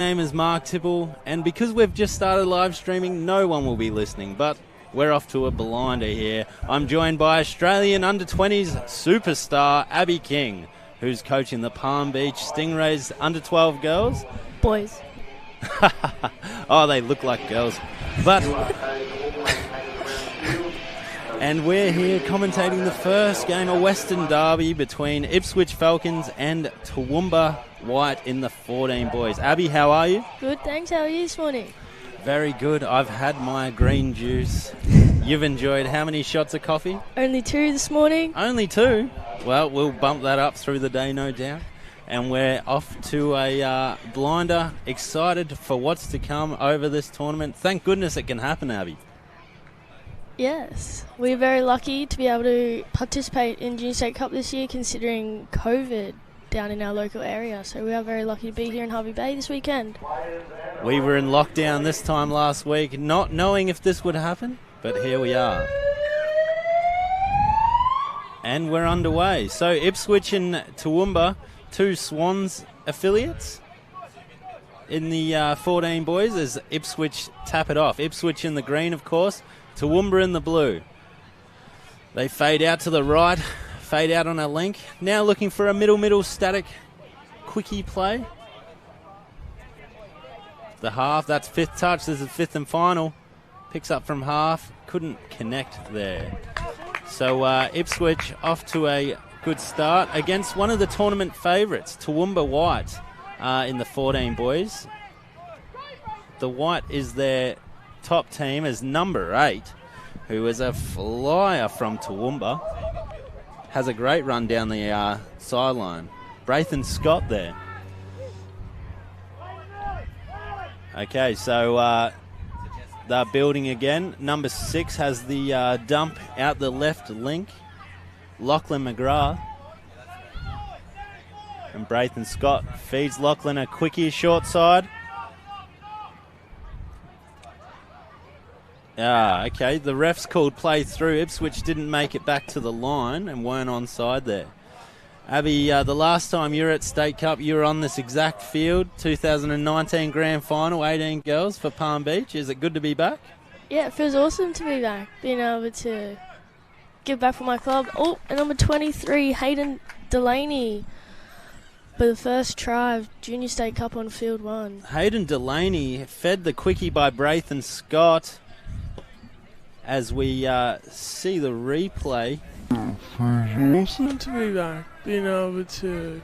name is Mark Tipple, and because we've just started live streaming, no one will be listening, but we're off to a blinder here. I'm joined by Australian under-20s superstar Abby King, who's coaching the Palm Beach Stingrays under-12 girls. Boys. Oh, they look like girls. But... and we're here commentating the first game of Western Derby between Ipswich Falcons and Toowoomba White in the 14 Boys. Abby, how are you? Good, thanks. How are you this morning? Very good. I've had my green juice. You've enjoyed how many shots of coffee? Only 2 this morning. Only 2? Well, we'll bump that up through the day, no doubt. And we're off to a blinder, excited for what's to come over this tournament. Thank goodness it can happen, Abby. Yes, we're very lucky to be able to participate in Junior State Cup this year, considering COVID down in our local area. So we are very lucky to be here in Harvey Bay this weekend. We were in lockdown this time last week, not knowing if this would happen, but here we are. And we're underway. So Ipswich and Toowoomba, 2 Swans affiliates in the 14 Boys as Ipswich tap it off. Ipswich in the green, of course. Toowoomba in the blue. They fade out to the right, fade out on a link. Now looking for a middle static quickie play. The half, that's 5th touch. This is 5th and final. Picks up from half, couldn't connect there. So Ipswich off to a good start against one of the tournament favourites, Toowoomba White in the 14 Boys. The White is their top team as number 8, who is a flyer from Toowoomba. Has a great run down the sideline. Braithen Scott there. Okay, so they're building again. Number 6 has the dump out the left link. Lachlan McGrath. And Braithen Scott feeds Lachlan a quickie short side. Okay, the refs called play through. Ipswich didn't make it back to the line and weren't onside there. Abby, the last time you were at State Cup, you were on this exact field, 2019 Grand Final, 18 Girls for Palm Beach. Is it good to be back? Yeah, it feels awesome to be back, being able to give back for my club. Oh, and number 23, Hayden Delaney, for the first try of Junior State Cup on field 1. Hayden Delaney fed the quickie by Braithen Scott. As we see the replay. Awesome to be back, being able to...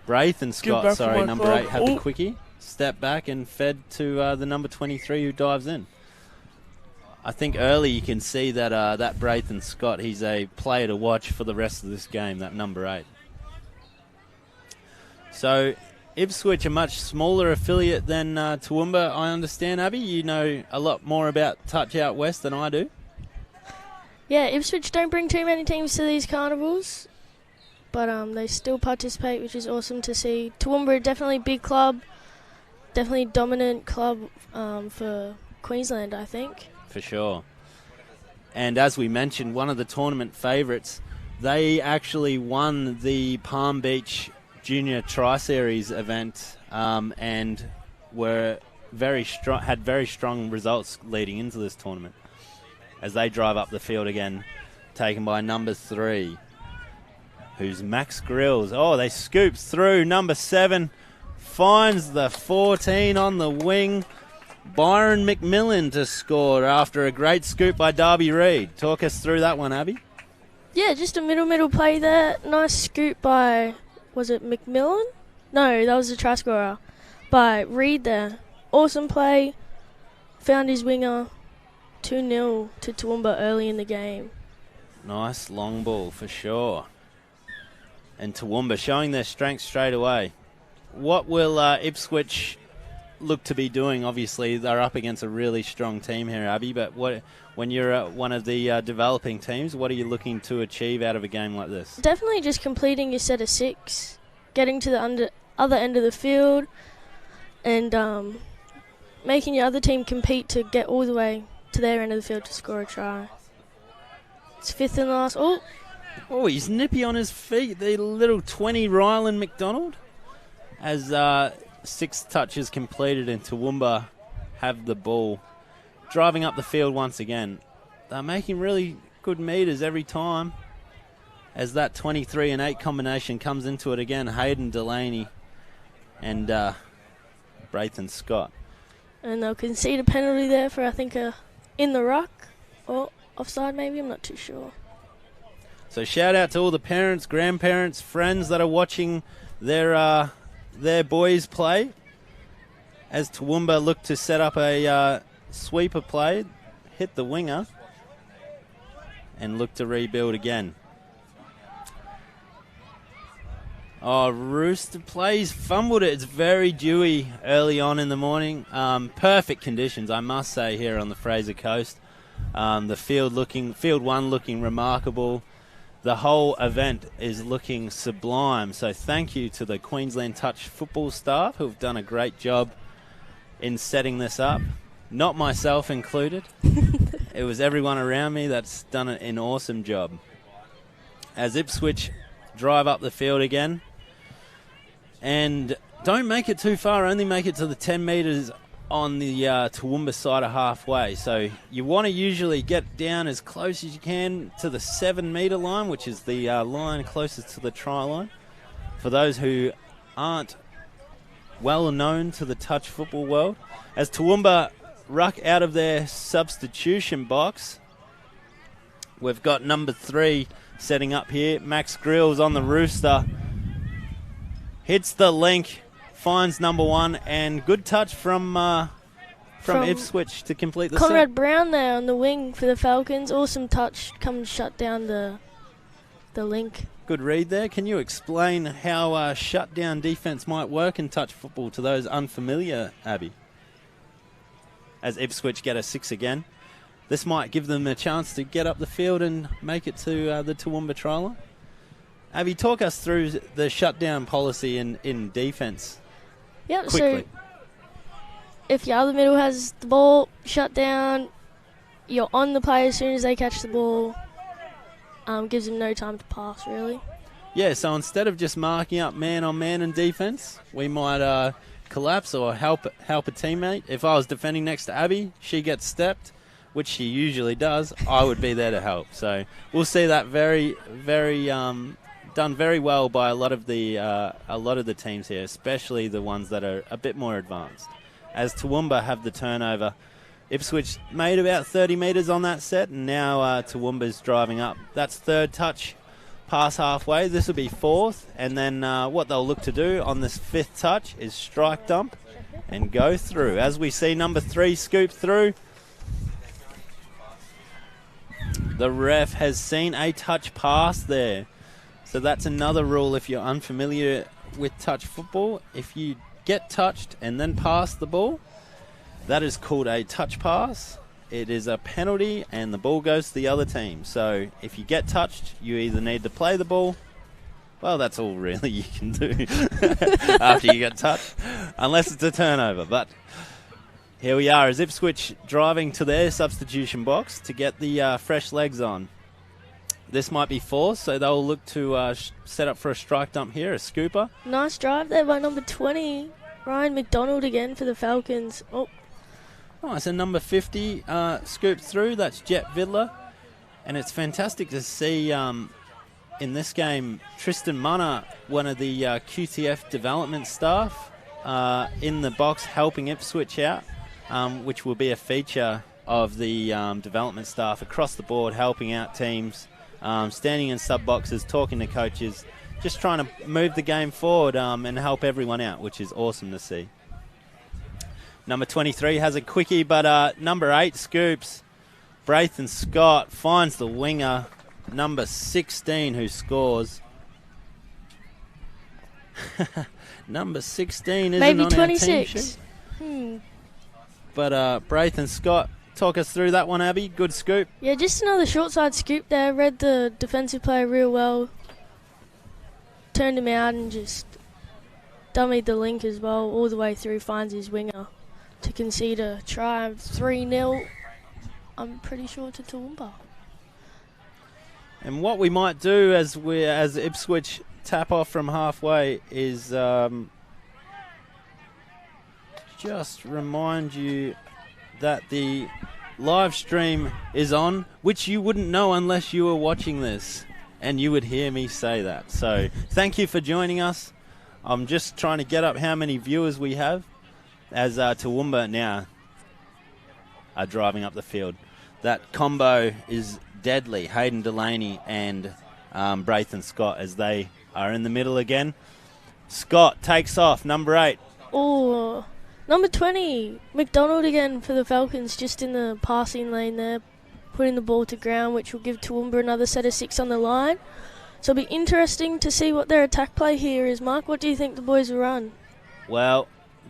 Braithen Scott, sorry, number club. 8, had the quickie. Step back and fed to the number 23 who dives in. I think early you can see that that Braithen Scott, he's a player to watch for the rest of this game, that number 8. So Ipswich, a much smaller affiliate than Toowoomba, I understand, Abby. You know a lot more about Touch Out West than I do. Yeah, Ipswich don't bring too many teams to these carnivals, but they still participate, which is awesome to see. Toowoomba, definitely a big club, definitely dominant club for Queensland, I think. For sure. And as we mentioned, one of the tournament favourites, they actually won the Palm Beach Junior Tri-Series event and were had very strong results leading into this tournament. As they drive up the field again, taken by number 3, who's Max Grills. Oh, they scoop through. Number 7 finds the 14 on the wing. Byron McMillan to score after a great scoop by Darby Reid. Talk us through that one, Abby. Yeah, just a middle play there. Nice scoop by, was it McMillan? No, that was a try scorer by Reid there. Awesome play. Found his winger. 2-0 to Toowoomba early in the game. Nice long ball for sure. And Toowoomba showing their strength straight away. What will Ipswich look to be doing? Obviously, they're up against a really strong team here, Abby, but when you're one of the developing teams, what are you looking to achieve out of a game like this? Definitely just completing your set of 6, getting to the other end of the field, and making your other team compete to get all the way to their end of the field to score a try. It's 5th and last. Oh, he's nippy on his feet. The little 20 Ryland McDonald. As 6 touches completed, and Toowoomba have the ball. Driving up the field once again. They're making really good meters every time as that 23 and 8 combination comes into it again. Hayden Delaney and Braithen Scott. And they'll concede a penalty there for, I think, in the ruck or offside maybe, I'm not too sure. So shout out to all the parents, grandparents, friends that are watching their boys play as Toowoomba look to set up a sweeper play, hit the winger, and look to rebuild again. Oh, Rooster plays, fumbled it. It's very dewy early on in the morning. Perfect conditions, I must say, here on the Fraser Coast. The field one looking remarkable. The whole event is looking sublime. So thank you to the Queensland Touch football staff who've done a great job in setting this up. Not myself included. It was everyone around me that's done an awesome job. As Ipswich drive up the field again. And don't make it too far, only make it to the 10 metres on the Toowoomba side of halfway. So you want to usually get down as close as you can to the 7 metre line, which is the line closest to the try line. For those who aren't well known to the touch football world, as Toowoomba ruck out of their substitution box, we've got number 3 setting up here. Max Grills on the Rooster. Hits the link, finds number 1, and good touch from Ipswich to complete the Conrad set. Brown there on the wing for the Falcons. Awesome touch, come and shut down the link. Good read there. Can you explain how shutdown defence might work in touch football to those unfamiliar, Abby? As Ipswich get a 6 again. This might give them a chance to get up the field and make it to the Toowoomba try line. Abby, talk us through the shutdown policy in defence. Yep, quickly. so if your other middle has the ball shut down, you're on the play as soon as they catch the ball. Gives them no time to pass, really. Yeah, so instead of just marking up man-on-man in defence, we might collapse or help a teammate. If I was defending next to Abby, she gets stepped, which she usually does, I would be there to help. So we'll see that very, very done very well by a lot of the teams here, especially the ones that are a bit more advanced. As Toowoomba have the turnover, Ipswich made about 30 metres on that set, and now Toowoomba's driving up. That's third touch pass halfway. This will be fourth, and then what they'll look to do on this fifth touch is strike dump and go through. As we see number 3 scoop through, the ref has seen a touch pass there. So that's another rule if you're unfamiliar with touch football. If you get touched and then pass the ball, that is called a touch pass. It is a penalty and the ball goes to the other team. So if you get touched, you either need to play the ball. Well, that's all really you can do after you get touched, unless it's a turnover. But here we are as Ipswich driving to their substitution box to get the fresh legs on. This might be forced, so they'll look to set up for a strike dump here, a scooper. Nice drive there by number 20, Ryan McDonald again for the Falcons. Oh, so number 50 scooped through. That's Jet Vidler. And it's fantastic to see in this game Tristan Munner, one of the QTF development staff, in the box helping Ipswich out, which will be a feature of the development staff across the board, helping out teams, standing in sub-boxes, talking to coaches, just trying to move the game forward and help everyone out, which is awesome to see. Number 23 has a quickie, but number 8 scoops. Braithen Scott finds the winger, number 16, who scores. Number 16 isn't maybe on 26. our team sheet. But Braithen Scott, talk us through that one, Abby. Good scoop. Yeah, just another short side scoop there. Read the defensive player real well. Turned him out and just dummied the link as well. All the way through, finds his winger to concede a try. 3-0, I'm pretty sure, to Toowoomba. And what we might do as Ipswich tap off from halfway is just remind you that the live stream is on, which you wouldn't know unless you were watching this, and you would hear me say that. So thank you for joining us. I'm just trying to get up how many viewers we have as Toowoomba now are driving up the field. That combo is deadly. Hayden Delaney and Braithen Scott as they are in the middle again. Scott takes off, number 8. Oh, number 20, McDonald again for the Falcons, just in the passing lane there, putting the ball to ground, which will give Toowoomba another set of 6 on the line. So it'll be interesting to see what their attack play here is. Mark, what do you think the boys will run? Well,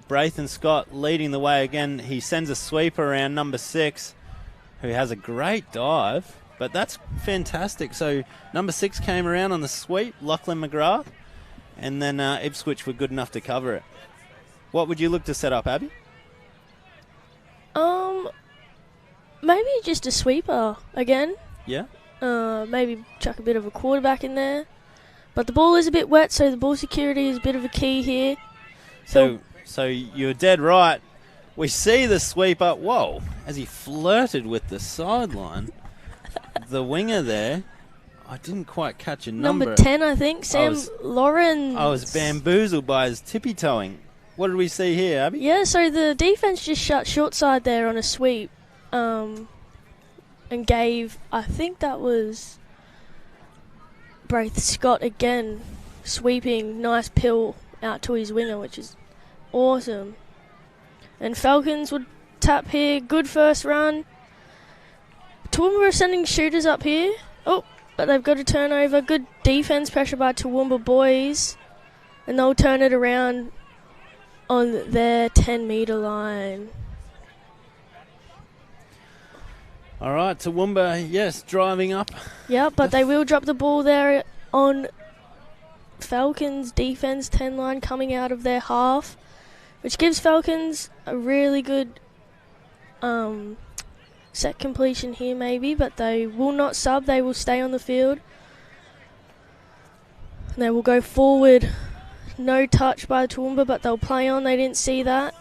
Braithen Scott leading the way again. He sends a sweeper around number 6, who has a great dive, but that's fantastic. So number 6 came around on the sweep, Lachlan McGrath, and then Ipswich were good enough to cover it. What would you look to set up, Abby? Maybe just a sweeper again. Yeah. Maybe chuck a bit of a quarterback in there. But the ball is a bit wet, so the ball security is a bit of a key here. So you're dead right. We see the sweeper. Whoa, as he flirted with the sideline. The winger there, I didn't quite catch a number. Number 10, I think, Sam Lawrence. I was bamboozled by his tippy-toeing. What did we see here, Abby? Yeah, so the defense just shut short side there on a sweep and gave, I think that was Braith Scott again, sweeping, nice pill out to his winger, which is awesome. And Falcons would tap here, good first run. Toowoomba are sending shooters up here. Oh, but they've got a turnover. Good defense pressure by Toowoomba boys. And they'll turn it around on their 10-metre line. All right, Toowoomba, yes, driving up. Yeah, but they will drop the ball there on Falcons' defense 10 line coming out of their half, which gives Falcons a really good set completion here maybe, but they will not sub, they will stay on the field. And they will go forward. No touch by Toowoomba, but they'll play on. They didn't see that.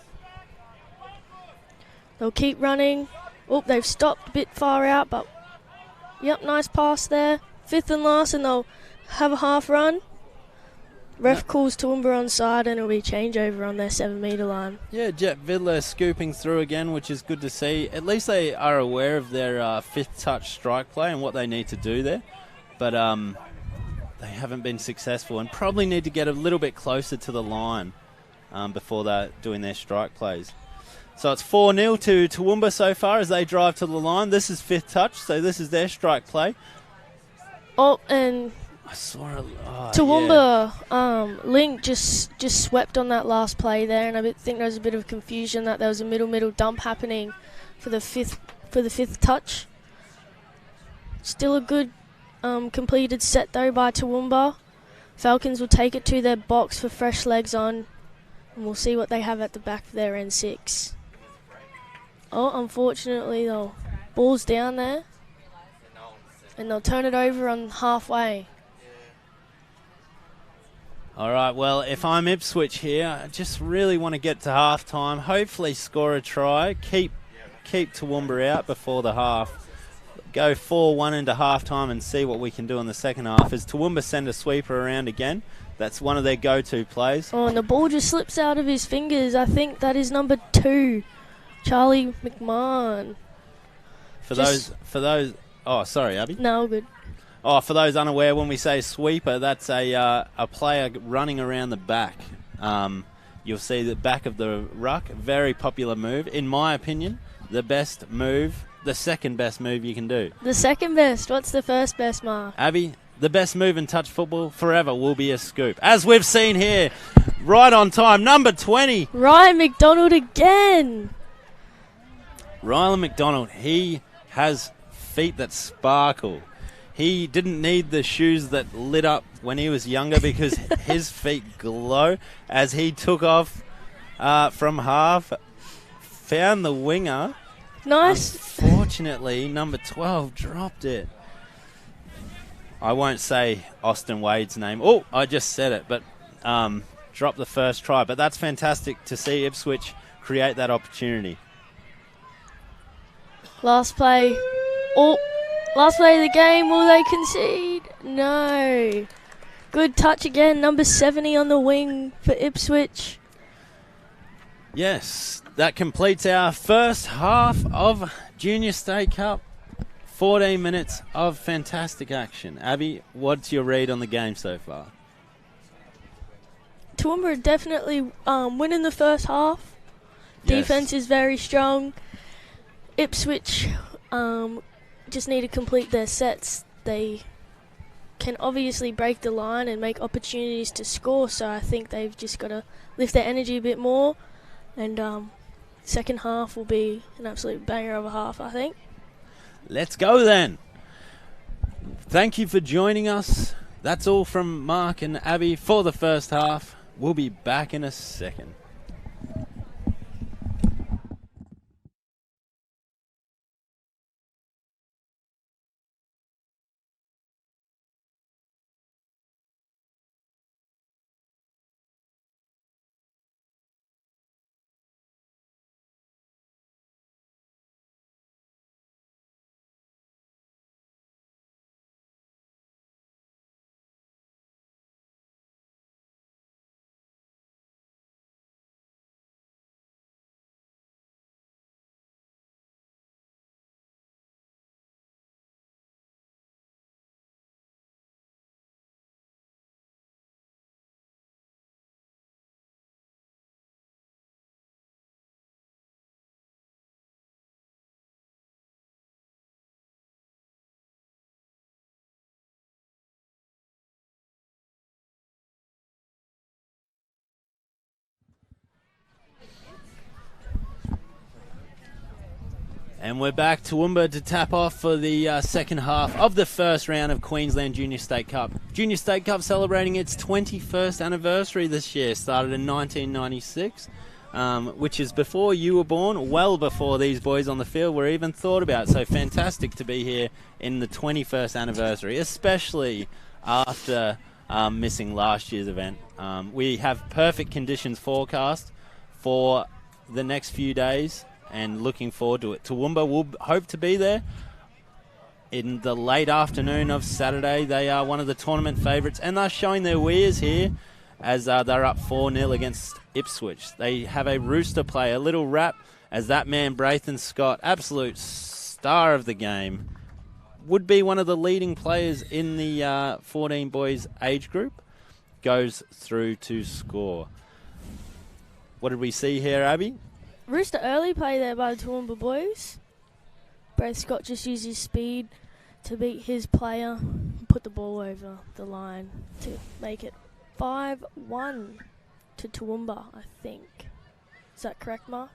They'll keep running. Oh, they've stopped a bit far out, but yep, nice pass there. 5th and last, and they'll have a half run. Ref calls Toowoomba onside, and it'll be changeover on their 7-metre line. Yeah, Jet Vidler scooping through again, which is good to see. At least they are aware of their 5th touch strike play and what they need to do there. But they haven't been successful and probably need to get a little bit closer to the line before they're doing their strike plays. So it's 4-0 to Toowoomba so far as they drive to the line. This is 5th touch, so this is their strike play. Oh, and I saw it. Toowoomba Link just swept on that last play there, and I think there was a bit of confusion that there was a middle dump happening for the fifth touch. Still a good completed set though by Toowoomba. Falcons will take it to their box for fresh legs on, and we'll see what they have at the back of their N6. Oh, unfortunately though, ball's down there, and they'll turn it over on halfway. All right, well, if I'm Ipswich here, I just really want to get to half-time, hopefully score a try, keep Toowoomba out before the half, go 4-1 into half-time and see what we can do in the second half. As Toowoomba send a sweeper around again, that's one of their go-to plays. Oh, and the ball just slips out of his fingers. I think that is number 2, Charlie McMahon. For those, oh, sorry, Abby. No, good. Oh, for those unaware, when we say sweeper, that's a player running around the back. You'll see the back of the ruck, very popular move. In my opinion, the best move, the second best move you can do. The second best. What's the first best, Mark? Abby, the best move in touch football forever will be a scoop. As we've seen here, right on time, number 20. Ryan McDonald again. Rylan McDonald, he has feet that sparkle. He didn't need the shoes that lit up when he was younger because his feet glow as he took off from half, found the winger. Nice. Unfortunately, number 12 dropped it. I won't say Austin Wade's name. Oh, I just said it, but dropped the first try. But that's fantastic to see Ipswich create that opportunity. Last play. Oh, last play of the game. Will they concede? No. Good touch again. Number 70 on the wing for Ipswich. Yes, that completes our first half of Junior State Cup. 14 minutes of fantastic action. Abby, what's your read on the game so far? Toowoomba are definitely winning the first half. Yes. Defense is very strong. Ipswich just need to complete their sets. They can obviously break the line and make opportunities to score, so I think they've just got to lift their energy a bit more, and second half will be an absolute banger of a half, I think. Let's go then. Thank you for joining us. That's all from Mark and Abby for the first half. We'll be back in a second. And we're back to Toowoomba to tap off for the second half of the first round of Queensland Junior State Cup. Junior State Cup celebrating its 21st anniversary this year. Started in 1996, which is before you were born, well before these boys on the field were even thought about. So fantastic to be here in the 21st anniversary, especially after missing last year's event. We have perfect conditions forecast for the next few days, and looking forward to it. Toowoomba will hope to be there in the late afternoon of Saturday. They are one of the tournament favourites, and they're showing their wares here as they're up 4-0 against Ipswich. They have a rooster play, a little rap, as that man, Braithen Scott, absolute star of the game, would be one of the leading players in the 14 boys age group, goes through to score. What did we see here, Abby? Rooster early play there by the Toowoomba boys. Braith Scott just used his speed to beat his player and put the ball over the line to make it 5-1 to Toowoomba, I think. Is that correct, Mark?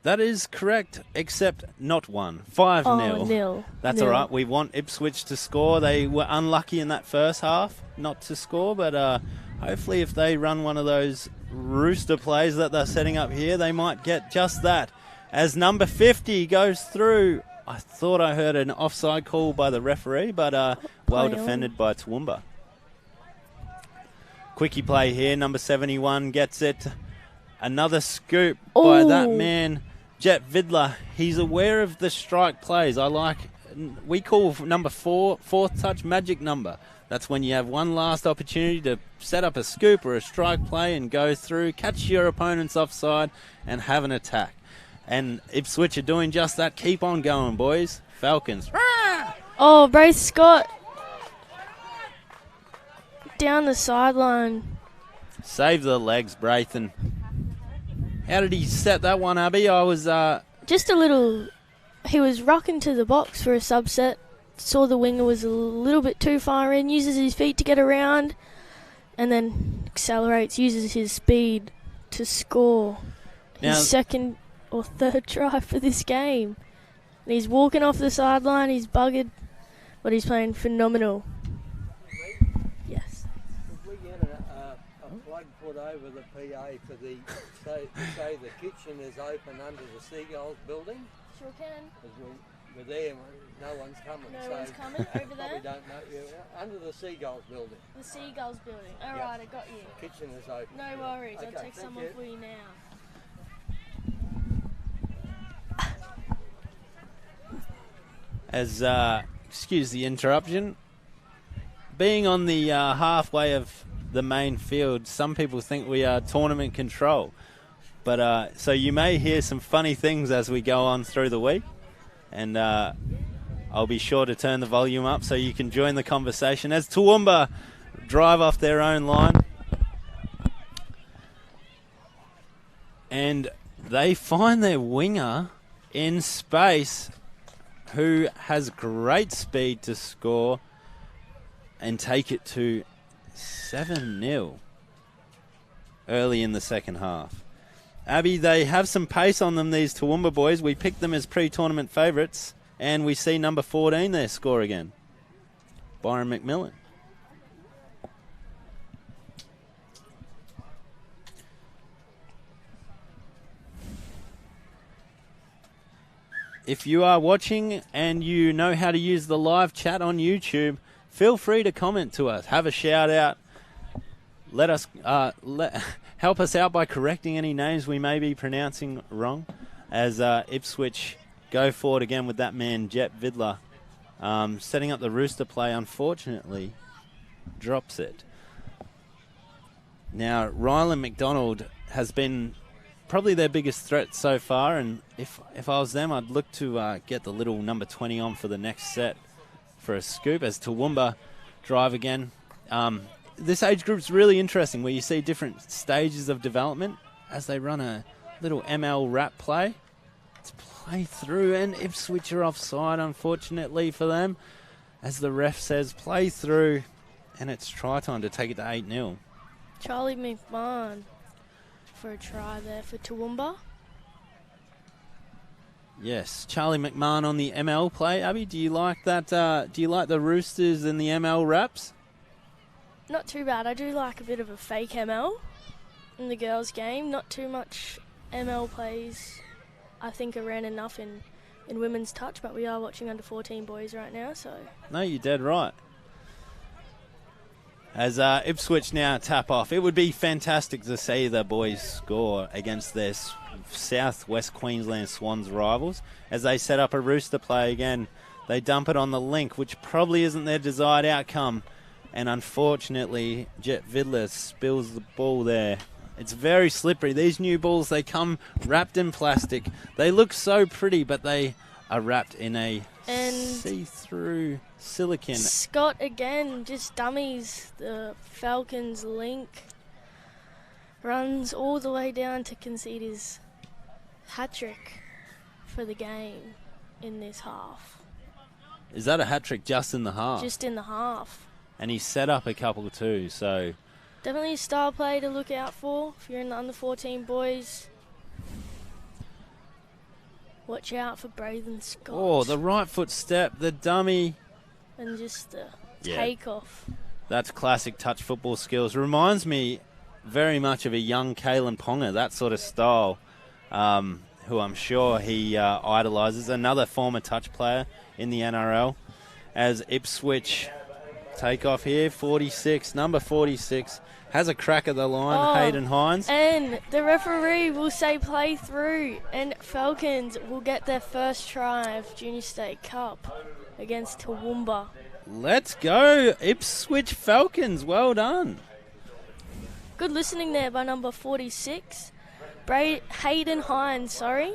That is correct, except not 1. 5-0. Oh, nil. That's all right. We want Ipswich to score. They were unlucky in that first half not to score, but hopefully if they run one of those rooster plays that they're setting up here, they might get just that. As number 50 goes through, I thought I heard an offside call by the referee, but well defended by Toowoomba. Quickie play here, number 71 gets it. Another scoop by that man, Jet Vidler. He's aware of the strike plays. We call number 4, fourth touch magic number. That's when you have one last opportunity to set up a scoop or a strike play and go through, catch your opponent's offside and have an attack. And Ipswich are doing just that. Keep on going, boys. Falcons. Oh, Braith Scott down the sideline. Save the legs, Braithen. How did he set that one, Abby? I was... Just a little... He was rocking to the box for a subset. Saw the winger was a little bit too far in, uses his feet to get around, and then accelerates, uses his speed to score his second or third try for this game. And he's walking off the sideline, he's buggered, but he's playing phenomenal. Yes. Could we get a plug put over the PA for the say the kitchen is open under the Seagulls building? Sure can. We're there, no one's coming. No one's coming over there? We don't know. Yeah, under the Seagulls building. The Seagulls building. All right, I got you. Kitchen is open. No worries, Okay, I'll take someone you. for you now. As, excuse the interruption, being on the halfway of the main field, some people think we are tournament control. But so you may hear some funny things as we go on through the week. And I'll be sure to turn the volume up so you can join the conversation as Toowoomba drive off their own line. And they find their winger in space who has great speed to score and take it to 7-0 early in the second half. Abby, they have some pace on them, these Toowoomba boys. We picked them as pre-tournament favourites, and we see number 14 there score again. Byron McMillan. If you are watching and you know how to use the live chat on YouTube, feel free to comment to us. Have a shout out. Let us help us out by correcting any names we may be pronouncing wrong. As Ipswich go forward again with that man Jet Vidler, setting up the Rooster play. Unfortunately, drops it. Now Rylan McDonald has been probably their biggest threat so far, and if I was them, I'd look to get the little number 20 on for the next set for a scoop as Toowoomba drive again. This age group's really interesting where you see different stages of development as they run a little ML wrap play. It's play through, and Ipswich are offside, unfortunately for them, as the ref says play through, and it's try time to take it to 8-0. Charlie McMahon for a try there for Toowoomba. Yes, Charlie McMahon on the ML play. Abby, do you like that? Do you like the Roosters and the ML wraps? Not too bad. I do like a bit of a fake ML in the girls' game. Not too much ML plays. I think are ran enough in women's touch, but we are watching under 14 boys right now, so. No, you're dead right. As Ipswich now tap off, it would be fantastic to see the boys score against their southwest Queensland Swans rivals. As they set up a Rooster play again, they dump it on the link, which probably isn't their desired outcome. And unfortunately, Jet Vidler spills the ball there. It's very slippery. These new balls, they come wrapped in plastic. They look so pretty, but they are wrapped in a see-through silicone. Scott again, just dummies. The Falcons link runs all the way down to concede his hat-trick for the game in this half. Is that a hat-trick just in the half? Just in the half. And he set up a couple too, so... Definitely a star play to look out for if you're in the under 14 boys. Watch out for Braden Scott. Oh, the right foot step, the dummy. And just the takeoff. That's classic touch football skills. Reminds me very much of a young Kalen Ponga, that sort of style, who I'm sure he idolises. Another former touch player in the NRL. As Ipswich take off here, 46, number 46, has a crack at the line, Hayden Hines. And the referee will say play through, and Falcons will get their first try of Junior State Cup against Toowoomba. Let's go, Ipswich Falcons, well done. Good listening there by number 46, Hayden Hines, sorry.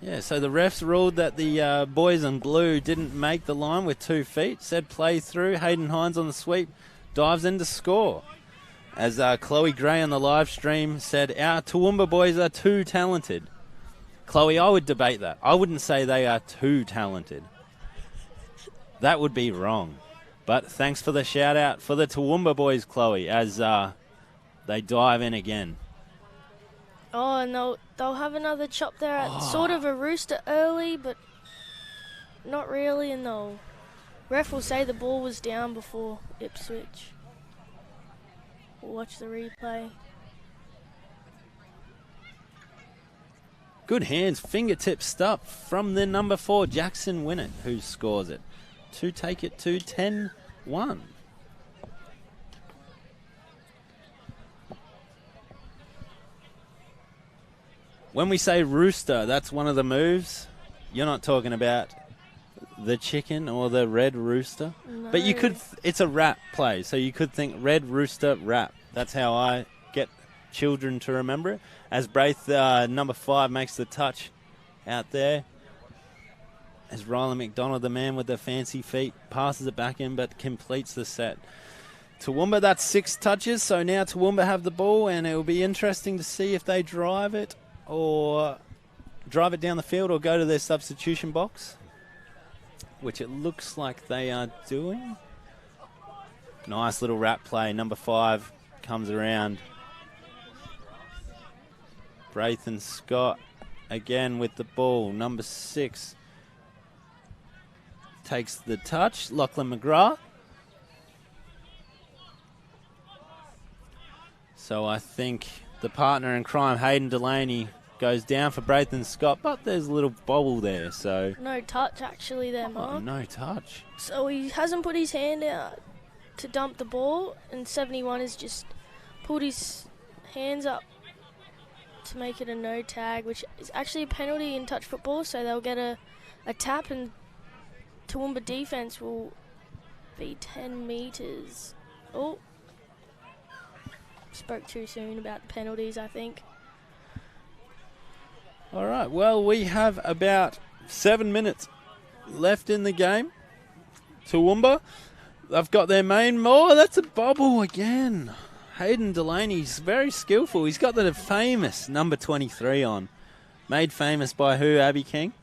Yeah, so the refs ruled that the boys in blue didn't make the line with 2 feet. Said play through. Hayden Hines on the sweep. Dives in to score. As Chloe Gray on the live stream said, our Toowoomba boys are too talented. Chloe, I would debate that. I wouldn't say they are too talented. That would be wrong. But thanks for the shout out for the Toowoomba boys, Chloe, as they dive in again. Oh, and they'll have another chop there at sort of a Rooster early, but not really, and ref will say the ball was down before Ipswich. We'll watch the replay. Good hands, fingertip stuff from the number 4, Jackson Winnett, who scores it to take it to 10-1. When we say Rooster, that's one of the moves. You're not talking about the chicken or the red rooster? No. But you could, it's a rap play, so you could think red rooster rap. That's how I get children to remember it. As Braith, number 5, makes the touch out there. As Rylan McDonald, the man with the fancy feet, passes it back in but completes the set. Toowoomba, that's 6 touches, so now Toowoomba have the ball, and it will be interesting to see if they drive it down the field or go to their substitution box, which it looks like they are doing. Nice little wrap play. Number 5 comes around. Braithen Scott again with the ball. Number 6 takes the touch. Lachlan McGrath. So I think the partner in crime, Hayden Delaney, goes down for Braithen Scott, but there's a little bobble there, so... No touch, actually, there, Mark. Oh, no touch. So he hasn't put his hand out to dump the ball, and 71 has just pulled his hands up to make it a no tag, which is actually a penalty in touch football, so they'll get a tap, and Toowoomba defence will be 10 metres. Oh. Spoke too soon about the penalties, I think. All right, well, we have about 7 minutes left in the game. Toowoomba, they've got their main... Oh, that's a bobble again. Hayden Delaney's very skillful. He's got the famous number 23 on. Made famous by who, Abby King?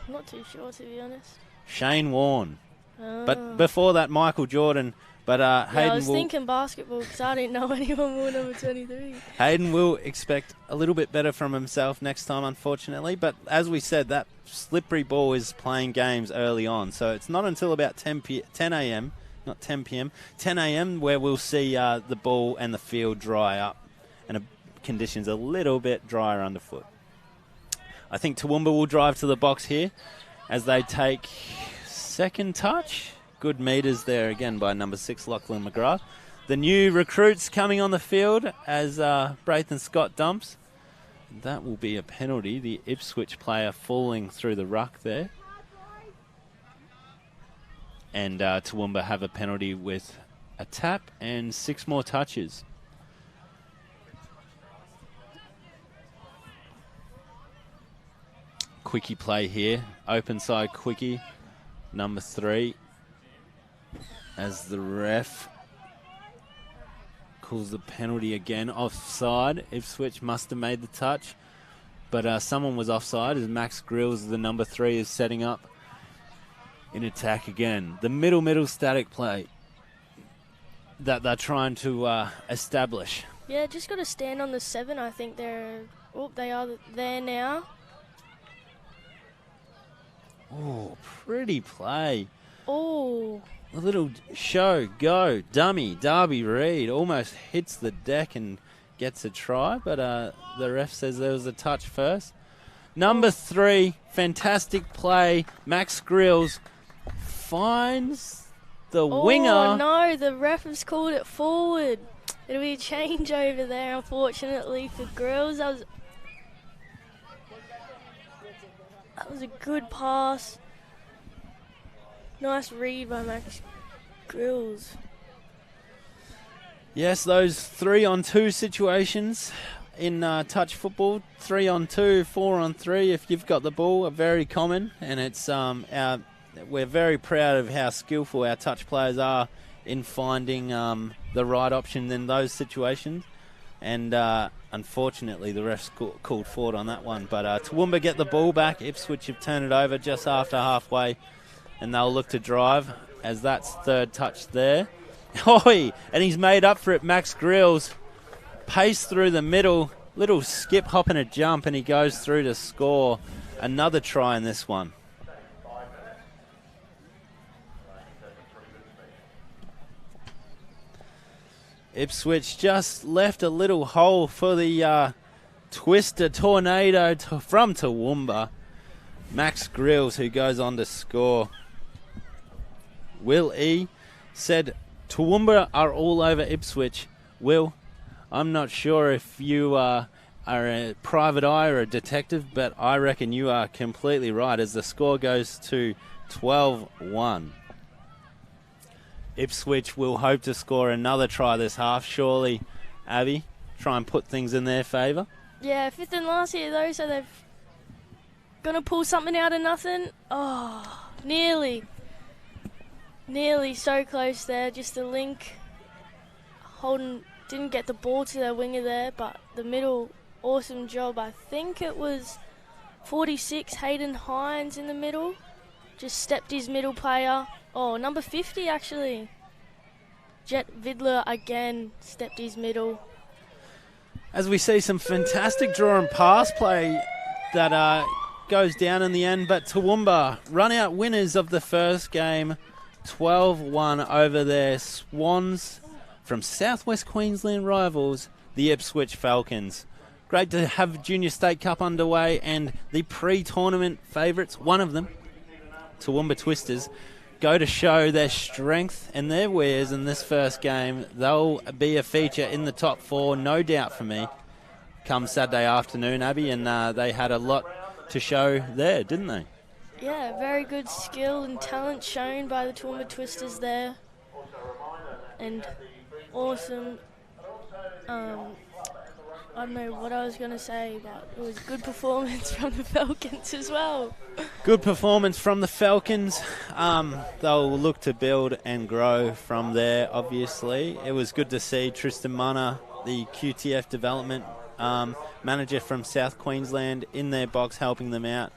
I'm not too sure, to be honest. Shane Warne. But before that, Michael Jordan... But Hayden I was thinking basketball because I didn't know anyone wore number 23. Hayden will expect a little bit better from himself next time, unfortunately. But as we said, that slippery ball is playing games early on. So it's not until about 10 a.m., not 10 p.m., 10 a.m. where we'll see the ball and the field dry up and conditions a little bit drier underfoot. I think Toowoomba will drive to the box here as they take second touch. Good meters there again by number 6, Lachlan McGrath. The new recruits coming on the field as Braithen Scott dumps. That will be a penalty. The Ipswich player falling through the ruck there. And Toowoomba have a penalty with a tap and 6 more touches. Quickie play here. Open side quickie. Number 3. As the ref calls the penalty again. Offside. Ipswich must have made the touch. But someone was offside as Max Grills, the number 3, is setting up in attack again. The middle static play that they're trying to establish. Yeah, just got to stand on the 7. I think they are there now. Oh, pretty play. Oh. A little show, go, dummy, Darby Reid almost hits the deck and gets a try, but the ref says there was a touch first. Number 3, fantastic play. Max Grills finds the winger. Oh, no, the ref has called it forward. It'll be a change over there, unfortunately, for Grills. That was a good pass. Nice read by Max Grills. Yes, those 3-on-2 situations in touch football, 3-on-2, 4-on-3, if you've got the ball, are very common. And it's we're very proud of how skillful our touch players are in finding the right option in those situations. And unfortunately, the refs called forward on that one. But Toowoomba get the ball back. Ipswich have turned it over just after halfway. And they'll look to drive as that's third touch there. Oi! And he's made up for it. Max Grills pace through the middle. Little skip, hop and a jump, and he goes through to score another try in this one. Ipswich just left a little hole for the twister tornado from Toowoomba. Max Grills, who goes on to score. Will E. said Toowoomba are all over Ipswich. Will, I'm not sure if you are a private eye or a detective, but I reckon you are completely right as the score goes to 12-1. Ipswich will hope to score another try this half, surely, Abby. Try and put things in their favour. Yeah, 5th and last here though, so they've going to pull something out of nothing. Oh, nearly. Nearly so close there, just the link. Holden didn't get the ball to their winger there, but the middle, awesome job. I think it was 46, Hayden Hines in the middle. Just stepped his middle player. Oh, number 50 actually. Jet Vidler again stepped his middle. As we see some fantastic draw and pass play that goes down in the end, but Toowoomba run out winners of the first game, 12-1 over their Swans from Southwest Queensland rivals, the Ipswich Falcons. Great to have Junior State Cup underway, and the pre-tournament favourites, one of them, Toowoomba Twisters, go to show their strength and their wares in this first game. They'll be a feature in the top 4, no doubt for me, come Saturday afternoon, Abby, and they had a lot to show there, didn't they? Yeah, very good skill and talent shown by the Toowoomba Twisters there. And awesome, I don't know what I was going to say, but it was good performance from the Falcons as well. Good performance from the Falcons. They'll look to build and grow from there, obviously. It was good to see Tristan Munner, the QTF development manager from South Queensland, in their box helping them out.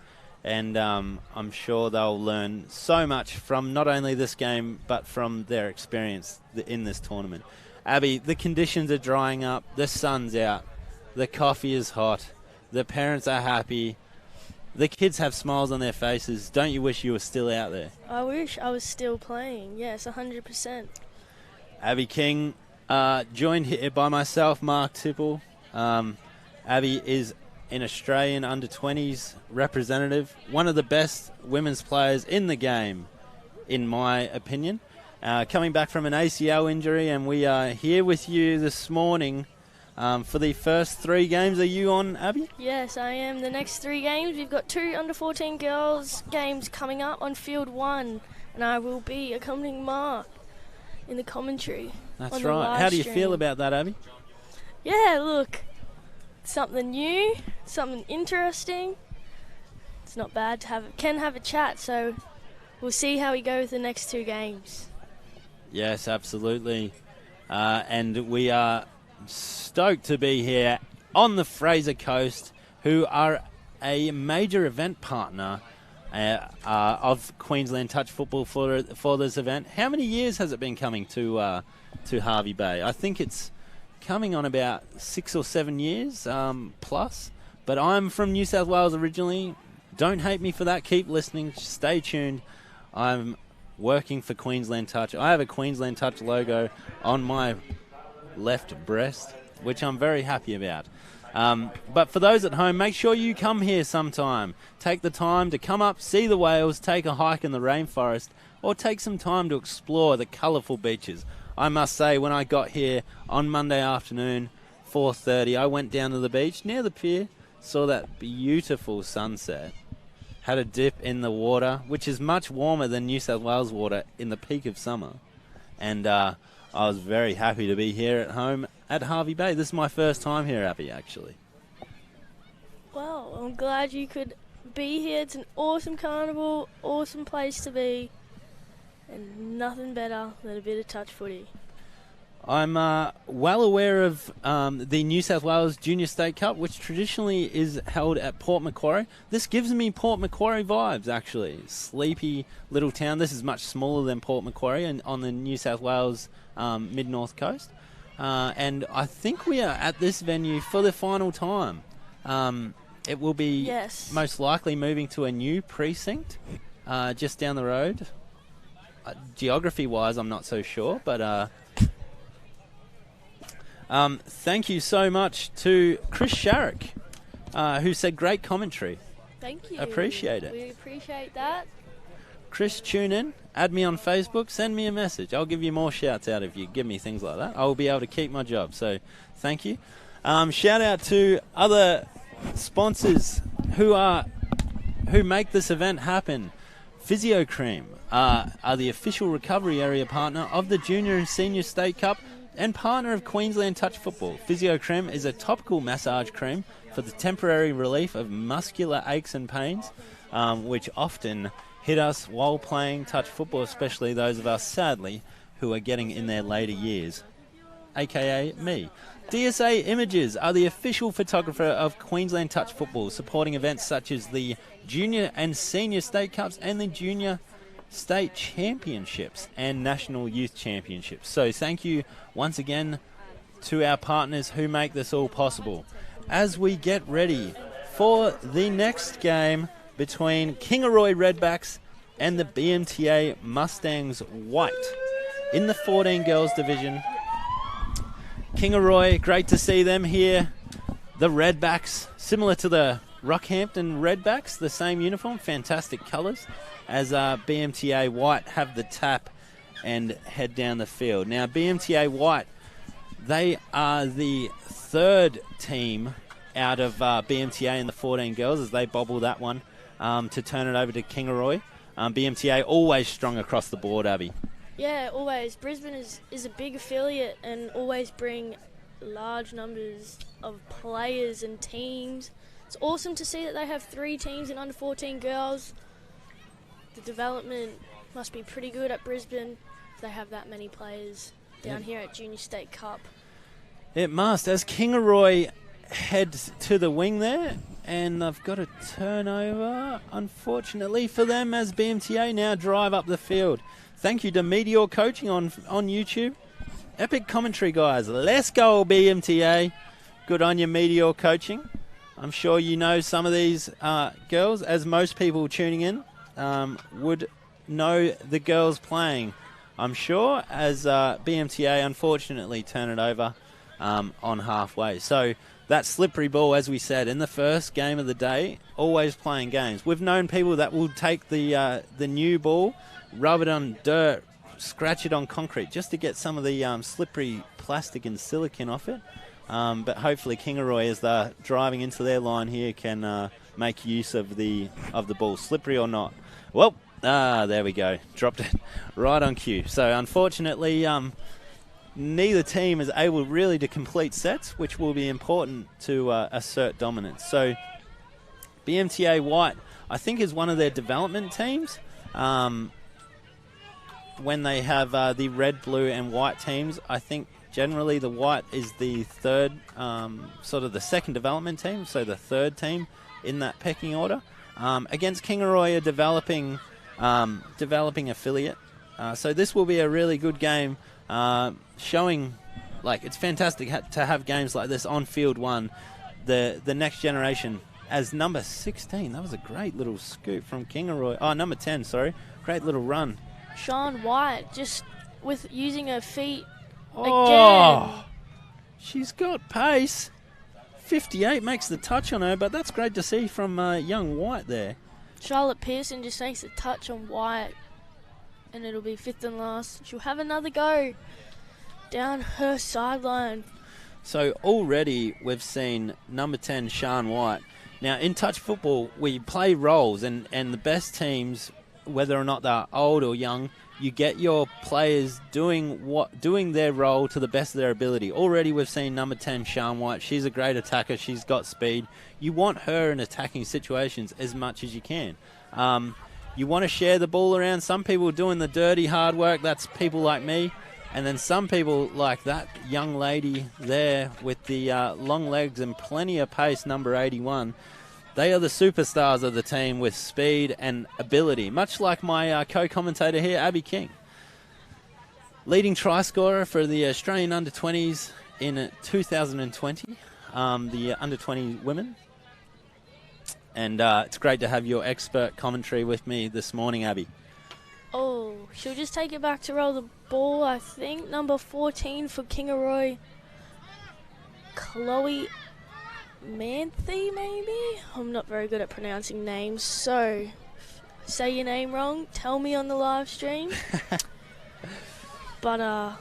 And I'm sure they'll learn so much from not only this game, but from their experience in this tournament. Abby, the conditions are drying up, the sun's out, the coffee is hot, the parents are happy, the kids have smiles on their faces. Don't you wish you were still out there? I wish I was still playing, yes, 100%. Abby King, joined here by myself, Mark Tipple. Abby is an Australian under-20s representative, one of the best women's players in the game, in my opinion. Coming back from an ACL injury, and we are here with you this morning for the first 3 games. Are you on, Abby? Yes, I am. The next 3 games, we've got 2 under-14 girls games coming up on field 1, and I will be accompanying Mark in the commentary. That's right. How do you feel about that, Abby? Yeah, look, something new, something interesting. It's not bad to have a chat, so we'll see how we go with the next 2 games. Yes, absolutely. And we are stoked to be here on the Fraser Coast, who are a major event partner of Queensland Touch Football for this event. How many years has it been coming to Hervey Bay? I think it's coming on about 6 or 7 years plus. But I'm from New South Wales originally. Don't hate me for that. Keep listening. Stay tuned. I'm working for Queensland Touch. I have a Queensland Touch logo on my left breast, which I'm very happy about. But for those at home, make sure you come here sometime. Take the time to come up, see the whales, take a hike in the rainforest, or take some time to explore the colourful beaches. I must say, when I got here on Monday afternoon, 4:30, I went down to the beach near the pier, saw that beautiful sunset, had a dip in the water, which is much warmer than New South Wales water in the peak of summer. And I was very happy to be here at home at Hervey Bay. This is my first time here, Abby, actually. Well, I'm glad you could be here. It's an awesome carnival, awesome place to be, and nothing better than a bit of touch footy. I'm well aware of the New South Wales Junior State Cup, which traditionally is held at Port Macquarie. This gives me Port Macquarie vibes, actually. Sleepy little town. This is much smaller than Port Macquarie and on the New South Wales mid-north coast. And I think we are at this venue for the final time. It will be most likely moving to a new precinct just down the road. Geography-wise, I'm not so sure, but... thank you so much to Chris Sharrock, who said great commentary. Thank you. Appreciate it. We appreciate that. Chris, tune in, add me on Facebook, send me a message. I'll give you more shouts out if you give me things like that. I will be able to keep my job, so thank you. Shout out to other sponsors who make this event happen. Physio Cream are the official recovery area partner of the Junior and Senior State Cup and partner of Queensland Touch Football. Physio Cream is a topical massage cream for the temporary relief of muscular aches and pains, which often hit us while playing touch football, especially those of us, sadly, who are getting in their later years, aka me. DSA Images are the official photographer of Queensland Touch Football, supporting events such as the Junior and Senior State Cups and the Junior State Championships and National Youth Championships. So thank you once again to our partners who make this all possible. As we get ready for the next game between Kingaroy Redbacks and the BMTA Mustangs White in the 14 Girls Division. Kingaroy, great to see them here. The Redbacks, similar to the Rockhampton Redbacks, the same uniform, fantastic colours, as BMTA White have the tap and head down the field. Now, BMTA White, they are the third team out of BMTA in the 14 Girls as they bobble that one to turn it over to Kingaroy. BMTA always strong across the board, Abby. Yeah, always. Brisbane is a big affiliate and always bring large numbers of players and teams. It's awesome to see that they have 3 teams in under 14 girls. The development must be pretty good at Brisbane if they have that many players down here at Junior State Cup. It must. As Kingaroy heads to the wing there, and they've got a turnover, unfortunately for them, as BMTA now drive up the field. Thank you to Meteor Coaching on YouTube. Epic commentary, guys. Let's go, BMTA. Good on you, Meteor Coaching. I'm sure you know some of these girls, as most people tuning in would know the girls playing, I'm sure, as BMTA unfortunately turn it over on halfway. So that slippery ball, as we said, in the first game of the day, always playing games. We've known people that will take the new ball, rub it on dirt, scratch it on concrete, just to get some of the slippery plastic and silicon off it. But hopefully Kingaroy, as they're driving into their line here, can make use of the ball, slippery or not. Well, there we go. Dropped it right on cue. So unfortunately, neither team is able really to complete sets, which will be important to assert dominance. So BMTA White, I think, is one of their development teams. When they have the red, blue and white teams, I think generally the white is the third, sort of the second development team, so the third team in that pecking order. Against Kingaroy, a developing affiliate. So this will be a really good game, showing, like, it's fantastic to have games like this on field one. The next generation, as number 16, that was a great little scoop from Kingaroy. Oh, number 10, sorry. Great little run. Sean White, just with using her feet again. She's got pace. 58 makes the touch on her, but that's great to see from young White there. Charlotte Pearson just makes a touch on White, and it'll be 5th and last. She'll have another go down her sideline. So already we've seen number 10, Sean White. Now, in touch football, we play roles, and the best teams, whether or not they're old or young, you get your players doing their role to the best of their ability. Already we've seen number 10, Sean White. She's a great attacker. She's got speed. You want her in attacking situations as much as you can. You want to share the ball around. Some people doing the dirty hard work. That's people like me. And then some people like that young lady there with the long legs and plenty of pace, number 81. They are the superstars of the team with speed and ability, much like my co-commentator here, Abby King. Leading try scorer for the Australian under-20s in 2020, the under-20 women. And it's great to have your expert commentary with me this morning, Abby. Oh, she'll just take it back to roll the ball, I think. Number 14 for Kingaroy. Chloe Manthe, maybe? I'm not very good at pronouncing names, so say your name wrong, tell me on the live stream. But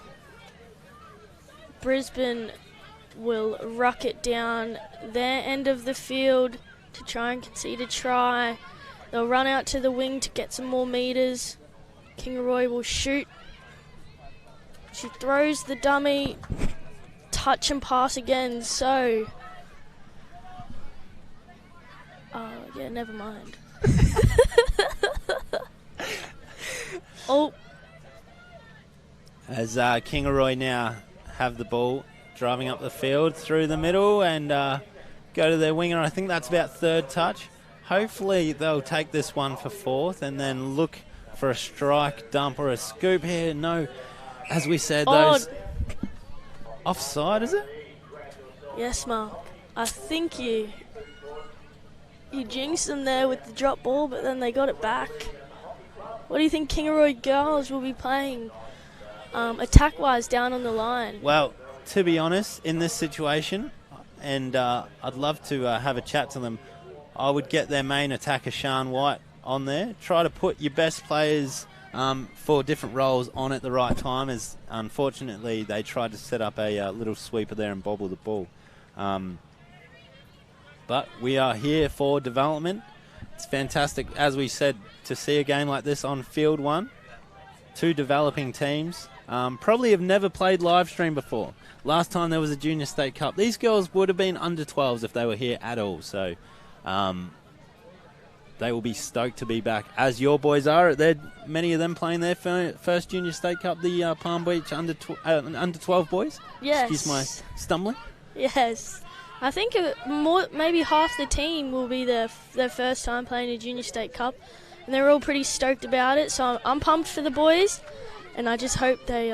Brisbane will ruck it down their end of the field to try and concede a try. They'll run out to the wing to get some more meters. Kingaroy will shoot. She throws the dummy. Touch and pass again, so... Oh, yeah, never mind. Oh. As Kingaroy now have the ball, driving up the field through the middle and go to their winger. I think that's about third touch. Hopefully they'll take this one for fourth and then look for a strike, dump or a scoop here. No, as we said, those... Offside, is it? Yes, Mark. I think you jinxed them there with the drop ball, but then they got it back. What do you think Kingaroy Girls will be playing attack-wise down on the line? Well, to be honest, in this situation, and I'd love to have a chat to them, I would get their main attacker, Sian White, on there. Try to put your best players for different roles on at the right time, as unfortunately they tried to set up a little sweeper there and bobble the ball. But we are here for development. It's fantastic, as we said, to see a game like this on Field 1. Two developing teams. Probably have never played live stream before. Last time there was a Junior State Cup, these girls would have been under 12s if they were here at all. So they will be stoked to be back, as your boys are. Many of them playing their first Junior State Cup, the Palm Beach under 12 boys. Yes. Excuse my stumbling. Yes. I think maybe half the team will be their first time playing a Junior State Cup, and they're all pretty stoked about it. So I'm pumped for the boys, and I just hope they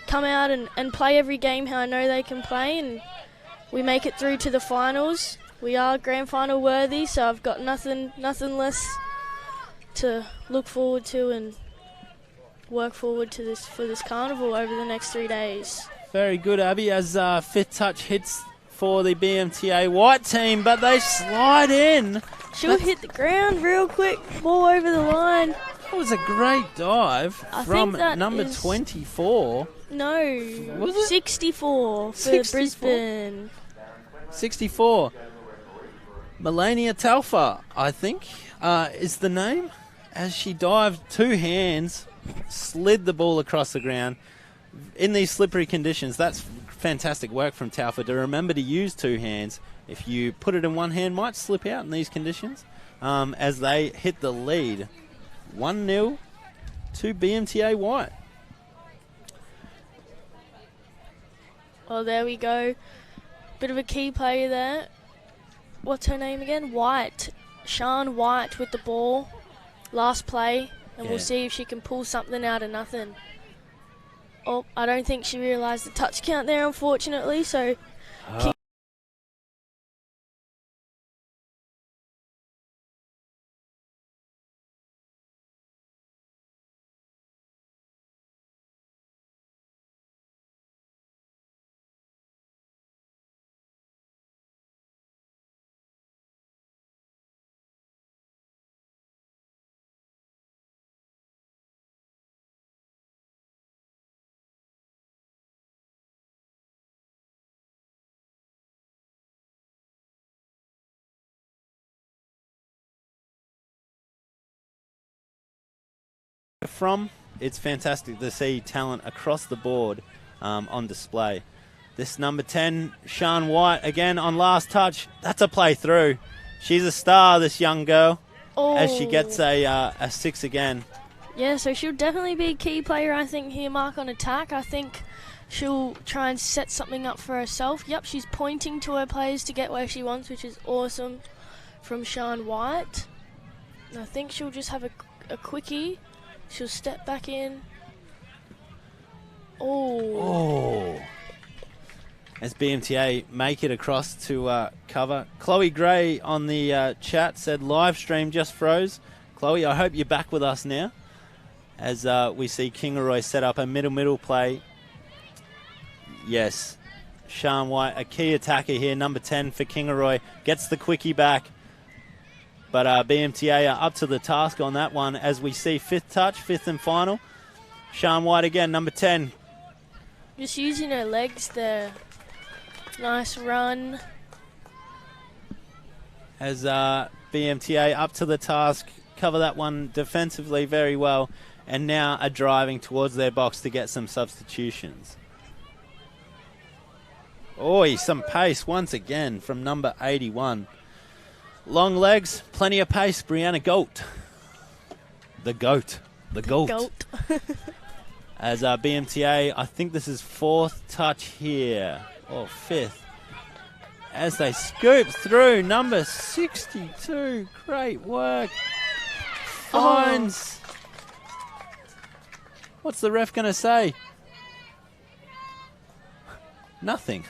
come out and play every game how I know they can play, and we make it through to the finals. We are grand final worthy, so I've got nothing less to look forward to and work forward to for this carnival over the next 3 days. Very good, Abby, as fifth touch hits for the BMTA white team, but they slide in. She'll hit the ground real quick, ball over the line. That was a great dive from number 24. No, was it? 64 for 64? Brisbane. 64. Melania Talfa, I think, is the name. As she dived two hands, slid the ball across the ground. In these slippery conditions, that's fantastic work from Talfa to remember to use two hands. If you put it in one hand, might slip out in these conditions. As they hit the lead, 1-0 to BMTA White. Oh, there we go. Bit of a key player there. What's her name again? White. Sian White with the ball. Last play. And we'll see if she can pull something out of nothing. Oh, I don't think she realised the touch count there, unfortunately. So, it's fantastic to see talent across the board on display. This number 10, Sian White, again on last touch. That's a play through. She's a star, this young girl, as she gets a 6 again. Yeah, so she'll definitely be a key player, I think, here, Mark, on attack. I think she'll try and set something up for herself. Yep, she's pointing to her players to get where she wants, which is awesome from Sian White. And I think she'll just have a quickie. She'll step back in. Oh. As BMTA make it across to cover. Chloe Gray on the chat said live stream just froze. Chloe, I hope you're back with us now. As we see Kingaroy set up a middle play. Yes. Sian White, a key attacker here, number 10 for Kingaroy. Gets the quickie back. But BMTA are up to the task on that one as we see fifth touch, fifth and final. Sian White again, number 10. Just using her legs there Nice run. As BMTA up to the task, cover that one defensively very well, and now are driving towards their box to get some substitutions. Oh, some pace once again from number 81. Long legs, plenty of pace, Brianna Goat. The GOAT. The GOAT. Goat. As BMTA, I think this is 4th touch here, or 5th. As they scoop through, number 62, great work. Finds. What's the ref going to say? Nothing.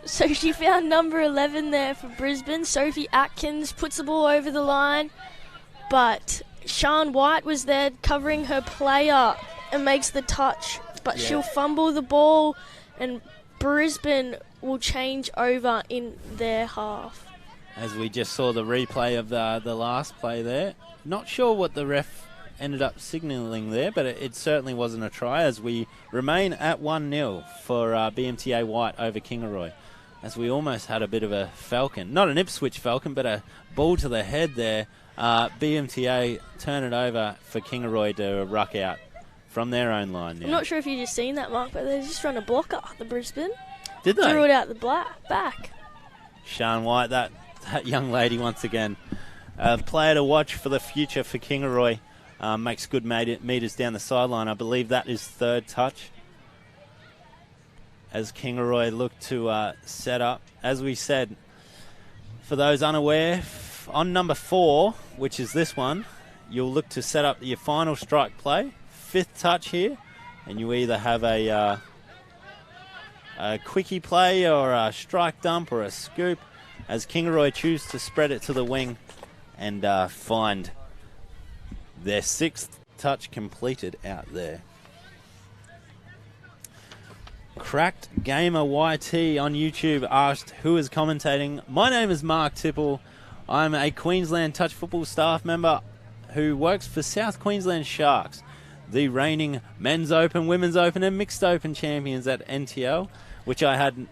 So she found number 11 there for Brisbane. Sophie Atkins puts the ball over the line, but Sian White was there covering her player and makes the touch, but she'll fumble the ball and Brisbane will change over in their half. As we just saw the replay of the last play there. Not sure what the ref ended up signalling there, but it certainly wasn't a try, as we remain at 1-0 for BMTA White over Kingaroy. As we almost had a bit of a falcon. Not an Ipswich falcon, but a ball to the head there. BMTA turn it over for Kingaroy to ruck out from their own line now. I'm not sure if you just seen that, Mark, but they just run a blocker, the Brisbane. Did they? Drew it out the back. Sian White, that young lady once again. Player to watch for the future for Kingaroy. Makes good meters down the sideline. I believe that is 3rd touch. As Kingaroy look to set up. As we said, for those unaware, on number 4, which is this one, you'll look to set up your final strike play. 5th touch here, and you either have a quickie play or a strike dump or a scoop, as Kingaroy choose to spread it to the wing and find their 6th touch completed out there. Cracked Gamer YT on YouTube asked who is commentating. My name is Mark Tipple. I'm a Queensland touch football staff member who works for South Queensland Sharks, the reigning men's open, women's open and mixed open champions at NTL, which I had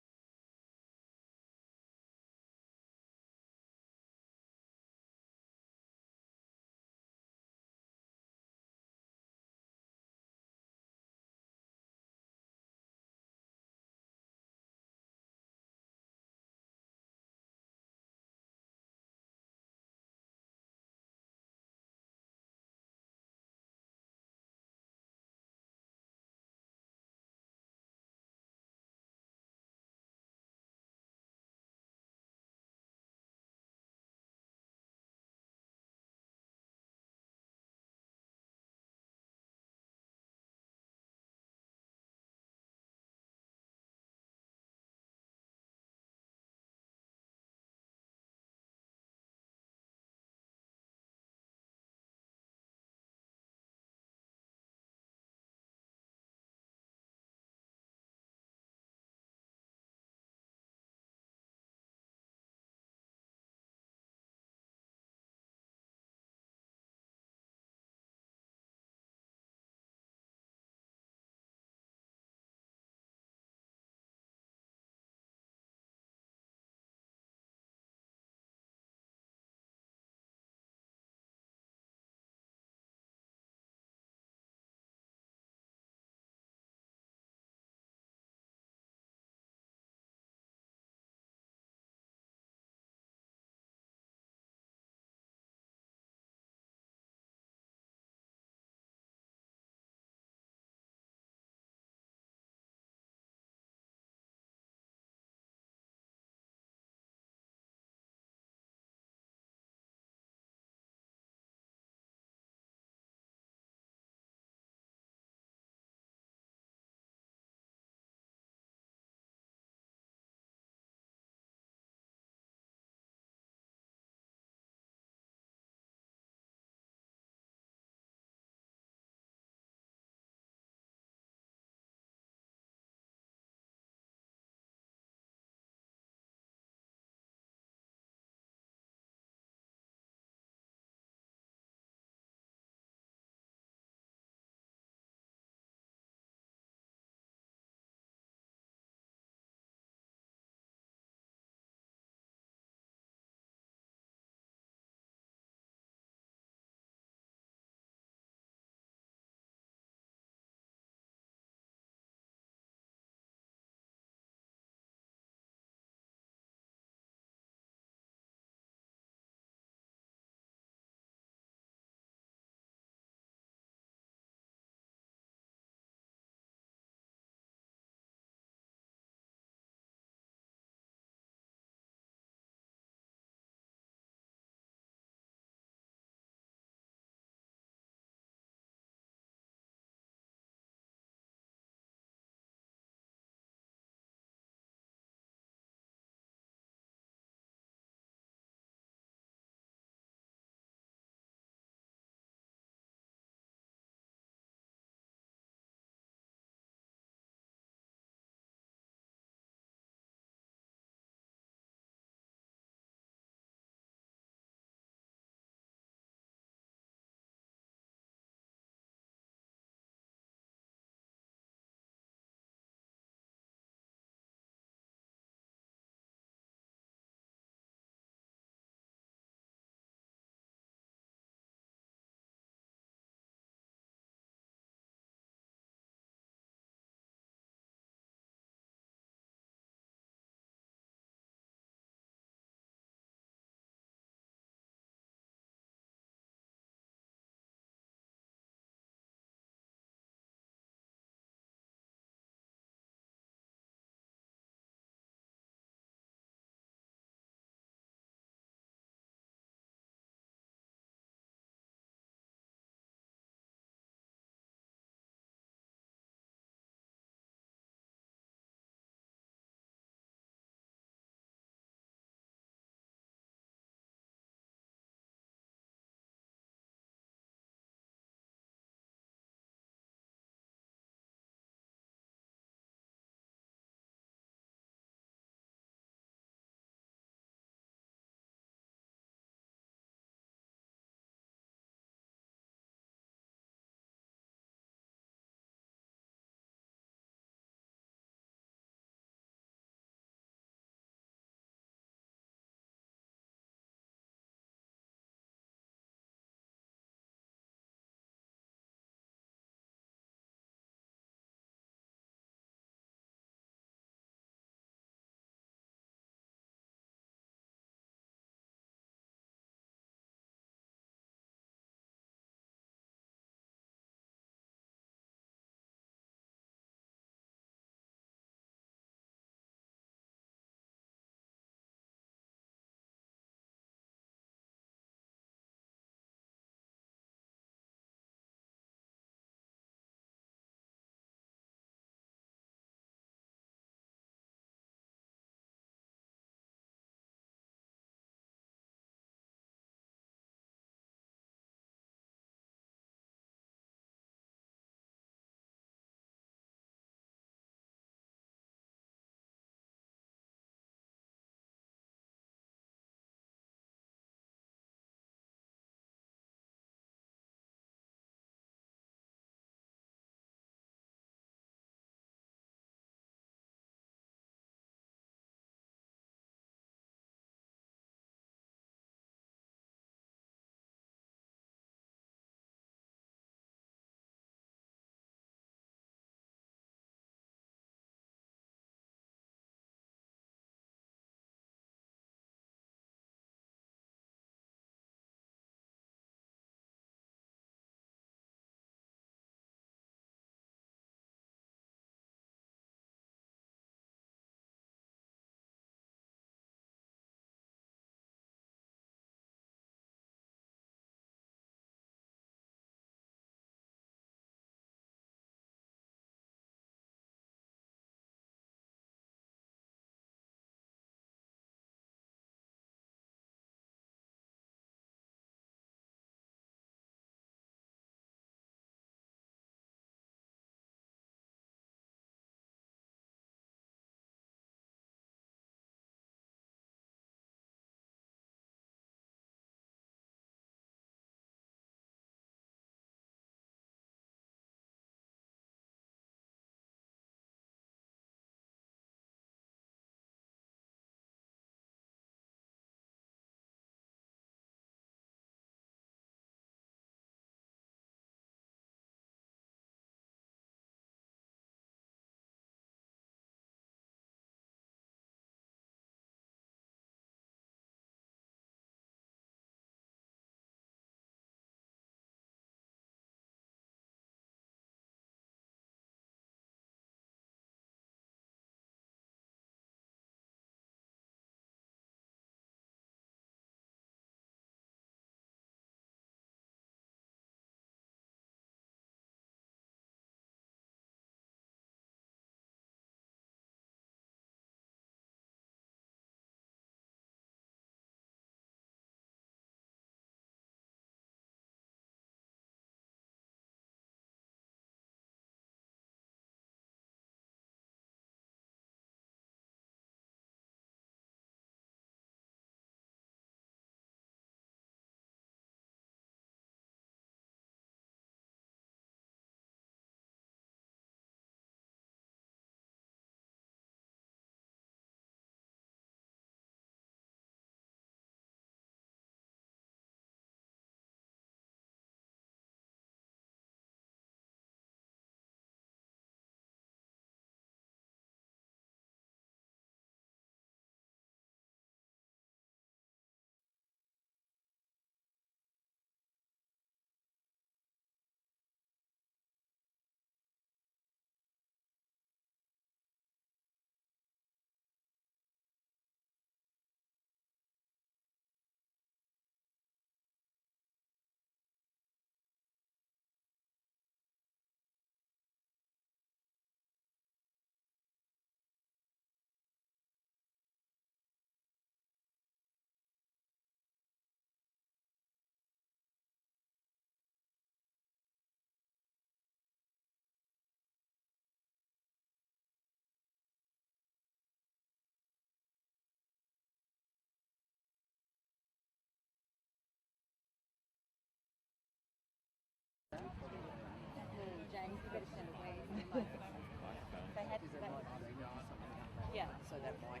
Yeah, so that might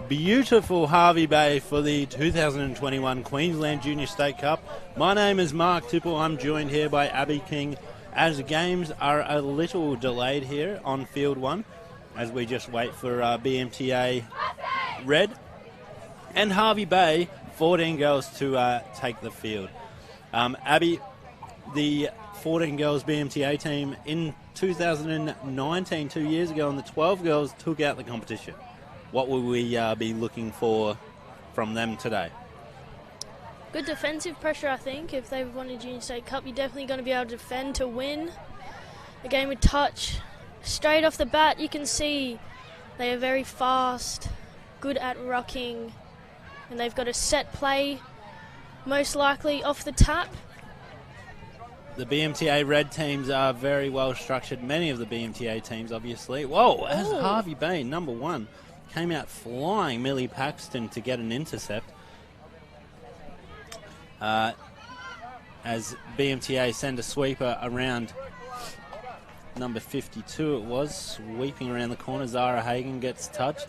Beautiful Harvey Bay for the 2021 Queensland Junior State Cup. My name is Mark Tipple. I'm joined here by Abby King as the games are a little delayed here on Field 1 as we just wait for BMTA Red and Harvey Bay 14 Girls to take the field. Abby, the 14 Girls BMTA team in 2019, 2 years ago, and the 12 Girls took out the competition. What will we be looking for from them today? Good defensive pressure, I think. If they've won a Junior State Cup, you're definitely going to be able to defend to win. A game with touch. Straight off the bat, you can see they are very fast, good at rucking, and they've got a set play, most likely off the tap. The BMTA Red teams are very well structured. Many of the BMTA teams, obviously. Whoa, as Harvey Bay, number 1. Came out flying Millie Paxton to get an intercept. As BMTA send a sweeper around number 52 it was, sweeping around the corner. Zara Hagen gets touched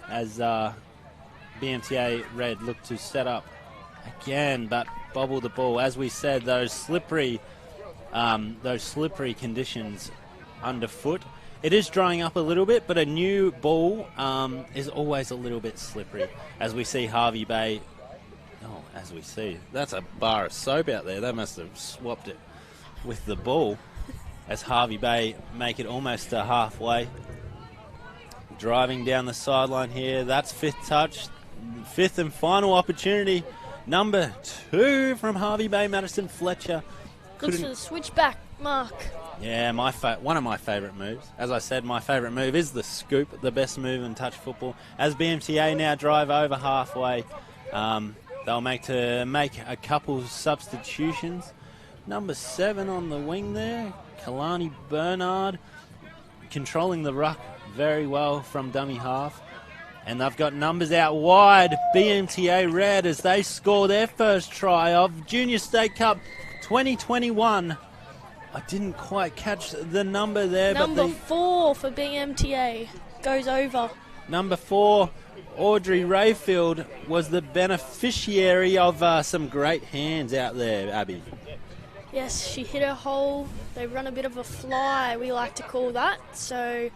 as BMTA Red look to set up again, but bobble the ball. As we said, those slippery conditions underfoot. It is drying up a little bit, but a new ball is always a little bit slippery. As we see Harvey Bay, as we see, that's a bar of soap out there. They must have swapped it with the ball. As Harvey Bay make it almost to halfway. Driving down the sideline here, that's fifth touch, fifth and final opportunity. Number 2 from Harvey Bay, Madison Fletcher. Looks for the switchback, Mark. Yeah, one of my favourite moves. As I said, my favourite move is the scoop, the best move in touch football. As BMTA now drive over halfway, they'll make a couple substitutions. Number 7 on the wing there, Kalani Bernard, controlling the ruck very well from dummy half. And they've got numbers out wide. BMTA red as they score their first try of Junior State Cup 2021. I didn't quite catch the number there. Number 4 for BMTA goes over. Number 4, Audrey Rayfield, was the beneficiary of some great hands out there, Abby. Yes, she hit a hole. They run a bit of a fly, we like to call that. So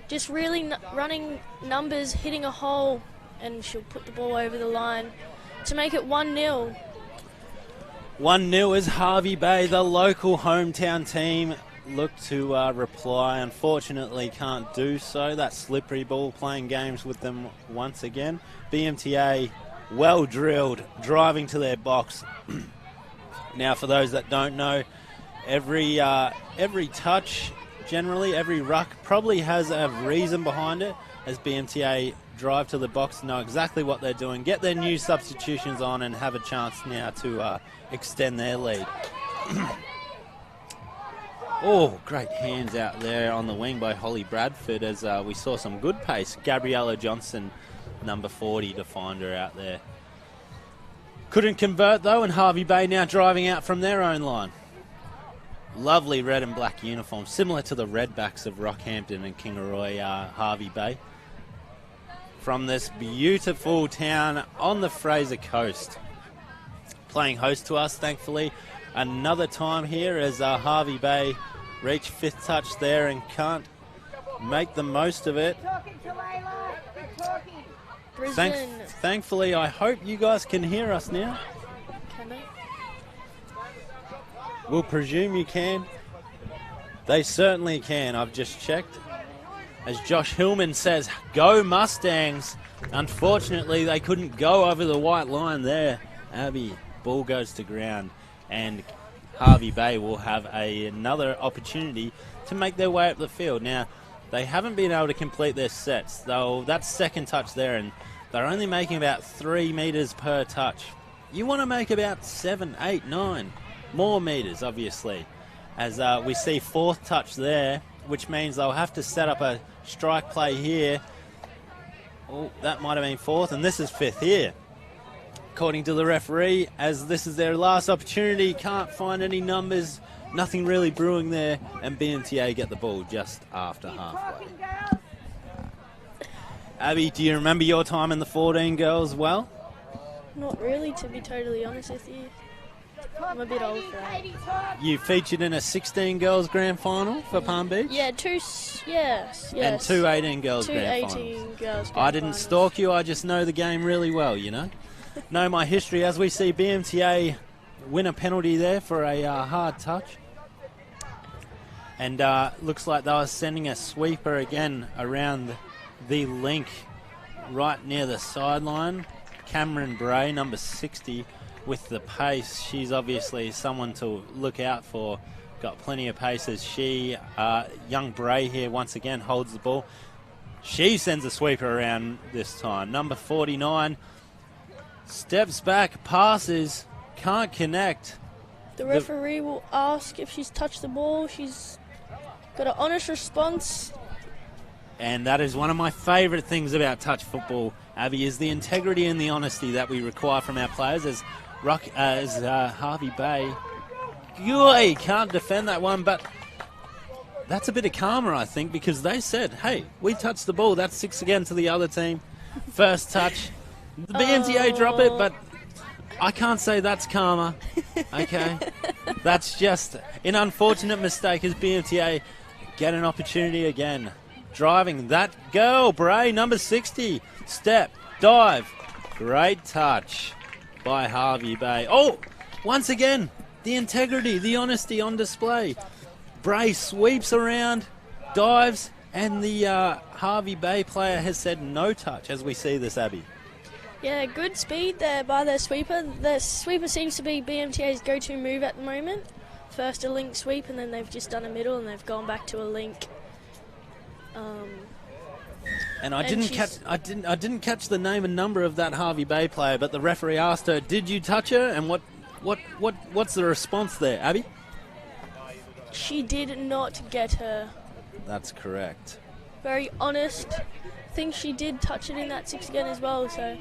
just really running numbers, hitting a hole, and she'll put the ball over the line to make it 1-0. 1-0 as Harvey Bay, the local hometown team, look to reply. Unfortunately can't do so. That slippery ball playing games with them once again. BMTA well drilled, driving to their box. Now for those that don't know, every touch, generally every ruck probably has a reason behind it, as BMTA drive to the box, know exactly what they're doing, get their new substitutions on and have a chance now to extend their lead. Oh, great hands out there on the wing by Holly Bradford as we saw some good pace. Gabriella Johnson, number 40, to find her out there. Couldn't convert though, and Harvey Bay now driving out from their own line. Lovely red and black uniform, similar to the Redbacks of Rockhampton and Kingaroy, Harvey Bay. From this beautiful town on the Fraser Coast. Playing host to us, thankfully, another time here as Harvey Bay reach 5th touch there and can't make the most of it. Thankfully, I hope you guys can hear us now. Can they? We'll presume you can. They certainly can. I've just checked. As Josh Hillman says, go Mustangs. Unfortunately, they couldn't go over the white line there. Abby, ball goes to ground, and Harvey Bay will have another opportunity to make their way up the field. Now, they haven't been able to complete their sets, though that's second touch there, and they're only making about 3 metres per touch. You want to make about 7, 8, 9 more metres, obviously, as we see 4th touch there, which means they'll have to set up a strike play here. Oh, that might have been 4th, and this is 5th here. According to the referee, as this is their last opportunity, can't find any numbers, nothing really brewing there, and BMTA get the ball just after halfway. Abby, do you remember your time in the 14 Girls well? Not really, to be totally honest with you. I'm a bit old for that. You featured in a 16 Girls Grand Final for Palm Beach? Yeah, yes. And 2 18 Girls Grand Finals. 18 Girls Grand I didn't Finals. stalk you, I just know the game really well, you know. Know my history as we see BMTA win a penalty there for a hard touch. And looks like they were sending a sweeper again around the link right near the sideline. Cameron Bray, number 60, with the pace. She's obviously someone to look out for. Got plenty of pace as she, young Bray here once again holds the ball. She sends a sweeper around this time. Number 49 steps back, passes, can't connect. The referee will ask if she's touched the ball. She's got an honest response. And that is one of my favourite things about touch football, Abby, is the integrity and the honesty that we require from our players. As Harvey Bay, can't defend that one, but that's a bit of karma, I think, because they said, hey, we touched the ball. That's 6 again to the other team. First touch. The BMTA drop it, but I can't say that's karma. Okay. That's just an unfortunate mistake as BMTA get an opportunity again. Driving that girl, Bray, number 60. Step, dive. Great touch by Harvey Bay. Oh, once again, the integrity, the honesty on display. Bray sweeps around, dives, and the Harvey Bay player has said no touch as we see this, Abby. Yeah, good speed there by their sweeper. Their sweeper seems to be BMTA's go-to move at the moment. First a link sweep, and then they've just done a middle, and they've gone back to a link. And I didn't catch the name and number of that Harvey Bay player, but the referee asked her, "Did you touch her?" And what's the response there, Abby? She did not get her. That's correct. very honest. I think she did touch it in that 6 again as well, so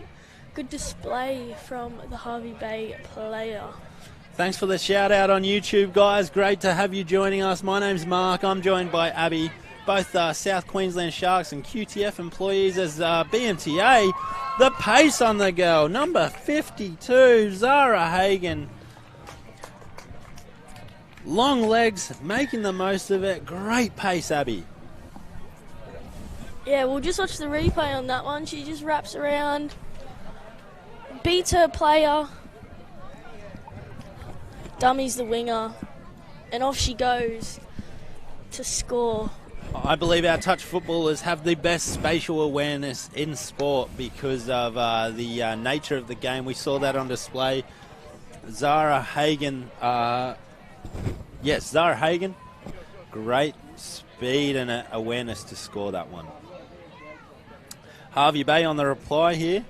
good display from the Harvey Bay player. Thanks for the shout out on YouTube, guys. Great to have you joining us. My name's Mark. I'm joined by Abby, both South Queensland Sharks and QTF employees as BMTA. The pace on the girl, number 52, Zara Hagen. Long legs, making the most of it. Great pace, Abby. Yeah, we'll just watch the replay on that one. She just wraps around, beats her player, dummies the winger, and off she goes to score. I believe our touch footballers have the best spatial awareness in sport because of the nature of the game. We saw that on display. Zara Hagen, Zara Hagen, great speed and awareness to score that one. Harvey Bay on the reply here.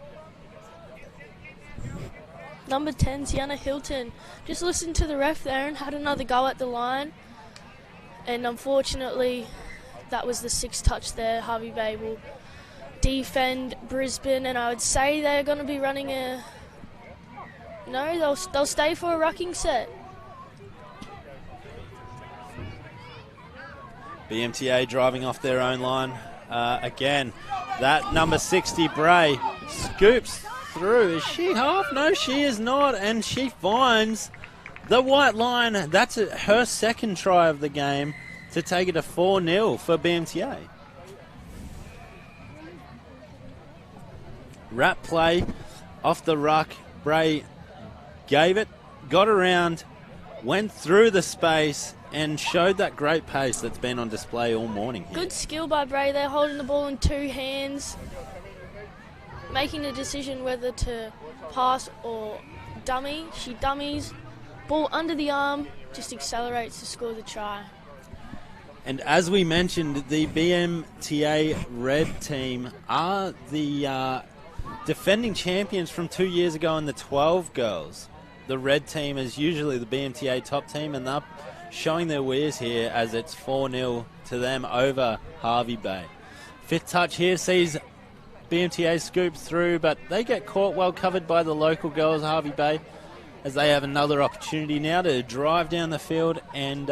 Number 10, Sienna Hilton, just listened to the ref there and had another go at the line. And unfortunately, that was the 6th touch there. Harvey Bay will defend Brisbane, and I would say they're going to be running a... No, they'll stay for a rucking set. BMTA driving off their own line. Again, that number 60, Bray, scoops through. Is she half? No, she is not. And she finds the white line. That's her second try of the game to take it to 4-0 for BMTA. Wrap play off the ruck. Bray gave it, got around, went through the space, and showed that great pace that's been on display all morning here. Good skill by Bray there, holding the ball in 2 hands, making a decision whether to pass or dummy. She dummies, ball under the arm, just accelerates to score the try. And as we mentioned, the BMTA red team are the defending champions from 2 years ago in the 12 girls. The red team is usually the BMTA top team, and they're showing their wares here as it's 4-0 to them over Harvey Bay. 5th touch here sees BMTA scoop through, but they get caught well covered by the local girls, Harvey Bay, as they have another opportunity now to drive down the field and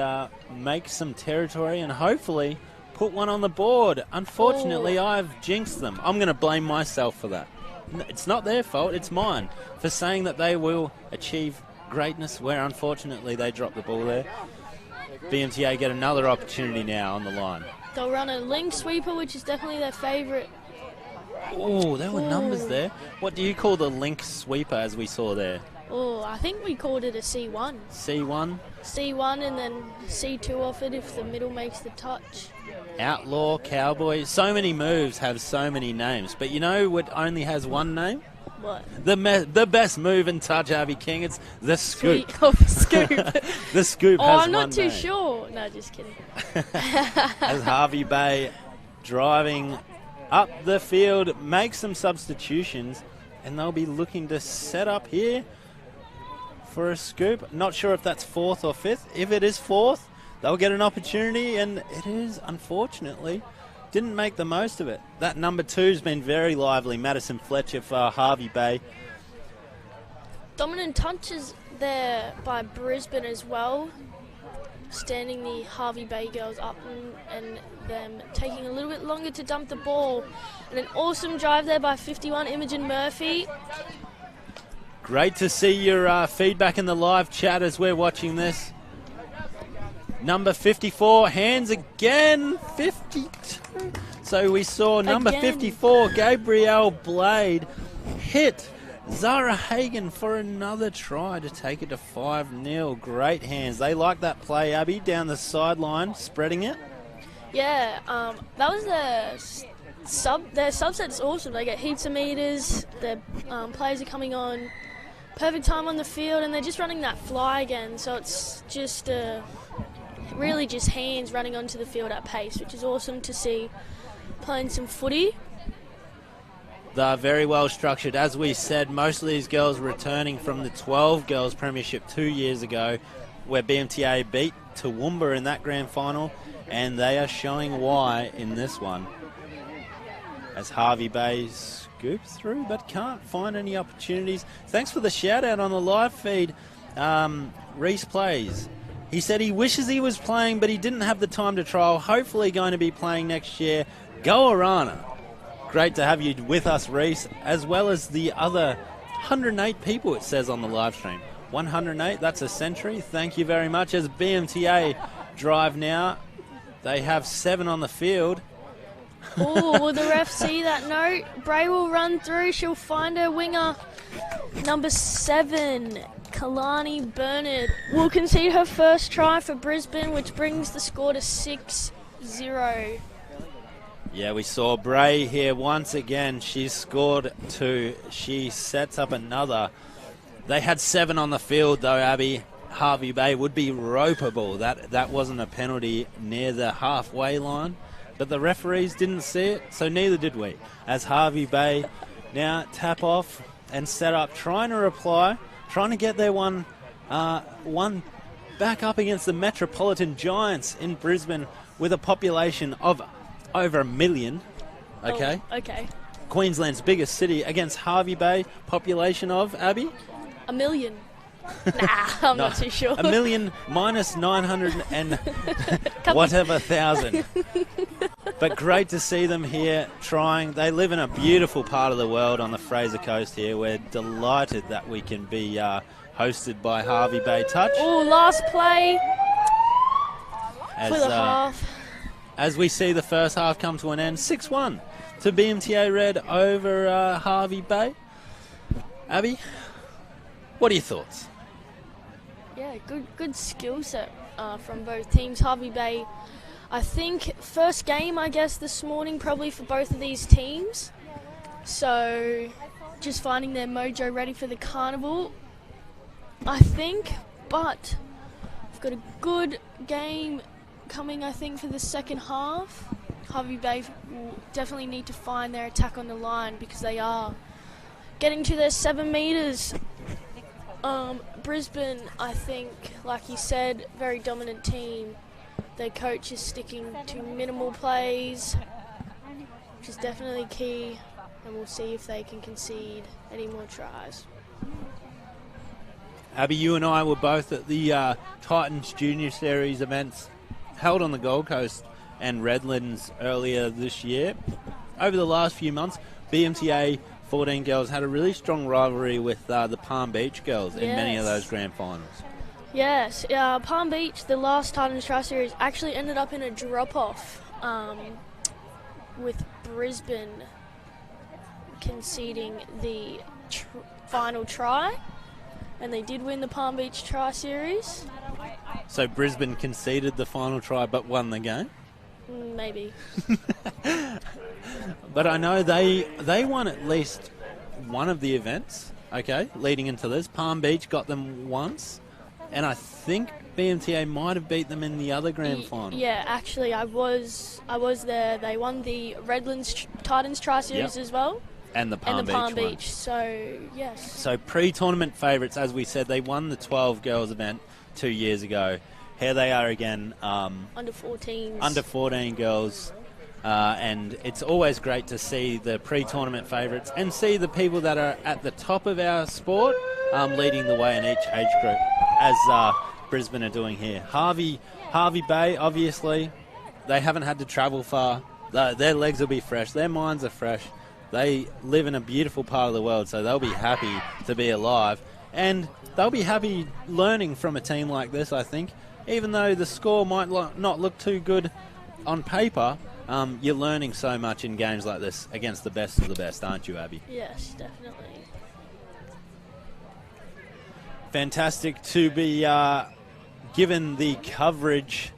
make some territory and hopefully put one on the board. Unfortunately, I've jinxed them. I'm going to blame myself for that. It's not their fault, it's mine, for saying that they will achieve greatness where unfortunately they dropped the ball there. BMTA get another opportunity now on the line. They'll run a link sweeper, which is definitely their favourite. Oh, there were numbers there. What do you call the link sweeper as we saw there? Oh, I think we called it a C1. C1? C1 and then C2 off it if the middle makes the touch. Outlaw, cowboy. So many moves have so many names. But you know what only has one name? What? The best move in touch, Abby King. It's the scoop. Oh, the scoop. The scoop has one I'm not too name. sure. No, just kidding. As Harvey Bay driving up the field, makes some substitutions, and they'll be looking to set up here for a scoop. Not sure if that's 4th or 5th. If it is 4th, they'll get an opportunity, and it is, unfortunately, didn't make the most of it. That number 2's been very lively, Madison Fletcher for Harvey Bay. Dominant touches there by Brisbane as well, standing the Harvey Bay girls up and them taking a little bit longer to dump the ball. And an awesome drive there by 51 Imogen Murphy. Great to see your feedback in the live chat as we're watching this. Number 54, hands again, 52. So we saw number 54, Gabrielle Blade, hit Zara Hagen for another try to take it to 5-0. Great hands. They like that play, Abby, down the sideline, spreading it. Yeah, that was their subset's awesome. They get heaps of meters. Their players are coming on perfect time on the field, and they're just running that fly again. So it's just really just hands running onto the field at pace, which is awesome to see. Playing some footy. They're very well structured. As we said, most of these girls returning from the 12 Girls Premiership 2 years ago, where BMTA beat Toowoomba in that grand final, and they are showing why in this one. as Harvey Bay scoops through but can't find any opportunities. Thanks for the shout out on the live feed. Reese plays. He said he wishes he was playing, but he didn't have the time to trial. Hopefully going to be playing next year. Go Arana. Great to have you with us, Reese, as well as the other 108 people, it says on the live stream. 108, that's a century. Thank you very much. As BMTA drive now, they have 7 on the field. Oh, will the ref see that? No. Bray will run through. She'll find her winger. Number 7, Kalani Bernard, will concede her first try for Brisbane, which brings the score to 6-0. Yeah, we saw Bray here once again. She scored 2. She sets up another. They had 7 on the field, though, Abby. Harvey Bay would be ropeable. That wasn't a penalty near the halfway line. But the referees didn't see it, so neither did we. As Harvey Bay now tap off and set up, trying to reply, trying to get their one back up against the Metropolitan Giants in Brisbane with a population of over 1 million. Okay. Oh, okay. Queensland's biggest city against Harvey Bay, population of, Abby? 1 million. Nah, I'm not too sure. 1 million minus 900 and whatever thousand. But great to see them here trying. They live in a beautiful part of the world on the Fraser Coast here. We're delighted that we can be hosted by Harvey Bay Touch. Oh, last play for the half. As we see the first half come to an end, 6-1 to BMTA Red over Harvey Bay. Abby, what are your thoughts? Yeah, good skill set from both teams. Harvey Bay, I think, first game, I guess, this morning probably for both of these teams. So just finding their mojo ready for the carnival, I think. But we've got a good game coming, I think, for the second half. Harvey Bay will definitely need to find their attack on the line because they are getting to their 7 metres. Brisbane, I think, like you said, very dominant team. Their coach is sticking to minimal plays, which is definitely key, and we'll see if they can concede any more tries. Abby, you and I were both at the Titans Junior Series events held on the Gold Coast and Redlands earlier this year. Over the last few months, BMTA 14 Girls had a really strong rivalry with the Palm Beach Girls in many of those grand finals. Yes, Palm Beach, the last Titans Tri Series, actually ended up in a drop-off with Brisbane conceding the final try, and they did win the Palm Beach Tri Series. So Brisbane conceded the final try but won the game? Maybe. But I know they won at least one of the events, okay, leading into this. Palm Beach got them once, and I think BMTA might have beat them in the other grand final. Yeah, actually, I was there. They won the Redlands Titans Tri Series as well. And the Palm Beach one. So, yes. So pre-tournament favourites, as we said, they won the 12 girls event 2 years ago. Here they are again. Under 14s. Under 14 girls. And it's always great to see the pre-tournament favourites and see the people that are at the top of our sport leading the way in each age group, as Brisbane are doing here. Harvey Bay, obviously, they haven't had to travel far. Their legs will be fresh. Their minds are fresh. They live in a beautiful part of the world, so they'll be happy to be alive. And they'll be happy learning from a team like this, I think. Even though the score might not look too good on paper, you're learning so much in games like this against the best of the best, aren't you, Abby? Yes, definitely. Fantastic to be given the coverage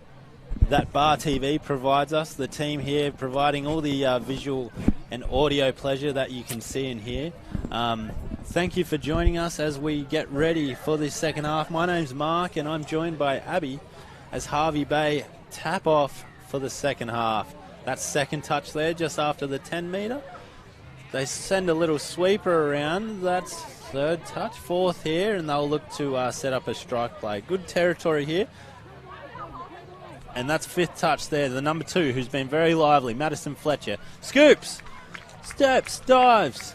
that Bar TV provides us. The team here providing all the visual and audio pleasure that you can see and hear. Thank you for joining us as we get ready for this second half. My name's Mark and I'm joined by Abby as Harvey Bay tap off for the second half. That second touch there just after the 10 metre. They send a little sweeper around. That's third touch, fourth here, and they'll look to set up a strike play. Good territory here. And that's fifth touch there, the number 2, who's been very lively, Madison Fletcher. Scoops! Steps, dives.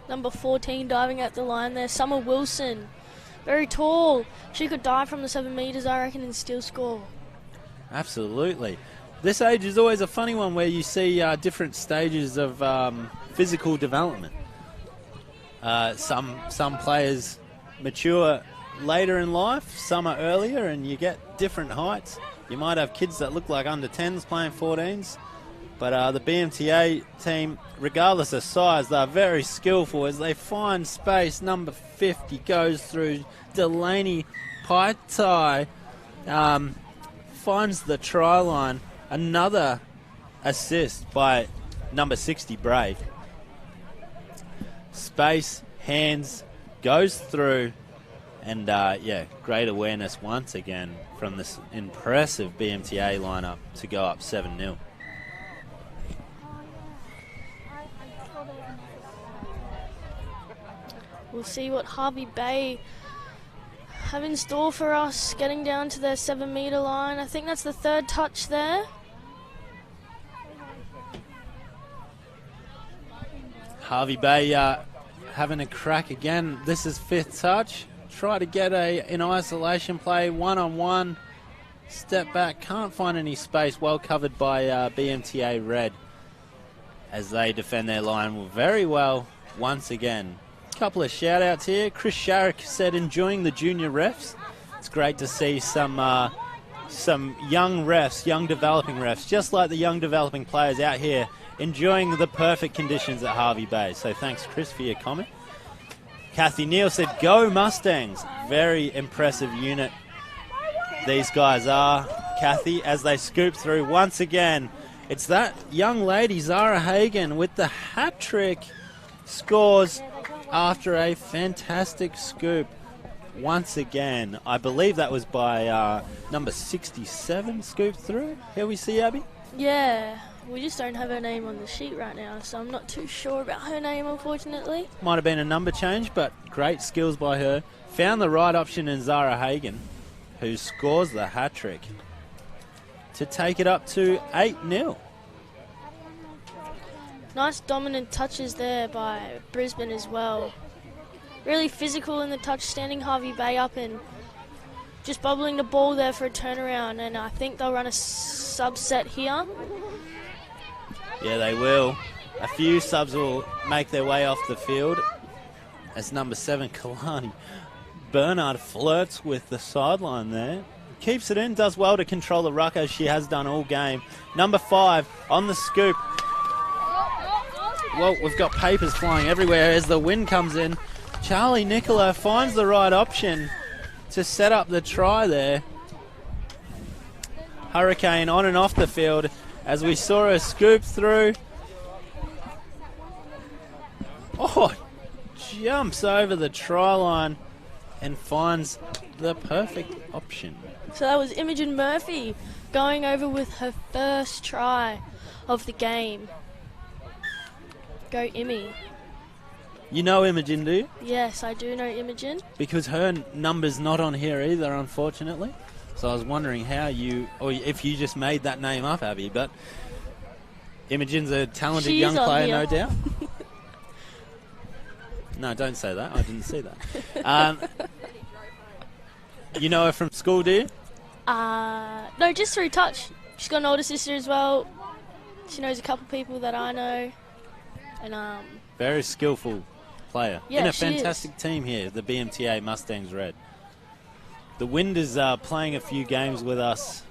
Number 14 diving at the line there, Summer Wilson. Very tall. She could dive from the 7 metres, I reckon, and still score. Absolutely. This age is always a funny one where you see different stages of physical development. Some players mature later in life, some are earlier, and you get different heights. You might have kids that look like under 10s playing 14s, but the BMTA team, regardless of size, they're very skillful as they find space. Number 50 goes through Delaney Paitai, finds the try line. Another assist by number 60, Brave. Space, hands, goes through, and great awareness once again from this impressive BMTA lineup to go up 7-0. We'll see what Harvey Bay have in store for us, getting down to their 7 metre line. I think that's the third touch there. Harvey Bay having a crack again. This is 5th touch. Try to get an isolation play, one-on-one. Step back, can't find any space. Well covered by BMTA Red as they defend their line very well once again. Couple of shout-outs here. Chris Sharrock said, enjoying the junior refs. It's great to see some young refs, young developing refs, just like the young developing players out here, enjoying the perfect conditions at Harvey Bay. So thanks, Chris, for your comment. Kathy Neal said, go Mustangs. Very impressive unit these guys are, Kathy, as they scoop through once again. It's that young lady, Zara Hagen, with the hat trick. Scores after a fantastic scoop once again. I believe that was by number 67 scooped through. Here we see Abby. Yeah, we just don't have her name on the sheet right now, so I'm not too sure about her name, unfortunately. Might have been a number change, but great skills by her. Found the right option in Zara Hagen, who scores the hat trick to take it up to 8-0. Nice dominant touches there by Brisbane as well. Really physical in the touch, standing Harvey Bay up and just bubbling the ball there for a turnaround, and I think they'll run a subset here. Yeah, they will. A few subs will make their way off the field as number 7, Kalani Bernard, flirts with the sideline there. Keeps it in, does well to control the ruck as she has done all game. Number 5 on the scoop. Well, we've got papers flying everywhere as the wind comes in. Charlie Nicola finds the right option to set up the try there. Hurricane on and off the field as we saw her scoop through. Oh, jumps over the try line and finds the perfect option. So that was Imogen Murphy going over with her first try of the game. Go Imi. You know Imogen, do you? Yes, I do know Imogen. Because her number's not on here either, unfortunately. So I was wondering how you, or if you just made that name up, Abby. But Imogen's a talented young player, no doubt. No, don't say that. I didn't see that. You know her from school, do you? No, just through touch. She's got an older sister as well. She knows a couple people that I know. And very skillful player. Yeah, in a fantastic team here, the BMTA Mustangs Red. The wind is playing a few games with us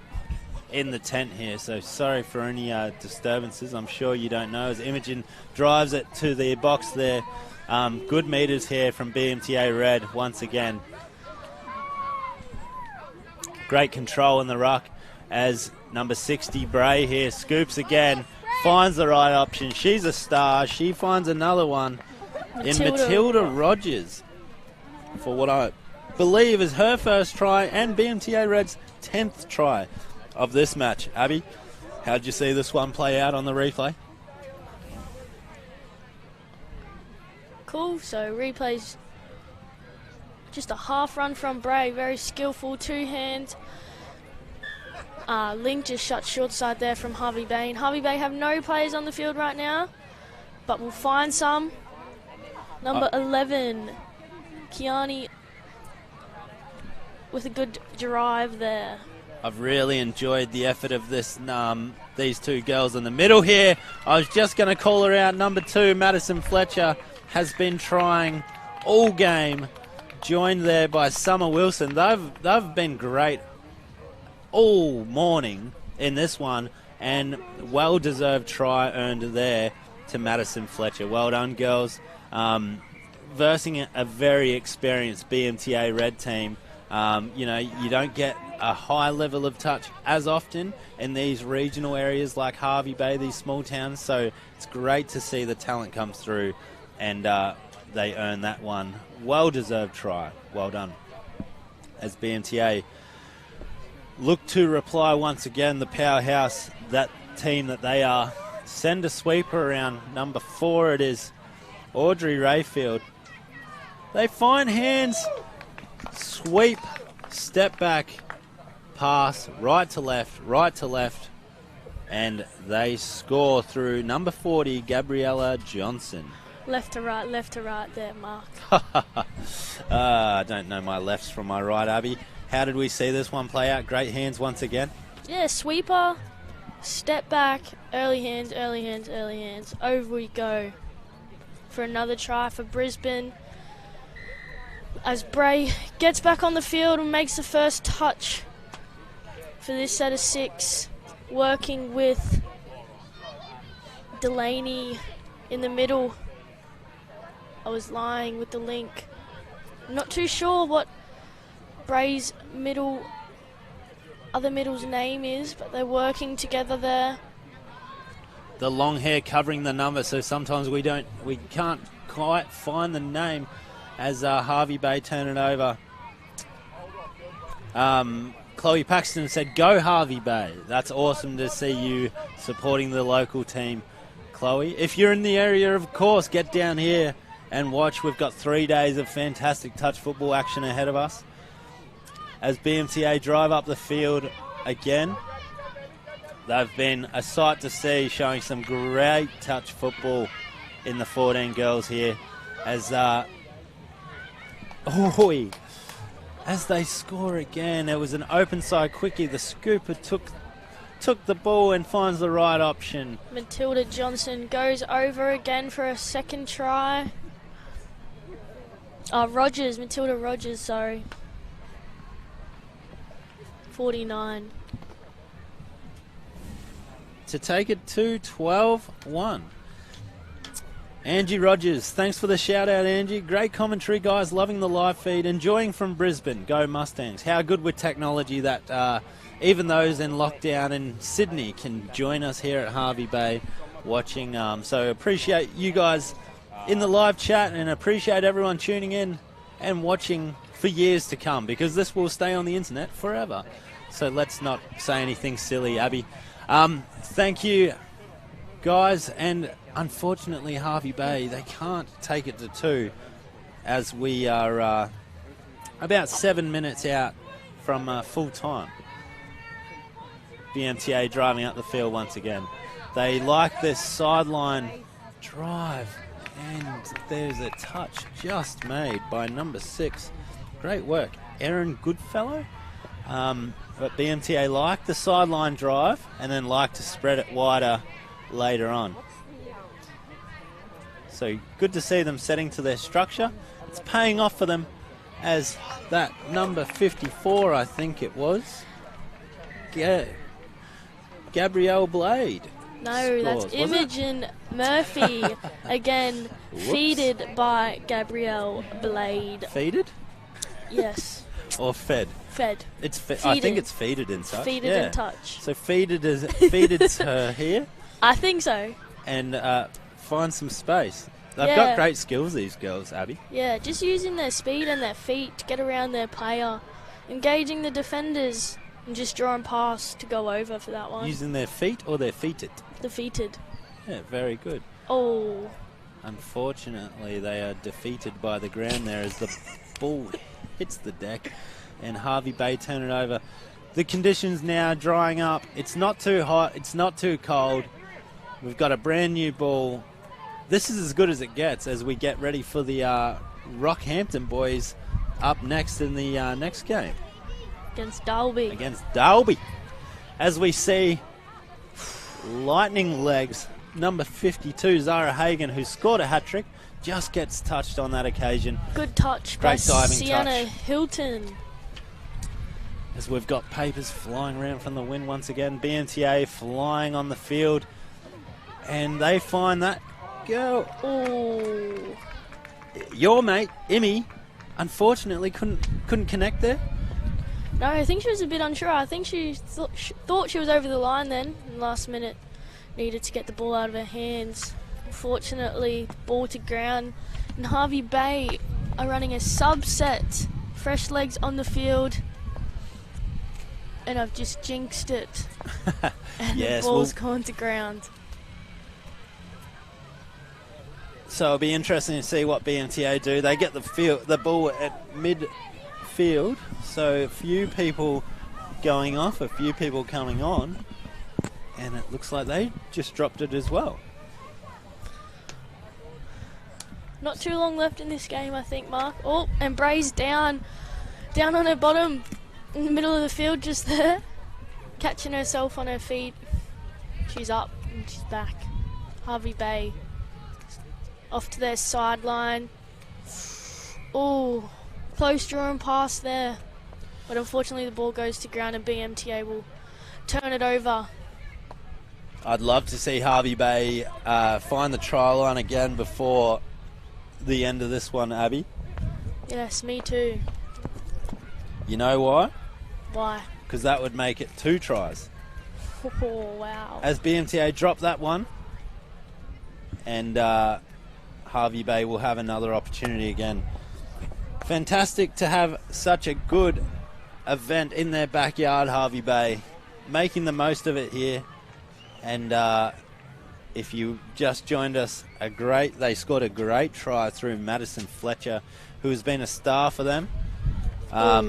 in the tent here, so sorry for any disturbances. I'm sure you don't know as Imogen drives it to the box there. Good meters here from BMTA Red once again. Great control in the ruck as number 60 Bray here scoops again. Finds the right option. She's a star. She finds another one in Matilda Rogers for what I believe is her first try and BMTA Red's 10th try of this match. Abby, how'd you see this one play out on the replay? Cool. So replays just a half run from Bray. Very skillful, two hands. Link just shut short side there from Harvey Bay. And Harvey Bay have no players on the field right now. but we'll find some. Number 11, Kiani, with a good drive there. I've really enjoyed the effort of these two girls in the middle here. I was just going to call her out. Number 2, Madison Fletcher, has been trying all game, joined there by Summer Wilson. They've been great all morning in this one, and well-deserved try earned there to Madison Fletcher. Well done, girls. Versing a very experienced BMTA red team. You don't get a high level of touch as often in these regional areas like Hervey Bay, these small towns, so it's great to see the talent come through, and they earn that one. Well-deserved try. Well done. As BMTA look to reply once again, the powerhouse, that team that they are. Send a sweeper around. Number 4 it is, Audrey Rayfield. They find hands, sweep, step back, pass, right to left, and they score through number 40, Gabriella Johnson. Left to right there, Mark. I don't know my lefts from my right, Abby. How did we see this one play out? Great hands once again. Yeah, sweeper, step back, early hands. Over we go for another try for Brisbane. As Bray gets back on the field and makes the first touch for this set of 6, working with Delaney in the middle. I was lying with the link. I'm not too sure what Bray's other middle's name is, but they're working together there. The long hair covering the number, so sometimes we can't quite find the name as Hervey Bay turn it over. Chloe Paxton said, "Go Hervey Bay." That's awesome to see you supporting the local team, Chloe. If you're in the area, of course, get down here and watch. We've got 3 days of fantastic touch football action ahead of us. As BMTA drive up the field again, they've been a sight to see, showing some great touch football in the 14 girls here. As they score again, it was an open side quickie. The scooper took the ball and finds the right option. Matilda Johnson goes over again for a second try. Matilda Rogers, sorry. 49. To take it to 12-1. Angie Rogers, thanks for the shout out, Angie. Great commentary, guys. Loving the live feed. Enjoying from Brisbane. Go Mustangs. How good with technology that even those in lockdown in Sydney can join us here at Hervey Bay watching. So appreciate you guys in the live chat, and appreciate everyone tuning in and watching for years to come, because this will stay on the internet forever. So let's not say anything silly, Abby. Thank you, guys, and unfortunately, Hervey Bay, they can't take it to 2, as we are about 7 minutes out from full time. BMTA driving up the field once again. They like this sideline drive, and there's a touch just made by number 6. Great work, Erin Goodfellow. But BMTA like the sideline drive and then like to spread it wider later on. So good to see them setting to their structure. It's paying off for them, as that number 54, I think it was, Gabrielle Blade. No, scores. that's Imogen Murphy. Again, feeded by Gabrielle Blade. Feeded? Yes. Or fed? Fed. It's I think it's feeded in touch. Feeded in touch. So feeded's her here. I think so. And find some space. They've got great skills, these girls, Abby. Yeah, just using their speed and their feet to get around their player, engaging the defenders, and just drawing past to go over for that one. Using their feet or their feeted? Defeated. Yeah, very good. Oh. Unfortunately, they are defeated by the ground there as the ball hits the deck, and Hervey Bay turn it over. The conditions now drying up. It's not too hot. It's not too cold. We've got a brand new ball. this is as good as it gets as we get ready for the Rockhampton boys up next in the next game. Against Dalby. Against Dalby. As we see lightning legs, number 52, Zara Hagan, who scored a hat-trick, just gets touched on that occasion. Good touch by Great diving Sienna touch. Hilton. As we've got papers flying around from the wind once again. BMTA flying on the field. And they find that girl. Oh. Your mate, Imi, unfortunately couldn't connect there. No, I think she was a bit unsure. I think she thought she was over the line then. And last minute, needed to get the ball out of her hands. Unfortunately, ball to ground. And Harvey Bay are running a subset. Fresh legs on the field. And I've just jinxed it. And Yes, the ball's gone to ground. So it'll be interesting to see what BMTA do. They get the ball at midfield, so a few people going off, a few people coming on, and it looks like they just dropped it as well. Not too long left in this game, I think, Mark. Oh, and Bray's down on her bottom in the middle of the field just there, catching herself on her feet. She's up and she's back. Harvey Bay off to their sideline. Oh, close drawn pass there. But unfortunately the ball goes to ground and BMTA will turn it over. I'd love to see Harvey Bay find the try line again before the end of this one, Abby. Yes, me too. You know why? Why? Because that would make it 2 tries. Oh, wow. As BMTA drop that one, and Harvey Bay will have another opportunity again. Fantastic to have such a good event in their backyard, Harvey Bay, making the most of it here. And if you just joined us, they scored a great try through Madison Fletcher, who has been a star for them. A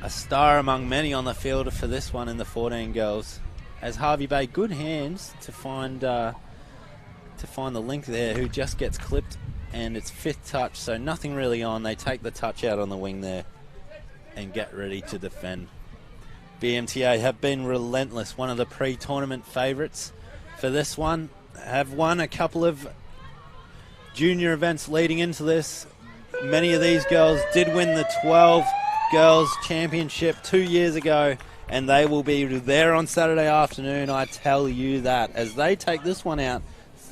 star among many on the field for this one in the 14 girls. As Harvey Bay, good hands to find the link there, who just gets clipped, and it's 5th touch, so nothing really on. They take the touch out on the wing there and get ready to defend. BMTA have been relentless, one of the pre-tournament favourites for this one. Have won a couple of junior events leading into this. Many of these girls did win the 12 Girls Championship 2 years ago, and they will be there on Saturday afternoon, I tell you that, as they take this one out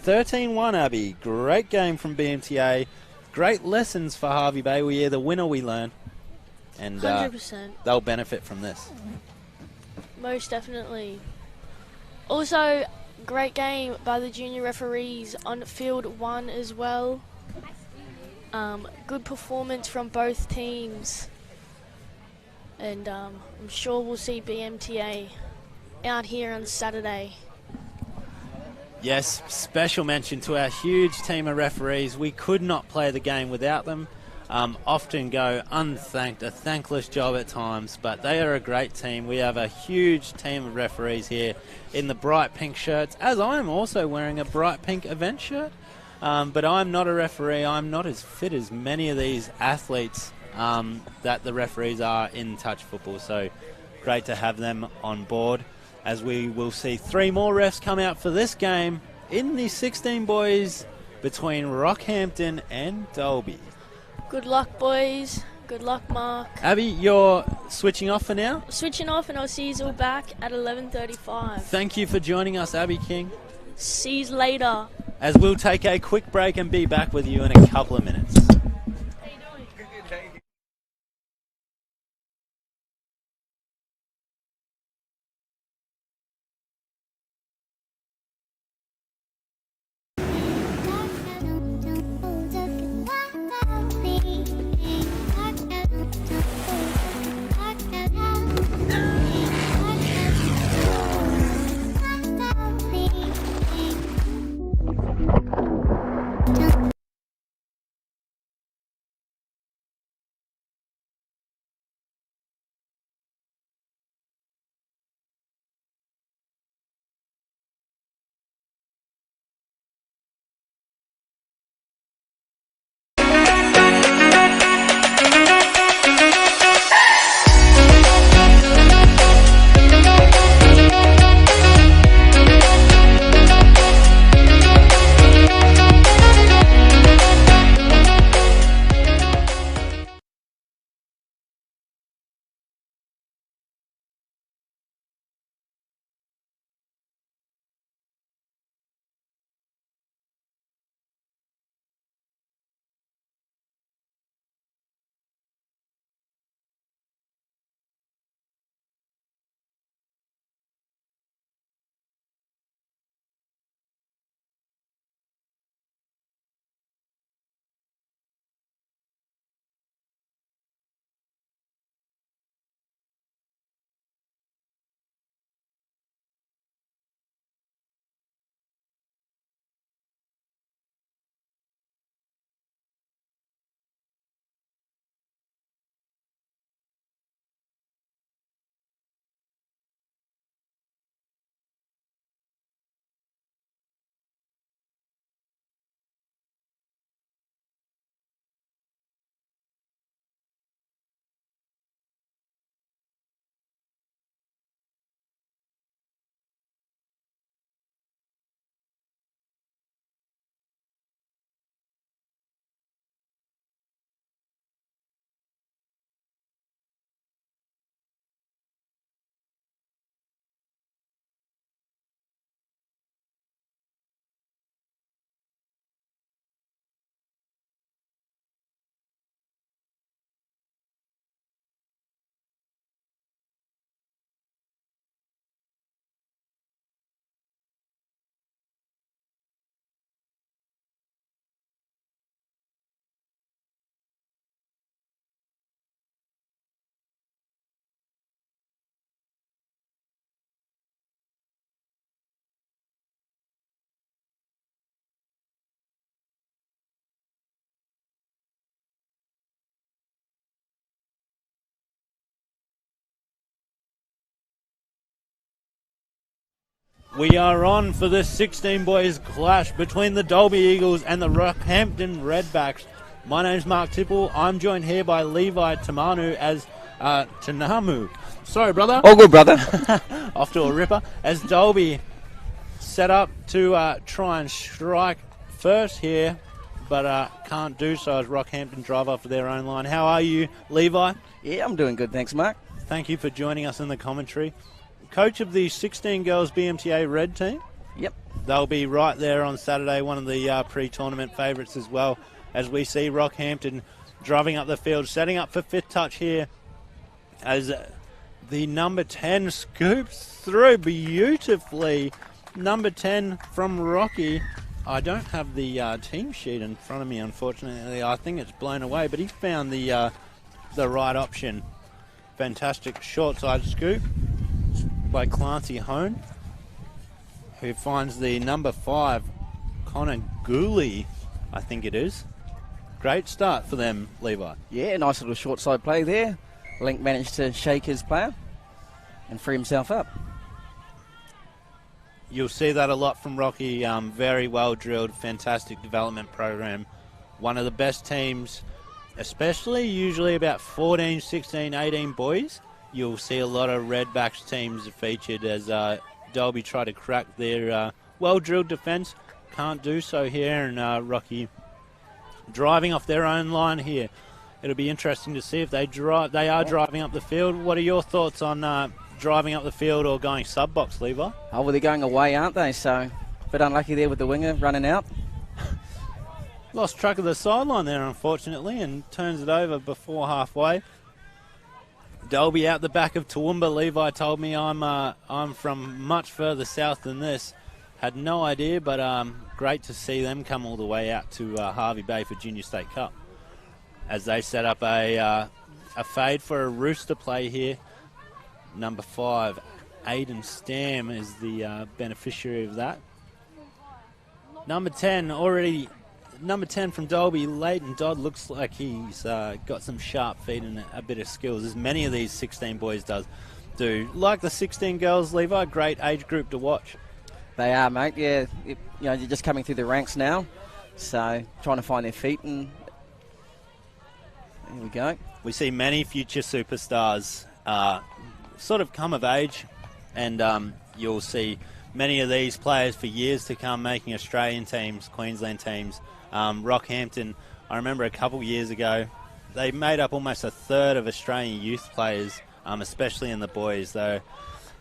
13-1, Abby. Great game from BMTA. Great lessons for Harvey Bay. We either win or we learn. And 100%. They'll benefit from this. Most definitely. Also, great game by the junior referees on field 1 as well. Good performance from both teams. And I'm sure we'll see BMTA out here on Saturday. Yes, special mention to our huge team of referees. We could not play the game without them. Often go unthanked, a thankless job at times, but they are a great team. We have a huge team of referees here in the bright pink shirts, as I am also wearing a bright pink event shirt. But I'm not a referee. I'm not as fit as many of these athletes that the referees are in touch football. So great to have them on board, as we will see 3 more refs come out for this game in the 16 boys between Rockhampton and Dalby. Good luck, boys. Good luck, Mark. Abby, you're switching off for now? Switching off, and I'll see you all back at 11:35. Thank you for joining us, Abby King. See you later. As we'll take a quick break and be back with you in a couple of minutes. We are on for this 16 boys clash between the Dalby Eagles and the Rockhampton Redbacks. My name's Mark Tipple. I'm joined here by Levi Tanamu. Sorry, brother. All good, brother. Off to a ripper. As Dalby set up to try and strike first here, but can't do so as Rockhampton drive off to their own line. How are you, Levi? Yeah, I'm doing good, thanks, Mark. Thank you for joining us in the commentary. Coach of the 16 Girls BMTA Red team. Yep. They'll be right there on Saturday, one of the pre-tournament favourites as well, as we see Rockhampton driving up the field, setting up for fifth touch here as the number 10 scoops through beautifully. Number 10 from Rocky. I don't have the team sheet in front of me, unfortunately. I think it's blown away, but he found the right option. Fantastic short side scoop by Clancy Hone, who finds the number 5, Connor Gooley, I think it is. Great start for them, Levi. Yeah, nice little short side play there. Link managed to shake his player and free himself up. You'll see that a lot from Rocky. Very well drilled, fantastic development program. One of the best teams, especially usually about 14, 16, 18 boys. You'll see a lot of Redbacks teams featured as Dalby try to crack their well-drilled defence. Can't do so here, and Rocky driving off their own line here. It'll be interesting to see if they are driving up the field. What are your thoughts on driving up the field or going sub-box, Levi? Oh, well, they're going away, aren't they? So, a bit unlucky there with the winger running out. Lost track of the sideline there, unfortunately, and turns it over before halfway. Dalby out the back of Toowoomba. Levi told me I'm from much further south than this. Had no idea, but great to see them come all the way out to Harvey Bay for Junior State Cup as they set up a fade for a rooster play here. Number 5, Aiden Stam is the beneficiary of that. Number 10 from Dalby, Leighton Dodd, looks like he's got some sharp feet and a bit of skills, as many of these 16 boys do. Like the 16 girls, Levi, great age group to watch. They are, mate. Yeah, you're just coming through the ranks now, so trying to find their feet, and there we go. We see many future superstars sort of come of age, and you'll see many of these players for years to come making Australian teams, Queensland teams. Rockhampton, I remember a couple years ago, they made up almost a third of Australian youth players, especially in the boys. They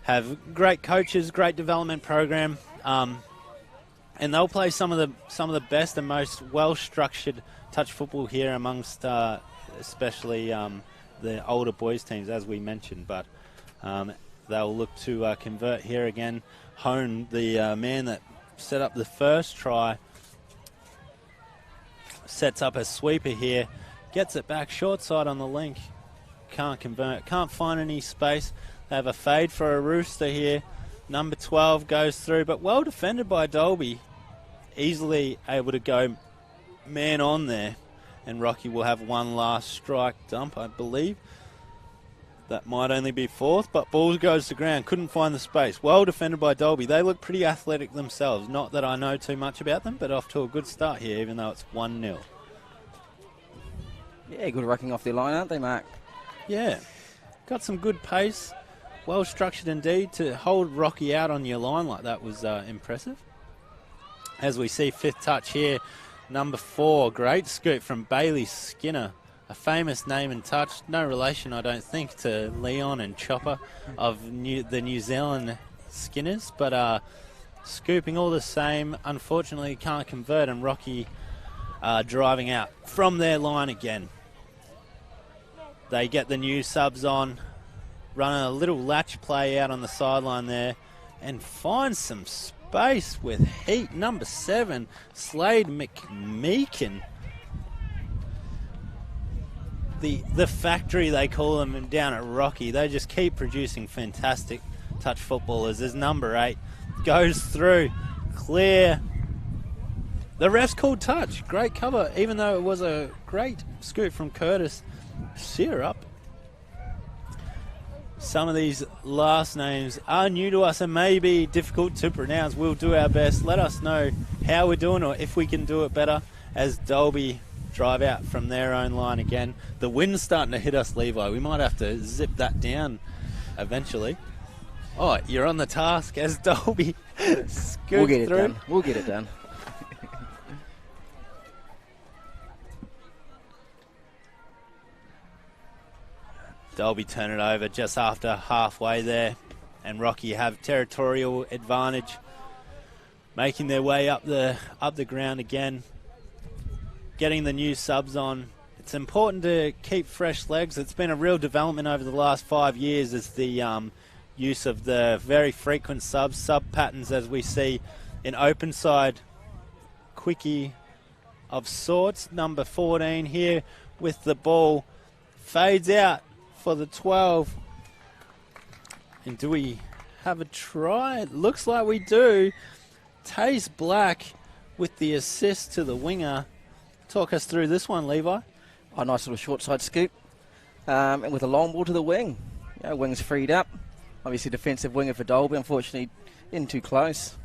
have great coaches, great development program, and they'll play some of the best and most well-structured touch football here amongst especially the older boys teams, as we mentioned. But they'll look to convert here again. Hone, the man that set up the first try, sets up a sweeper here, gets it back short side on the link, can't convert, can't find any space. They have a fade for a rooster here. Number 12 goes through, but well defended by Dalby, easily able to go man on there, and Rocky will have one last strike dump, I believe. That might only be fourth, but ball goes to ground. Couldn't find the space. Well defended by Dalby. They look pretty athletic themselves. Not that I know too much about them, but off to a good start here, even though it's 1-0. Yeah, good rucking off their line, aren't they, Mark? Yeah. Got some good pace. Well structured indeed. To hold Rocky out on your line like that was impressive. As we see fifth touch here, number 4. Great scoop from Bailey Skinner. A famous name and touch, no relation, I don't think, to Leon and Chopper of the New Zealand Skinners, but scooping all the same. Unfortunately, can't convert, and Rocky driving out from their line again. They get the new subs on, running a little latch play out on the sideline there, and find some space with heat. Number 7, Slade McMeekin. The factory, they call them down at Rocky. They just keep producing fantastic touch footballers. As number 8 goes through, clear. The ref's called touch. Great cover, even though it was a great scoop from Curtis Searup. some of these last names are new to us and may be difficult to pronounce. We'll do our best. Let us know how we're doing or if we can do it better as Dolby drive out from their own line again. The wind's starting to hit us, Levi. We might have to zip that down eventually. Oh, you're on the task as Dolby scoots We'll get it through. done. We'll get it done. Dolby turn it over just after halfway there, and Rocky have territorial advantage, making their way up the ground again, getting the new subs on. It's important to keep fresh legs. It's been a real development over the last 5 years as the use of the very frequent sub patterns as we see in open side quickie of sorts. Number 14 here with the ball, fades out for the 12. And do we have a try? It looks like we do. Taze Black with the assist to the winger. Talk us through this one, Levi. A nice little short side scoop. And with a long ball to the wing. Wing's freed up. Obviously defensive winger for Dolby, unfortunately in too close.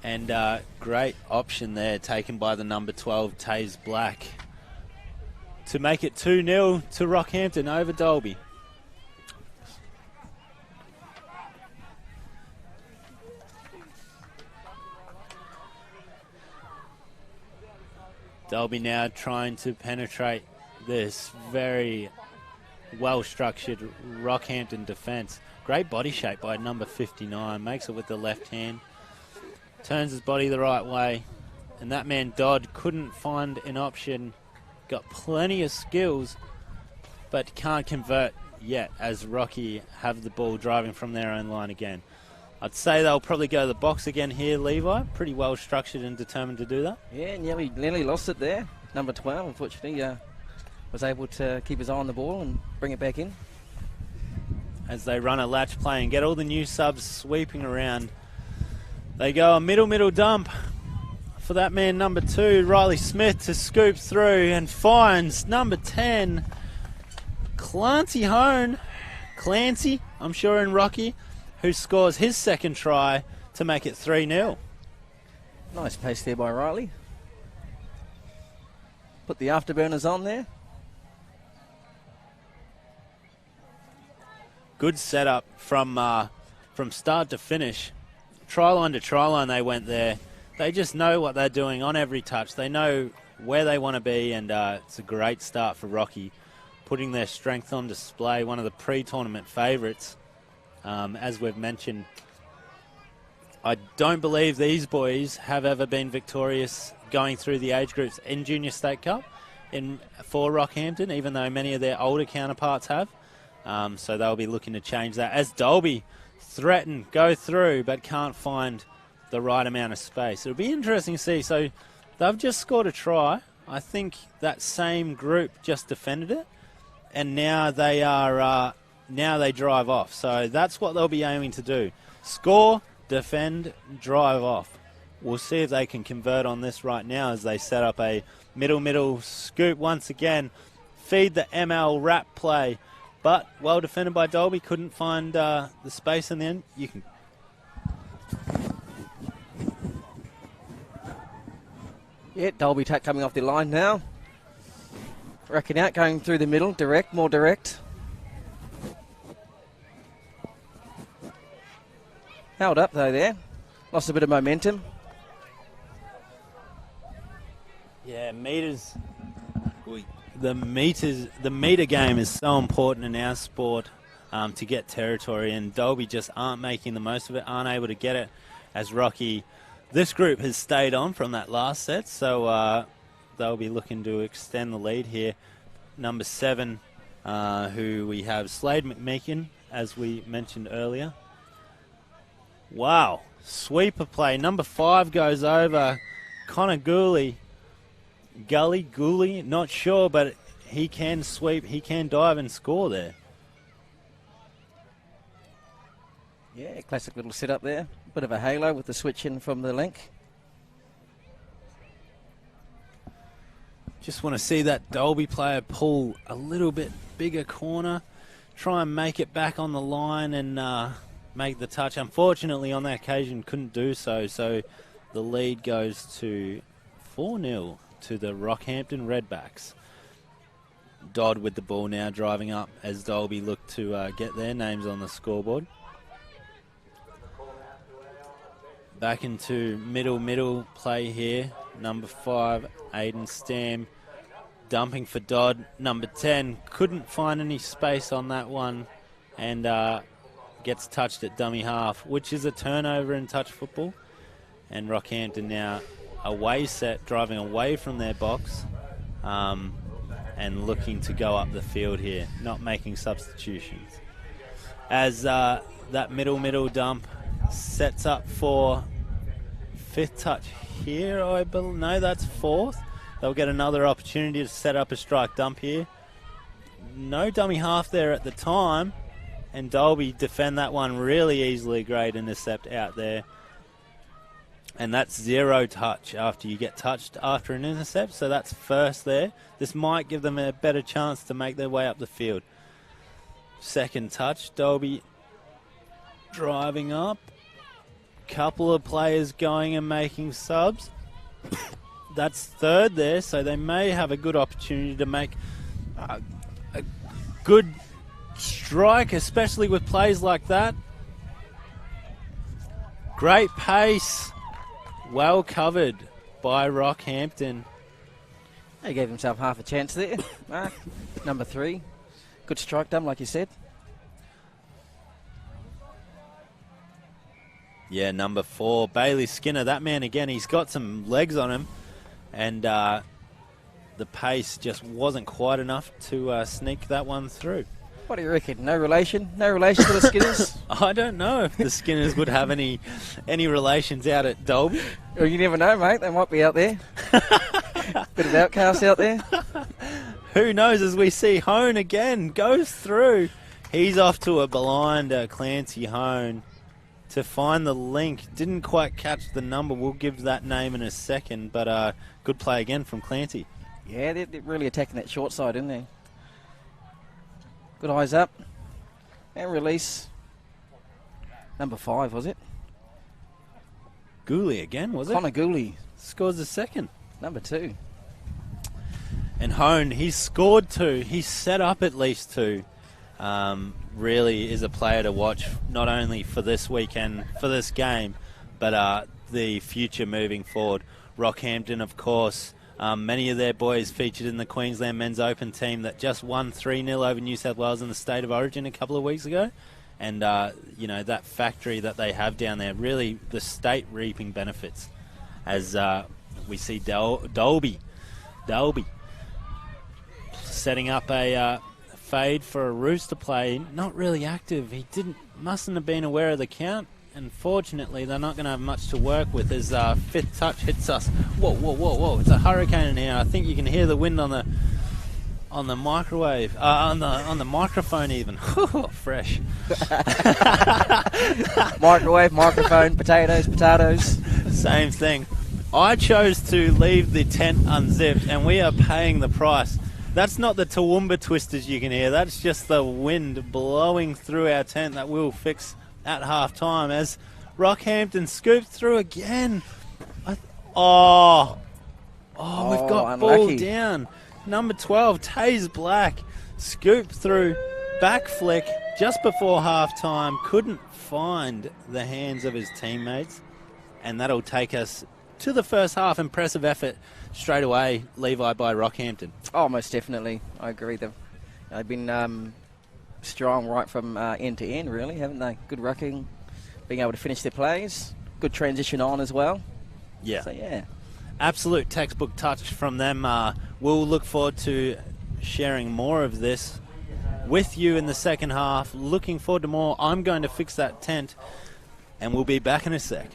And great option there taken by the number 12, Taze Black, to make it 2-0 to Rockhampton over Dolby. Dolby now trying to penetrate this very well-structured Rockhampton defence. Great body shape by number 59. Makes it with the left hand. Turns his body the right way. And that man Dodd couldn't find an option. Got plenty of skills, but can't convert yet as Rocky have the ball driving from their own line again. I'd say they'll probably go to the box again here, Levi. Pretty well structured and determined to do that. Yeah, nearly lost it there. Number 12, unfortunately, was able to keep his eye on the ball and bring it back in. As they run a latch play and get all the new subs sweeping around. They go a middle dump for that man number 2, Riley Smith, to scoop through and finds number 10, Clancy Hone. Clancy, I'm sure in Rocky, who scores his second try to make it 3-0. Nice pace there by Riley. Put the afterburners on there. Good setup from start to finish. Try line to try line they went there. They just know what they're doing on every touch. They know where they want to be, and it's a great start for Rocky, putting their strength on display, one of the pre-tournament favourites. As we've mentioned, I don't believe these boys have ever been victorious going through the age groups in Junior State Cup for Rockhampton, even though many of their older counterparts have. So they'll be looking to change that as Dolby threaten, go through, but can't find the right amount of space. It'll be interesting to see. So they've just scored a try. I think that same group just defended it, and now they are now they drive off. So that's what they'll be aiming to do: score, defend, drive off. We'll see if they can convert on this right now as they set up a middle scoop once again. Feed the ML wrap play, but well defended by Dolby. Couldn't find the space in the end. You can. Yeah, Dolby tack coming off the line now. Racking out, going through the middle, direct, more direct. Held up though there. Lost a bit of momentum. Yeah, meters. The meter game is so important in our sport to get territory, and Dolby just aren't making the most of it, aren't able to get it as Rocky. This group has stayed on from that last set, so they'll be looking to extend the lead here. Number 7, who we have Slade McMeekin, as we mentioned earlier. Wow, sweeper play. Number 5 goes over. Connor Gooley, not sure, but he can sweep, he can dive and score there. Yeah, classic little setup there. Bit of a halo with the switch in from the link. Just want to see that Dolby player pull a little bit bigger corner. try and make it back on the line and make the touch. Unfortunately, on that occasion, couldn't do so. So the lead goes to 4-0 to the Rockhampton Redbacks. Dodd with the ball now, driving up as Dolby look to get their names on the scoreboard. Back into middle play here. Number 5, Aiden Stam, dumping for Dodd. Number 10 couldn't find any space on that one and gets touched at dummy half, which is a turnover in touch football. And Rockhampton now away set, driving away from their box and looking to go up the field here, not making substitutions. As that middle dump sets up for 5th touch here, I believe. No, that's 4th. They'll get another opportunity to set up a strike dump here. No dummy half there at the time, and Dolby defend that one really easily. Great intercept out there. And that's 0 touch after you get touched after an intercept, so that's first there. This might give them a better chance to make their way up the field. 2nd touch, Dolby driving up. Couple of players going and making subs. That's 3rd there, so they may have a good opportunity to make a good strike, especially with plays like that. Great pace. Well covered by Rockhampton. He gave himself half a chance there, Mark. Number 3. Good strike done, like you said. Yeah, number 4, Bailey Skinner. That man again, he's got some legs on him. And the pace just wasn't quite enough to sneak that one through. What do you reckon? No relation? No relation to the Skinners? I don't know if the Skinners would have any relations out at Dolby. Well, you never know, mate. They might be out there. Bit of outcasts out there. Who knows, as we see Hone again goes through. He's off to a blinder, Clancy Hone, to find the link. Didn't quite catch the number. We'll give that name in a second, but good play again from Clancy. Yeah, they're really attacking that short side, isn't they? Good eyes up. And release. Number 5, was it? Gooley again, was it? Connor Gooley. Scores a 2nd. Number 2. And Hone, he's scored 2. He's set up at least 2. Really is a player to watch, not only for this weekend, for this game, but the future moving forward. Rockhampton, of course, many of their boys featured in the Queensland Men's Open team that just won 3-0 over New South Wales in the State of Origin a couple of weeks ago. And, that factory that they have down there, really the state reaping benefits as we see Dolby setting up a fade for a Rooster play. Not really active. He mustn't have been aware of the count. Unfortunately, they're not going to have much to work with as 5th touch hits us. Whoa. It's a hurricane in here. I think you can hear the wind on the microwave, on the microphone even. Fresh. Microwave, microphone, potatoes. Same thing. I chose to leave the tent unzipped, and we are paying the price. That's not the Toowoomba twisters you can hear. That's just the wind blowing through our tent that we'll fix at half-time as Rockhampton scooped through again. We've got ball unlucky. down. Number 12, Taze Black, scooped through, back flick just before half-time. Couldn't find the hands of his teammates. And that'll take us to the first half. Impressive effort straight away, Levi, by Rockhampton. Oh, most definitely. I agree. They've been strong right from end to end, really, haven't they? Good rucking, being able to finish their plays. Good transition on as well. Yeah. So, yeah. Absolute textbook touch from them. We'll look forward to sharing more of this with you in the second half. Looking forward to more. I'm going to fix that tent, and we'll be back in a sec.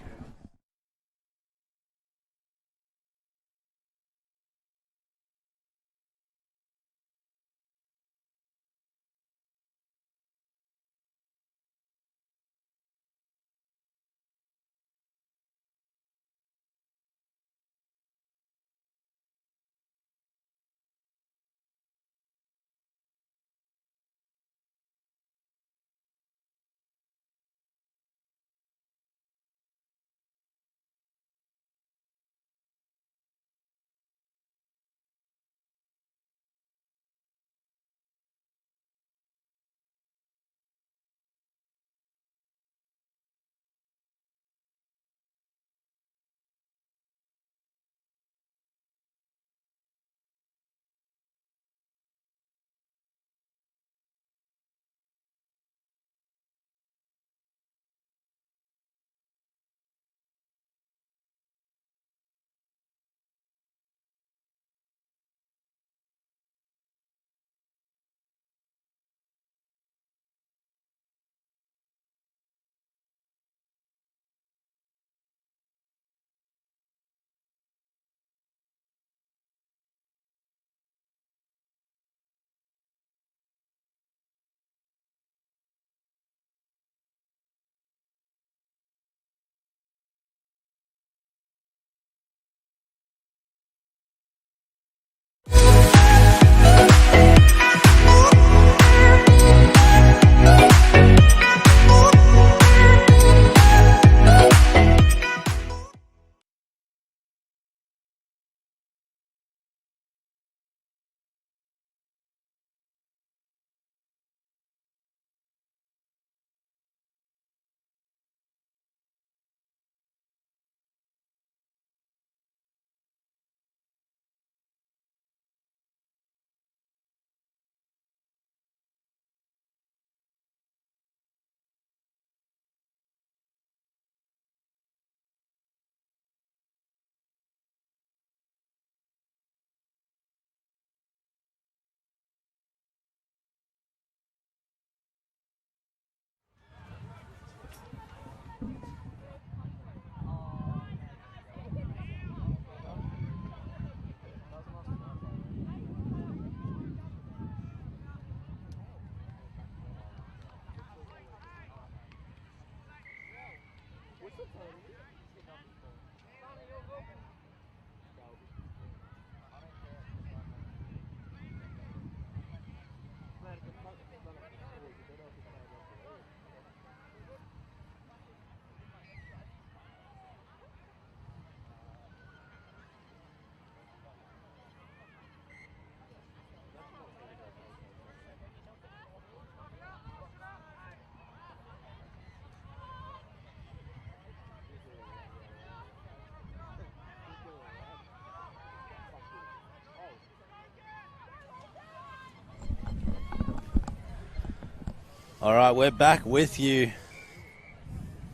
All right, we're back with you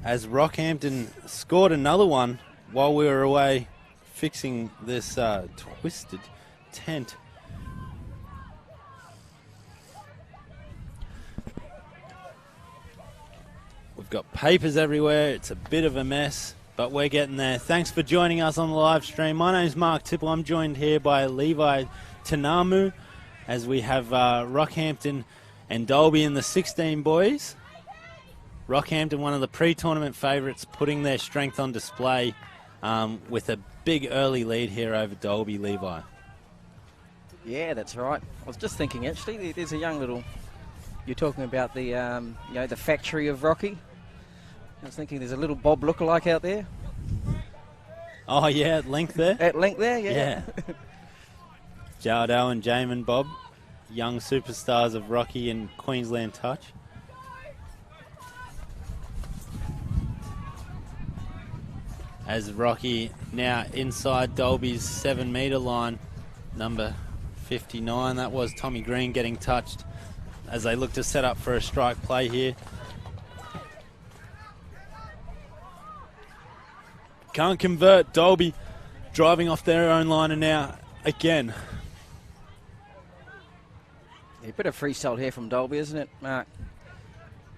as Rockhampton scored another one while we were away fixing this twisted tent. We've got papers everywhere. It's a bit of a mess, but we're getting there. Thanks for joining us on the live stream. My name's Mark Tipple. I'm joined here by Levi Tanamu as we have Rockhampton and Dalby in the 16 boys. Rockhampton, one of the pre-tournament favourites, putting their strength on display with a big early lead here over Dalby, Levi. Yeah, that's right. I was just thinking, actually, there's a young little... You're talking about the, the factory of Rocky. I was thinking there's a little Bob lookalike out there. Oh, yeah, at length there? At length there, yeah. Jardo and Jamin Bob, young superstars of Rocky and Queensland touch. As Rocky now inside Dalby's 7 metre line, number 59. That was Tommy Green getting touched as they look to set up for a strike play here. Can't convert. Dalby driving off their own liner now again. A bit of freestyle here from Dalby, isn't it, Mark?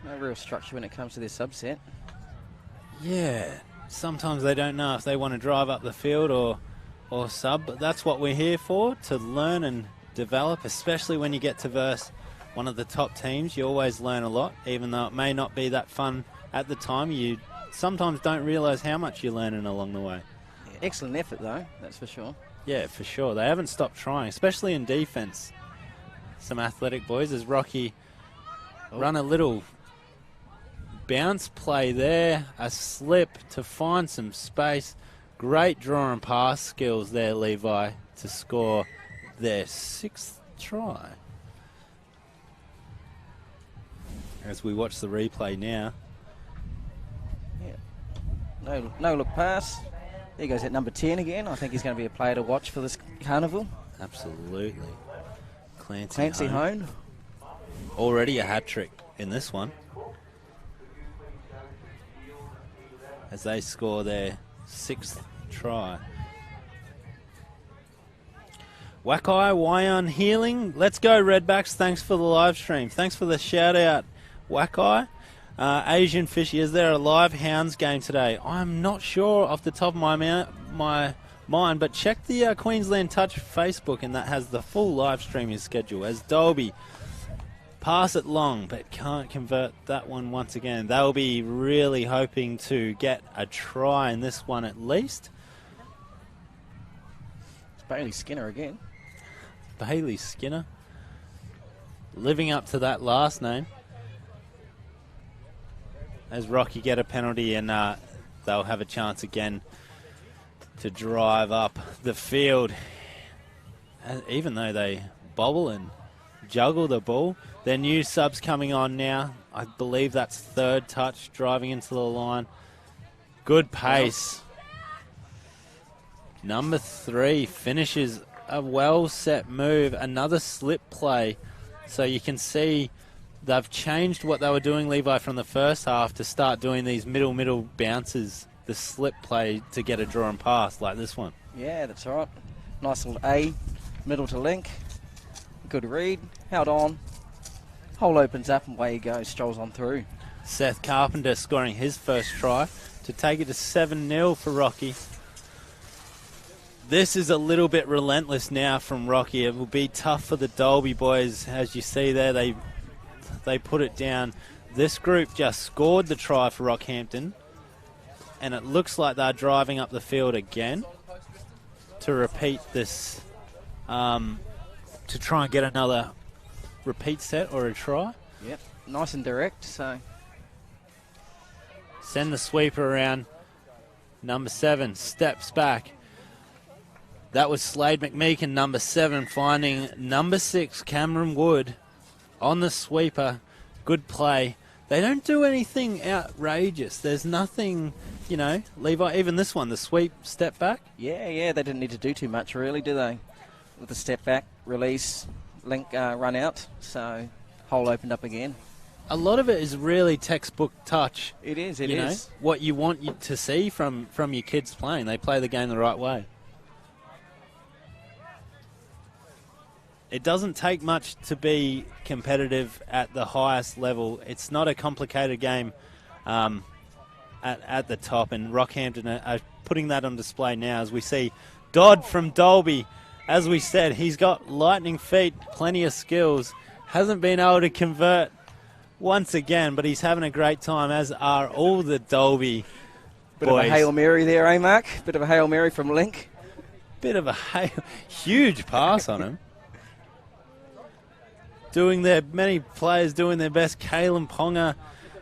No real structure when it comes to this subset. Yeah, sometimes they don't know if they want to drive up the field or sub, but that's what we're here for, to learn and develop, especially when you get to verse one of the top teams. You always learn a lot, even though it may not be that fun at the time. You sometimes don't realise how much you're learning along the way. Yeah, excellent effort, though, that's for sure. Yeah, for sure. They haven't stopped trying, especially in defence. Some athletic boys as Rocky run a little bounce play there, a slip to find some space. Great draw and pass skills there, Levi, to score their 6th try. As we watch the replay now. Yeah. No look pass. There goes at number 10 again. I think he's going to be a player to watch for this carnival. Absolutely. Clancy Hone. Already a hat-trick in this one. As they score their 6th try. Wakai, Wyan Healing. Let's go, Redbacks. Thanks for the live stream. Thanks for the shout-out, Wakai. Asian Fishy, is there a live Hounds game today? I'm not sure off the top of my mind, but check the Queensland Touch Facebook, and that has the full live streaming schedule. As Dalby pass it long, but can't convert that one once again. They'll be really hoping to get a try in this one at least. It's Bailey Skinner again. Bailey Skinner, living up to that last name. As Rocky get a penalty, and they'll have a chance again to drive up the field. Even though they bobble and juggle the ball. Their new subs coming on now. I believe that's 3rd touch, driving into the line. Good pace. Number 3 finishes a well-set move. Another slip play. So you can see they've changed what they were doing, Levi, from the first half to start doing these middle bounces, the slip play to get a draw and pass like this one. Yeah, that's right. Nice little A, middle to link. Good read, held on. Hole opens up and away he goes, strolls on through. Seth Carpenter scoring his first try to take it to 7-0 for Rocky. This is a little bit relentless now from Rocky. It will be tough for the Dalby boys. As you see there, they put it down. This group just scored the try for Rockhampton. and it looks like they're driving up the field again to repeat this, to try and get another repeat set or a try. Yep, nice and direct, so... Send the sweeper around. Number 7 steps back. That was Slade McMeekin, number 7, finding number 6, Cameron Wood, on the sweeper. Good play. They don't do anything outrageous. There's nothing, you know, Levi, even this one, the sweep, step back. Yeah, they didn't need to do too much, really, do they? With the step back, release, link, run out, so hole opened up again. A lot of it is really textbook touch. It is, it you is. know, what you want you to see from your kids playing. They play the game the right way. It doesn't take much to be competitive at the highest level. It's not a complicated game at the top, and Rockhampton are putting that on display now as we see Dodd from Dolby. As we said, he's got lightning feet, plenty of skills. Hasn't been able to convert once again, but he's having a great time, as are all the Dolby Bit boys. of a Hail Mary there, eh, Mark? Bit of a Hail Mary from Link. Bit of a huge pass on him. Many players doing their best. Kalen Ponga,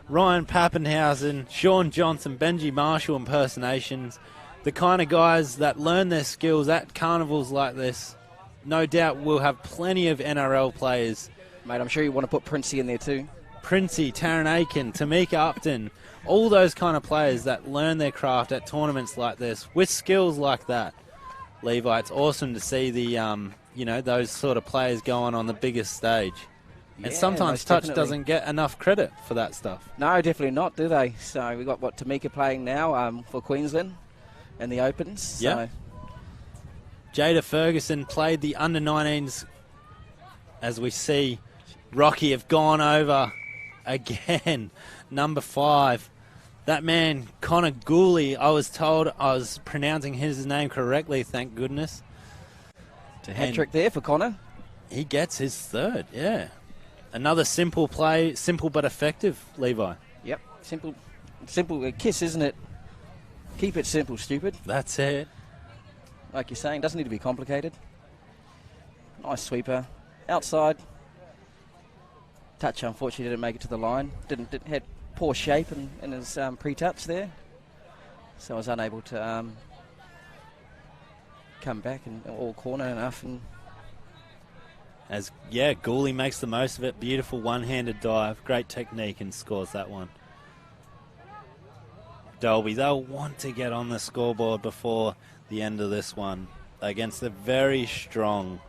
Ryan Pappenhausen, Sean Johnson, Benji Marshall impersonations. The kind of guys that learn their skills at carnivals like this. No doubt we'll have plenty of NRL players. Mate, I'm sure you want to put Princey in there too. Princey, Taryn Aiken, Tamika Upton, all those kind of players that learn their craft at tournaments like this with skills like that. Levi, it's awesome to see the those sort of players going on the biggest stage. Yeah, and sometimes most touch definitely. doesn't get enough credit for that stuff. No, definitely not, do they? So we've got, Tamika playing now for Queensland and the Opens. So. Yeah. Jada Ferguson played the under-19s. As we see, Rocky have gone over again. Number 5. That man, Connor Gooley, I was told I was pronouncing his name correctly, thank goodness. It's a hat trick there for Connor. He gets his 3rd, yeah. Another simple play, simple but effective, Levi. Yep, simple a kiss, isn't it? Keep it simple, stupid. That's it. Like you're saying, doesn't need to be complicated. Nice sweeper. Outside. Touch, unfortunately, didn't make it to the line. Had poor shape in his pre-touch there. So I was unable to come back and all corner enough. And Gooley makes the most of it. Beautiful one-handed dive. Great technique and scores that one. Dolby, they'll want to get on the scoreboard before the end of this one against a very strong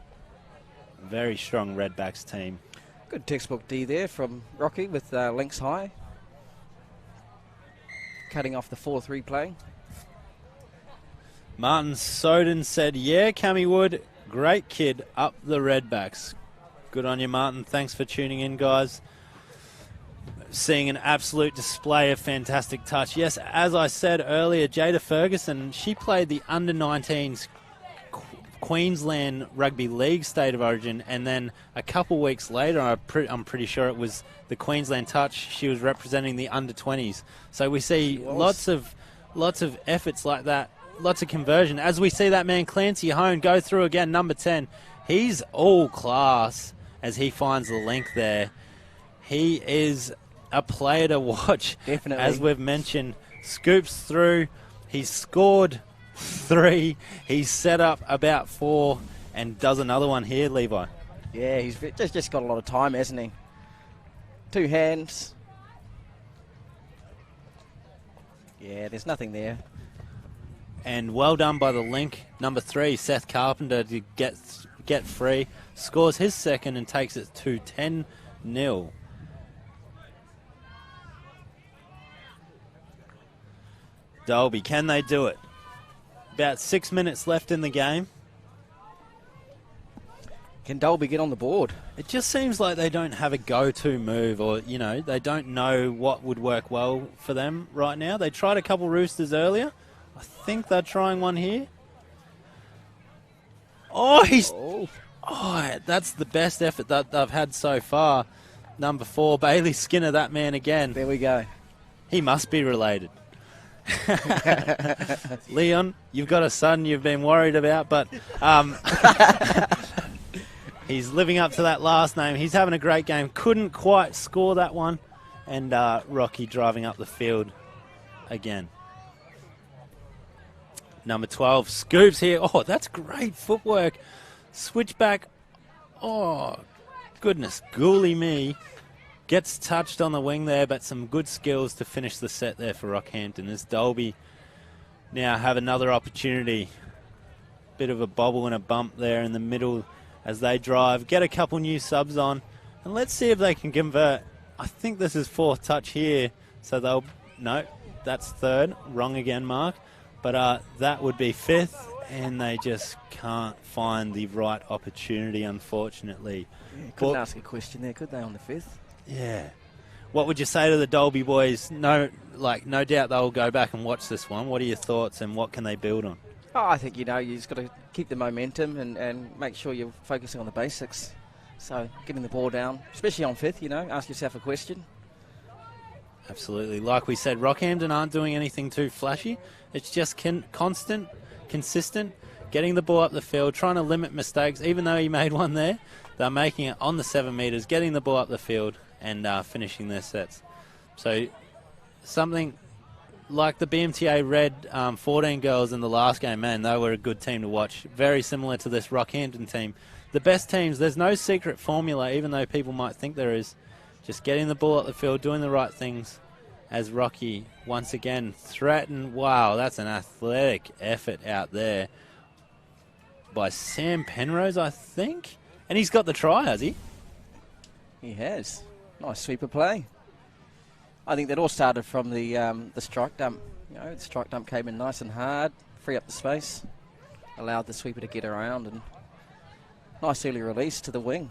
Redbacks team. good textbook D there from Rocky with links high. Cutting off the 4-3 play. Martin Soden said, yeah, Cammy Wood, great kid, up the Redbacks. Good on you, Martin. Thanks for tuning in, guys. Seeing an absolute display of fantastic touch. Yes, as I said earlier, Jada Ferguson, she played the under-19s Queensland Rugby League State of Origin, and then a couple weeks later, I'm pretty sure it was the Queensland Touch, she was representing the under-20s. So we see lots of efforts like that, lots of conversion. As we see that man Clancy Hone go through again, number 10. He's all class as he finds the link there. He is a player to watch. Definitely. As we've mentioned, scoops through. He's scored 3. He's set up about 4 and does another one here, Levi. Yeah, he's just got a lot of time, hasn't he? 2 hands. Yeah, there's nothing there. And well done by the link. Number 3, Seth Carpenter, to get free. Scores his second and takes it to 10-0. Dolby, can they do it? About 6 minutes left in the game. Can Dolby get on the board? It just seems like they don't have a go-to move, or, you know, they don't know what would work well for them right now. They tried a couple roosters earlier. I think they're trying one here. Oh, that's the best effort that they've had so far. Number 4, Bailey Skinner, that man again. There we go. He must be related. Leon, you've got a son you've been worried about, but he's living up to that last name. He's having a great game. Couldn't quite score that one. And Rocky driving up the field again. Number 12, scoops here. Oh, that's great footwork. Switchback. Oh, goodness, ghoulie me. Gets touched on the wing there, but some good skills to finish the set there for Rockhampton as Dolby now have another opportunity. Bit of a bobble and a bump there in the middle as they drive. Get a couple new subs on. And let's see if they can convert. I think this is fourth touch here. So they'll... No, that's third. Wrong again, Mark. But that would be fifth. And they just can't find the right opportunity, unfortunately. Yeah, couldn't ask a question there, could they, on the fifth? Yeah. What would you say to the Dolby boys? No doubt they'll go back and watch this one. What are your thoughts and what can they build on? Oh, I think, you just got to keep the momentum and make sure you're focusing on the basics. So getting the ball down, especially on fifth, ask yourself a question. Absolutely. Like we said, Rockhampton aren't doing anything too flashy. It's just constant, consistent, getting the ball up the field, trying to limit mistakes. Even though he made one there, they're making it on the 7 metres, getting the ball up the field and finishing their sets. So something like the BMTA Red 14 Girls in the last game, man, they were a good team to watch. Very similar to this Rockhampton team. The best teams, there's no secret formula, even though people might think there is. Just getting the ball up the field, doing the right things as Rocky once again threatened. Wow, that's an athletic effort out there by Sam Penrose, I think. And he's got the try, has he? He has. Nice sweeper play. I think that all started from the strike dump. The strike dump came in nice and hard, free up the space, allowed the sweeper to get around, and nice early release to the wing.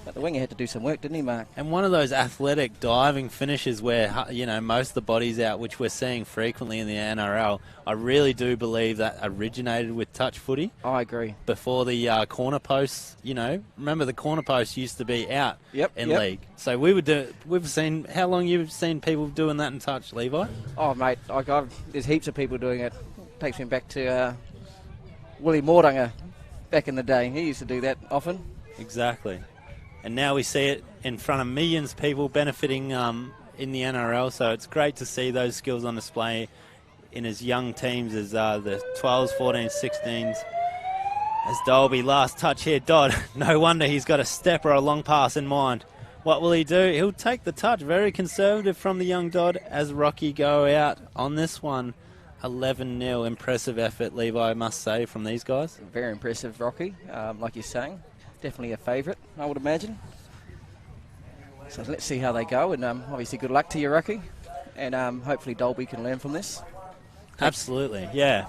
But the winger had to do some work, didn't he, Mark? And one of those athletic diving finishes where, most of the body's out, which we're seeing frequently in the NRL. I really do believe that originated with touch footy. I agree. Before the corner posts, remember the corner post used to be out in league. So we've seen, how long you've seen people doing that in touch, Levi? Oh, mate, there's heaps of people doing it. Takes me back to Willie Mordunger back in the day. He used to do that often. Exactly. And now we see it in front of millions of people benefiting in the NRL. So it's great to see those skills on display in as young teams as the 12s, 14s, 16s. As Dolby, last touch here. Dodd, no wonder he's got a step or a long pass in mind. What will he do? He'll take the touch. Very conservative from the young Dodd as Rocky go out on this one. 11-0. Impressive effort, Levi, I must say, from these guys. Very impressive, Rocky, like you're saying. Definitely a favourite, I would imagine. So let's see how they go, and obviously good luck to you, Rocky, and hopefully Dolby can learn from this. Absolutely, yeah.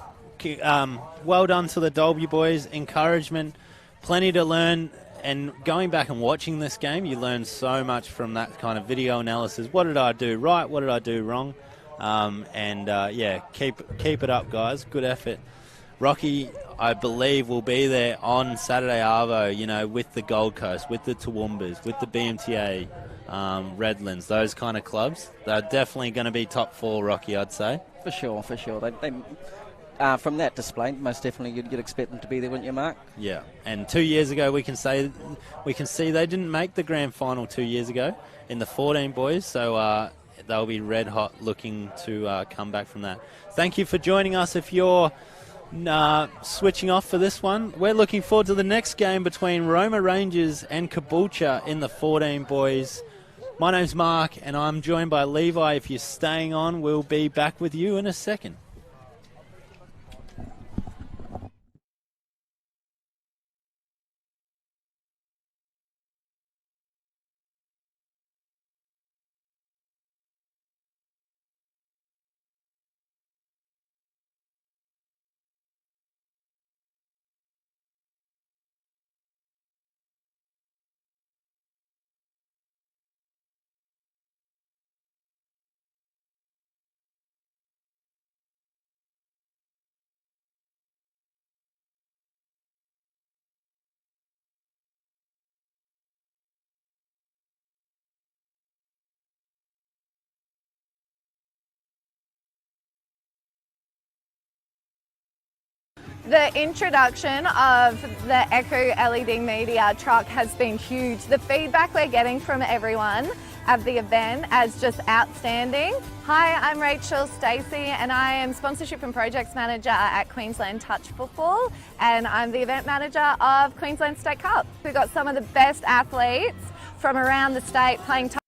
Well done to the Dolby boys. Encouragement, plenty to learn, and going back and watching this game, you learn so much from that kind of video analysis. What did I do right? What did I do wrong? Keep it up, guys. Good effort. Rocky, I believe, will be there on Saturday Arvo, with the Gold Coast, with the Toowoomba's, with the BMTA, Redlands, those kind of clubs. They're definitely going to be top four, Rocky, I'd say. For sure. They from that display, most definitely you'd expect them to be there, wouldn't you, Mark? Yeah, and 2 years ago we can see they didn't make the grand final 2 years ago in the 14 boys, so they'll be red hot looking to come back from that. Thank you for joining us. If you're switching off for this one, we're looking forward to the next game between Roma Rangers and Caboolture in the 14 boys. My name's Mark and I'm joined by Levi. If you're staying on, we'll be back with you in a second. The introduction of the Echo LED media truck has been huge. The feedback we're getting from everyone at the event is just outstanding. Hi, I'm Rachel Stacey and I am Sponsorship and Projects Manager at Queensland Touch Football, and I'm the event manager of Queensland State Cup. We've got some of the best athletes from around the state playing touch.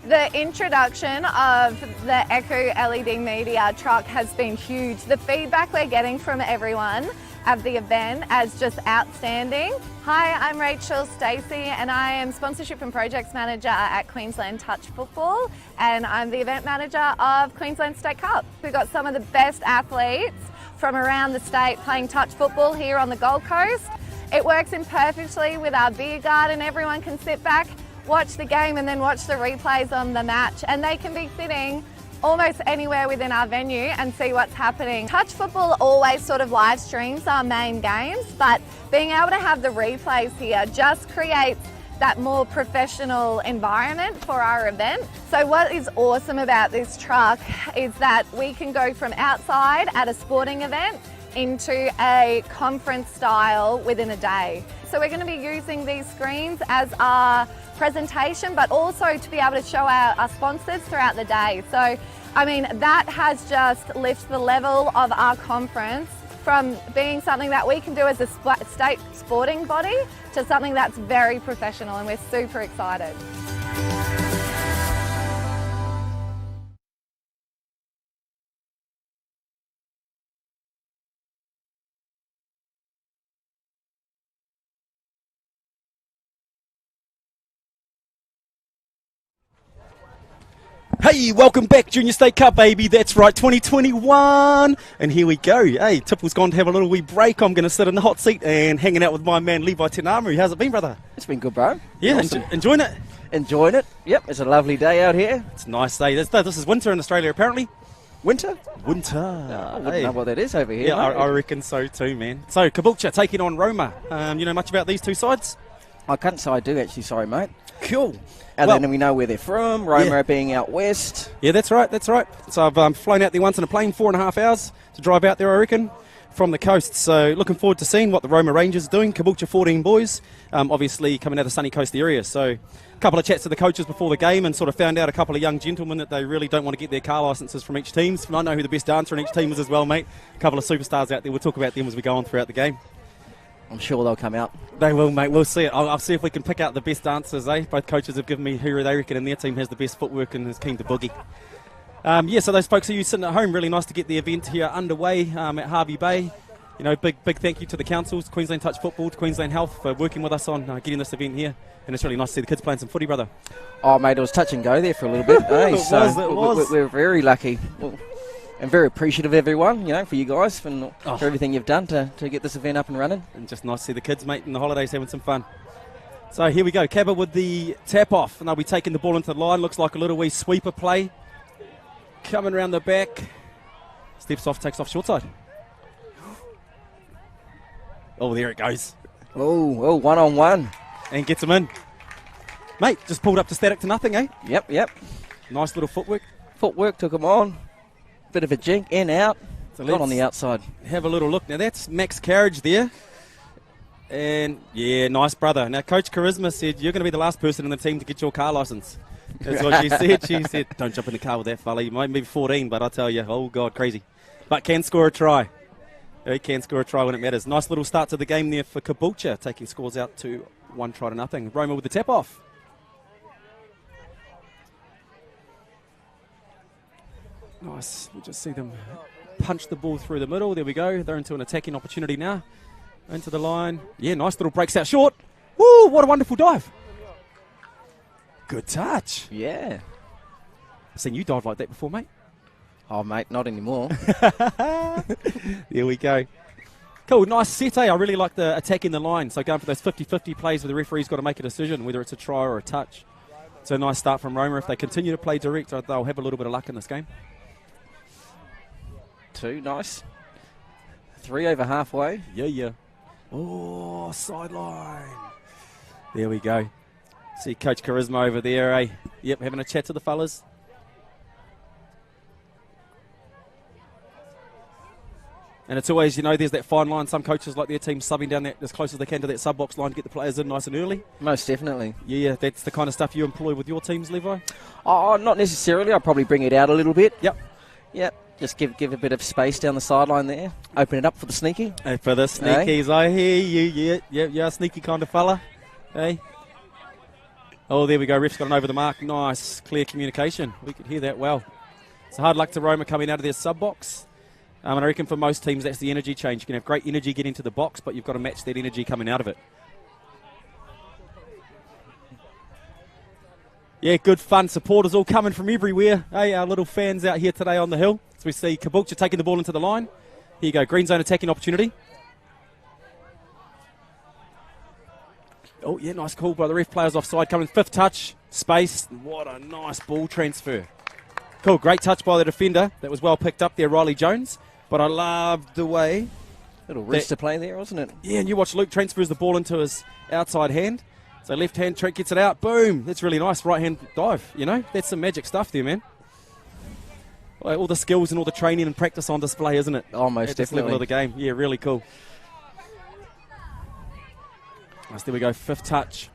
The introduction of the Echo LED media truck has been huge. The feedback we're getting from everyone at the event is just outstanding. Hi, I'm Rachel Stacey and I am Sponsorship and Projects Manager at Queensland Touch Football, and I'm the event manager of Queensland State Cup. We've got some of the best athletes from around the state playing touch football here on the Gold Coast. It works in perfectly with our beer garden. Everyone can sit back, watch the game and then watch the replays on the match, and they can be sitting almost anywhere within our venue and see what's happening. Touch football always sort of live streams our main games, but being able to have the replays here just creates that more professional environment for our event. So what is awesome about this truck is that we can go from outside at a sporting event into a conference style within a day. So we're going to be using these screens as our presentation, but also to be able to show our sponsors throughout the day. So, I mean, that has just lifted the level of our conference from being something that we can do as a state sporting body to something that's very professional, and we're super excited. Hey, welcome back, Junior State Cup, baby. That's right, 2021. And here we go. Hey, Tipple's gone to have a little wee break. I'm going to sit in the hot seat and hanging out with my man, Levi Tenamu. How's it been, brother? It's been good, bro. Yeah, Awesome. Enjoying it? Enjoying it. Yep, it's a lovely day out here. It's a nice day. This is winter in Australia, apparently. Winter? Winter. I wouldn't know what that is over here. Yeah, mate. I reckon so too, man. So, Caboolture taking on Roma. You know much about these two sides? I can't say I do, actually. Sorry, mate. Cool. And then we know where they're from. Roma Yeah. being out west. Yeah, that's right. So I've flown out there once in a plane, 4.5 hours to drive out there, I reckon, from the coast. So looking forward to seeing what the Roma Rangers are doing. U14 Boys, obviously coming out of the sunny coast area. So a couple of chats to the coaches before the game and sort of found out a couple of young gentlemen that they really don't want to get their car licences from each team. So I know who the best dancer in each team is as well, mate. A couple of superstars out there. We'll talk about them as we go on throughout the game. I'm sure they'll come out. They will, mate. We'll see it. I'll see if we can pick out the best dancers, eh? Both coaches have given me who they reckon in their team has the best footwork and is keen to boogie. So those folks of you sitting at home, really nice to get the event here underway at Harvey Bay. You know, big thank you to the councils, Queensland Touch Football, to Queensland Health for working with us on getting this event here. And it's really nice to see the kids playing some footy, brother. Oh, mate, it was touch and go there for a little bit. eh? It was. We're very lucky. And very appreciative of everyone, you know, for you guys and for everything you've done to get this event up and running. And just nice to see the kids, mate, in the holidays having some fun. So here we go, Cabba with the tap off, and they'll be taking the ball into the line. Looks like a little wee sweeper play. Coming around the back. Steps off, takes off short side. Oh, there it goes. Oh, 1-on-1. And gets him in. Mate, just pulled up to static to nothing, eh? Yep. Nice little footwork. Footwork took him on. Bit of a jink, in, out. So Not on the outside. Have a little look. Now, that's Max Carriage there. And, yeah, nice, brother. Now, Coach Charisma said, you're going to be the last person in the team to get your car licence. That's what she said. She said, don't jump in the car with that fella. You might be 14, but I tell you, oh, God, crazy. But can score a try. He can score a try when it matters. Nice little start to the game there for Caboolture, taking scores out to 1-0. Roma with the tap off. Nice. We'll just see them punch the ball through the middle. There we go. They're into an attacking opportunity now. Into the line. Yeah, nice little breaks out short. Woo, what a wonderful dive. Good touch. Yeah. I've seen you dive like that before, mate. Oh, mate, not anymore. There we go. Cool, nice set, eh? I really like the attack in the line. So going for those 50-50 plays where the referee's got to make a decision, whether it's a try or a touch. So a nice start from Roma. If they continue to play direct, they'll have a little bit of luck in this game. Nice. 3 over halfway. Yeah. Oh, sideline. There we go. See Coach Charisma over there, eh? Yep, having a chat to the fellas. And it's always, there's that fine line. Some coaches like their team subbing down that as close as they can to that sub-box line to get the players in nice and early. Most definitely. Yeah, that's the kind of stuff you employ with your teams, Levi? Oh, not necessarily. I'll probably bring it out a little bit. Yep. Just give a bit of space down the sideline there. Open it up for the sneaky. Hey, for the sneakies, I hear you. Yeah, you're a sneaky kind of fella. Hey. Oh, there we go. Ref's got an over the mark. Nice, clear communication. We could hear that well. So hard luck to Roma coming out of their sub-box. And I reckon for most teams, that's the energy change. You can have great energy getting to the box, but you've got to match that energy coming out of it. Yeah, good fun. Supporters all coming from everywhere. Hey, our little fans out here today on the hill. So we see Caboolture taking the ball into the line. Here you go, green zone attacking opportunity. Oh, yeah, nice call by the ref. Players offside coming. 5th touch, space. What a nice ball transfer. Cool, great touch by the defender. That was well picked up there, Riley Jones. But I loved the way. Little wrist to play there, wasn't it? Yeah, and you watch Luke transfers the ball into his outside hand. So left hand trick gets it out. Boom. That's really nice. Right hand dive. That's some magic stuff there, man. All the skills and all the training and practice on display, isn't it? Oh, most at this definitely. level of the game. Yeah, really cool. Nice, there we go. 5th touch.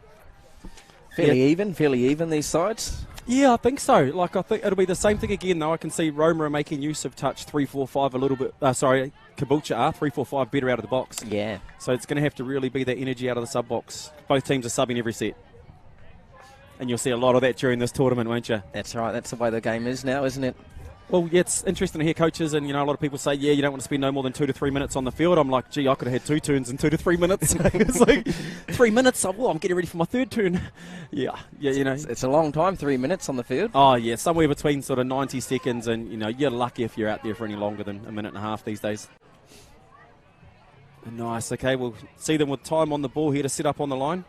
Fairly even these sides. Yeah, I think so. I think it'll be the same thing again, though. I can see Roma are making use of touch 3-4-5 a little bit. Caboolture are 3-4-5 better out of the box. Yeah. So it's going to have to really be that energy out of the sub box. Both teams are subbing every set. And you'll see a lot of that during this tournament, won't you? That's right. That's the way the game is now, isn't it? Well, yeah, it's interesting to hear coaches, and a lot of people say, yeah, you don't want to spend no more than 2 to 3 minutes on the field. I'm like, gee, I could have had 2 turns in 2 to 3 minutes. It's like 3 minutes. Oh, I'm getting ready for my 3rd turn. Yeah, It's a long time, 3 minutes on the field. Oh, yeah, somewhere between sort of 90 seconds and, you're lucky if you're out there for any longer than a minute and a half these days. Nice, okay, we'll see them with time on the ball here to sit up on the line.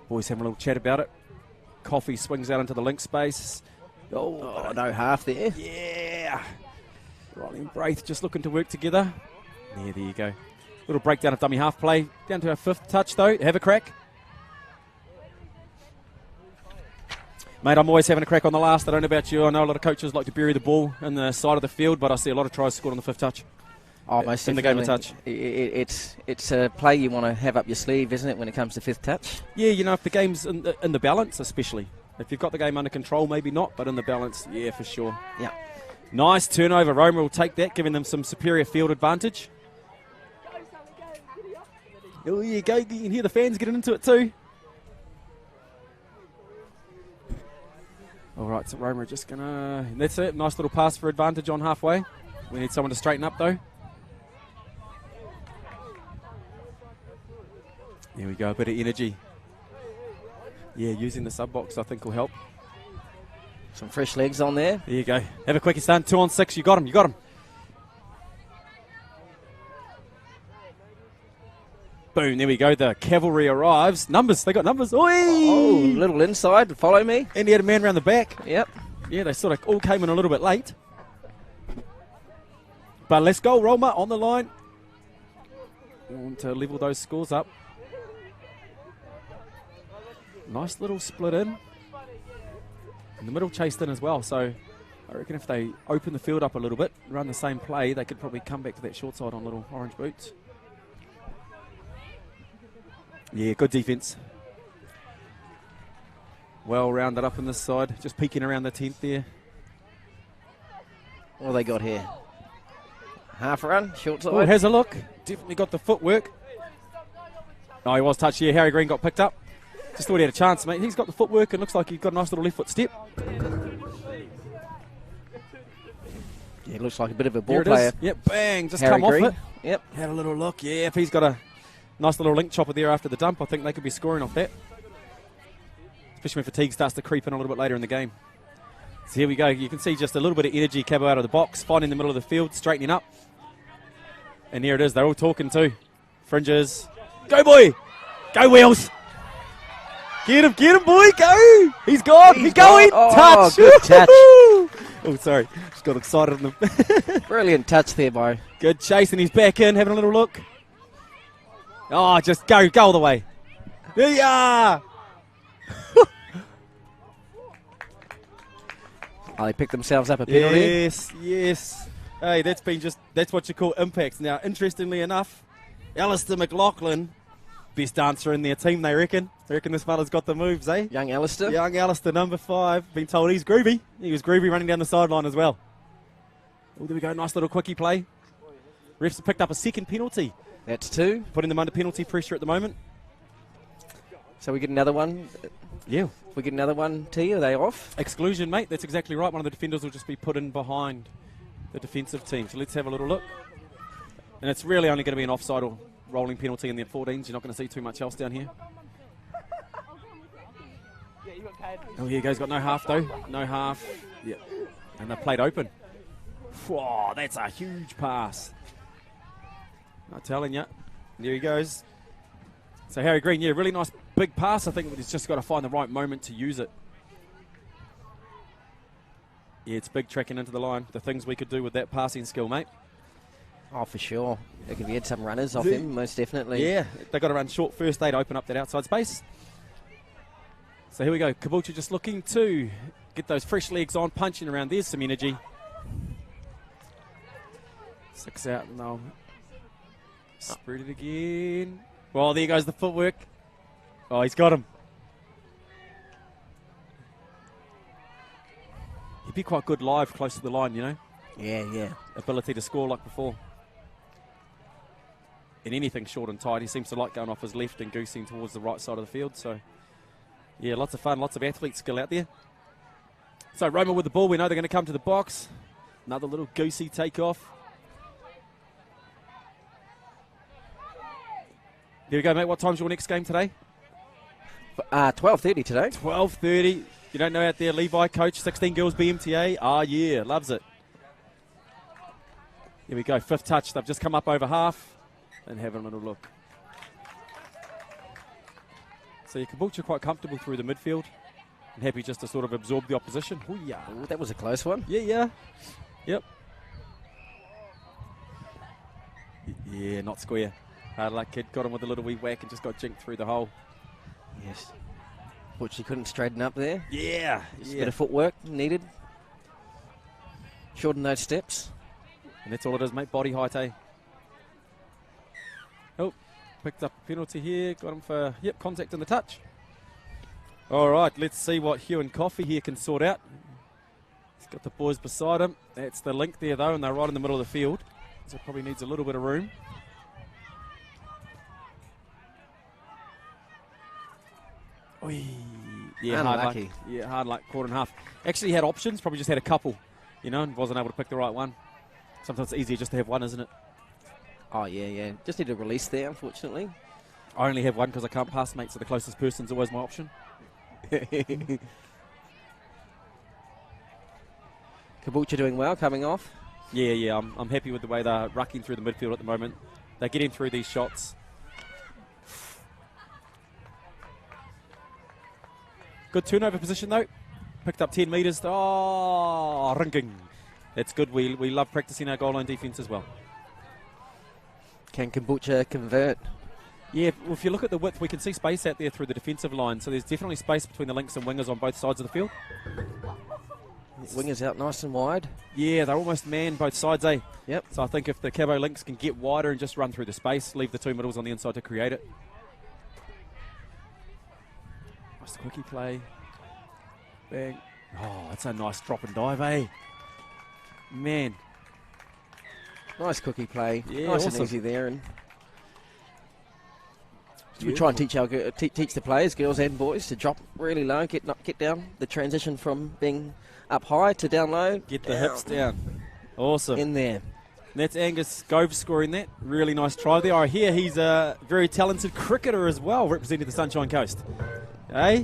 Boys having a little chat about it. Coffee swings out into the link space. Oh, no half there. Yeah. Riley and Braith just looking to work together. Yeah, there you go. Little breakdown of dummy half play. Down to our 5th touch, though. Have a crack. Mate, I'm always having a crack on the last. I don't know about you. I know a lot of coaches like to bury the ball in the side of the field, but I see a lot of tries scored on the 5th touch. Oh, most in the game of touch. It's a play you want to have up your sleeve, isn't it, when it comes to 5th touch? Yeah, if the game's in the balance, especially. If you've got the game under control, maybe not, but in the balance, yeah, for sure. Yeah. Nice turnover. Roma will take that, giving them some superior field advantage. Oh, you go. You can hear the fans getting into it too. All right, so Roma are just going to... That's it. Nice little pass for advantage on halfway. We need someone to straighten up, though. There we go. A bit of energy. Yeah, using the sub-box I think will help. Some fresh legs on there. There you go. Have a quickie, son. 2 on 6. You got him. Boom, there we go. The cavalry arrives. Numbers. They got numbers. Oi! Oh, little inside. Follow me. And he had a man around the back. Yep. Yeah, they sort of all came in a little bit late. But let's go, Roma on the line. Want to level those scores up. Nice little split in. In the middle chased in as well, so I reckon if they open the field up a little bit, run the same play, they could probably come back to that short side on little orange boots. Yeah, good defence. Well rounded up in this side, just peeking around the 10th there. What have they got here? Half run, short side. Oh, has a look. Definitely got the footwork. Oh, he was touched here. Harry Green got picked up. Just thought he had a chance, mate. He's got the footwork and looks like he's got a nice little left foot step. Yeah, looks like a bit of a ball player. Yep, bang, just Harry come Green. off it. Yep. Had a little look. Yeah, if he's got a nice little link chopper there after the dump, I think they could be scoring off that. Especially when fatigue starts to creep in a little bit later in the game. So here we go. You can see just a little bit of energy, Cabo out of the box, finding the middle of the field, straightening up. And here it is. They're all talking too. Fringes. Go, boy! Go, Wheels! Get him, boy, go! He's gone, he's going! Oh, touch! good touch. Oh, sorry. Just got excited on the... Brilliant touch there by. Good chase, and he's back in, having a little look. Oh, just go all the way. Yeah! Oh, they picked themselves up a penalty. Yes. Hey, that's what you call impact. Now, interestingly enough, Alistair McLaughlin, best dancer in their team, they reckon. They reckon this fella's got the moves, eh? Young Alistair. Young Alistair, number 5. Been told he's groovy. He was groovy running down the sideline as well. Oh, there we go. Nice little quickie play. Refs have picked up a second penalty. That's 2. Putting them under penalty pressure at the moment. So we get another one. Yeah. We get another one, T. Are they off? Exclusion, mate. That's exactly right. One of the defenders will just be put in behind the defensive team. So let's have a little look. And it's really only going to be an offside or rolling penalty in the 14s. You're not going to see too much else down here. Oh, here goes. Got no half, though. No half. Yeah. And they've played open. Whoa, that's a huge pass. Not telling you. There he goes. So Harry Green, yeah, really nice big pass. I think he's just got to find the right moment to use it. Yeah, it's big tracking into the line. The things we could do with that passing skill, mate. Oh, for sure. They could get some runners off him, most definitely. Yeah, they've got to run short first aid to open up that outside space. So here we go. Caboolture just looking to get those fresh legs on, punching around. There's some energy. 6 out, and they'll spread it again. Well, there goes the footwork. Oh, he's got him. He'd be quite good live close to the line, you know. Yeah. Ability to score like before. In anything short and tight, he seems to like going off his left and goosing towards the right side of the field. So, yeah, lots of fun, lots of athlete skill out there. So, Roma with the ball. We know they're going to come to the box. Another little goosey takeoff. There we go, mate. What time's your next game today? 12:30 today. 12:30. You don't know out there, Levi, coach, 16 Girls BMTA. Ah, yeah, loves it. Here we go, 5th touch. They've just come up over half and having a little look. So you Caboolture quite comfortable through the midfield and happy just to sort of absorb the opposition. Ooh, yeah. Ooh, that was a close one. Yeah. Yep. Yeah, not square. Hard luck kid. Got him with a little wee whack and just got jinked through the hole. Yes. Which he couldn't straighten up there. Yeah. Just a bit of footwork needed. Shorten those steps. And that's all it is, mate. Body height, eh? Oh, picked up a penalty here. Got him for, contact in the touch. All right, let's see what Hugh and Coffey here can sort out. He's got the boys beside him. That's the link there, though, and they're right in the middle of the field. So probably needs a little bit of room. Oy. Yeah, hard luck. Yeah, hard luck, quarter and half. Actually, he had options, probably just had a couple, and wasn't able to pick the right one. Sometimes it's easier just to have one, isn't it? Oh, yeah. Just need a release there, unfortunately. I only have one because I can't pass, mate, so the closest person's always my option. Caboolture doing well, coming off. Yeah, I'm happy with the way they're rucking through the midfield at the moment. They're getting through these shots. Good turnover position, though. Picked up 10 metres. Oh, ringing. That's good. We love practicing our goal line defence as well. Can Caboolture convert? Yeah, well, if you look at the width, we can see space out there through the defensive line. So there's definitely space between the links and wingers on both sides of the field. Wingers out nice and wide. Yeah, they're almost man both sides, eh? Yep. So I think if the Cabo links can get wider and just run through the space, leave the two middles on the inside to create it. Nice quickie play. Bang. Oh, that's a nice drop and dive, eh? Man. Nice quickie play. Yeah, nice awesome. and easy there. And we try and teach the players, girls and boys, to drop really low, get down. The transition from being up high to down low. Get the hips down. Awesome. In there. And that's Angus Gove scoring that. Really nice try there. I hear he's a very talented cricketer as well, representing the Sunshine Coast. Eh?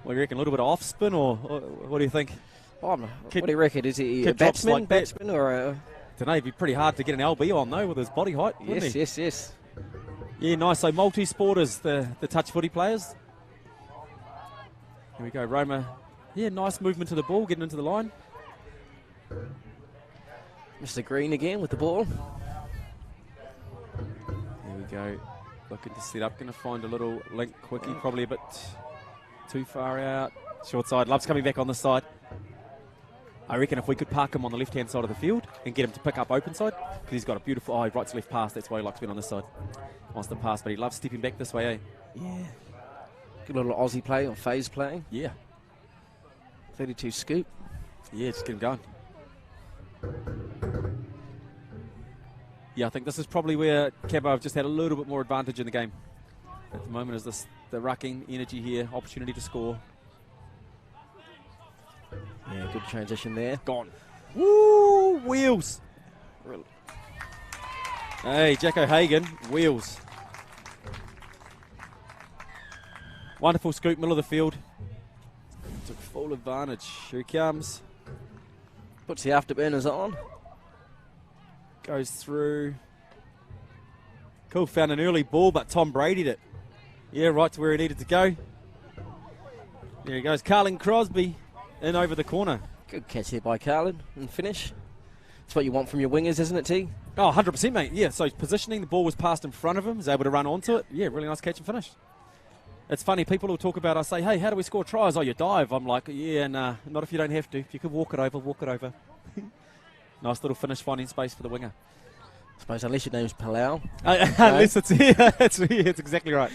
What do you reckon? A little bit of off spin, or what do you think? What do you reckon? Is he a batsman, or a... I don't know. It'd be pretty hard to get an LB on, though, with his body height. Yes. Yeah, nice. So multi-sporters, the touch footy players. Here we go, Roma. Yeah, nice movement to the ball, getting into the line. Mr. Green again with the ball. There we go. Looking to set up. Going to find a little link quickie. Probably a bit too far out. Short side. Love's coming back on the side. I reckon if we could park him on the left-hand side of the field and get him to pick up open side, because he's got a beautiful right to left pass. That's why he likes being on this side. Wants to pass, but he loves stepping back this way, eh? Yeah. Good little Aussie play or phase play. Yeah. 32 scoop. Yeah, just get him going. Yeah, I think this is probably where Cabo have just had a little bit more advantage in the game. At the moment is this the rucking energy here, opportunity to score. Yeah, good transition there. Gone. Woo! Wheels. Hey, Jack O'Hagan, wheels. Wonderful scoop, middle of the field. Took full advantage. Here he comes. Puts the afterburners on. Goes through. Cool, found an early ball, but Tom Brady'd it. Yeah, right to where he needed to go. There he goes, Carlin Crosby in over the corner. Good catch there by Carlin and finish. That's what you want from your wingers, isn't it, T? Oh, 100%, mate. Yeah, so positioning, the ball was passed in front of him, was able to run onto it. Yeah, really nice catch and finish. It's funny, people will talk about, I say, hey, how do we score tries? Oh, you dive. I'm like, yeah, nah, not if you don't have to. If you could walk it over, walk it over. Nice little finish, finding space for the winger. I suppose unless your name's Palau. Unless it's, yeah, it's exactly right.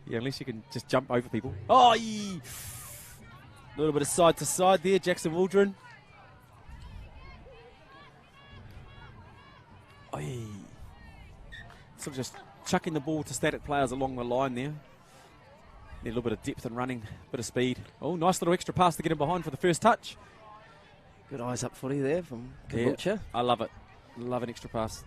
Yeah, unless you can just jump over people. Oh, a little bit of side to side there, Jackson Waldron. Oh, sort of just chucking the ball to static players along the line there. Need a little bit of depth and running, bit of speed. Oh, nice little extra pass to get him behind for the first touch. Good eyes up footy there from Kabucha. Yeah, I love it. Love an extra pass.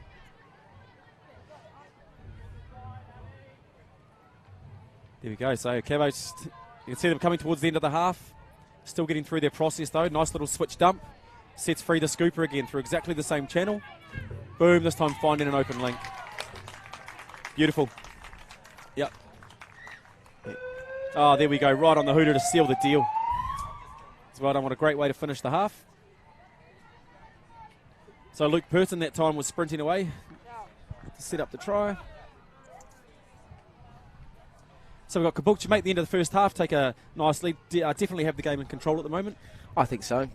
There we go. So Cavos, you can see them coming towards the end of the half. Still getting through their process though. Nice little switch dump. Sets free the scooper again through exactly the same channel. Boom, this time finding an open link. Beautiful. Yep. Oh, there we go. Right on the hooter to seal the deal. Well done. What a great way to finish the half. So Luke Person that time was sprinting away to set up the try. So we've got Caboolture at the end of the first half, take a nice lead. Definitely have the game in control at the moment. I think so.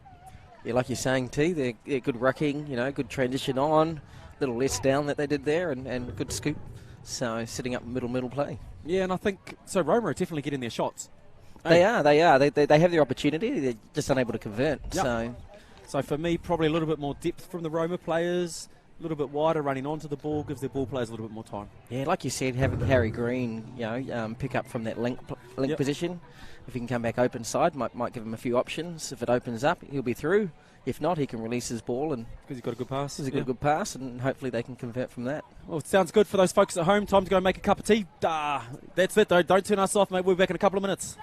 Yeah, like you're saying, T, they're good rucking, good transition on, little less down that they did there, and good scoop. So setting up middle play. Yeah, and I think, so Roma are definitely getting their shots. They are. They have their opportunity, they're just unable to convert. Yep. So for me, probably a little bit more depth from the Roma players, a little bit wider running onto the ball, gives their ball players a little bit more time. Yeah, like you said, having Harry Green, pick up from that link position. If he can come back open side, might give him a few options. If it opens up, he'll be through. If not, he can release his ball, and because he's got a good pass. He's a good pass, and hopefully they can convert from that. Well, it sounds good for those folks at home. Time to go make a cup of tea. That's it, though. Don't turn us off, mate. We'll be back in a couple of minutes.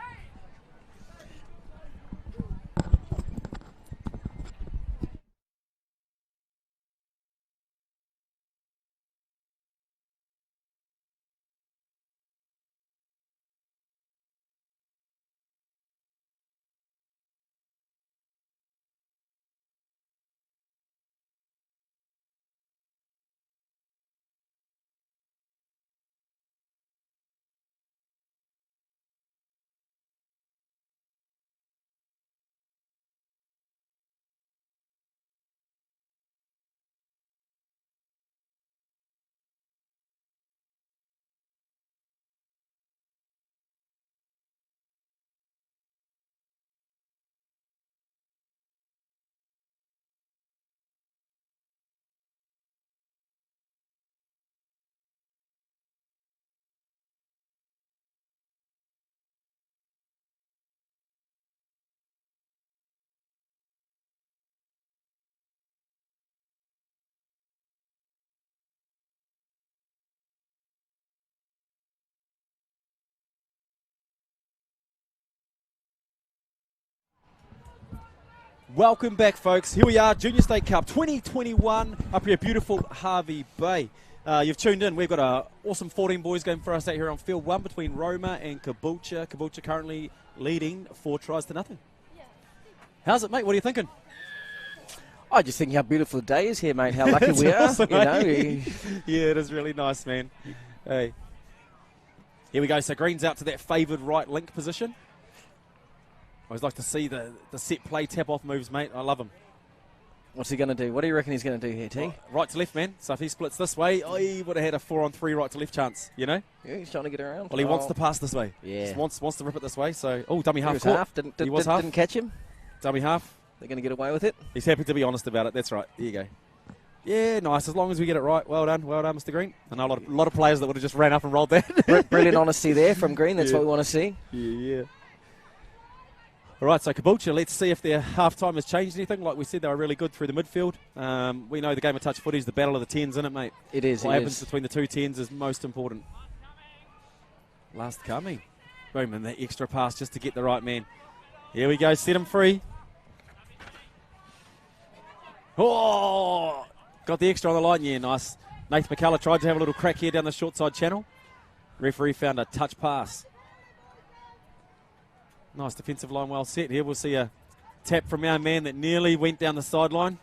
Welcome back, folks. Here we are, Junior State Cup 2021 up here, beautiful Harvey Bay. You've tuned in. We've got an awesome 14 boys game for us out here on field one between Roma and Caboolture. Caboolture currently leading 4-0. How's it, mate? What are you thinking? I just think how beautiful the day is here, mate. How lucky we are. Awesome, you know. Yeah, it is really nice, man. Hey. Here we go. So Green's out to that favoured right link position. I always like to see the set play tap off moves, mate. I love them. What's he going to do? What do you reckon he's going to do here, T? Right to left, man. So if he splits this way, he would have had a 4-on-3 right to left chance, you know? Yeah, he's trying to get around. Well, he wants to pass this way. Yeah. Just wants to rip it this way. So, dummy half was court. half. Didn't catch him. Dummy half. They're going to get away with it. He's happy to be honest about it. That's right. There you go. Yeah, nice. As long as we get it right. Well done, Mr. Green. I know a lot of players that would have just ran up and rolled that. Brilliant honesty there from Green. That's what we want to see. Yeah. All right, so Caboolture, let's see if their half-time has changed anything. Like we said, they were really good through the midfield. We know the game of touch footy is the battle of the tens, isn't it, mate? It is. What happens between the two tens is most important. Last coming. Boom, and that extra pass just to get the right man. Here we go, set him free. Oh! Got the extra on the line. Yeah, nice. Nathan McCullough tried to have a little crack here down the short side channel. Referee found a touch pass. Nice defensive line, well set. Here we'll see a tap from our man that nearly went down the sideline.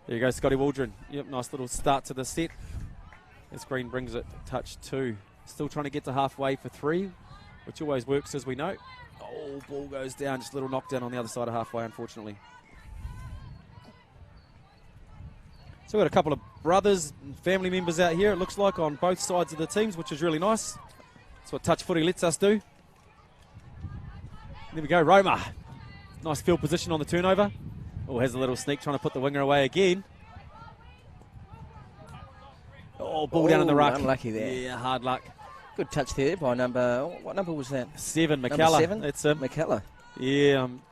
There you go, Scotty Waldron. Yep, nice little start to the set. As Green brings it, touch 2. Still trying to get to halfway for 3, which always works, as we know. Oh, ball goes down. Just a little knockdown on the other side of halfway, unfortunately. So we've got a couple of brothers and family members out here, it looks like, on both sides of the teams, which is really nice. That's what touch footy lets us do. There we go, Roma. Nice field position on the turnover. Oh, has a little sneak trying to put the winger away again. Oh, ball down in the ruck. Unlucky there. Yeah, hard luck. Good touch there by number... What number was that? 7, McCullough. Number 7? That's him. McCullough. Yeah, I'm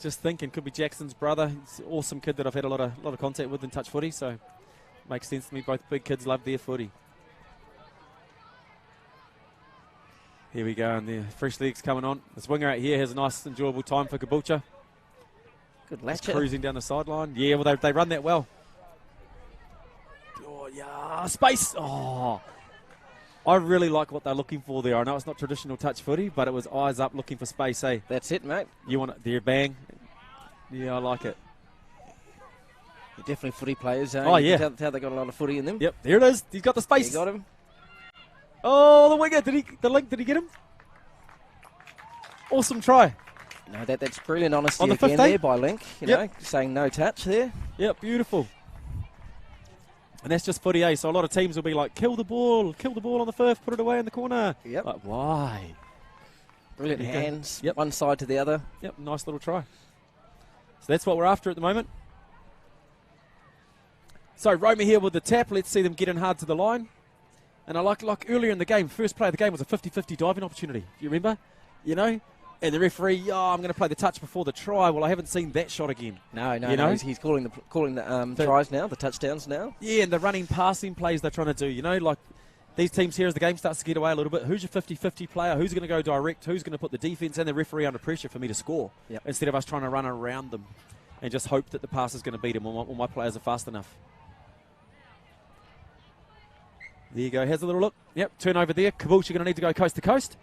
just thinking, could be Jackson's brother. He's an awesome kid that I've had a lot of contact with in touch footy, so makes sense to me. Both big kids love their footy. Here we go, and the fresh legs coming on. This winger out here has a nice, enjoyable time for Caboolture. Good latch. Cruising down the sideline. Yeah, well, they run that well. Oh, yeah, space. Oh, I really like what they're looking for there. I know it's not traditional touch footy, but it was eyes up looking for space, eh? That's it, mate. You want it there, bang. Yeah, I like it. You're definitely footy players. Oh, yeah. You can tell they got a lot of footy in them. Yep, there it is. He's got the space. You got him. Oh, the winger. Did he get him? Awesome try. No, that's brilliant honesty On the again 15? there by Link. You know, saying no touch there. Yep, beautiful. And that's just footy, eh? So a lot of teams will be like, kill the ball on the first, put it away in the corner. Yep. Like, why? Brilliant hands. Yep. One side to the other. Yep, nice little try. So that's what we're after at the moment. So Roma here with the tap. Let's see them get in hard to the line. And I like earlier in the game, first play of the game was a 50-50 diving opportunity. You remember? You know? And the referee, I'm going to play the touch before the try. Well, I haven't seen that shot again. No, know? he's calling the tries now, the touchdowns now. Yeah, and the running passing plays they're trying to do. You know, like these teams here as the game starts to get away a little bit. Who's your 50-50 player? Who's going to go direct? Who's going to put the defense and the referee under pressure for me to score? Yep. Instead of us trying to run around them and just hope that the pass is going to beat them or my players are fast enough. There you go. Has a little look. Yep, turnover there. Caboolture going to need to go coast to coast.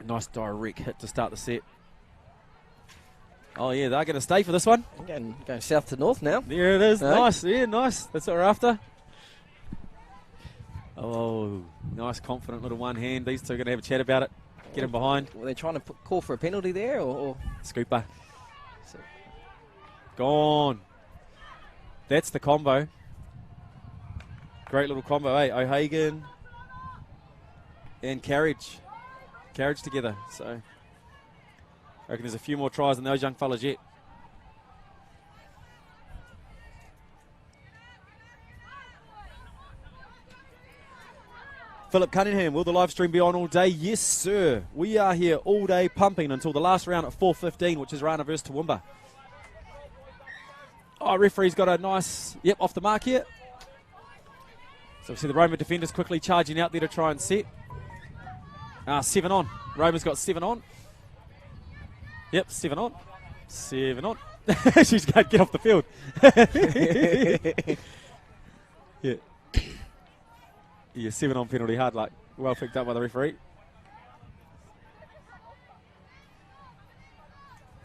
Nice direct hit to start the set. Oh, yeah, they're going to stay for this one. Going south to north now. There it is. No? Nice. Yeah, nice. That's what we're after. Oh, nice, confident little one hand. These two are going to have a chat about it. Get him behind. Were they trying to call for a penalty there? or Scooper. Gone. That's the combo. Great little combo, eh? O'Hagan and Carriage. Carriage together. So I reckon there's a few more tries than those young fellas yet. Philip Cunningham, will the live stream be on all day? Yes, sir. We are here all day pumping until the last round at 4:15, which is Rana versus Toowoomba. Oh, referee's got a nice, off the mark here. So we see the Roma defenders quickly charging out there to try and set. 7 on. Roma's got 7 on. Yep, 7 on. 7 on. She's going to get off the field. Yeah, 7 on penalty, hard luck. Well picked up by the referee.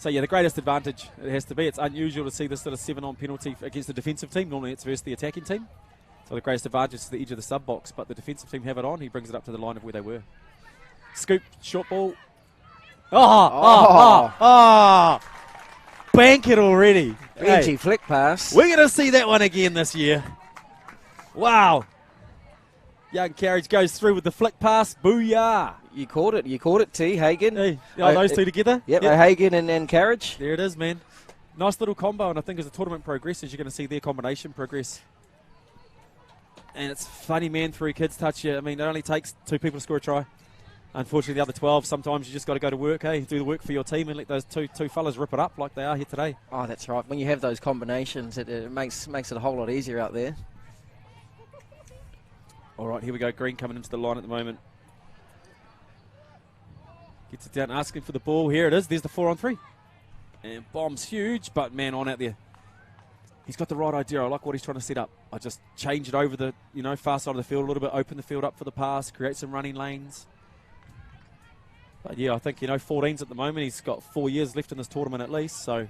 So, yeah, the greatest advantage it has to be. It's unusual to see this sort of 7-on penalty against the defensive team. Normally it's versus the attacking team. So the greatest advantage is the edge of the sub-box, but the defensive team have it on. He brings it up to the line of where they were. Scoop, short ball. Bank it already. Benji flick pass. We're going to see that one again this year. Wow. Young Carriage goes through with the flick pass. Booyah. You caught it, T. Hagen. Hey, those two together? Yep. Hagen and Carriage. There it is, man. Nice little combo, and I think as the tournament progresses, you're going to see their combination progress. And it's funny, man, 3 kids touch you. I mean, it only takes 2 people to score a try. Unfortunately, the other 12, sometimes you just got to go to work, hey, do the work for your team and let those two fellas rip it up like they are here today. Oh, that's right. When you have those combinations, it makes it a whole lot easier out there. All right, here we go. Green coming into the line at the moment. Gets it down, asking for the ball. Here it is. There's the 4-on-3. And bomb's huge, but man on out there. He's got the right idea. I like what he's trying to set up. I just change it over the, far side of the field a little bit, open the field up for the pass, create some running lanes. But yeah, I think, 14's at the moment. He's got 4 years left in this tournament at least, so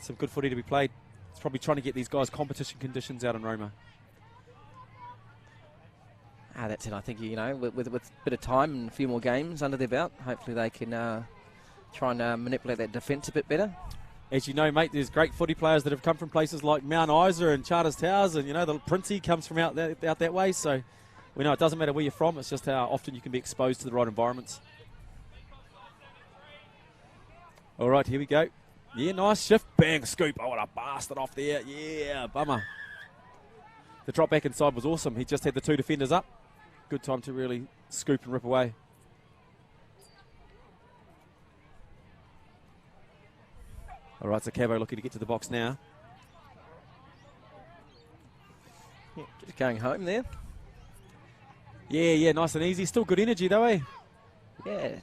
some good footy to be played. He's probably trying to get these guys competition conditions out in Roma. That's it. I think, with a bit of time and a few more games under their belt, hopefully they can try and manipulate that defence a bit better. As you know, mate, there's great footy players that have come from places like Mount Isa and Charters Towers, and, the Princey comes from out that way, so we know it doesn't matter where you're from, it's just how often you can be exposed to the right environments. All right, here we go. Yeah, nice shift. Bang, scoop. Oh, what a bastard off there. Yeah, bummer. The drop back inside was awesome. He just had the 2 defenders up. Good time to really scoop and rip away. All right, so Cabo looking to get to the box now. Yeah, just going home there. Yeah, nice and easy. Still good energy though, eh? Yeah.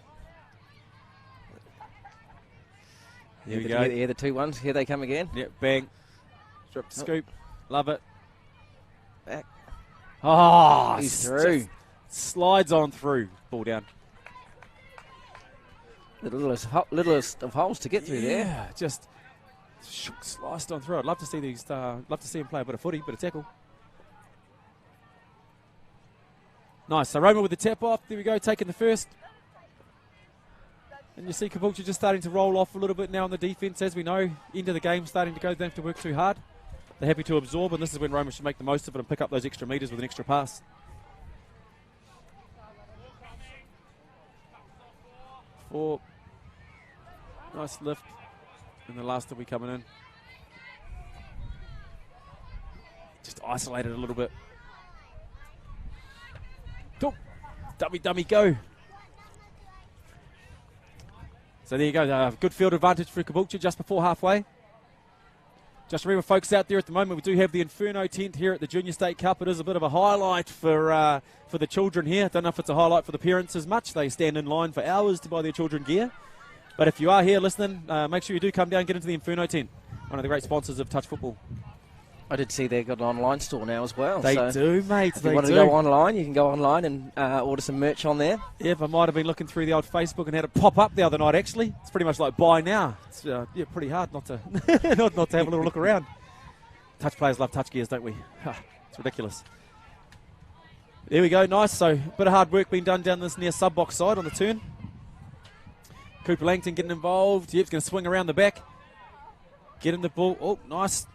Here we go. Yeah, the 2-1s. Here they come again. Yep, bang. Strip to scoop. Love it. Back. Oh, he's through. Slides on through. Ball down. The littlest of holes to get through there. Yeah, just sliced on through. I'd love to see these. Love to see him play a bit of footy, bit of tackle. Nice. So Roma with the tap off. There we go, taking the first. And you see Caboolture just starting to roll off a little bit now on the defence. As we know, end of the game starting to go. They don't have to work too hard. They're happy to absorb, and this is when Roma should make the most of it and pick up those extra metres with an extra pass. Four. Nice lift. And the last will be coming in. Just isolated a little bit. Go. Dummy, go. So there you go. Good field advantage for Caboolture just before halfway. Just remember, folks out there at the moment, we do have the Inferno tent here at the Junior State Cup. It is a bit of a highlight for the children here. Don't know if it's a highlight for the parents as much. They stand in line for hours to buy their children gear. But if you are here listening, make sure you do come down and get into the Inferno tent. One of the great sponsors of touch football. I did see they've got an online store now as well. They do, mate. If you want to go online, you can go online and order some merch on there. Yep, I might have been looking through the old Facebook and had it pop up the other night, actually. It's pretty much like buy now. It's pretty hard not to not to have a little look around. Touch players love touch gears, don't we? It's ridiculous. There we go, nice. So, a bit of hard work being done down this near sub-box side on the turn. Cooper Langton getting involved. Yep, he's going to swing around the back. Get him the ball. Oh, nice.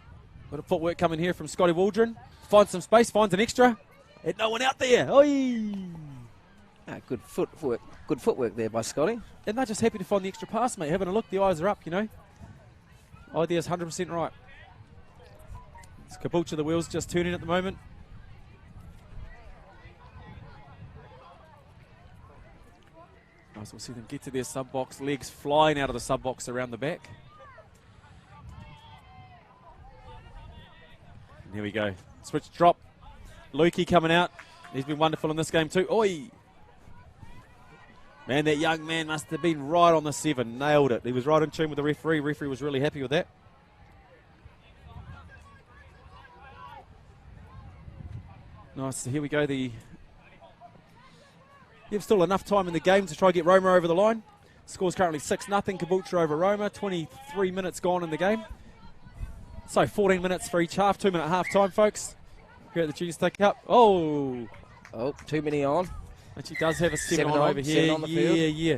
Bit of footwork coming here from Scotty Waldron. Finds some space, finds an extra. And no one out there. Oi! Good footwork there by Scotty. And they're just happy to find the extra pass, mate. Having a look, the eyes are up, Idea's 100% right. It's Caboolture, the wheels just turning at the moment. Nice, we'll see them get to their sub-box. Legs flying out of the sub-box around the back. And here we go. Switch drop. Lukey coming out. He's been wonderful in this game too. Oi! Man, that young man must have been right on the 7. Nailed it. He was right in tune with the referee. Referee was really happy with that. Nice. So here we go. You have still enough time in the game to try and get Roma over the line. Score's currently 6-0, Caboolture over Roma. 23 minutes gone in the game. So 14 minutes for each half, 2-minute half time, folks. Here at the Junior State Cup. Oh, too many on. and she does have a 7 on over 7 here. on the field. Yeah.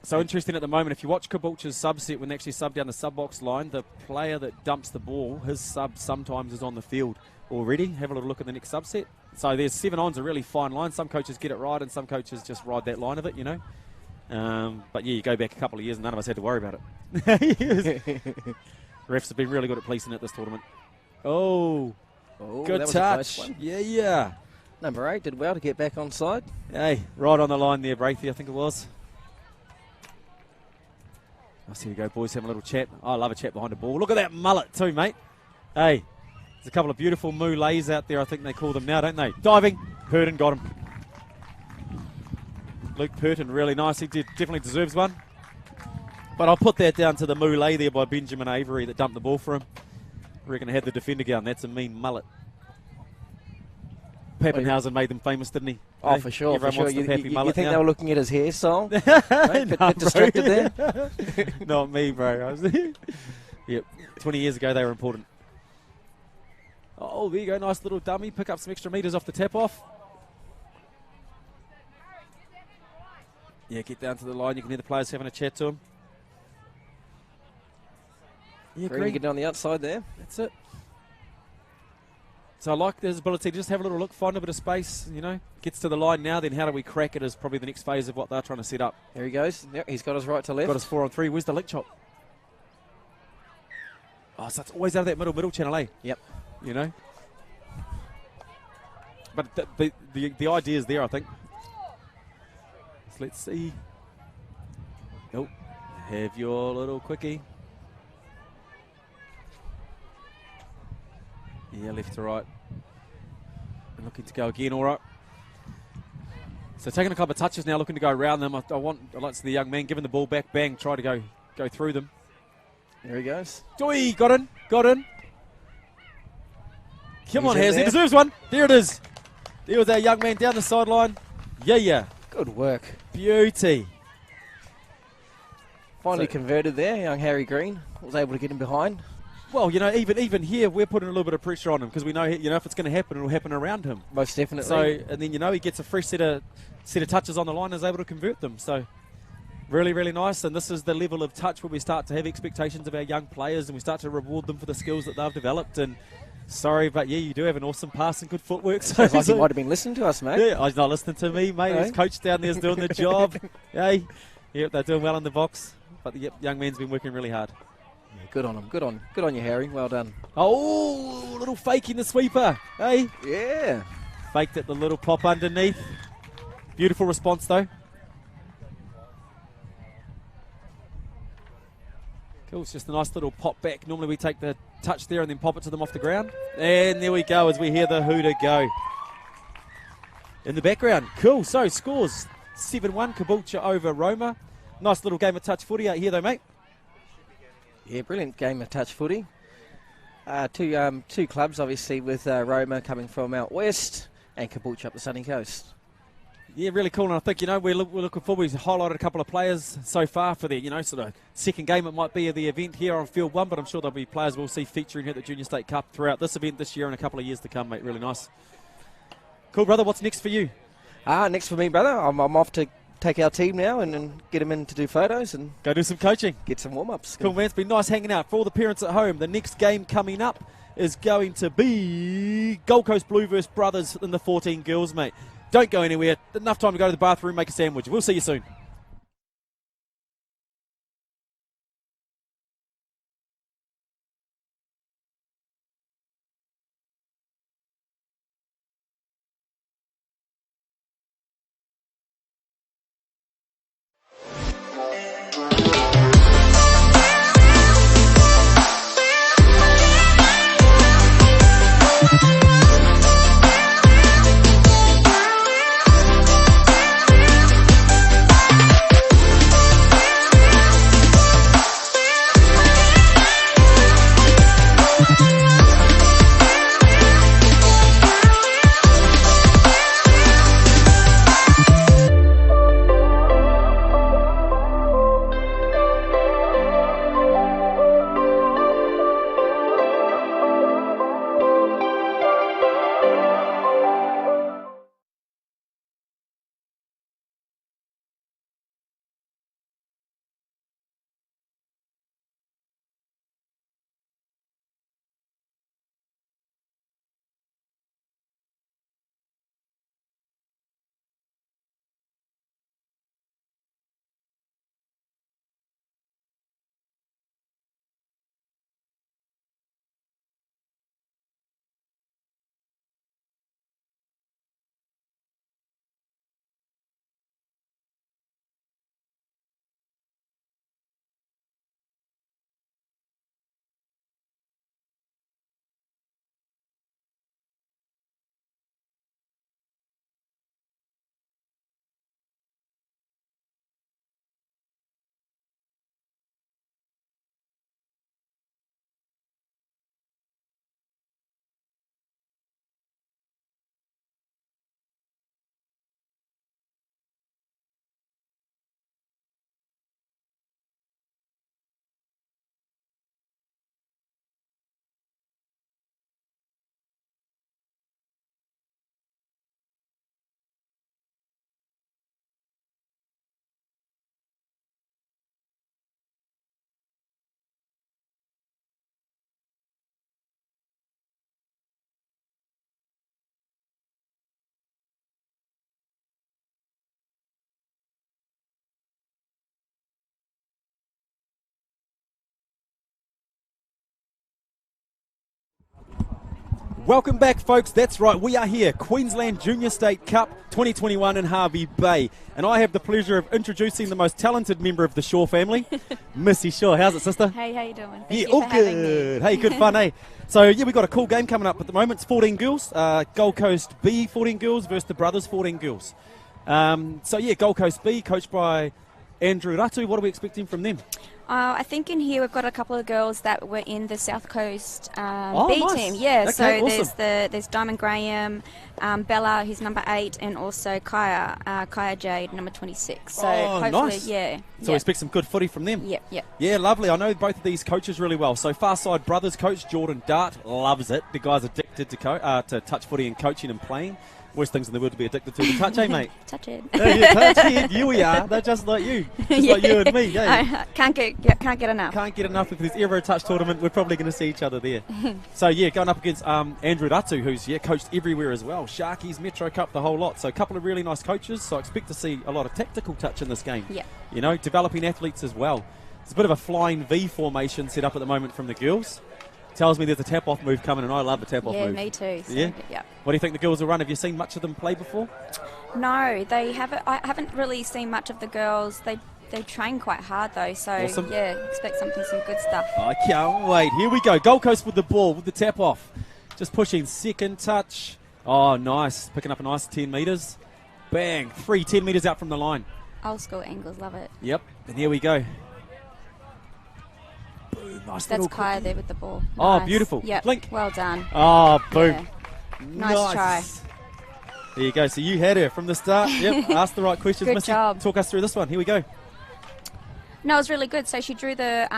So interesting at the moment, if you watch Caboolture's subset, when they actually sub down the sub-box line, the player that dumps the ball, his sub sometimes is on the field already. Have a little look at the next subset. So there's 7 on's a really fine line. Some coaches get it right and some coaches just ride that line of it, you know. But yeah, you go back a couple of years and none of us had to worry about it. Refs have been really good at policing at this tournament. Oh, good that was a close touch. one. Yeah. Number 8 did well to get back on side. Hey, right on the line there, Braithy, I think it was. Oh, so here we go, boys, having a little chat. I love a chat behind the ball. Look at that mullet too, mate. Hey, there's a couple of beautiful moulays out there, I think they call them now, don't they? Diving. Purton got him. Luke Purton, really nice. He definitely deserves one. But I'll put that down to the moulay there by Benjamin Avery that dumped the ball for him. I reckon I had the defender going. That's a mean mullet. Pappenhausen made them famous, didn't he? Oh, Hey, for sure, for everyone sure. wants the You Pappy mullet think now. they were looking at his hairstyle? Right? Nah, Bit distracted bro. there? Not me, bro. Yep, 20 years ago they were important. Oh, there you go. Nice little dummy. Pick up some extra metres off the tap-off. Yeah, get down to the line. You can hear the players having a chat to him. Yeah, Green Green. getting on the outside there. That's it. So I like his ability to just have a little look, find a bit of space, you know. Gets to the line now, then how do we crack it is probably the next phase of what they're trying to set up. There he goes. Yep, he's got his right to left. Got his 4-on-3. Where's the link chop? Oh, so it's always out of that middle channel, eh? Yep. You know? But the idea is there, I think. So let's see. Oh, have your little quickie. Yeah, left to right. And looking to go again, all right. So taking a couple of touches now, looking to go around them. I'd like to see the young man giving the ball back, bang, try to go through them. There he goes. Joey, got in. Come He's on, in Haz, he there. deserves one. There it is. There was our young man down the sideline. Yeah. Good work. Beauty. Finally So- converted there. Young Harry Green was able to get him behind. Well, you know, even here, we're putting a little bit of pressure on him because we know, you know, if it's going to happen, it'll happen around him. Most definitely. So, and then, you know, he gets a fresh set of touches on the line and is able to convert them. So, really, really nice. And this is the level of touch where we start to have expectations of our young players and we start to reward them for the skills that they've developed. And sorry, but yeah, you do have an awesome pass and good footwork. So, Sounds like he might have been listening to us, mate. yeah, he's not listening to me, mate. No. His coach down there is doing the job. Hey, yep, they're doing well in the box. But the young man's been working really hard. Yeah, good on him. Good on you, Harry. Well done. Oh, little fake in the sweeper. Hey, Yeah. faked it, the little pop underneath. Beautiful response, though. Cool, it's just a nice little pop back. Normally we take the touch there and then pop it to them off the ground. And there we go as we hear the hooter go. In the background. Cool, so scores 7-1, Caboolture over Roma. Nice little game of touch footy out here, though, mate. Yeah, brilliant game of touch footy. Two clubs, obviously, with Roma coming from out west and Caboolture up the sunny coast. Yeah, really cool, and I think, you know, we're looking forward. We've highlighted a couple of players so far for the, you know, sort of second game it might be of the event here on Field 1, but I'm sure there'll be players we'll see featuring here at the Junior State Cup throughout this event this year and a couple of years to come, mate. Really nice. Cool, brother. What's next for you? Next for me, brother, I'm off to take our team now and get them in to do photos and Go do some coaching. get some warm-ups. Cool, man. It's been nice hanging out. For all the parents at home, the next game coming up is going to be Gold Coast Blue vs Brothers in the 14 Girls, mate. Don't go anywhere. Enough time to go to the bathroom, make a sandwich. We'll see you soon. Welcome back, folks. That's right, we are here, Queensland Junior State Cup 2021 in Harvey Bay. And I have the pleasure of introducing the most talented member of the Shaw family, Missy Shaw. How's it, sister? Hey, how you doing? Yeah, Thank you all for having good. me. Hey, good fun, eh? So, yeah, we've got a cool game coming up at the moment. It's 14 Girls, Gold Coast B 14 Girls versus the Brothers 14 Girls. So, yeah, Gold Coast B, coached by Andrew Ratu. What are we expecting from them? I think in here we've got a couple of girls that were in the South Coast B nice. team. Yeah, Okay, so awesome. there's Diamond Graham, Bella, who's number 8, and also Kaya Jade, number 26. So hopefully, nice. yeah. So we expect some good footy from them. Yep, yep. Yeah, lovely. I know both of these coaches really well. So far side brothers coach Jordan Dart loves it. The guy's addicted to touch footy and coaching and playing. Worst things in the world to be addicted to. The touch, eh, mate? Touch it. Yeah, touch it. You we are. They're just like you. Just like you and me. Yeah. Can't get enough. Can't get enough. If there's ever a touch tournament, we're probably going to see each other there. So, yeah, going up against Andrew Ratu, who's coached everywhere as well. Sharkies, Metro Cup, the whole lot. So a couple of really nice coaches. So I expect to see a lot of tactical touch in this game. Yeah. You know, developing athletes as well. There's a bit of a flying V formation set up at the moment from the girls. Tells me there's a tap-off move coming, and I love the tap-off move. Yeah, me too. So, yeah? yeah. What do you think the girls will run? Have you seen much of them play before? No, they haven't. I haven't really seen much of the girls. They train quite hard though, so Awesome. yeah, expect some good stuff. I can't wait. Here we go. Gold Coast with the ball, with the tap-off. Just pushing second touch. Oh, nice. Picking up a nice 10 metres. Bang. 10 metres out from the line. Old school angles, love it. Yep. And here we go. Boom. Nice That's little Kaya quickie. there with the ball. Oh, Nice. beautiful. Yep. Blink. Well done. Oh, boom. Yeah. Nice try. There you go. So you had her from the start. Yep. Ask the right questions. Good Missy, job. talk us through this one. Here we go. No, it was really good. So she drew the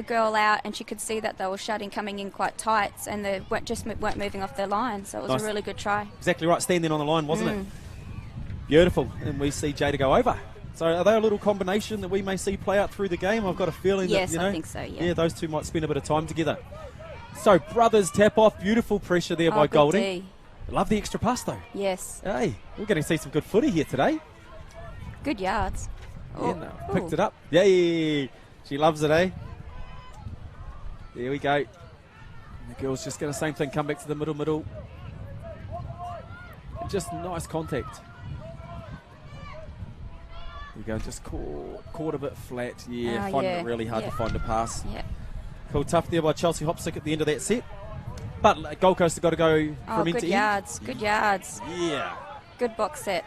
girl out, and she could see that they were shutting, coming in quite tight, and they weren't moving off their line. So it was Nice. a really good try. Exactly right. Standing on the line, wasn't it? Beautiful. And we see Jada go over. So are they a little combination that we may see play out through the game? I've got a feeling Yes, that, you know, I think so, yeah. Yeah, those two might spend a bit of time together. So brothers tap off. Beautiful pressure there by good Goldie. D. Love the extra pass though. Yes. Hey, we're going to see some good footy here today. Good yards. Yeah, no, picked it up. Yay! She loves it, eh? There we go. And the girls just get the same thing, come back to the middle. And just nice contact. There we go, just caught a bit flat. Yeah, finding it really hard to find a pass. Yeah. Cool, tough there by Chelsea Hopsick at the end of that set. But Gold Coast have got to go from end good to yards. Good yards. end. Yeah. Good box set.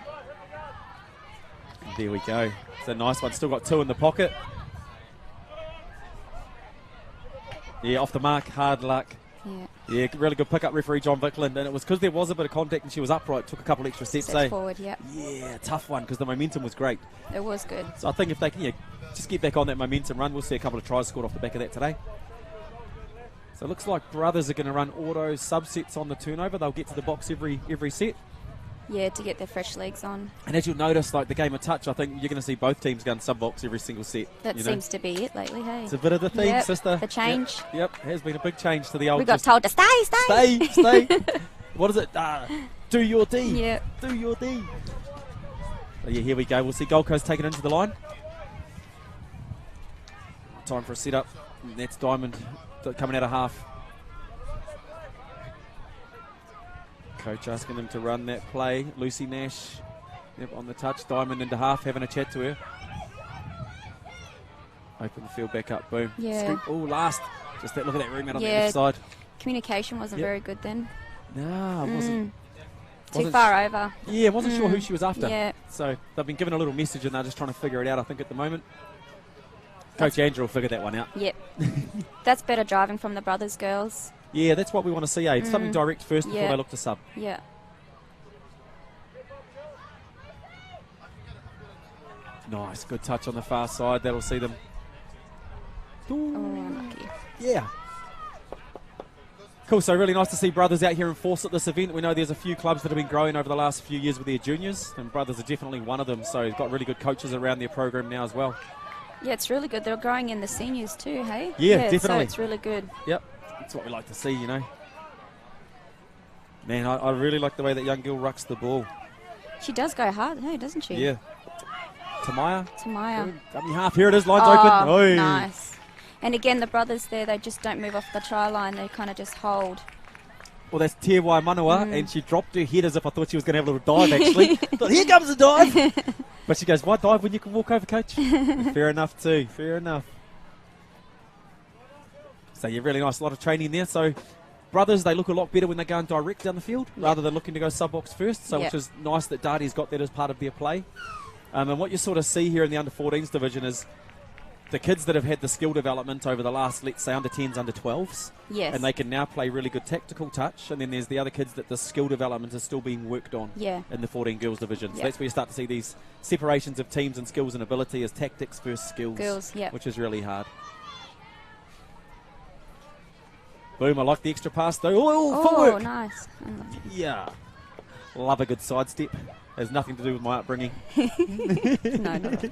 There we go. It's a nice one. Still got 2 in the pocket. Yeah, off the mark. Hard luck. Yeah. Yeah, really good pick up, referee John Vickland. And it was because there was a bit of contact and she was upright. Took a couple extra steps. Steps forward, yeah. Yeah, tough one because the momentum was great. It was good. So I think if they can just get back on that momentum run, we'll see a couple of tries scored off the back of that today. So it looks like brothers are going to run auto subsets on the turnover. They'll get to the box every set. Yeah, to get their fresh legs on. And as you'll notice, like the game of touch, I think you're going to see both teams going sub-box every single set. That seems to be it lately, hey? It's a bit of the theme, Yep, sister. the change. Yep, has been a big change to the old... We got told to stay. Stay. What is it? Do your D. Yeah. Do your D. So yeah, here we go. We'll see Gold Coast taken into the line. Time for a set-up. And that's Diamond coming out of half. Coach asking them to run that play. Lucy Nash on the touch. Diamond into half, having a chat to her. Open the field back up. Boom. Yeah. Scoop. Oh, last. Just look at that room out on the Yeah. left side. Communication wasn't very good then. No, it wasn't. Too far over. Yeah, wasn't sure who she was after. Yeah. So they've been given a little message and they're just trying to figure it out, I think, at the moment. Coach Andrew will figure that one out. Yep. That's better driving from the brothers, girls. Yeah, that's what we want to see, eh? It's something direct first before they look to sub. Yeah. Nice, good touch on the far side. That'll see them. Oh, unlucky. Yeah. Cool, so really nice to see brothers out here in force at this event. We know there's a few clubs that have been growing over the last few years with their juniors, and brothers are definitely one of them, so got really good coaches around their program now as well. Yeah, it's really good. They're growing in the seniors too, hey? Yeah, definitely. So it's really good. Yep, that's what we like to see, you know. Man, I really like the way that young girl rucks the ball. She does go hard, hey, doesn't she? Yeah. Tamaya. Dummy half. Here it is. Line's open. Oi. Nice. And again, the brothers there, they just don't move off the try line. They kind of just hold. Well, that's Te Wai Manawa, and she dropped her head as if I thought she was going to have a little dive, actually. Thought, here comes the dive! But she goes, why dive when you can walk over, coach? Fair enough, too. Fair enough. So, yeah, really nice. A lot of training there. So, brothers, they look a lot better when they're going direct down the field rather than looking to go sub-box first. So, which is nice that Darty's got that as part of their play. And what you sort of see here in the under-14s division is the kids that have had the skill development over the last, let's say, under-10s, under-12s. Yes. And they can now play really good tactical touch. And then there's the other kids that the skill development is still being worked on in the 14 girls division. So that's where you start to see these separations of teams and skills and ability as tactics versus skills, which is really hard. Boom, I like the extra pass though. Oh, footwork. Oh, nice. Yeah. Love a good sidestep. Has nothing to do with my upbringing. No, not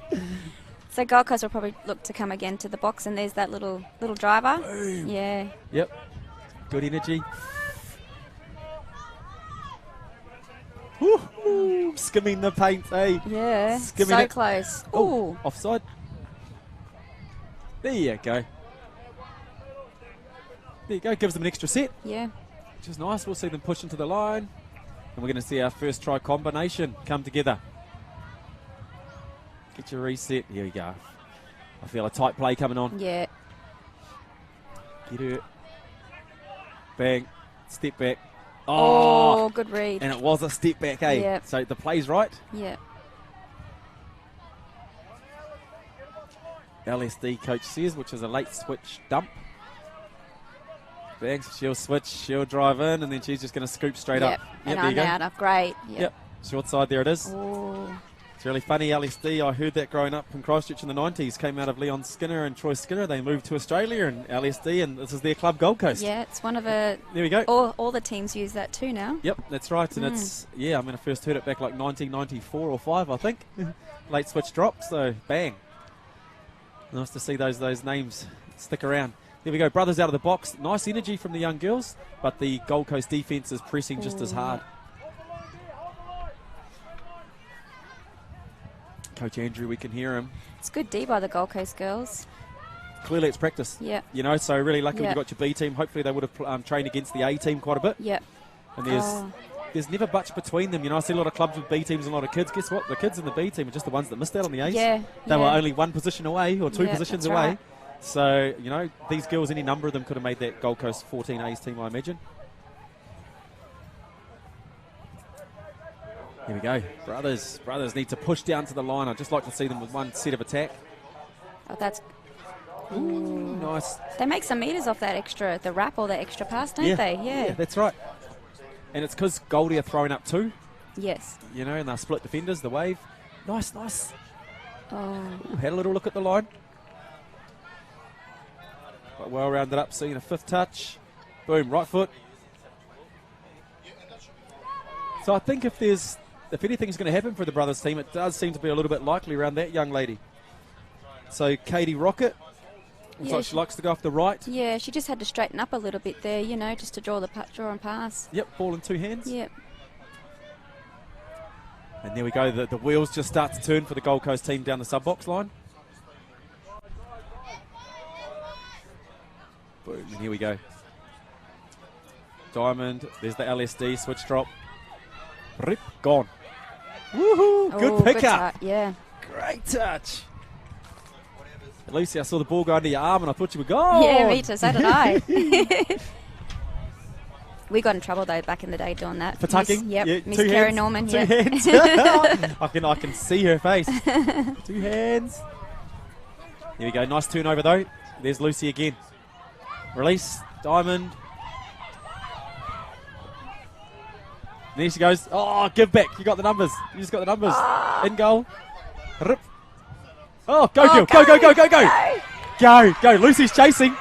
So Gold Coast will probably look to come again to the box, and there's that little driver. Boom. Yeah. Yep. Good energy. Woo-hoo. Skimming the paint, eh? Yeah. Skimming so it. close. Oh, Ooh. offside. There you go. There you go. Gives them an extra set. Yeah. Which is nice. We'll see them push into the line. And we're going to see our first try combination come together. Get your reset. Here we go. I feel a tight play coming on. Yeah. Get it. Bang. Step back. Oh, good read. And it was a step back, eh? Yep. So the play's right. Yeah. LSD coach says, which is a late switch dump. Bang, so she'll switch, she'll drive in, and then she's just going to scoop straight up. And there you go. out. Great. Yep. Short side, there it is. Oh. It's really funny, LSD, I heard that growing up in Christchurch in the 90s, came out of Leon Skinner and Troy Skinner. They moved to Australia, and LSD, and this is their club, Gold Coast. Yeah, it's one of a... There we go. All the teams use that too now. Yep, that's right, and it's, I mean, I first heard it back like 1994 or 5, I think. Late switch drop, so bang. Nice to see those names stick around. There we go, brothers out of the box. Nice energy from the young girls, but the Gold Coast defence is pressing just as hard. Coach Andrew, we can hear him. It's good D by the Gold Coast girls. Clearly it's practice. Yeah. You know, so really lucky when you got your B team. Hopefully they would have trained against the A team quite a bit. Yep. And there's never much between them. You know, I see a lot of clubs with B teams and a lot of kids. Guess what? The kids in the B team are just the ones that missed out on the A's. Yeah. They were only one position away or two positions away. Right. So, you know, these girls, any number of them could have made that Gold Coast 14 A's team, I imagine. Here we go. Brothers need to push down to the line. I'd just like to see them with one set of attack. Oh, that's... Ooh, nice. They make some meters off that extra, the wrap or the extra pass, don't they? Yeah, that's right. And it's because Goldie are throwing up too. Yes. You know, and they're split defenders, the wave. Nice. Oh. Ooh, had a little look at the line. Quite well rounded up, seeing a fifth touch. Boom, right foot. So I think if anything's going to happen for the brothers team, it does seem to be a little bit likely around that young lady. So Katie Rocket, looks like she likes to go off the right. Yeah, she just had to straighten up a little bit there, you know, just to draw and pass. Yep, ball in two hands. Yep. And there we go, the wheels just start to turn for the Gold Coast team down the sub-box line. Boom, and here we go. Diamond, there's the LSD, switch drop. Rip, gone. Woohoo, good pickup. Yeah. Great touch. Lucy, I saw the ball go under your arm and I thought you were gone. Yeah, me too, so did I. We got in trouble though back in the day doing that. For tucking? Miss Karen Norman. Two hands. I can see her face. 2 hands. Here we go, nice turnover though. There's Lucy again. Release, Diamond. There she goes. Oh, give back. You got the numbers. You just got the numbers. In goal. Rip. Oh, go, Gil. Go. Lucy's chasing.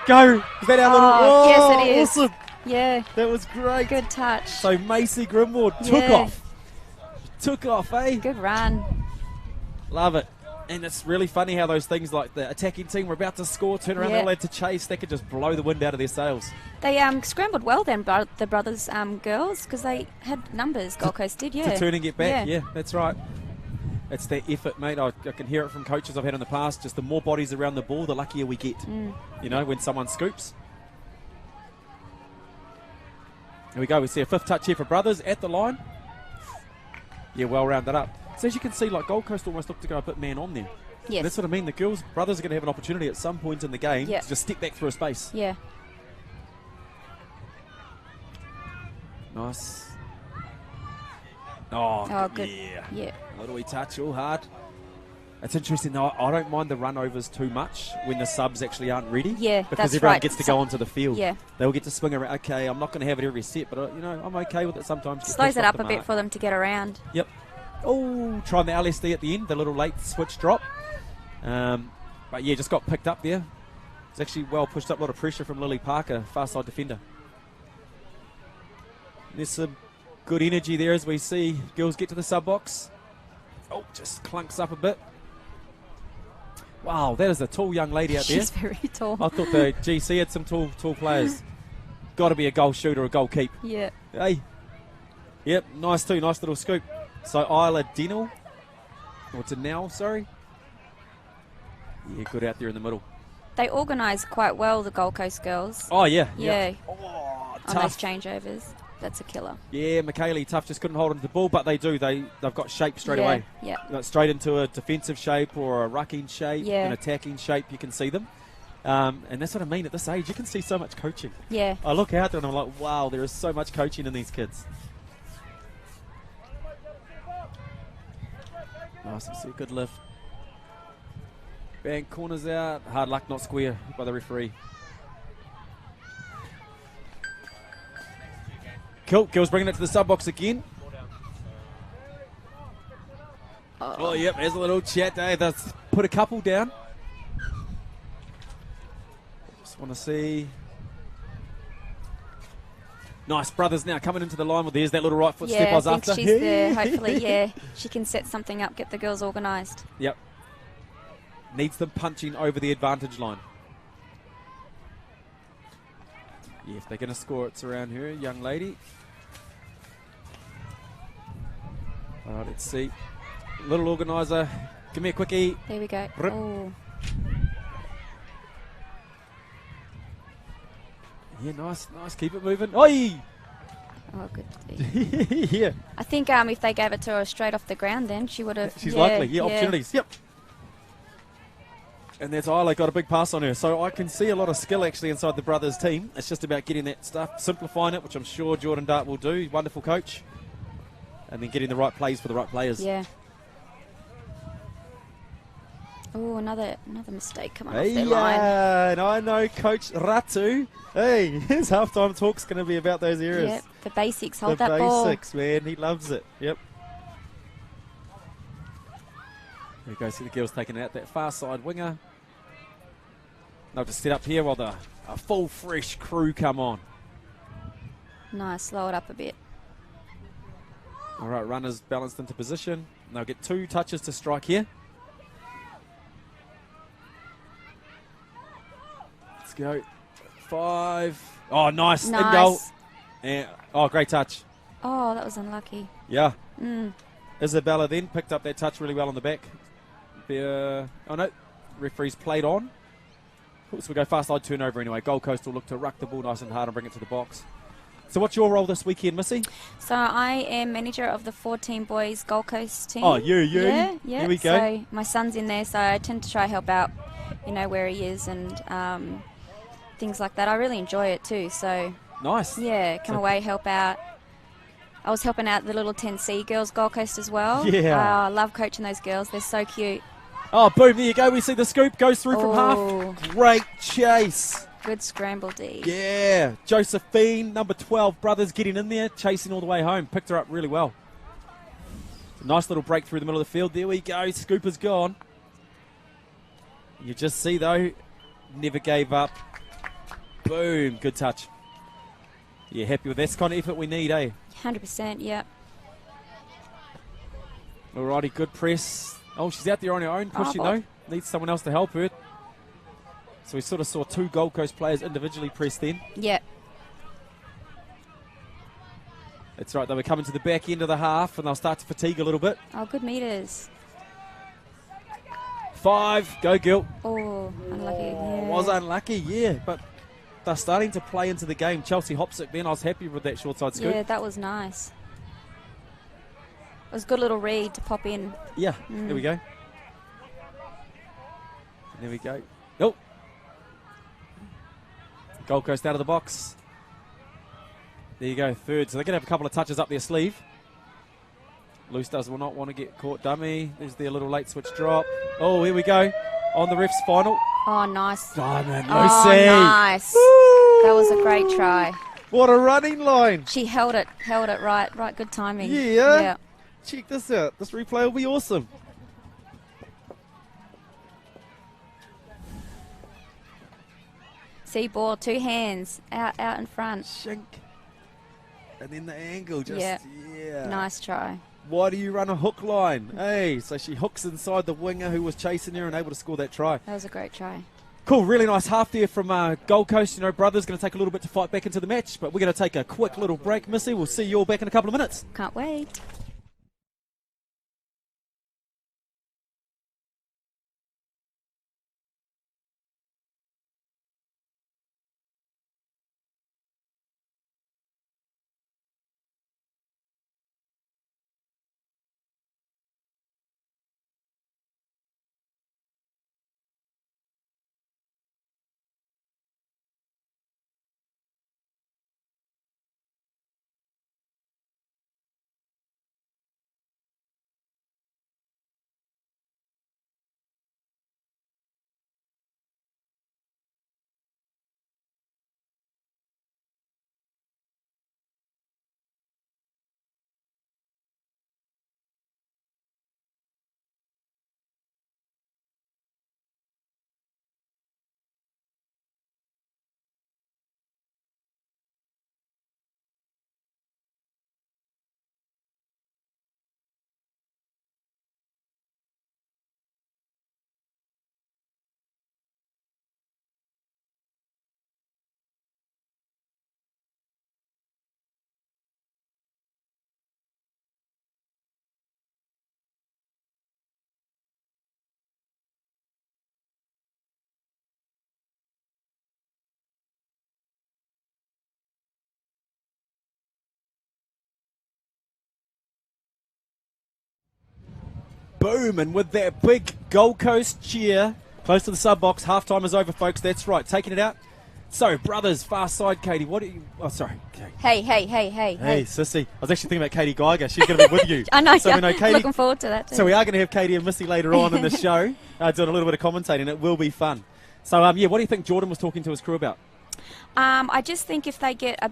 Go. Is that our little... Oh, yes, it is. Awesome. Yeah. That was great. Good touch. So Macy Grimwood took off. Took off, eh? Good run. Love it. And it's really funny how those things like the attacking team were about to score, turn around, they're allowed to chase. They could just blow the wind out of their sails. They scrambled well then, the brothers girls, because they had numbers. Gold Coast did, To turn and get back, yeah, that's right. It's their effort, mate. I can hear it from coaches I've had in the past. Just the more bodies around the ball, the luckier we get. You know, when someone scoops. Here we go. We see a 5th touch here for Brothers at the line. Yeah, well rounded up. So as you can see, like Gold Coast almost looked to go a bit man on there. Yes. And that's what I mean. The Brothers are going to have an opportunity at some point in the game to just step back through a space. Yeah. Nice. Oh, good. Yeah. A little wee touch, all hard. It's interesting though, I don't mind the run overs too much when the subs actually aren't ready. Yeah, because that's everyone right. gets to go onto the field. Yeah. They'll get to swing around. Okay, I'm not going to have it every set, but I'm okay with it sometimes. Slows it up a bit for them to get around. Yep. Oh, trying the LSD at the end, the little late switch drop. But yeah, just got picked up there. It's actually well pushed up, a lot of pressure from Lily Parker, far side defender. There's some good energy there as we see girls get to the sub box. Oh, just clunks up a bit. Wow, that is a tall young lady out there. She's very tall. I thought the GC had some tall players. Got to be a goal shooter or a goal keep. Yeah. Hey. Yep, nice too, nice little scoop. So Isla Denell, or Denell, sorry. Yeah, good out there in the middle. They organise quite well, the Gold Coast girls. Oh, yeah. Yeah. Oh, on those tough. changeovers. That's a killer. Yeah, Michaeli, tough, just couldn't hold onto the ball, but they do. They've got shape straight away. Yeah. Like straight into a defensive shape or a rucking shape, an attacking shape, you can see them. And that's what I mean, at this age, you can see so much coaching. Yeah. I look out there and I'm like, wow, there is so much coaching in these kids. Nice to see a good lift. Bang, corners out. Hard luck, not square by the referee. Cool, girls bringing it to the sub box again. Oh, yep, there's a little chat, Dave. Let's put a couple down. Just want to see. Nice, Brothers now coming into the line with there's that little right foot step I was I think after. she's there. Hopefully, she can set something up, get the girls organised. Yep. Needs them punching over the advantage line. Yeah, if they're going to score, it's around her, young lady. All right, let's see. Little organiser. Give me a quickie. There we go. Rip. Oh. Yeah, nice. Keep it moving. Oi! Oh, good. Yeah. I think if they gave it to her straight off the ground, then she would have. She's likely. Yeah, opportunities. Yep. And that's Isla got a big pass on her. So I can see a lot of skill actually inside the Brothers team. It's just about getting that stuff, simplifying it, which I'm sure Jordan Dart will do. Wonderful coach. And then getting the right plays for the right players. Yeah. Oh, another mistake coming off that line. Yeah, and I know Coach Ratu. Hey, his halftime talk's going to be about those areas. Yep, the basics. Hold that ball. The basics, man. He loves it. Yep. There you go. See the girls taking out that far side winger. They'll just set up here while a full fresh crew come on. Nice. Slow it up a bit. All right, runners balanced into position. They'll get 2 touches to strike here. Let's go. 5. Oh, nice. In goal. Yeah. Oh, great touch. Oh, that was unlucky. Yeah. Mm. Isabella then picked up that touch really well on the back. Oh, no. Referee's played on. So we go fast side turnover anyway. Gold Coast will look to ruck the ball nice and hard and bring it to the box. So what's your role this weekend, Missy? So I am manager of the U14 Boys Gold Coast team. Oh, you. Yeah. Here we go. So my son's in there, so I tend to try help out, where he is and things like that. I really enjoy it too. So nice. Yeah, come away, help out. I was helping out the little 10C girls Gold Coast as well. Yeah. I love coaching those girls. They're so cute. Oh, boom, there you go. We see the scoop goes through from half. Great chase. Good scramble D. Yeah. Josephine, number 12, Brothers getting in there, chasing all the way home. Picked her up really well. Nice little break through the middle of the field. There we go. Scoop is gone. You just see, though, never gave up. Boom. Good touch. Yeah, happy with that. That's the kind of effort we need, eh? 100%, yep. Alrighty, good press. Oh, she's out there on her own, pushing though. Needs someone else to help her. So we sort of saw 2 Gold Coast players individually press then. Yep. That's right, they were coming to the back end of the half and they'll start to fatigue a little bit. Oh, good meters. 5, go Gil. Oh, unlucky. Yeah. Was unlucky, yeah, but they're starting to play into the game. Chelsea Hopsick then, I was happy with that short side scoop. Yeah, that was nice. It was a good little read to pop in. Yeah, there we go. There we go. Nope. Gold Coast out of the box. There you go, third. So they're going to have a couple of touches up their sleeve. Loose will not want to get caught dummy. There's their little late switch drop. Oh, here we go. On the ref's final. Oh, nice. Diamond, Oh, Lucy. nice. Woo! That was a great try. What a running line. She held it right. Good timing. Yeah. Check this out. This replay will be awesome. See ball, 2 hands, out in front. Shink. And then the angle just, yeah. Nice try. Why do you run a hook line? Hey, so she hooks inside the winger who was chasing her and able to score that try. That was a great try. Cool, really nice half there from Gold Coast. You know, brothers going to take a little bit to fight back into the match, but we're going to take a quick little break, Missy. We'll see you all back in a couple of minutes. Can't wait. Boom, and with that big Gold Coast cheer, close to the sub box, half time is over, folks. That's right, taking it out. So, brothers, far side, Katie, what are you... Oh, sorry. Okay. Hey. Hey, sissy. I was actually thinking about Katie Geiger. She's going to be with you. I know, so we know Katie. Looking forward to that too. So we are going to have Katie and Missy later on in the show, doing a little bit of commentating. It will be fun. So, what do you think Jordan was talking to his crew about? I just think if they get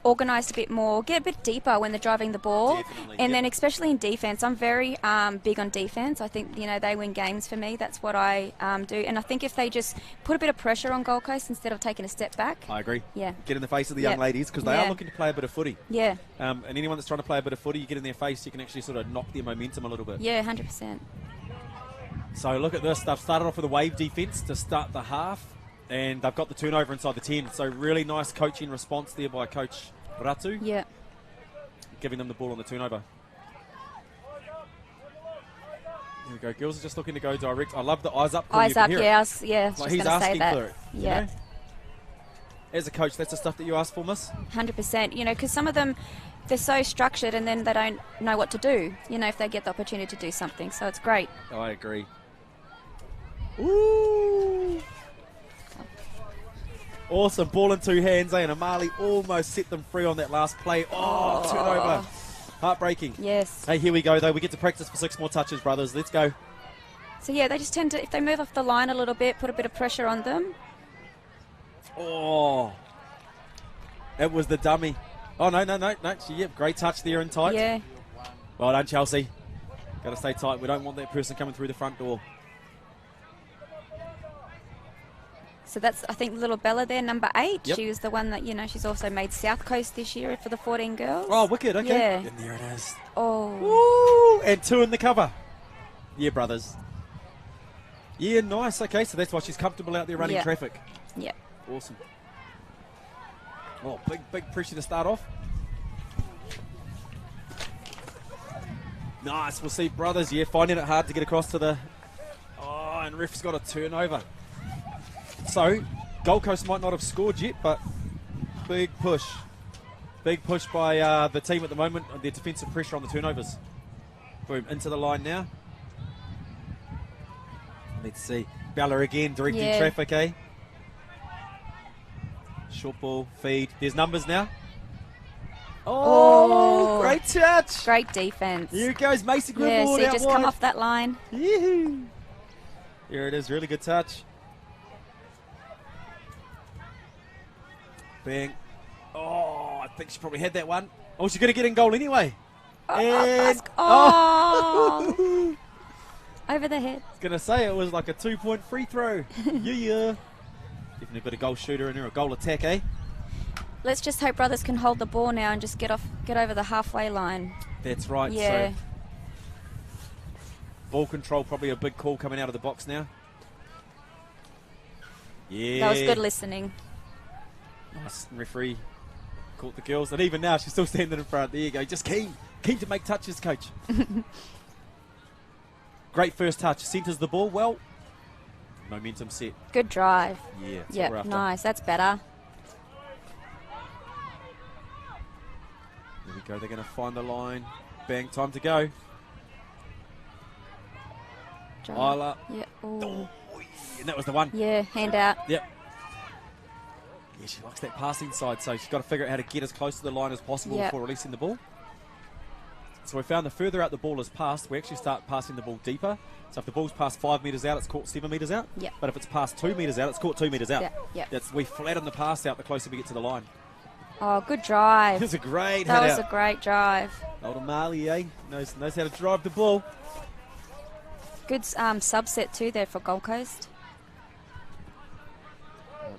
organised a bit more, get a bit deeper when they're driving the ball. Definitely, and then especially in defence. I'm very big on defence. I think, they win games for me. That's what I do. And I think if they just put a bit of pressure on Gold Coast instead of taking a step back. I agree. Yeah. Get in the face of the young ladies because they are looking to play a bit of footy. Yeah. And anyone that's trying to play a bit of footy, you get in their face, you can actually sort of knock their momentum a little bit. Yeah, 100%. So look at this. They've started off with a wave defence to start the half. And they've got the turnover inside the 10. So really nice coaching response there by Coach Ratu. Yeah. Giving them the ball on the turnover. There we go. Girls are just looking to go direct. I love the eyes up. Eyes up, yeah. I was like just going to say that. For it, yeah. As a coach, that's the stuff that you ask for, Miss? 100%. Because some of them, they're so structured and then they don't know what to do, if they get the opportunity to do something. So it's great. I agree. Ooh. Awesome. Ball in 2 hands, and Amali almost set them free on that last play. Oh, turnover. Heartbreaking. Yes. Hey, here we go, though. We get to practice for 6 more touches, brothers. Let's go. So, yeah, they just tend to, if they move off the line a little bit, put a bit of pressure on them. Oh. It was the dummy. Oh, no. Great touch there and tight. Yeah. Well done, Chelsea. Got to stay tight. We don't want that person coming through the front door. So that's, I think, little Bella there, number 8. Yep. She was the one that, she's also made South Coast this year for the 14 Girls. Oh, wicked. Okay. Yeah. And there it is. Oh. Woo! And 2 in the cover. Yeah, brothers. Yeah, nice. Okay, so that's why she's comfortable out there running traffic. Yeah. Awesome. Oh, big pressure to start off. Nice. We'll see brothers, finding it hard to get across to the... Oh, and ref's got a turnover. So, Gold Coast might not have scored yet, but big push. Big push by the team at the moment. Their defensive pressure on the turnovers. Boom, into the line now. Let's see. Bella again, directing traffic, eh? Short ball, feed. There's numbers now. Oh, great touch. Great defense. Here goes Macy Grimwald. Yeah, see, out just wide. come off that line. Yee-hoo. Here it is, really good touch. Bang. Oh, I think she probably had that one. Oh, she's going to get in goal anyway. And oh. Over the head. I was going to say it was like a 2-point free throw. Yeah. Definitely a bit of goal shooter in there, a goal attack, eh? Let's just hope Brothers can hold the ball now and just get over the halfway line. That's right. Yeah. So ball control, probably a big call coming out of the box now. Yeah. That was good listening. Nice. Referee caught the girls, and even now she's still standing in front. There you go. Just keen to make touches, coach. Great first touch. Centres the ball well. Momentum set. Good drive. Yeah. Yeah. Nice. That's better. There we go. They're going to find the line. Bang. Time to go. Isla. Yeah. Ooh. And that was the one. Yeah. Hand out. Yep. Yeah, she likes that passing side, so she's got to figure out how to get as close to the line as possible before releasing the ball. So we found the further out the ball is passed, we actually start passing the ball deeper. So if the ball's past 5 metres out, it's caught 7 metres out. Yep. But if it's past 2 metres out, it's caught 2 metres out. Yep. We flatten the pass out the closer we get to the line. Oh, good drive. It was a great That head was out. a great drive. Old Amali, eh? Knows how to drive the ball. Good subset too there for Gold Coast.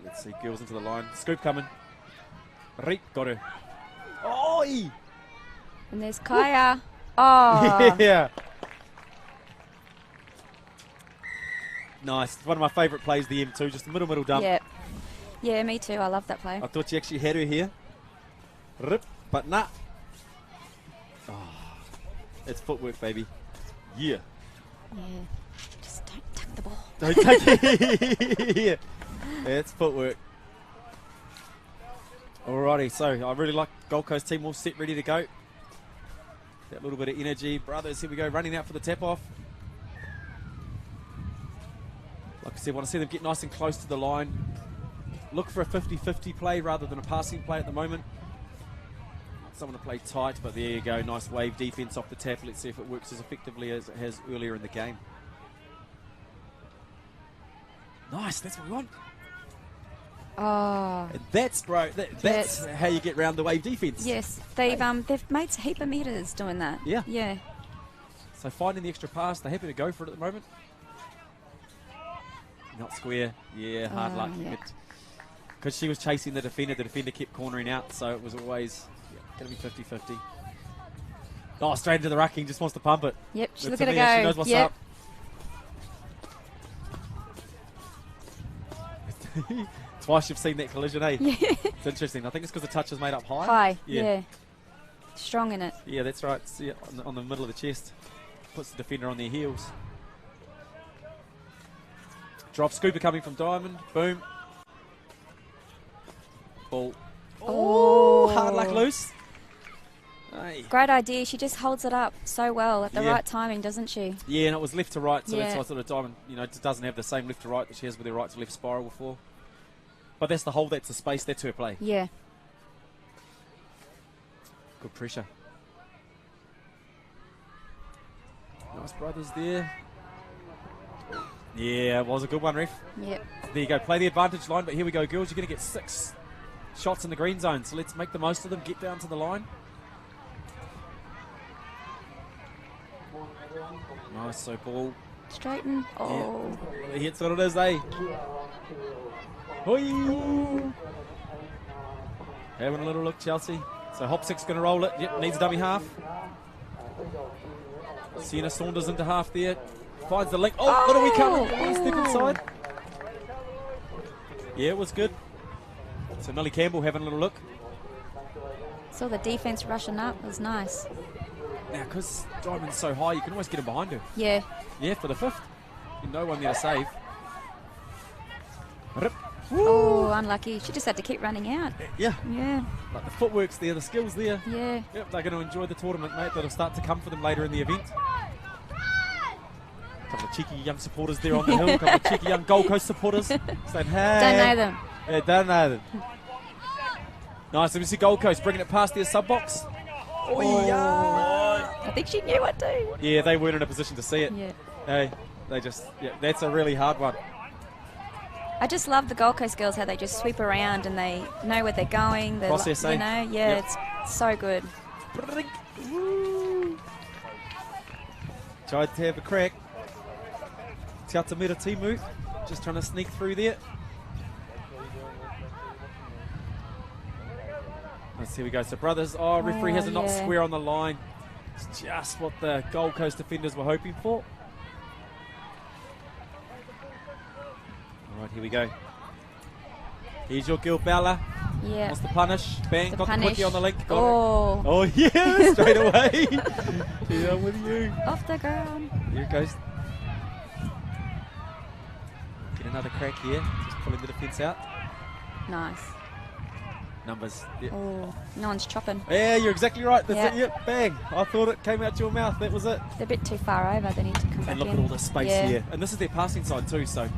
Let's see, girls into the line. Scoop coming. Right, got her. Oi! And there's Kaya. Oh. Yeah. Nice. One of my favourite plays, the M2, just a middle dump. Yeah. Yeah, me too. I love that play. I thought she actually had her here. Rip, but nah. Oh, it's footwork, baby. Yeah. Yeah. Just don't tuck the ball. Don't take it. Yeah. It's footwork. Alrighty, so I really like Gold Coast team all set, ready to go. That little bit of energy. Brothers, here we go, running out for the tap-off. Like I said, want to see them get nice and close to the line. Look for a 50-50 play rather than a passing play at the moment. Someone to play tight, but there you go. Nice wave defense off the tap. Let's see if it works as effectively as it has earlier in the game. Nice, that's what we want. Oh. And that's, bro, that's how you get round the wave defense. Yes, they've made a heap of meters doing that. Yeah. Yeah. So finding the extra pass, they're happy to go for it at the moment. Not square. Yeah, hard luck. Yeah. Because she was chasing the defender kept cornering out, so it was always going to be 50-50. Oh, straight into the rucking, just wants to pump it. Yep, she's It's looking to Amir, go. She knows what's yep. up. Twice you've seen that collision, eh? Yeah. It's interesting. I think it's because the touch is made up high. High, yeah. Strong in it. Yeah, that's right. See it on the middle of the chest. Puts the defender on their heels. Drop scooper coming from Diamond. Boom. Ball. Oh, hard luck loose. Hey. Great idea. She just holds it up so well at the right timing, doesn't she? Yeah, and it was left to right, so that's why sort of Diamond, doesn't have the same left to right that she has with her right to left spiral before. But that's the hole, that's the space, that's her play. Yeah. Good pressure. Nice brothers there. Yeah, it was a good one, ref. Yep. There you go, play the advantage line, but here we go, girls. You're going to get 6 shots in the green zone, so let's make the most of them, get down to the line. Nice, so ball. Straighten. Oh. Yeah. He hits what it is, eh? Hoi. Having a little look, Chelsea. So Hopsick's going to roll it. Yep, needs a dummy half. Sienna Saunders into half there. Finds the link. Oh, little wee coming. One step inside. Yeah, it was good. So Millie Campbell having a little look. Saw the defense rushing up. It was nice. Now, because Diamond's so high, you can always get him behind her. Yeah. Yeah, for the 5th. No one there to save. Rip. Oh, unlucky. She just had to keep running out. Yeah. Yeah. Like the footwork's there, the skill's there. Yeah. Yep, they're going to enjoy the tournament, mate. That'll start to come for them later in the event. A couple of cheeky young supporters there on the hill. A couple of cheeky young Gold Coast supporters saying, hey. Don't know them. Yeah, don't know them. Nice. Let me see Gold Coast bringing it past their sub box. Oh, yeah. I think she knew what to do. Yeah, they weren't in a position to see it. Yeah. Hey, they just, that's a really hard one. I just love the Gold Coast girls, how they just sweep around and they know where they're going. They're Process, you know, yeah, Yep. it's so good. Tried to have a crack. Tiatamira Timu just trying to sneak through there. Let's see, we go. So brothers, referee has a not square on the line. It's just what the Gold Coast defenders were hoping for. All right, here we go. Here's your girl Bella. Yeah. Wants the punish. Bang, The got punish. the quickie on the link. Got Oh. it. Oh, yeah, straight away. Yeah, I'm with you. Off the ground. Here it goes. Get another crack here. Just pulling the defence out. Nice. Numbers. Yeah. Oh, no one's chopping. Yeah, you're exactly right. That's it. Yeah. Yep, bang. I thought it came out your mouth. That was it. They're a bit too far over. They need to come back And look in. at all this space Yeah. here. And this is their passing side too, so.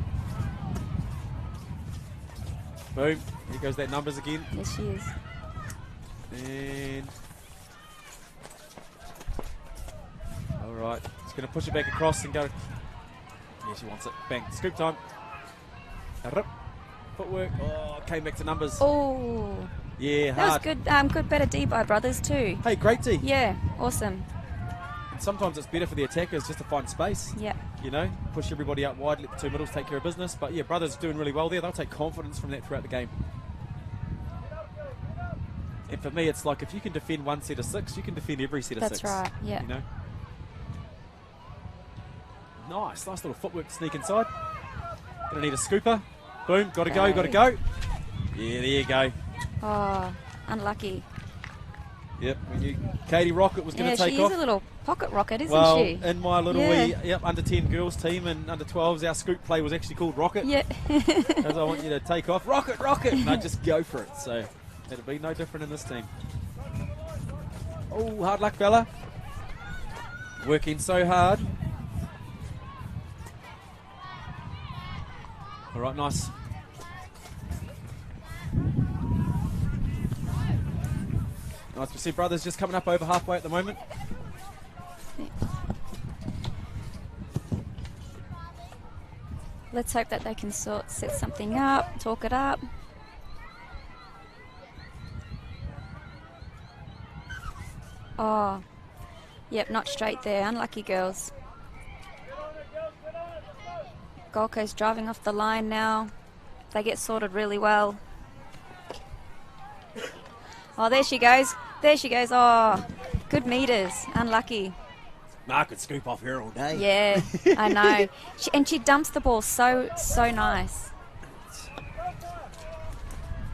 Boom. Here goes that numbers again. Yes, she is. And. All right. Just going to push it back across and go. Yeah, she wants it. Bang. Scoop time. Rip. Footwork. Oh, came back to numbers. Oh. Yeah, That was hard. good. Good, better D by brothers too. Hey, great D. Yeah, awesome. And sometimes it's better for the attackers just to find space. Yeah. You know, push everybody out wide, let the two middles take care of business. But yeah, brothers doing really well there. They'll take confidence from that throughout the game. And for me, it's like if you can defend one set of six, you can defend every set of That's six. right. Yeah. You know. Nice little footwork to sneak inside. Gonna need a scooper. Boom, gotta go, gotta go. Yeah, there you go. Oh, unlucky. Yep, we knew Katie Rocket was going to take she off. is a little pocket rocket, isn't Well, she? in my little Yeah. under 10 girls team and under 12s, our scoop play was actually called Rocket. Yeah. As I want you to take off, Rocket, Rocket, and I just go for it. So it'll be no different in this team. Oh, hard luck, Bella. Working so hard. All right, nice. Nice to see brothers just coming up over halfway at the moment. Let's hope that they can set something up, talk it up. Oh, yep, not straight there. Unlucky girls. Gold Coast driving off the line now. They get sorted really well. Oh, there she goes. There she goes. Oh, good meters. Unlucky. I could scoop off here all day. Yeah, I know. And she dumps the ball so nice.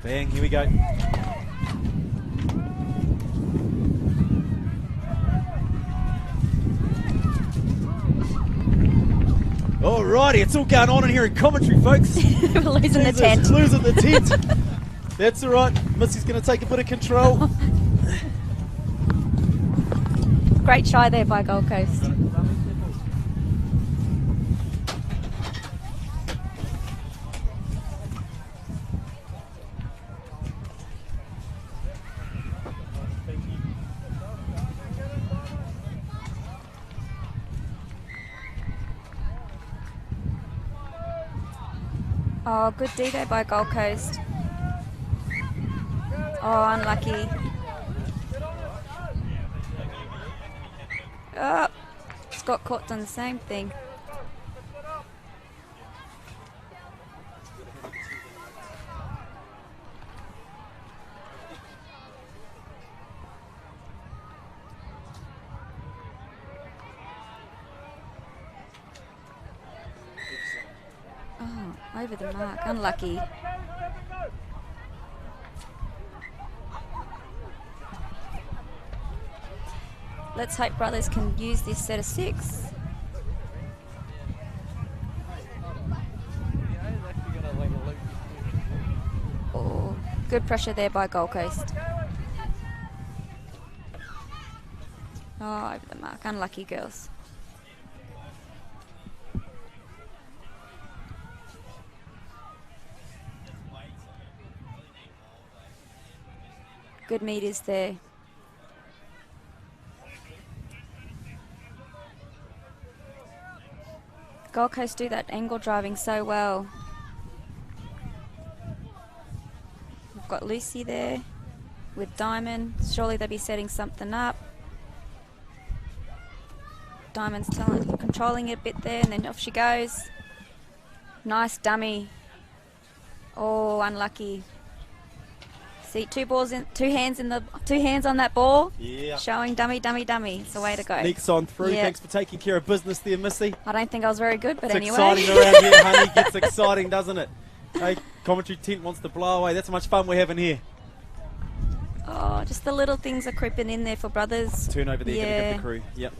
Bang, here we go. Alrighty, it's all going on in here in commentary, folks. We're losing the tent. Losing the tent. That's alright. Missy's going to take a bit of control. Great try there by Gold Coast. Oh, good D there by Gold Coast. Oh, unlucky. Oh, it's got caught on the same thing. Oh, over the mark. Unlucky. Let's hope brothers can use this set of six. Good pressure there by Gold Coast. Oh, over the mark. Unlucky girls. Good meters there. Gold Coast do that angle driving so well. We've got Lucy there with Diamond. Surely they'll be setting something up. Diamond's controlling it a bit there, and then off she goes. Nice dummy. Oh, unlucky. See, two hands on that ball. Yeah. Showing dummy. It's the way to go. Sneaks on through. Yeah. Thanks for taking care of business there, Missy. I don't think I was very good, but It's anyway. exciting around here, honey. Gets exciting, doesn't it? Hey, commentary tent wants to blow away. That's how much fun we're having here. Oh, just the little things are creeping in there for brothers. Turn over there, Yeah. gonna give the crew. Yep.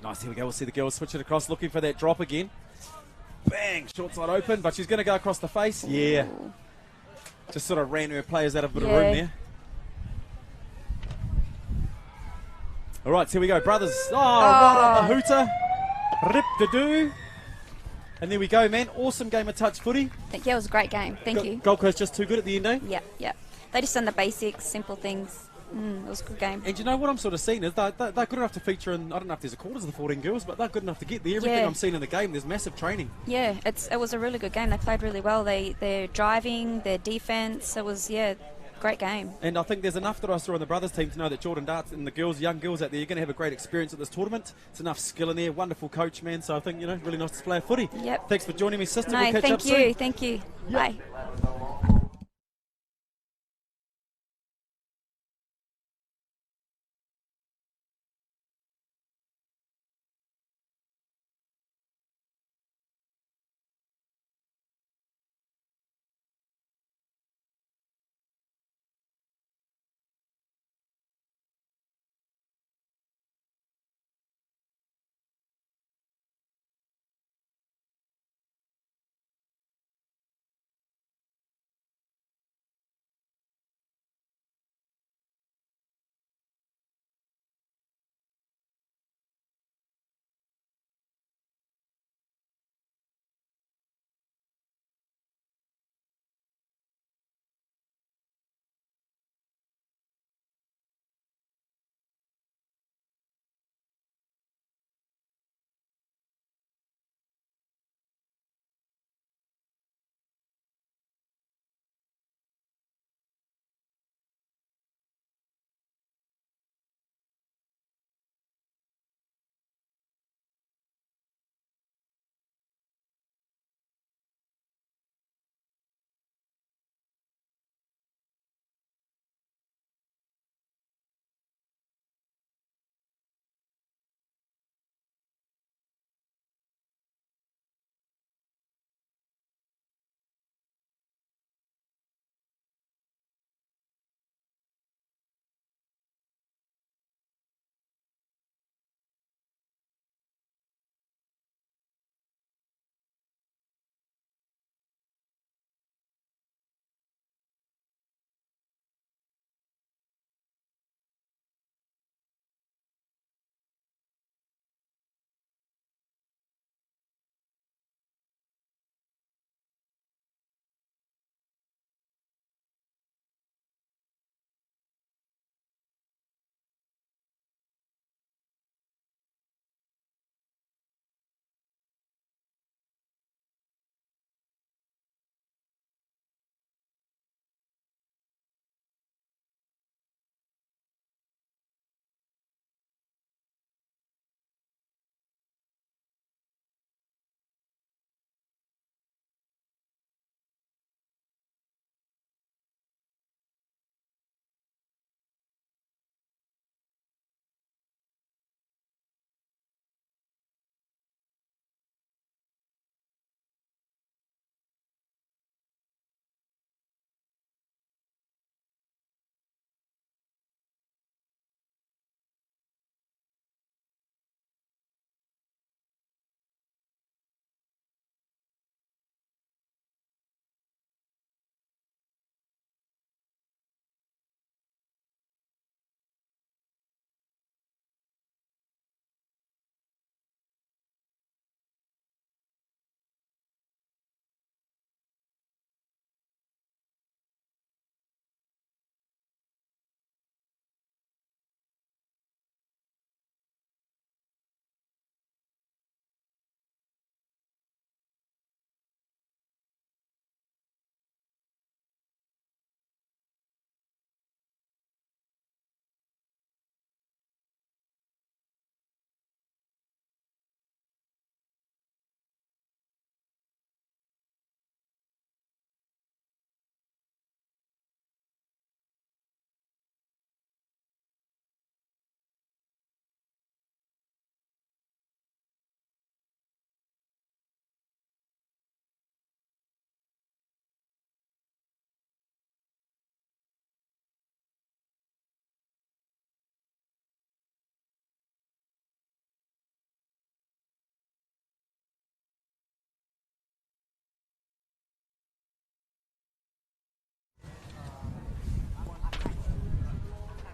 Nice, here we go. We'll see the girls switch it across, looking for that drop again. Bang! Short side open, but she's going to go across the face. Yeah. Just sort of ran her players out of a bit of room there. All right, so here we go, brothers. Oh, right on the hooter. Rip-de-doo. And there we go, man. Awesome game of touch footy. Yeah, it was a great game. Thank you. Gold Coast just too good at the end, eh? Yep. They just done the basics, simple things. It was a good game. And you know what I'm sort of seeing is they're good enough to feature in, I don't know if there's a quarters of the 14 girls, but they're good enough to get there. Everything I'm seeing in the game, there's massive training. Yeah, it was a really good game. They played really well. Their driving, their defence, it was, great game. And I think there's enough that I saw on the brothers team to know that Jordan Darts and the girls, young girls out there, you're going to have a great experience at this tournament. It's enough skill in there, wonderful coach, man. So I think, really nice to play a footy. Yep. Thanks for joining me, sister. No, We'll catch up soon. Thank you. Bye.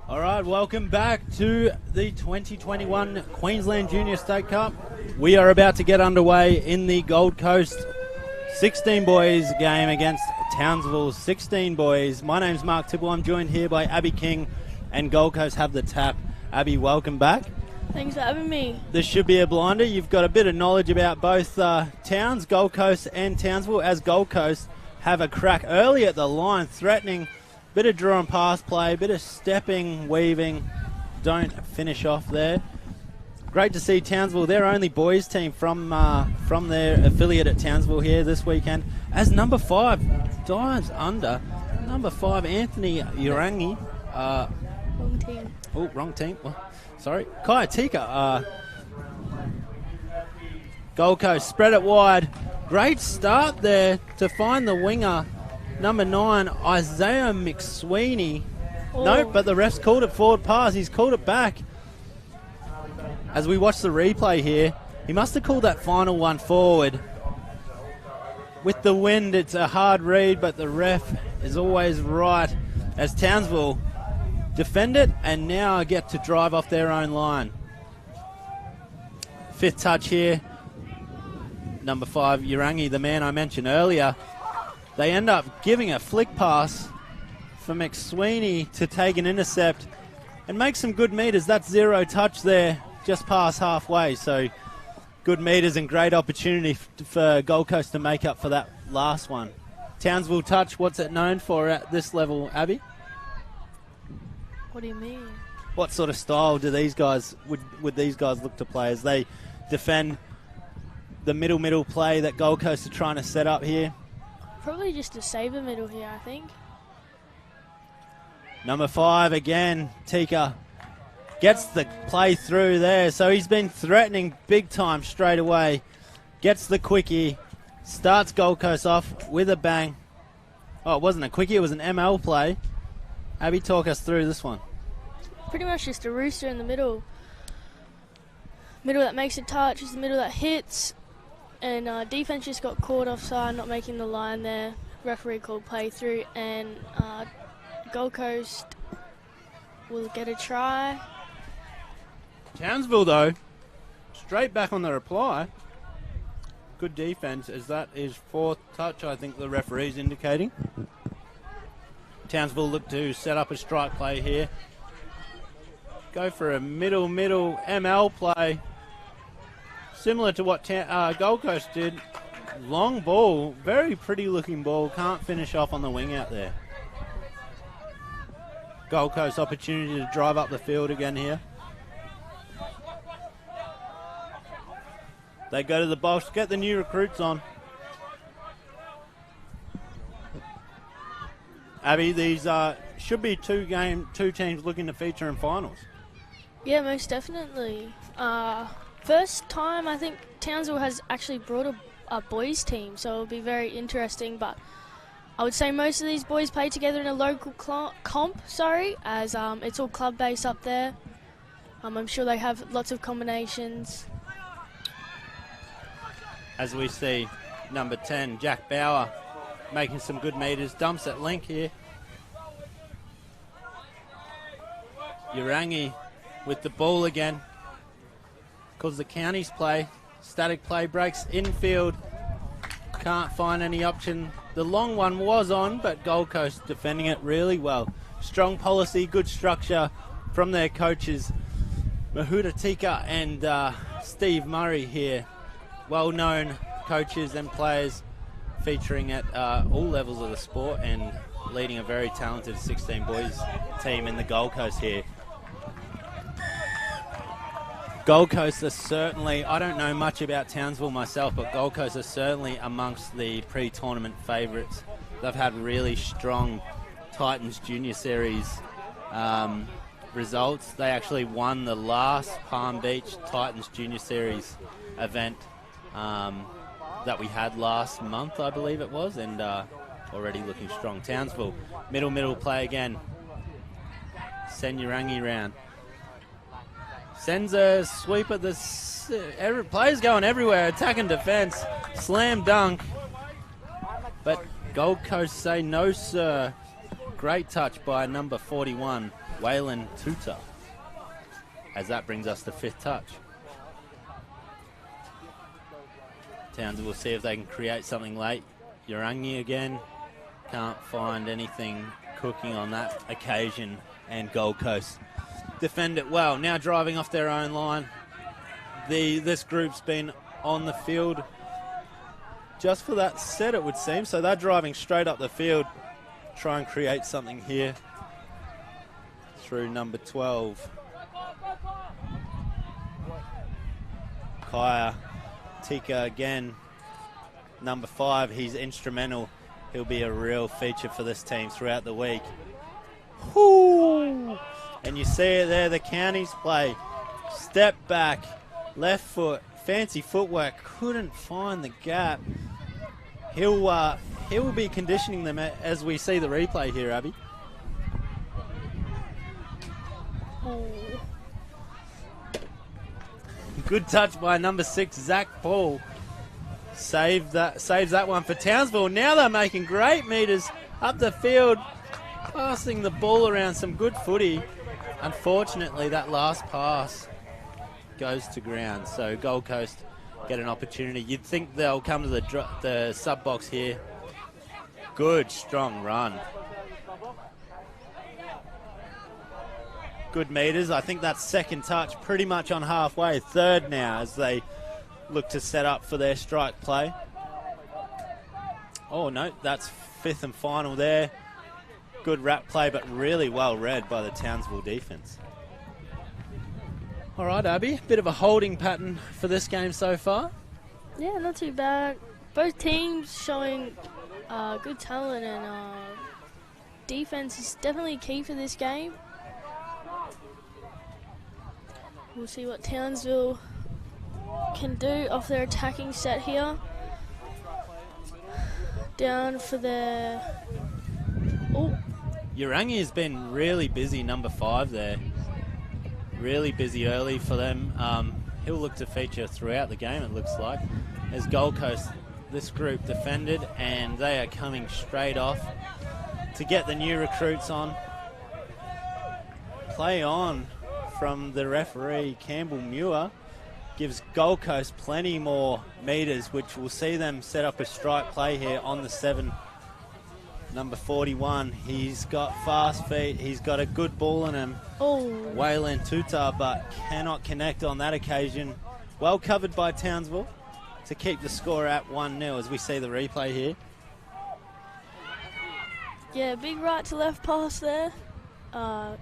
All right, welcome back to the 2021 Queensland Junior State Cup. We are about to get underway in the Gold Coast 16 Boys game against Townsville 16 Boys. My name's Mark Tibble. I'm joined here by Abby King and Gold Coast have the tap. Abby, welcome back. Thanks for having me. This should be a blinder. You've got a bit of knowledge about both towns, Gold Coast and Townsville, as Gold Coast have a crack early at the line, threatening. Bit of draw and pass play, bit of stepping, weaving. Don't finish off there. Great to see Townsville, their only boys team from their affiliate at Townsville here this weekend. As number 5 dives under. Number 5, Anthony Urangi. Wrong team. Oh, wrong team. Well, sorry. Kaiatika. Gold Coast spread it wide. Great start there to find the winger. Number 9, Isaiah McSweeney. Oh. Nope, but the ref's called it forward pass. He's called it back. As we watch the replay here, he must have called that final one forward. With the wind, it's a hard read, but the ref is always right. As Townsville defend it and now get to drive off their own line. 5th touch here. Number 5, Urangi, the man I mentioned earlier. They end up giving a flick pass for McSweeney to take an intercept and make some good meters. That's 0 touch there, just past halfway. So good meters and great opportunity for Gold Coast to make up for that last one. Townsville touch, what's it known for at this level, Abby? What do you mean? What sort of style do these guys would these guys look to play as they defend the middle play that Gold Coast are trying to set up here? Probably just a saver middle here, I think. Number 5 again, Tika gets the play through there. So he's been threatening big time straight away. Gets the quickie, starts Gold Coast off with a bang. Oh, it wasn't a quickie, it was an ML play. Abby, talk us through this one. Pretty much just a rooster in the middle. Middle that makes a touch is the middle that hits. And defense just got caught offside, not making the line there. Referee called play through, and Gold Coast will get a try. Townsville, though, straight back on the reply. Good defense, as that is 4th touch, I think the referee's indicating. Townsville look to set up a strike play here. Go for a middle ML play. Similar to what Gold Coast did. Long ball, very pretty looking ball. Can't finish off on the wing out there. Gold Coast opportunity to drive up the field again here. They go to the box, get the new recruits on. Abby, these should be two teams looking to feature in finals. Yeah, most definitely. First time I think Townsville has actually brought a boys team, so it'll be very interesting. But I would say most of these boys play together in a local comp, as it's all club based up there. I'm sure they have lots of combinations. As we see, number 10, Jack Bauer, making some good meters, dumps at link here. Urangi with the ball again. Because the counties play, static play breaks infield. Can't find any option. The long one was on, but Gold Coast defending it really well. Strong policy, good structure from their coaches, Mahuta Tika and Steve Murray here. Well-known coaches and players featuring at all levels of the sport and leading a very talented 16 boys team in the Gold Coast here. Gold Coast are certainly, I don't know much about Townsville myself, but Gold Coast are certainly amongst the pre-tournament favourites. They've had really strong Titans Junior Series results. They actually won the last Palm Beach Titans Junior Series event that we had last month, I believe it was, and already looking strong. Townsville, middle play again. Send Urangi round. Sends a sweep at the... players going everywhere, attack and defence. Slam dunk. But Gold Coast say no, sir. Great touch by number 41. Waylon Tuta, as that brings us to 5th touch. Townsville will see if they can create something late. Urangi again, can't find anything cooking on that occasion, and Gold Coast defend it well. Now driving off their own line. This group's been on the field just for that set, it would seem. So they're driving straight up the field, try and create something here through number 12. Kaya Tika again, number 5, he's instrumental. He'll be a real feature for this team throughout the week. Whoo! And you see it there, the counties play. Step back, left foot, fancy footwork, couldn't find the gap. He'll be conditioning them as we see the replay here, Abby. Good touch by number 6, Zach Paul. Saves that one for Townsville. Now they're making great meters up the field, passing the ball around, some good footy. Unfortunately, that last pass goes to ground. So Gold Coast get an opportunity. You'd think they'll come to the sub box here. Good, strong run. Good meters. I think that's 2nd touch, pretty much on halfway. 3rd now as they look to set up for their strike play. Oh no, that's 5th and final there. Good wrap play, but really well read by the Townsville defense. All right, Abby, bit of a holding pattern for this game so far. Yeah, not too bad. Both teams showing good talent, and defense is definitely key for this game. We'll see what Townsville can do off their attacking set here. Down for their... Oh. Urangi has been really busy, number 5 there. Really busy early for them. He'll look to feature throughout the game, it looks like. As Gold Coast, this group defended, and they are coming straight off to get the new recruits on. Play on from the referee, Campbell Muir, gives Gold Coast plenty more meters, which will see them set up a strike play here on the 7. Number 41, he's got fast feet, he's got a good ball in him. Oh. Waylon Tuta, but cannot connect on that occasion. Well covered by Townsville to keep the score at 1-0 as we see the replay here. Yeah, big right to left pass there.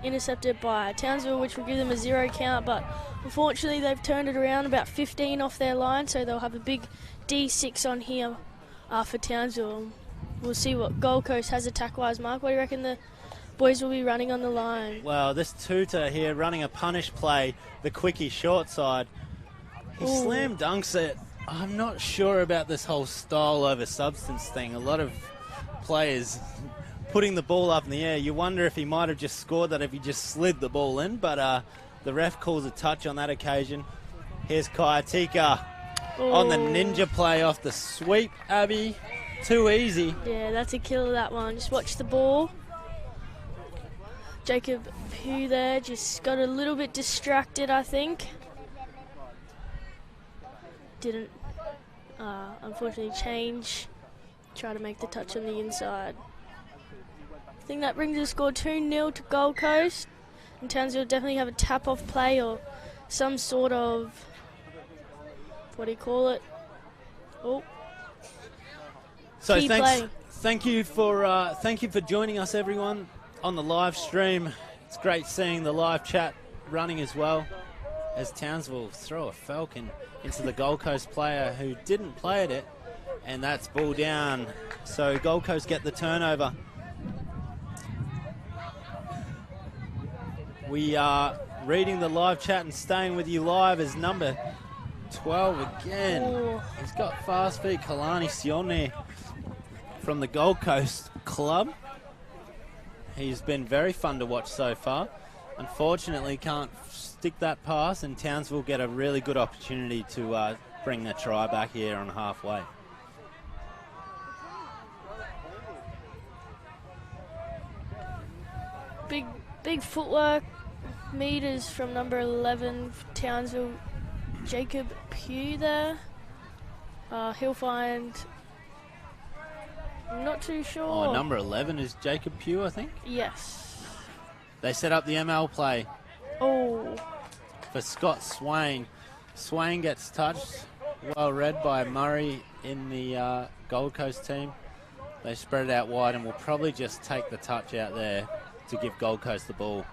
Intercepted by Townsville, which will give them a 0 count, but unfortunately they've turned it around about 15 off their line, so they'll have a big D6 on here for Townsville. We'll see what Gold Coast has attack-wise. Mark, what do you reckon the boys will be running on the line? Well, this Tuta here running a punish play, the quickie short side. He slam dunks it. I'm not sure about this whole style over substance thing. A lot of players putting the ball up in the air. You wonder if he might have just scored that if he just slid the ball in, but the ref calls a touch on that occasion. Here's Kaiatika on the ninja play off the sweep, Abby. Too easy. Yeah, that's a killer, that one. Just watch the ball. Jacob Pugh there just got a little bit distracted, I think. Didn't, unfortunately, change. Try to make the touch on the inside. I think that brings the score 2-0 to Gold Coast. And Townsville definitely have a tap-off play or some sort of, what do you call it? Oh. So Key play. thank you for joining us, everyone, on the live stream. It's great seeing the live chat running as well, as Townsville throw a falcon into the Gold Coast player who didn't play at it, and that's ball down. So Gold Coast get the turnover. We are reading the live chat and staying with you live as number 12 again. Oh. He's got fast feet, Kalani Sione from the Gold Coast club. He's been very fun to watch so far. Unfortunately, can't stick that pass, and Townsville get a really good opportunity to bring a try back here on halfway. Big footwork, meters from number 11, Townsville, Jacob Pugh there. He'll find, I'm not too sure. Oh, number 11 is Jacob Pugh, I think. Yes. They set up the ML play Oh, for Scott Swain. Swain gets touched, well read by Murray in the Gold Coast team. They spread it out wide and will probably just take the touch out there to give Gold Coast the ball.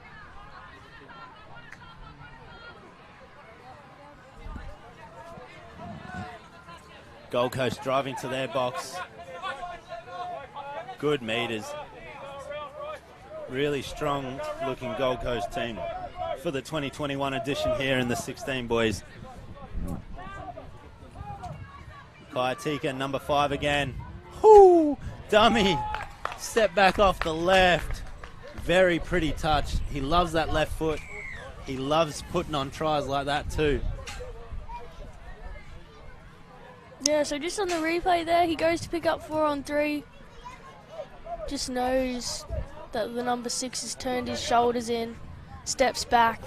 Gold Coast driving to their box. Good meters. Really strong looking Gold Coast team for the 2021 edition here in the 16 boys. Kaiatika, number 5 again. Whoo! Dummy. Step back off the left. Very pretty touch. He loves that left foot. He loves putting on tries like that too. yeah, so just on the replay there, he goes to pick up 4-on-3. Just knows that the number 6 has turned his shoulders in, steps back,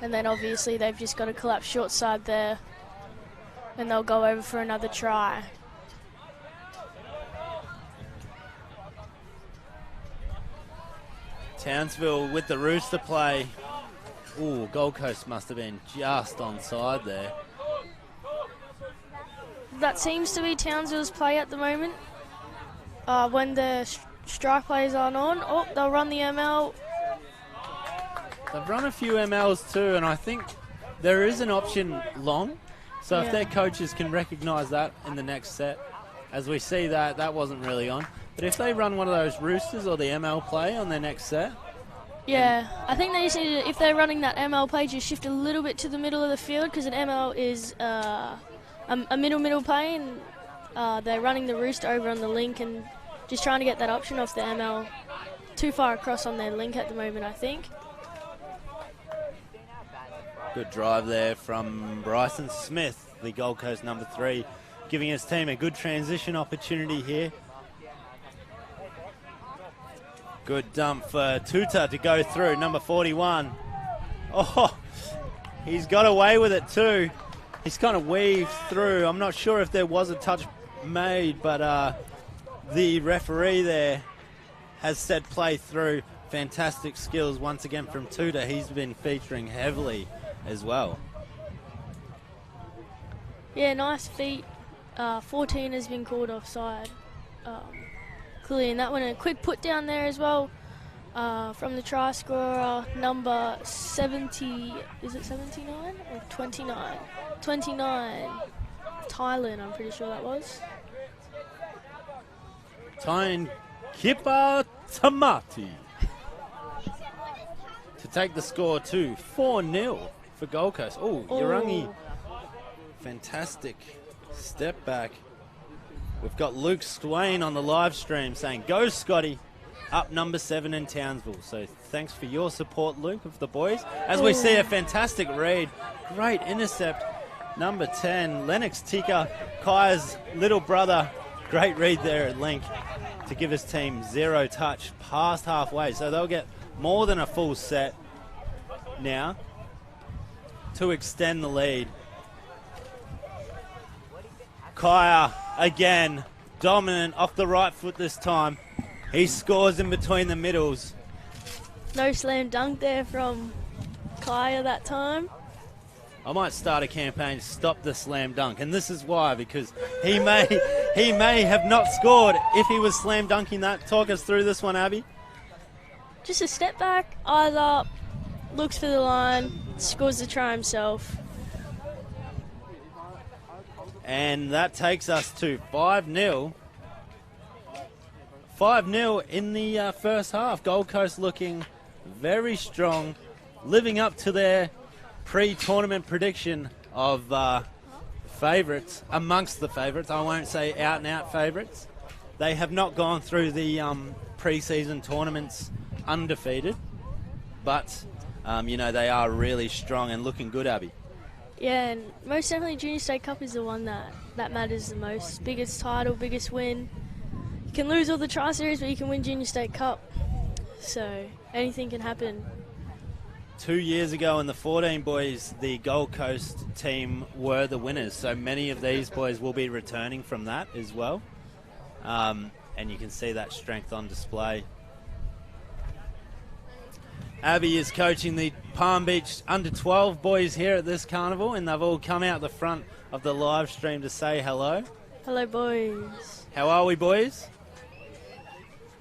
and then obviously they've just got to collapse short side there, and they'll go over for another try. Townsville with the Rooster play. Ooh, Gold Coast must have been just onside there. That seems to be Townsville's play at the moment. When the strike plays aren't on, they'll run the ML. They've run a few MLs too, and I think there is an option long. So if their coaches can recognise that in the next set, as we see that wasn't really on. But if they run one of those Roosters or the ML play on their next set. Yeah, I think they just need to, if they're running that ML play, just shift a little bit to the middle of the field, because an ML is a middle play, and they're running the Rooster over on the link and just trying to get that option off the ML. Too far across on their link at the moment, I think. Good drive there from Bryson Smith, the Gold Coast number 3, giving his team a good transition opportunity here. Good dump for Tuta to go through, number 41. Oh, he's got away with it too. He's kind of weaved through. I'm not sure if there was a touch made, but the referee there has said play through. Fantastic skills once again from Tuta. He's been featuring heavily as well. Yeah, nice feet. 14 has been called offside. Clearly in that one. And a quick put down there as well from the try scorer, number 70. Is it 79 or 29? 29. Thailand, I'm pretty sure that was. Tyne Kipa Tamati to take the score to 4-0 for Gold Coast. Oh, Yarangi. Fantastic step back. We've got Luke Swain on the live stream saying, "Go Scotty," up number 7 in Townsville. So thanks for your support, Luke, of the boys. As we see a fantastic read, great intercept. Number 10, Lennox Tika, Kai's little brother. Great read there at link to give his team 0 touch past halfway. So they'll get more than a full set now to extend the lead. Kaya again, dominant off the right foot this time. He scores in between the middles. No slam dunk there from Kaya that time. I might start a campaign, stop the slam dunk, and this is why, because he may have not scored if he was slam dunking that. Talk us through this one, Abby. Just a step back, eyes up, looks for the line, scores the try himself. And that takes us to 5-0. 5-0 in the first half. Gold Coast looking very strong, living up to their pre-tournament prediction of favourites, amongst the favourites. I won't say out-and-out favourites. They have not gone through the pre-season tournaments undefeated, but, they are really strong and looking good, Abby. Yeah, and most definitely Junior State Cup is the one that matters the most. Biggest title, biggest win. You can lose all the Tri-Series, but you can win Junior State Cup. so anything can happen. 2 years ago in the 14 Boys, the Gold Coast team were the winners, so many of these boys will be returning from that as well. And you can see that strength on display. Abby is coaching the Palm Beach under-12 boys here at this carnival, and they've all come out the front of the live stream to say hello. Hello, boys. How are we, boys?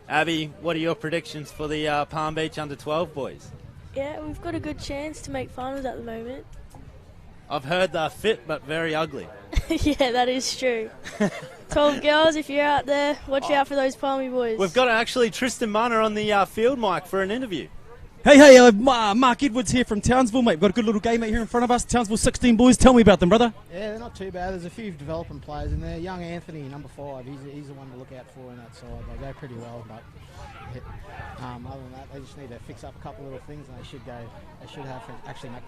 Abby, what are your predictions for the Palm Beach under-12 boys? Yeah, we've got a good chance to make finals at the moment. I've heard they're fit but very ugly. Yeah, that is true. 12 girls, if you're out there, watch out for those Palmy boys. We've got actually Tristan Mana on the field mic for an interview. Hey, Mark Edwards here from Townsville, mate. We've got a good little game out here in front of us. Townsville 16 Boys. Tell me about them, brother. Yeah, they're not too bad. There's a few developing players in there. Young Anthony, number 5, he's the one to look out for in that side. They go pretty well, but other than that, they just need to fix up a couple of little things, and they should have actually make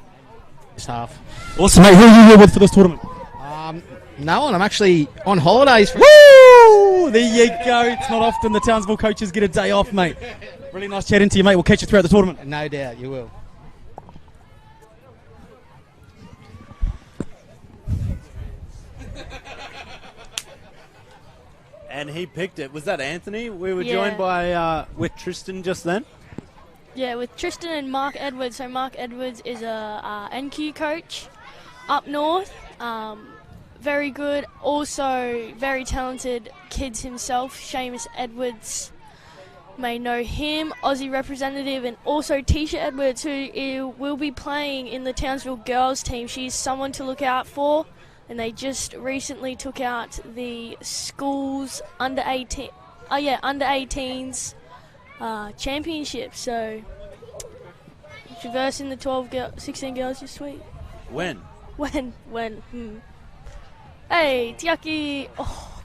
this half. Awesome, mate. Who are you here with for this tournament? No one. I'm actually on holidays. Woo! There you go. It's not often the Townsville coaches get a day off, mate. Really nice chatting to you, mate. We'll catch you throughout the tournament. No doubt, you will. And he picked it. Was that Anthony? We were joined by with Tristan just then. Yeah, with Tristan and Mark Edwards. So Mark Edwards is a NQ coach up north. Very good. Also very talented kids himself. Seamus Edwards, may know him. Aussie representative, and also Tisha Edwards, who will be playing in the Townsville Girls team. She's someone to look out for. And they just recently took out the school's under 18s championship. So if you're versing the 16 girls, you're sweet. When? Hey, Tiaki. Oh.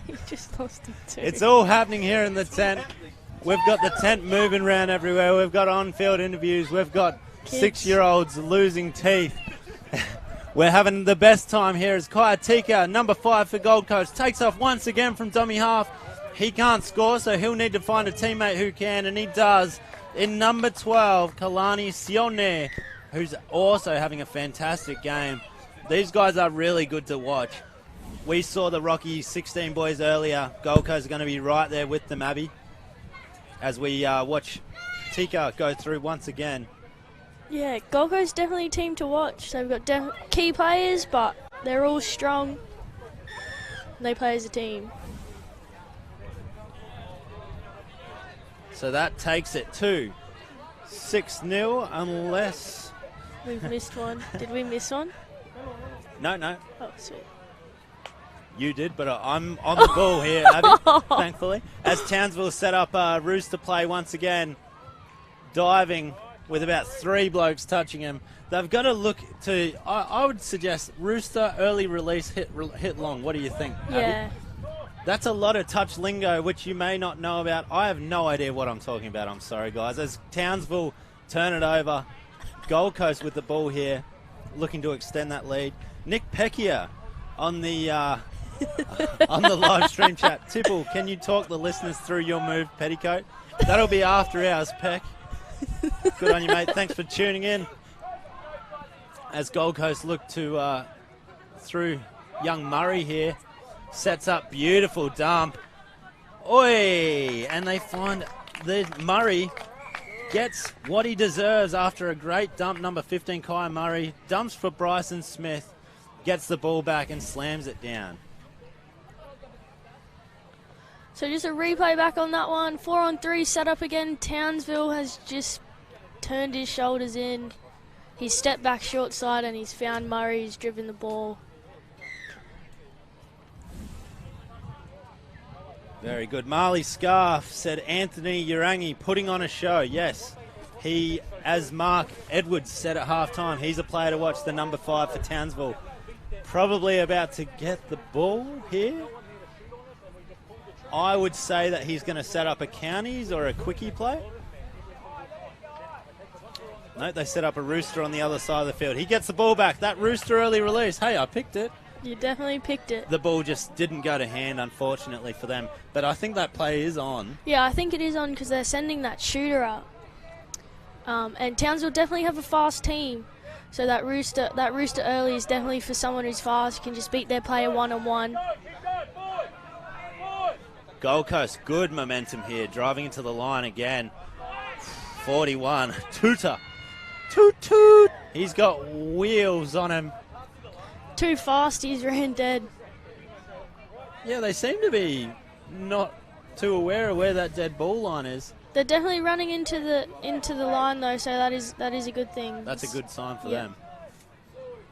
He just lost it too. It's all happening here in the tent. We've got the tent moving around everywhere. We've got on-field interviews. We've got Kids. 6-year-olds losing teeth. We're having the best time here as Kaiatika, number 5 for Gold Coast, takes off once again from dummy half. He can't score, so he'll need to find a teammate who can, and he does. In number 12, Kalani Sione, who's also having a fantastic game. These guys are really good to watch. We saw the Rocky 16 boys earlier. Gold Coast are going to be right there with them, Abby, as we watch Tika go through once again. Yeah, Gold Coast definitely a team to watch. They've got key players, but they're all strong. They play as a team. So that takes it to 6-0, unless... We've missed one. Did we miss one? No. Oh, sweet. You did, but I'm on the ball here, Abby, thankfully. As Townsville set up Rooster play once again, diving with about 3 blokes touching him. They've got to look to, I would suggest, Rooster, early release, hit long. What do you think, Abby? Yeah. That's a lot of touch lingo, which you may not know about. I have no idea what I'm talking about. I'm sorry, guys. As Townsville turn it over, Gold Coast with the ball here, looking to extend that lead. Nick Peckier on the on the live stream chat. Tipple, can you talk the listeners through your move, Petticoat? That'll be after hours, Peck. Good on you, mate. Thanks for tuning in. As Gold Coast look to through young Murray here. Sets up beautiful dump. Oi! And they find that Murray gets what he deserves after a great dump. Number 15, Kai Murray, dumps for Bryson Smith, gets the ball back and slams it down. So just a replay back on that one. 4-on-3 set up again. Townsville has just turned his shoulders in. He's stepped back short side and he's found Murray. He's driven the ball. Very good. Marley Scarf said Anthony Urangi putting on a show. Yes, he, as Mark Edwards said at halftime, he's a player to watch, the number 5 for Townsville. Probably about to get the ball here. I would say that he's going to set up a counties or a quickie play. No, they set up a Rooster on the other side of the field. He gets the ball back. That Rooster early release. Hey, I picked it. You definitely picked it. The ball just didn't go to hand, unfortunately, for them. But I think that play is on. Yeah, I think it is on because they're sending that shooter up. And Townsville definitely have a fast team. So that rooster early is definitely for someone who's fast, can just beat their player one-on-one. Gold Coast, good momentum here, driving into the line again. 41, Tuta. Toot toot. He's got wheels on him. Too fast, he's ran dead. Yeah, they seem to be not too aware of where that dead ball line is. They're definitely running into the line though, so that is a good thing. That's a good sign for them.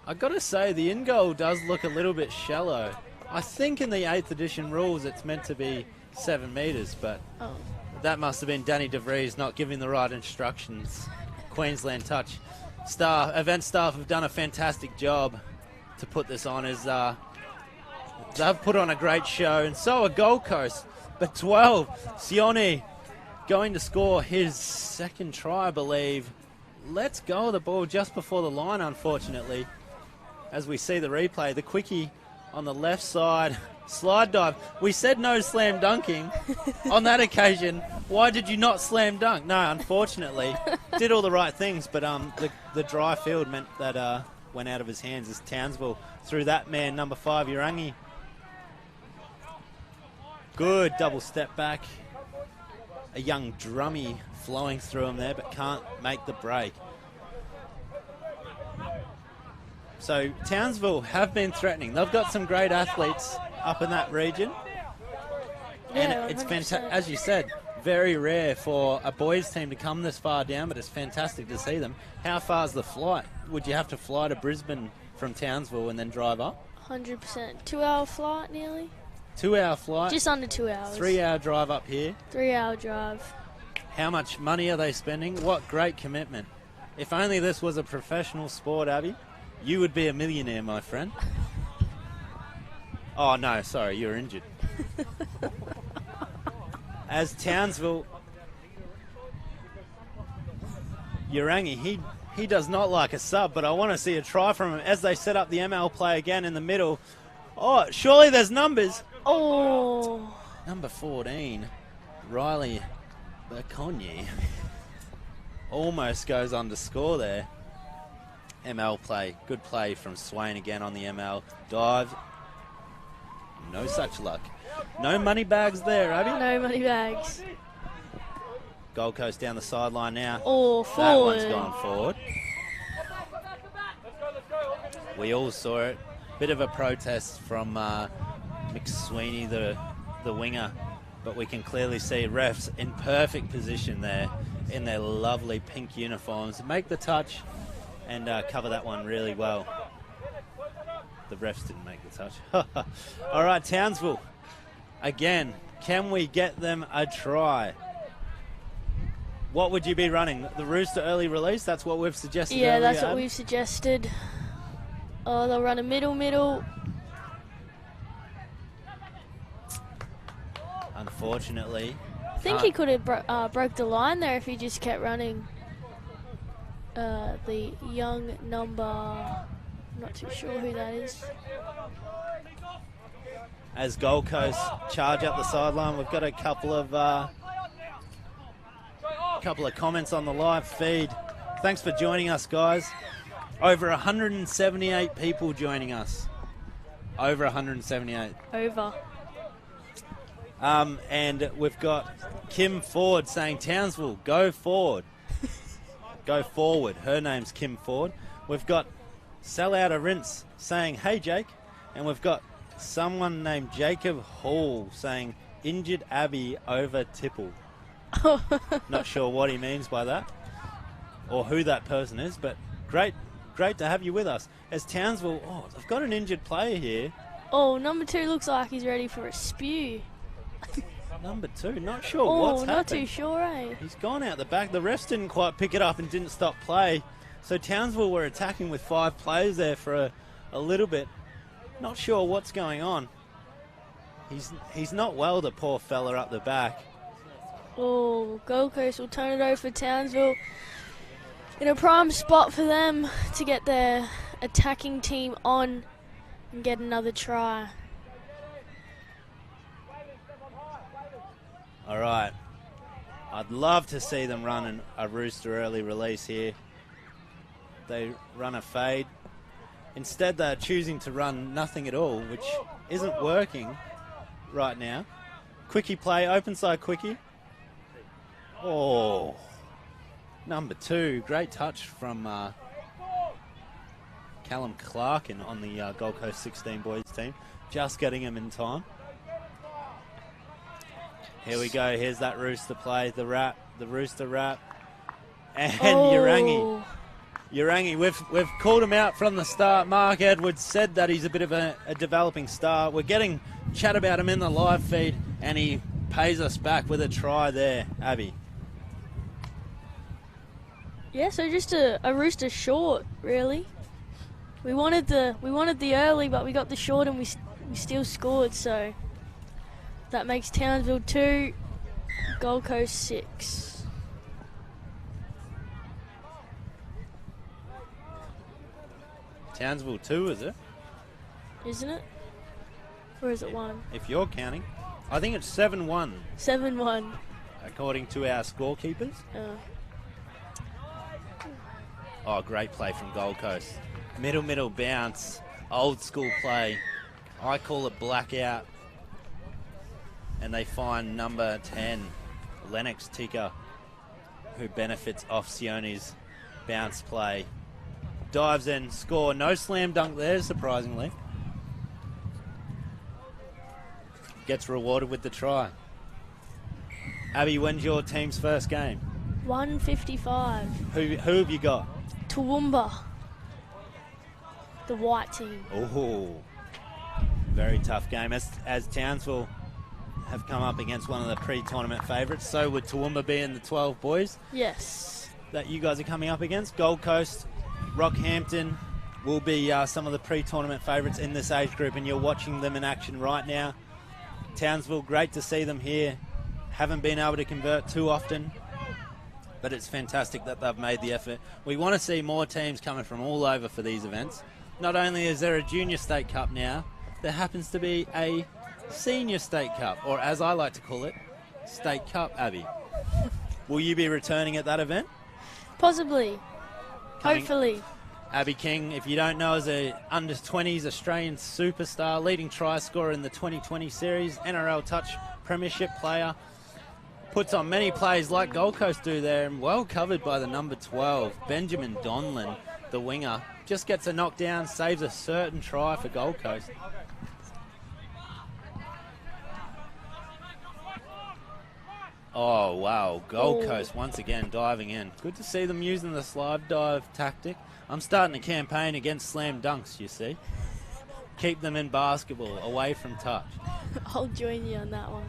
I got to say, the in goal does look a little bit shallow. I think in the 8th edition rules it's meant to be 7 metres, but that must have been Danny DeVries not giving the right instructions. Queensland touch. Event staff have done a fantastic job to put this on, as they've put on a great show, and so are Gold Coast. But 12, Sione going to score his second try, I believe. Let's go of the ball just before the line, unfortunately. As we see the replay, the quickie on the left side, slide dive. We said no slam dunking on that occasion. Why did you not slam dunk? No, unfortunately, did all the right things, but the dry field meant that went out of his hands as Townsville threw that man, number 5, Urangi. Good double step back. A young drummy flowing through him there, but can't make the break. So Townsville have been threatening. They've got some great athletes up in that region. Yeah, and it's 100%. fantastic, as you said, very rare for a boys team to come this far down, but it's fantastic to see them. How far's the flight? Would you have to fly to Brisbane from Townsville and then drive up? 100%. 2-hour flight nearly. 2-hour flight. Just under 2 hours. 3-hour drive up here. 3-hour drive. How much money are they spending? What great commitment. If only this was a professional sport, Abby, you would be a millionaire, my friend. Oh, no, sorry, you're injured. As Townsville, Urangi, he does not like a sub, but I want to see a try from him as they set up the ML play again in the middle. Oh, surely there's numbers. Oh. Number 14, Riley Baconyi, almost goes on to score there. ML play, good play from Swain again on the ML. Dive, no such luck. No money bags there, Abby. No money bags. Gold Coast down the sideline now. Oh, forward. That one's gone forward. We all saw it. Bit of a protest from McSweeney, the winger, but we can clearly see refs in perfect position there in their lovely pink uniforms. Make the touch and cover that one really well. The refs didn't make the touch. All right, Townsville. Again, can we get them a try? What would you be running? The Rooster early release? That's what we've suggested. Yeah, earlier, that's what Ab? we've suggested. Oh, they'll run a middle. Unfortunately. I think he could have broke the line there if he just kept running. The young number, I'm not too sure who that is. As Gold Coast charge up the sideline, we've got a couple of comments on the live feed. Thanks for joining us, guys. Over 178 people joining us. Over 178. Over. And we've got Kim Ford saying, Townsville, go forward. Go forward. Her name's Kim Ford. We've got Sell Out a Rinse saying, hey, Jake. And we've got someone named Jacob Hall saying, injured Abby over Tipple. Not sure what he means by that or who that person is, but great to have you with us. As Townsville, they've got an injured player here. Oh, number 2 looks like he's ready for a spew. Number 2, not sure what's happened. Not too sure, eh? He's gone out the back. The refs didn't quite pick it up and didn't stop play. So Townsville were attacking with 5 players there for a little bit. Not sure what's going on. He's not well, the poor fella up the back. Oh, Gold Coast will turn it over for Townsville. In a prime spot for them to get their attacking team on and get another try. All right. I'd love to see them run a rooster early release here. They run a fade. Instead, they're choosing to run nothing at all, which isn't working right now. Quickie play, open side quickie. Oh, number 2. Great touch from Callum Clarkin on the Gold Coast 16 Boys team. Just getting him in time. Here we go. Here's that rooster play. The rooster wrap. And Urangi. Urangi, we've called him out from the start. Mark Edwards said that he's a bit of a developing star. We're getting chat about him in the live feed, and he pays us back with a try there, Abby. Yeah, so just a rooster short, really. We wanted the early, but we got the short, and we still scored. So that makes Townsville 2, Gold Coast 6. Townsville 2, is it? Isn't it? Or is it 1? If you're counting. I think it's 7-1. 7-1. According to our scorekeepers. Oh, great play from Gold Coast. Middle bounce. Old school play. I call it blackout. And they find number 10, Lennox Tika, who benefits off Sione's bounce play. Dives in, score. No slam dunk there, surprisingly. Gets rewarded with the try. Abby, when's your team's first game? 155. Who have you got? Toowoomba. The white team. Oh, very tough game. As Townsville have come up against one of the pre-tournament favourites, so would Toowoomba be in the 12 boys. Yes. That you guys are coming up against. Gold Coast, Rockhampton will be some of the pre-tournament favourites in this age group, and you're watching them in action right now. Townsville, great to see them here. Haven't been able to convert too often, but it's fantastic that they've made the effort. We want to see more teams coming from all over for these events. Not only is there a Junior State Cup now, there happens to be a Senior State Cup, or as I like to call it, State Cup, Abby. Will you be returning at that event? Possibly. Hopefully. Abby King, if you don't know, is a under-20s Australian superstar, leading try scorer in the 2020 series, NRL Touch Premiership player. Puts on many plays like Gold Coast do there, and well covered by the number 12, Benjamin Donlan, the winger. Just gets a knockdown, saves a certain try for Gold Coast. Oh, wow. Gold Coast once again diving in. Good to see them using the slide dive tactic. I'm starting a campaign against slam dunks, you see. Keep them in basketball, away from touch. I'll join you on that one.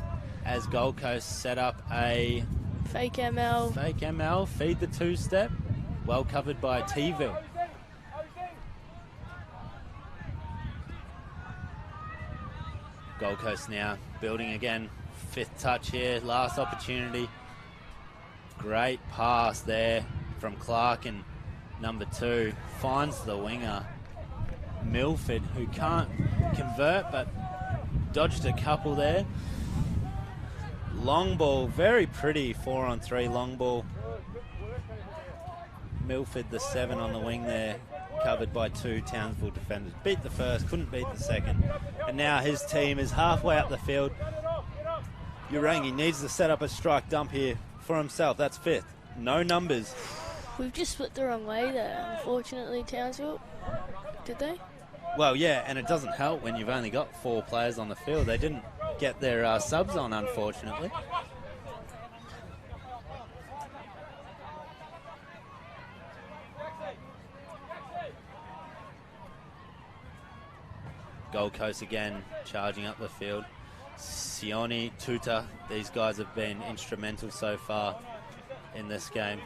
As Gold Coast set up a fake ML, feed the two-step. Well covered by T-ville. Gold Coast now building again. Fifth touch here, last opportunity. Great pass there from Clark, and number 2 finds the winger, Milford, who can't convert but dodged a couple there. Long ball, very pretty 4-on-3 long ball. Milford, the 7 on the wing there, covered by 2 Townsville defenders. Beat the first, couldn't beat the second. And now his team is halfway up the field. Urangi needs to set up a strike dump here for himself. That's 5th. No numbers. We've just split the wrong way there, unfortunately, Townsville. Did they? Well, yeah, and it doesn't help when you've only got 4 players on the field. They didn't get their subs on, unfortunately. Gold Coast again, charging up the field. Sione, Tuta, these guys have been instrumental so far in this game.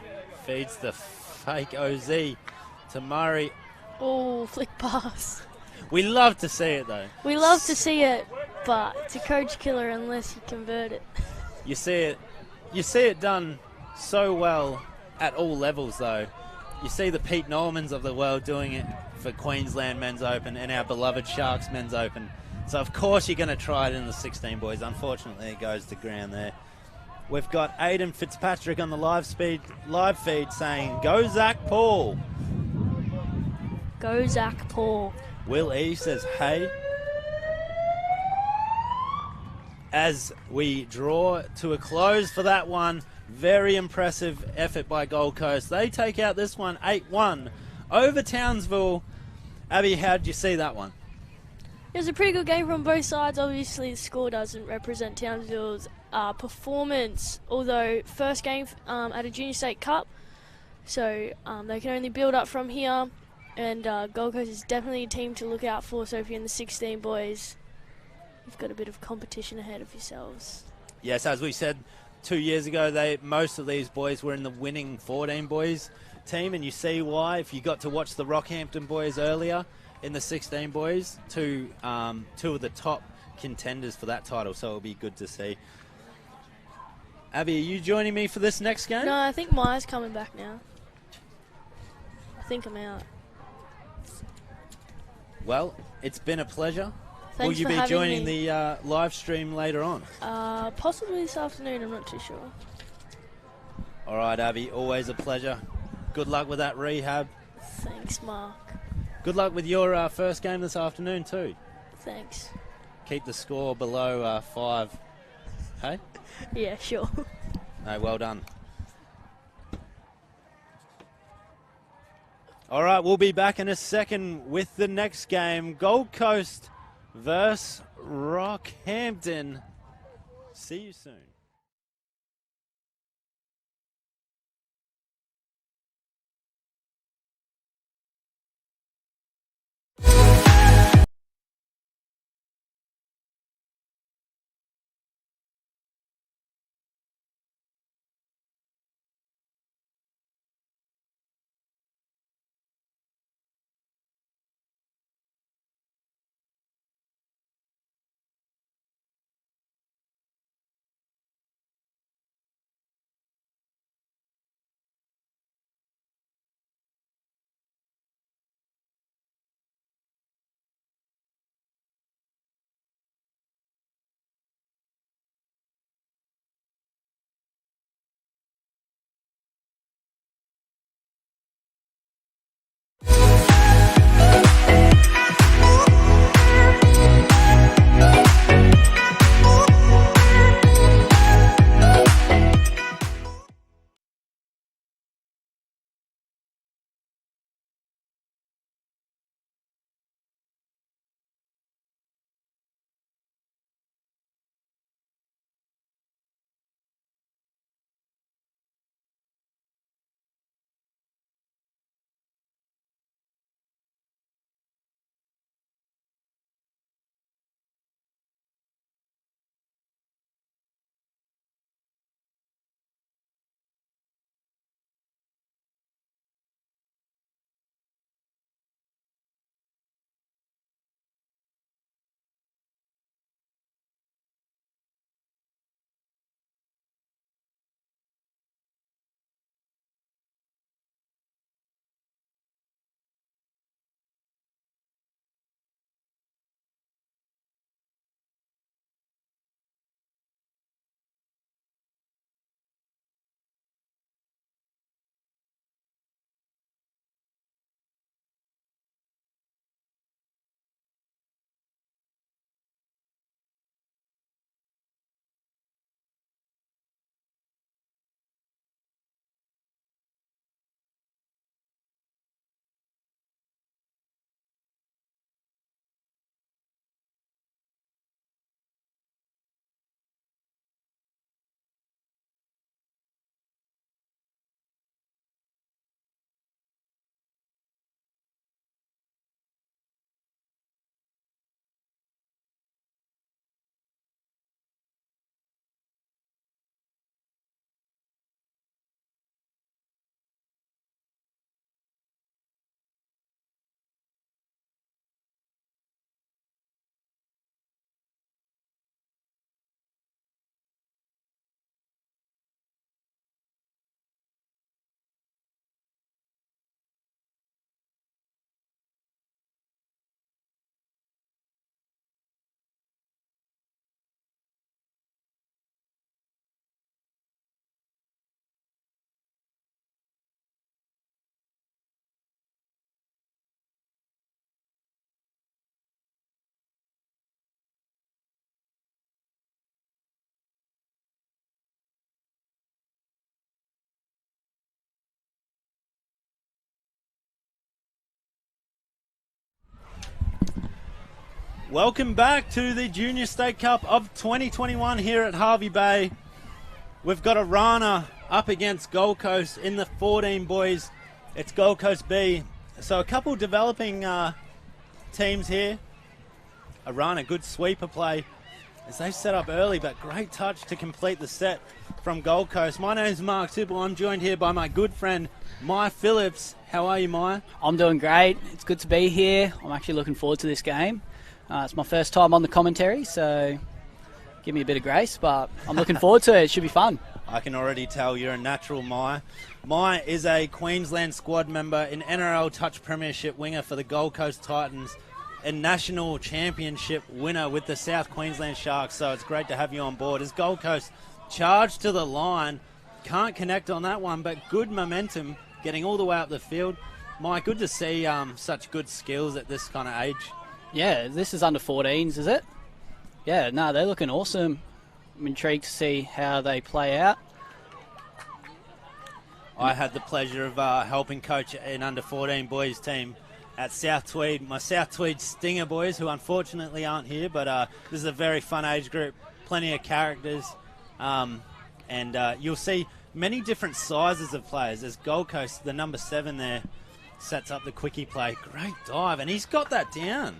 Feeds the fake OZ to Murray. Oh, flick pass. We love to see it, though. We love to see it, but it's a coach killer unless you convert it. You see it done so well at all levels, though. You see the Pete Normans of the world doing it for Queensland Men's Open and our beloved Sharks Men's Open. So, of course, you're going to try it in the 16 boys. Unfortunately, it goes to ground there. We've got Aidan Fitzpatrick on the live feed saying, "Go Zach Paul." Go Zach Paul. Will E says, "Hey." As we draw to a close for that one, very impressive effort by Gold Coast. They take out this one 8-1 over Townsville. Abby, how did you see that one? It was a pretty good game from both sides. Obviously, the score doesn't represent Townsville's performance, although first game at a Junior State Cup, so they can only build up from here, and Gold Coast is definitely a team to look out for. So if you're in the 16 boys, you've got a bit of competition ahead of yourselves. Yes, as we said 2 years ago, most of these boys were in the winning 14 boys team, and you see why. If you got to watch the Rockhampton boys earlier in the 16 boys, two of the top contenders for that title, so it'll be good to see. Abby, are you joining me for this next game? No, I think Maya's coming back now. I think I'm out. Well, it's been a pleasure. Thanks Will you for be having joining me. the live stream later on? Possibly this afternoon, I'm not too sure. All right, Abby, always a pleasure. Good luck with that rehab. Thanks, Mark. Good luck with your first game this afternoon too. Thanks. Keep the score below 5. Hey? Yeah, sure. No, well done. All right, we'll be back in a second with the next game. Gold Coast versus Rockhampton. See you soon. Welcome back to the Junior State Cup of 2021 here at Harvey Bay. We've got Arana up against Gold Coast in the 14 boys. It's Gold Coast B. So a couple developing teams here. Arana, good sweeper play as they set up early, but great touch to complete the set from Gold Coast. My name's Mark Tibble. I'm joined here by my good friend, Maya Phillips. How are you, Maya? I'm doing great. It's good to be here. I'm actually looking forward to this game. It's my first time on the commentary, so give me a bit of grace, but I'm looking forward to it. It should be fun. I can already tell you're a natural, Maya. Maya is a Queensland squad member, an NRL Touch Premiership winger for the Gold Coast Titans, a national championship winner with the South Queensland Sharks, so it's great to have you on board. As Gold Coast charge to the line, can't connect on that one, but good momentum getting all the way up the field. Maya, good to see such good skills at this kind of age. Yeah, this is under 14s, is it? Yeah, no, they're looking awesome. I'm intrigued to see how they play out. I had the pleasure of helping coach an under 14 boys team at South Tweed, my South Tweed Stinger boys, who unfortunately aren't here, but this is a very fun age group, plenty of characters, and you'll see many different sizes of players. As Gold Coast, the number 7 there, sets up the quickie play. Great dive, and he's got that down.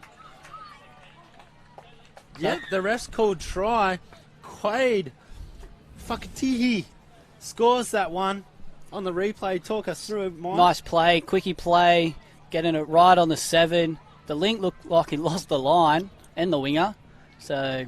Yep, the ref's called try. Quade Fakatihi scores that one on the replay. Talk us through it, Mike. Nice play, quickie play, getting it right on the 7. The link looked like he lost the line and the winger. So,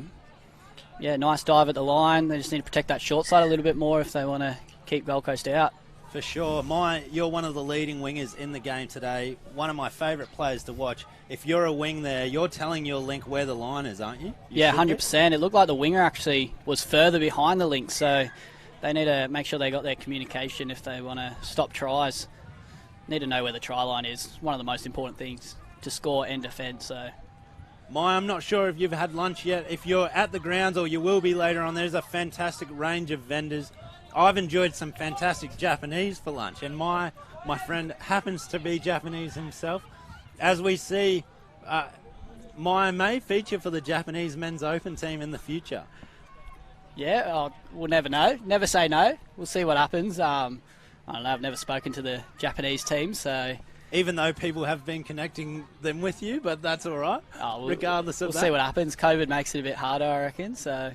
yeah, nice dive at the line. They just need to protect that short side a little bit more if they want to keep Gold Coast out. For sure. You're one of the leading wingers in the game today. One of my favourite players to watch. If you're a wing there, you're telling your link where the line is, aren't you? Yeah, 100%. It looked like the winger actually was further behind the link, so they need to make sure they got their communication if they want to stop tries. Need to know where the try line is. One of the most important things to score and defend. So, I'm not sure if you've had lunch yet. If you're at the grounds, or you will be later on, there's a fantastic range of vendors. I've enjoyed some fantastic Japanese for lunch, and my friend happens to be Japanese himself. As we see, Maya may feature for the Japanese Men's Open team in the future. Yeah, we'll never know. Never say no. We'll see what happens. I don't know, I've never spoken to the Japanese team, so... Even though people have been connecting them with you, but that's all right, regardless of that. We'll see what happens. COVID makes it a bit harder, I reckon, so...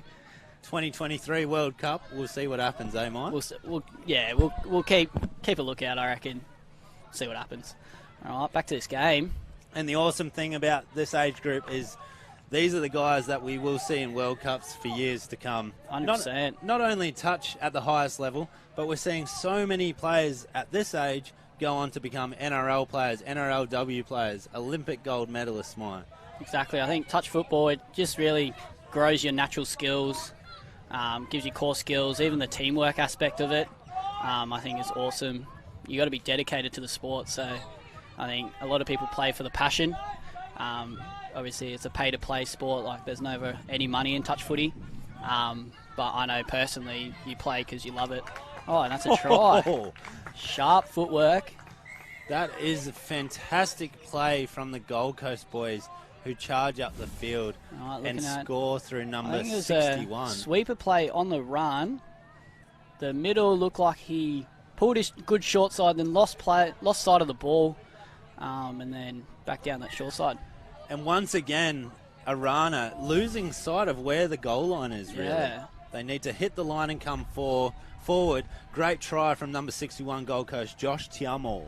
2023 World Cup, we'll see what happens, eh, Mike? We'll keep a lookout, I reckon. See what happens. All right, back to this game. And the awesome thing about this age group is these are the guys that we will see in World Cups for years to come. 100%. Not only touch at the highest level, but we're seeing so many players at this age go on to become NRL players, NRLW players, Olympic gold medalists, Mike. Exactly. I think touch football, it just really grows your natural skills. Gives you core skills, even the teamwork aspect of it. I think is awesome. You got to be dedicated to the sport. So I think a lot of people play for the passion. Obviously, it's a pay-to-play sport. Like there's never any money in touch footy. But I know personally, you play because you love it. Oh, and that's a try. Sharp footwork. That is a fantastic play from the Gold Coast boys, who charge up the field and score through number 61. A sweeper play on the run. The middle looked like he pulled his good short side, then lost sight of the ball, and then back down that short side. And once again, Arana losing sight of where the goal line is, really. Yeah. They need to hit the line and come forward. Great try from number 61 Gold Coast, Josh Tiamo.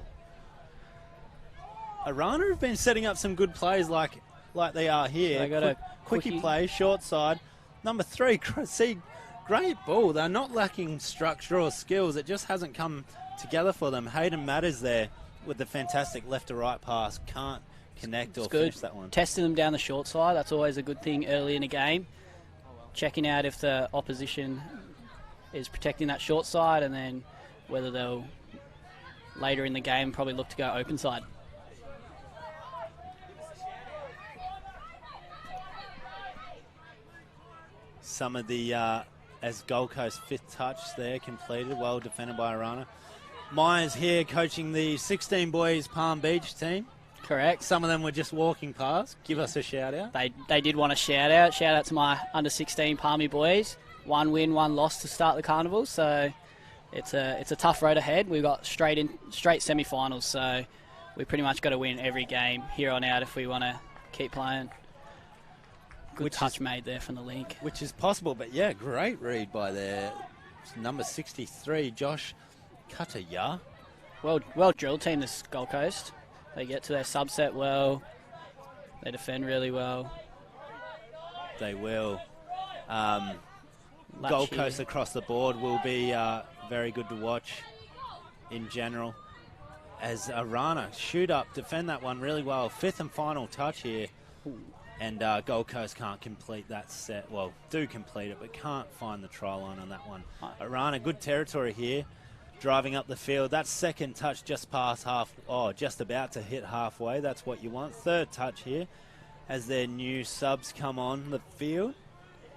Arana have been setting up some good plays like they are here. So they got a quickie play, short side. Number 3, see, great ball. They're not lacking structure or skills. It just hasn't come together for them. Hayden Matters there with the fantastic left to right pass. Can't connect or finish that one. Testing them down the short side. That's always a good thing early in a game. Checking out if the opposition is protecting that short side, and then whether they'll later in the game probably look to go open side. Some of the, as Gold Coast 5th touch there completed, well defended by Arana. Myers here coaching the 16 Boys Palm Beach team. Correct. Some of them were just walking past. Give us a shout out. They did want a shout out. Shout out to my under 16 Palmy boys. 1 win, 1 loss to start the carnival. So it's a tough road ahead. We've got straight semi-finals. So we pretty much got to win every game here on out if we want to keep playing. Good touch made there from the link. Which is possible, but yeah, great read by their number 63, Josh Kataya. Well drilled team, this Gold Coast. They get to their subset well. They defend really well. They will. Gold Coast across the board will be very good to watch in general. As Arana shoot up, defend that one really well. 5th and final touch here. And Gold Coast can't complete that set. Well, do complete it, but can't find the try line on that one. Arana, good territory here. Driving up the field. That second touch just past just about to hit halfway. That's what you want. 3rd touch here as their new subs come on the field.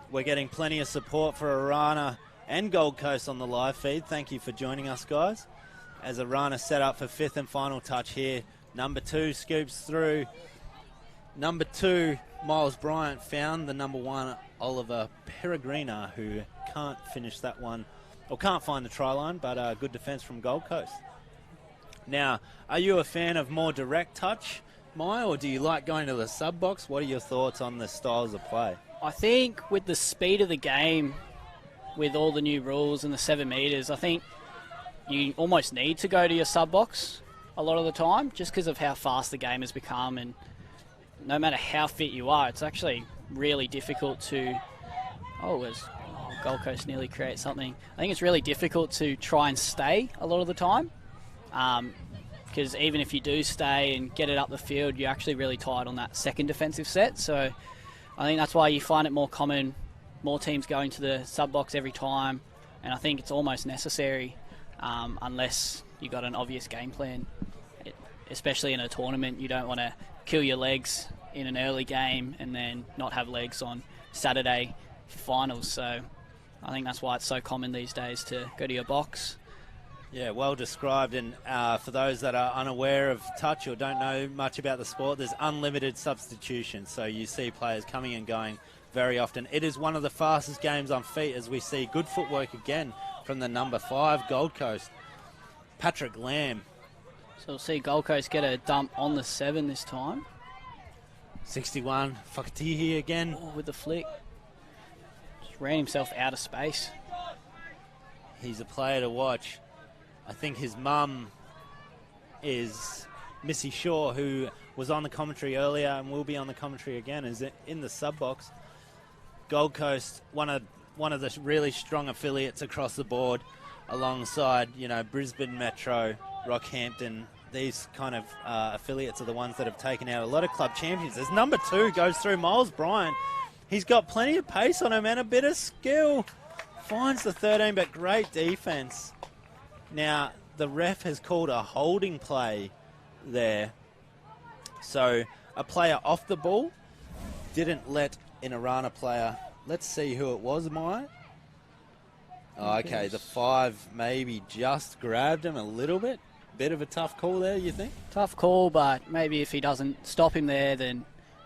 We're getting plenty of support for Arana and Gold Coast on the live feed. Thank you for joining us, guys. As Arana set up for 5th and final touch here. Number 2 scoops through. Number 2, Miles Bryant found the number 1, Oliver Peregrina, who can't finish that one, or can't find the try line, but good defence from Gold Coast. Now, are you a fan of more direct touch, Mai, or do you like going to the sub box? What are your thoughts on the styles of play? I think with the speed of the game, with all the new rules and the 7 metres, I think you almost need to go to your sub box a lot of the time, just because of how fast the game has become. And no matter how fit you are, it's actually really difficult to... Gold Coast nearly creates something. I think it's really difficult to try and stay a lot of the time. Because even if you do stay and get it up the field, you're actually really tired on that second defensive set. So I think that's why you find it more common, more teams going to the sub box every time. And I think it's almost necessary unless you got an obvious game plan. Especially in a tournament, you don't want to kill your legs in an early game and then not have legs on Saturday for finals. So I think that's why it's so common these days to go to your box. Yeah, well described. And for those that are unaware of touch or don't know much about the sport, there's unlimited substitution. So you see players coming and going very often. It is one of the fastest games on feet, as we see good footwork again from the number 5, Gold Coast, Patrick Lamb. So we'll see Gold Coast get a dump on the 7 this time. 61, Fakatihi again. Oh, with the flick. Just ran himself out of space. He's a player to watch. I think his mum is Missy Shaw, who was on the commentary earlier and will be on the commentary again, is in the sub box. Gold Coast, one of the really strong affiliates across the board, alongside, Brisbane Metro, Rockhampton. These kind of affiliates are the ones that have taken out a lot of club champions. As number 2 goes through, Miles Bryant. He's got plenty of pace on him and a bit of skill. Finds the 13, but great defense. Now, the ref has called a holding play there. So, a player off the ball didn't let an Arana player. Let's see who it was, Maya. Oh, okay, the 5 maybe just grabbed him a little bit. Bit of a tough call there, you think? Tough call, but maybe if he doesn't stop him there, then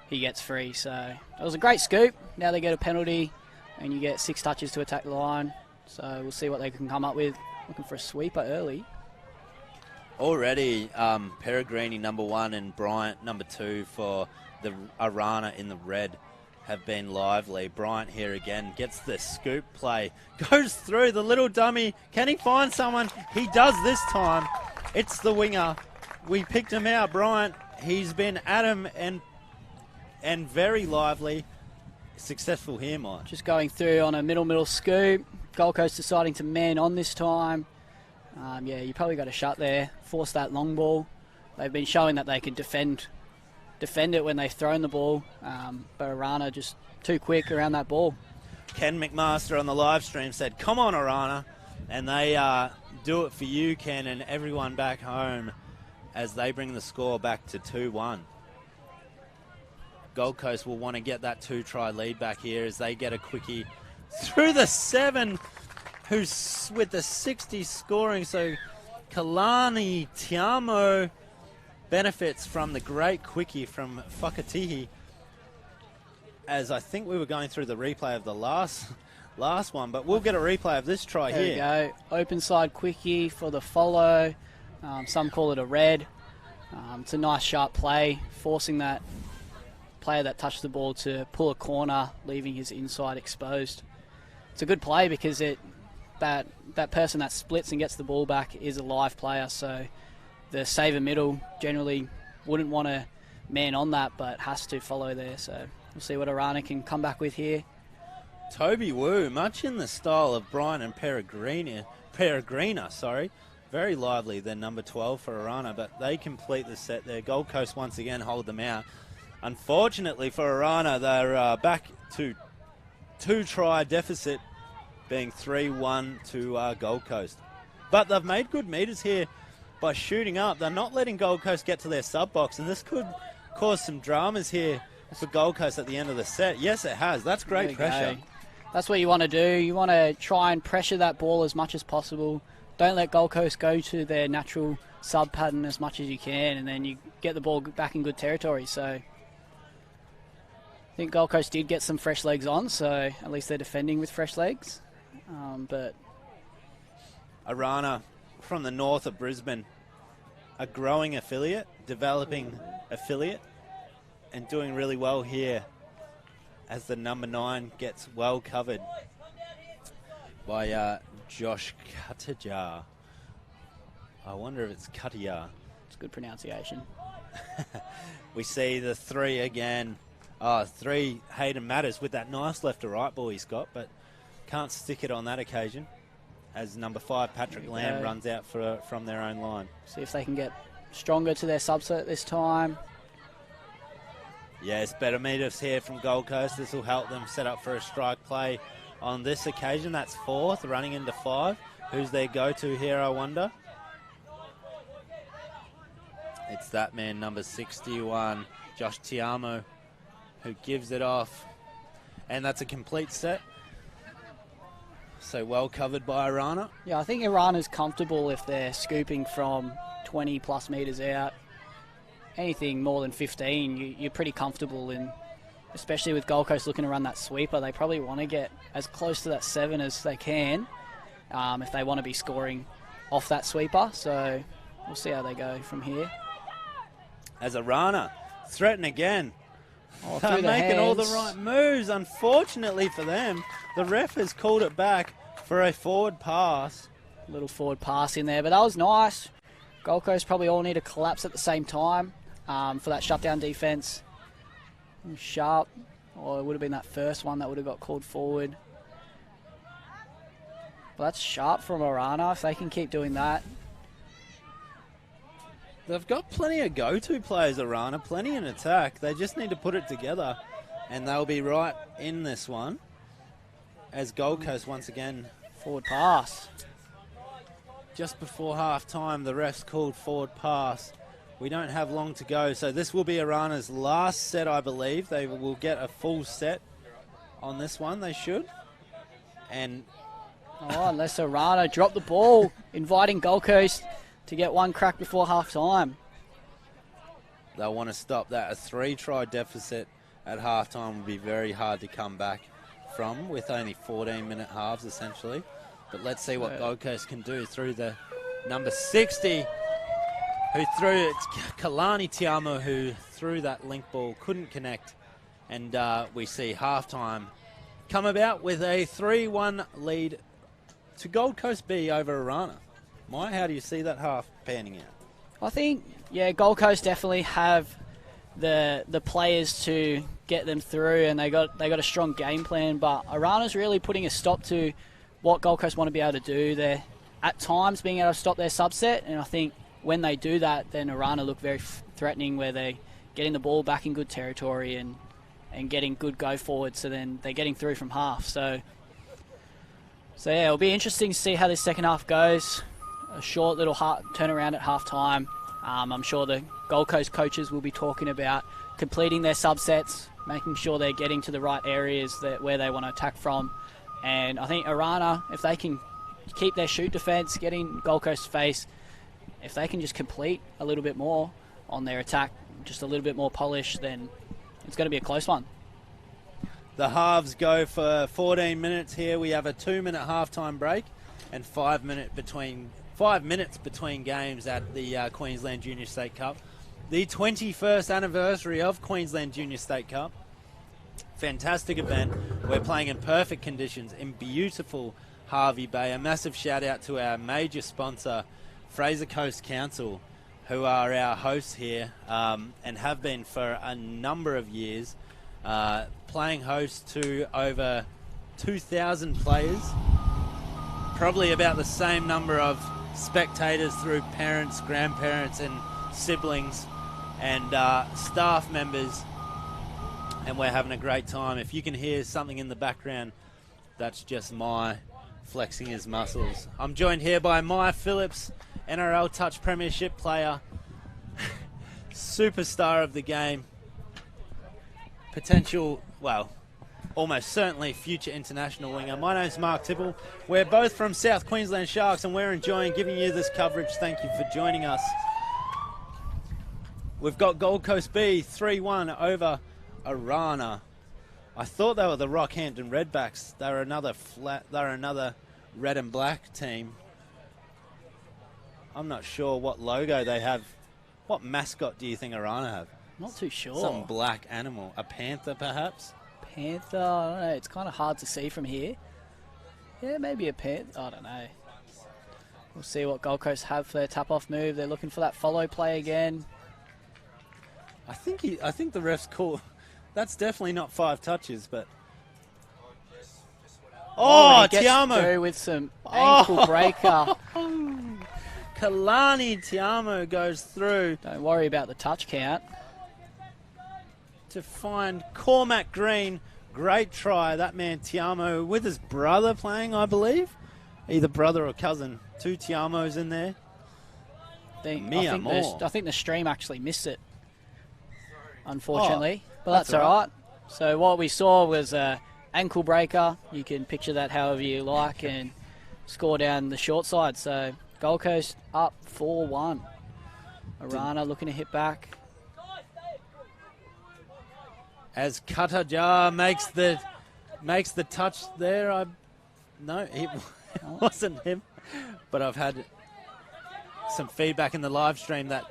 he gets free. So it was a great scoop. Now they get a penalty, and you get 6 touches to attack the line. So we'll see what they can come up with. Looking for a sweeper early. Already, Peregrini number 1 and Bryant number 2 for the Arana in the red have been lively. Bryant here again gets the scoop play. Goes through the little dummy. Can he find someone? He does this time. It's the winger. We picked him out, Bryant. He's been at him and very lively. Successful here, Mike. Just going through on a middle scoop. Gold Coast deciding to man on this time. You probably got a shot there. Force that long ball. They've been showing that they can defend it when they've thrown the ball. But Arana just too quick around that ball. Ken McMaster on the live stream said, "Come on, Arana." And they do it for you, Ken, and everyone back home as they bring the score back to 2-1. Gold Coast will want to get that 2-try lead back here as they get a quickie through the 7, who's with the 60 scoring. So Kalani Tiamo benefits from the great quickie from Whakatihi, as I think we were going through the replay of the last one, but we'll get a replay of this try There here. we go. Open side quickie for the follow. Some call it a red. It's a nice sharp play, forcing that player that touched the ball to pull a corner, leaving his inside exposed. It's a good play because that person that splits and gets the ball back is a live player, so the saver middle generally wouldn't want to man on that, but has to follow there. So we'll see what Arana can come back with here. Toby Wu, much in the style of Brian and Peregrina, very lively, their number 12 for Arana, but they complete the set there. Gold Coast once again hold them out. Unfortunately for Arana, they're back to 2-try deficit, being 3-1 to Gold Coast. But they've made good meters here by shooting up. They're not letting Gold Coast get to their sub-box, and this could cause some dramas here for Gold Coast at the end of the set. Yes, it has. That's great pressure. That's what you want to do. You want to try and pressure that ball as much as possible. Don't let Gold Coast go to their natural sub pattern as much as you can, and then you get the ball back in good territory. So I think Gold Coast did get some fresh legs on, so at least they're defending with fresh legs. But Arana from the north of Brisbane, a growing affiliate, developing affiliate, and doing really well here as the number 9 gets well covered by Josh Katajar. I wonder if it's Katajar. It's a good pronunciation. We see the 3 again. 3 Hayden Matters with that nice left to right ball he's got, but can't stick it on that occasion as number 5 Patrick Lamb runs out from their own line. See if they can get stronger to their subset this time. Yes, better meters here from Gold Coast. This will help them set up for a strike play on this occasion. That's 4th, running into 5. Who's their go-to here, I wonder? It's that man, number 61, Josh Tiamo, who gives it off. And that's a complete set. So well covered by Arana. Yeah, I think Arana's comfortable if they're scooping from 20-plus metres out. Anything more than 15, you're pretty comfortable in, especially with Gold Coast looking to run that sweeper. They probably want to get as close to that 7 as they can if they want to be scoring off that sweeper. So we'll see how they go from here. As Arana threaten again. They're making all the right moves. Unfortunately for them, the ref has called it back for a forward pass. Little forward pass in there, but that was nice. Gold Coast probably all need to collapse at the same time for that shutdown defence. Sharp, or it would have been that first one that would have got called forward. But that's sharp from Arana if they can keep doing that. They've got plenty of go-to players, Arana, plenty in attack. They just need to put it together, and they'll be right in this one. As Gold Coast once again, forward pass. Just before half-time, the refs called forward pass. We don't have long to go, so this will be Arana's last set, I believe. They will get a full set on this one, they should. And unless Arana drop the ball, inviting Gold Coast to get one crack before half-time. They'll want to stop that. A 3-try deficit at half-time would be very hard to come back from with only 14-minute halves, essentially. But let's see what Gold Coast can do through the number 60, who threw it. Kalani Tiamo, who threw that link ball, couldn't connect. And we see halftime come about with a 3-1 lead to Gold Coast B over Arana. Mai, how do you see that half panning out? I think, Gold Coast definitely have the players to get them through, and they got a strong game plan. But Arana's really putting a stop to what Gold Coast want to be able to do. They're at times being able to stop their subset, and I think when they do that, then Arana look very threatening, where they're getting the ball back in good territory and getting good go forward. So then they're getting through from half. So yeah, it'll be interesting to see how this second half goes. A short little turnaround at half time. I'm sure the Gold Coast coaches will be talking about completing their subsets, making sure they're getting to the right areas where they want to attack from. And I think Arana, if they can keep their shoot defence, getting Gold Coast face, if they can just complete a little bit more, on their attack, just a little bit more polished, then it's going to be a close one. The halves go for 14 minutes here. We have a 2-minute halftime break and 5 minutes between games at the Queensland Junior State Cup. The 21st anniversary of Queensland Junior State Cup. Fantastic event. We're playing in perfect conditions in beautiful Harvey Bay. A massive shout out to our major sponsor, Fraser Coast Council, who are our hosts here and have been for a number of years, playing host to over 2,000 players, probably about the same number of spectators through parents, grandparents and siblings and staff members, and we're having a great time. If you can hear something in the background, that's just my flexing his muscles. I'm joined here by Maya Phillips, NRL Touch Premiership player, superstar of the game, potential, well, almost certainly future international winger. My name's Mark Tibble. We're both from South Queensland Sharks and we're enjoying giving you this coverage. Thank you for joining us. We've got Gold Coast B 3-1 over Arana. I thought they were the Rockhampton Redbacks. They're another red and black team. I'm not sure what logo they have. What mascot do you think Arana have? Not too sure. Some black animal. A panther, perhaps? Panther, I don't know. It's kind of hard to see from here. Yeah, maybe a panther. I don't know. We'll see what Gold Coast have for their tap-off move. They're looking for that follow play again. I think the ref's call. That's definitely not 5 touches, but. Oh, Tiamo through with some ankle breaker. Kalani Tiamo goes through. Don't worry about the touch count. To find Cormac Green. Great try. That man Tiamo with his brother playing, I believe. Either brother or cousin. 2 Tiamos in there. I think the stream actually missed it, unfortunately. But that's all right. So what we saw was an ankle breaker. You can picture that however you like and score down the short side. So Gold Coast up 4-1. Arana looking to hit back. As Katajar makes the touch there. No, it wasn't him. But I've had some feedback in the live stream that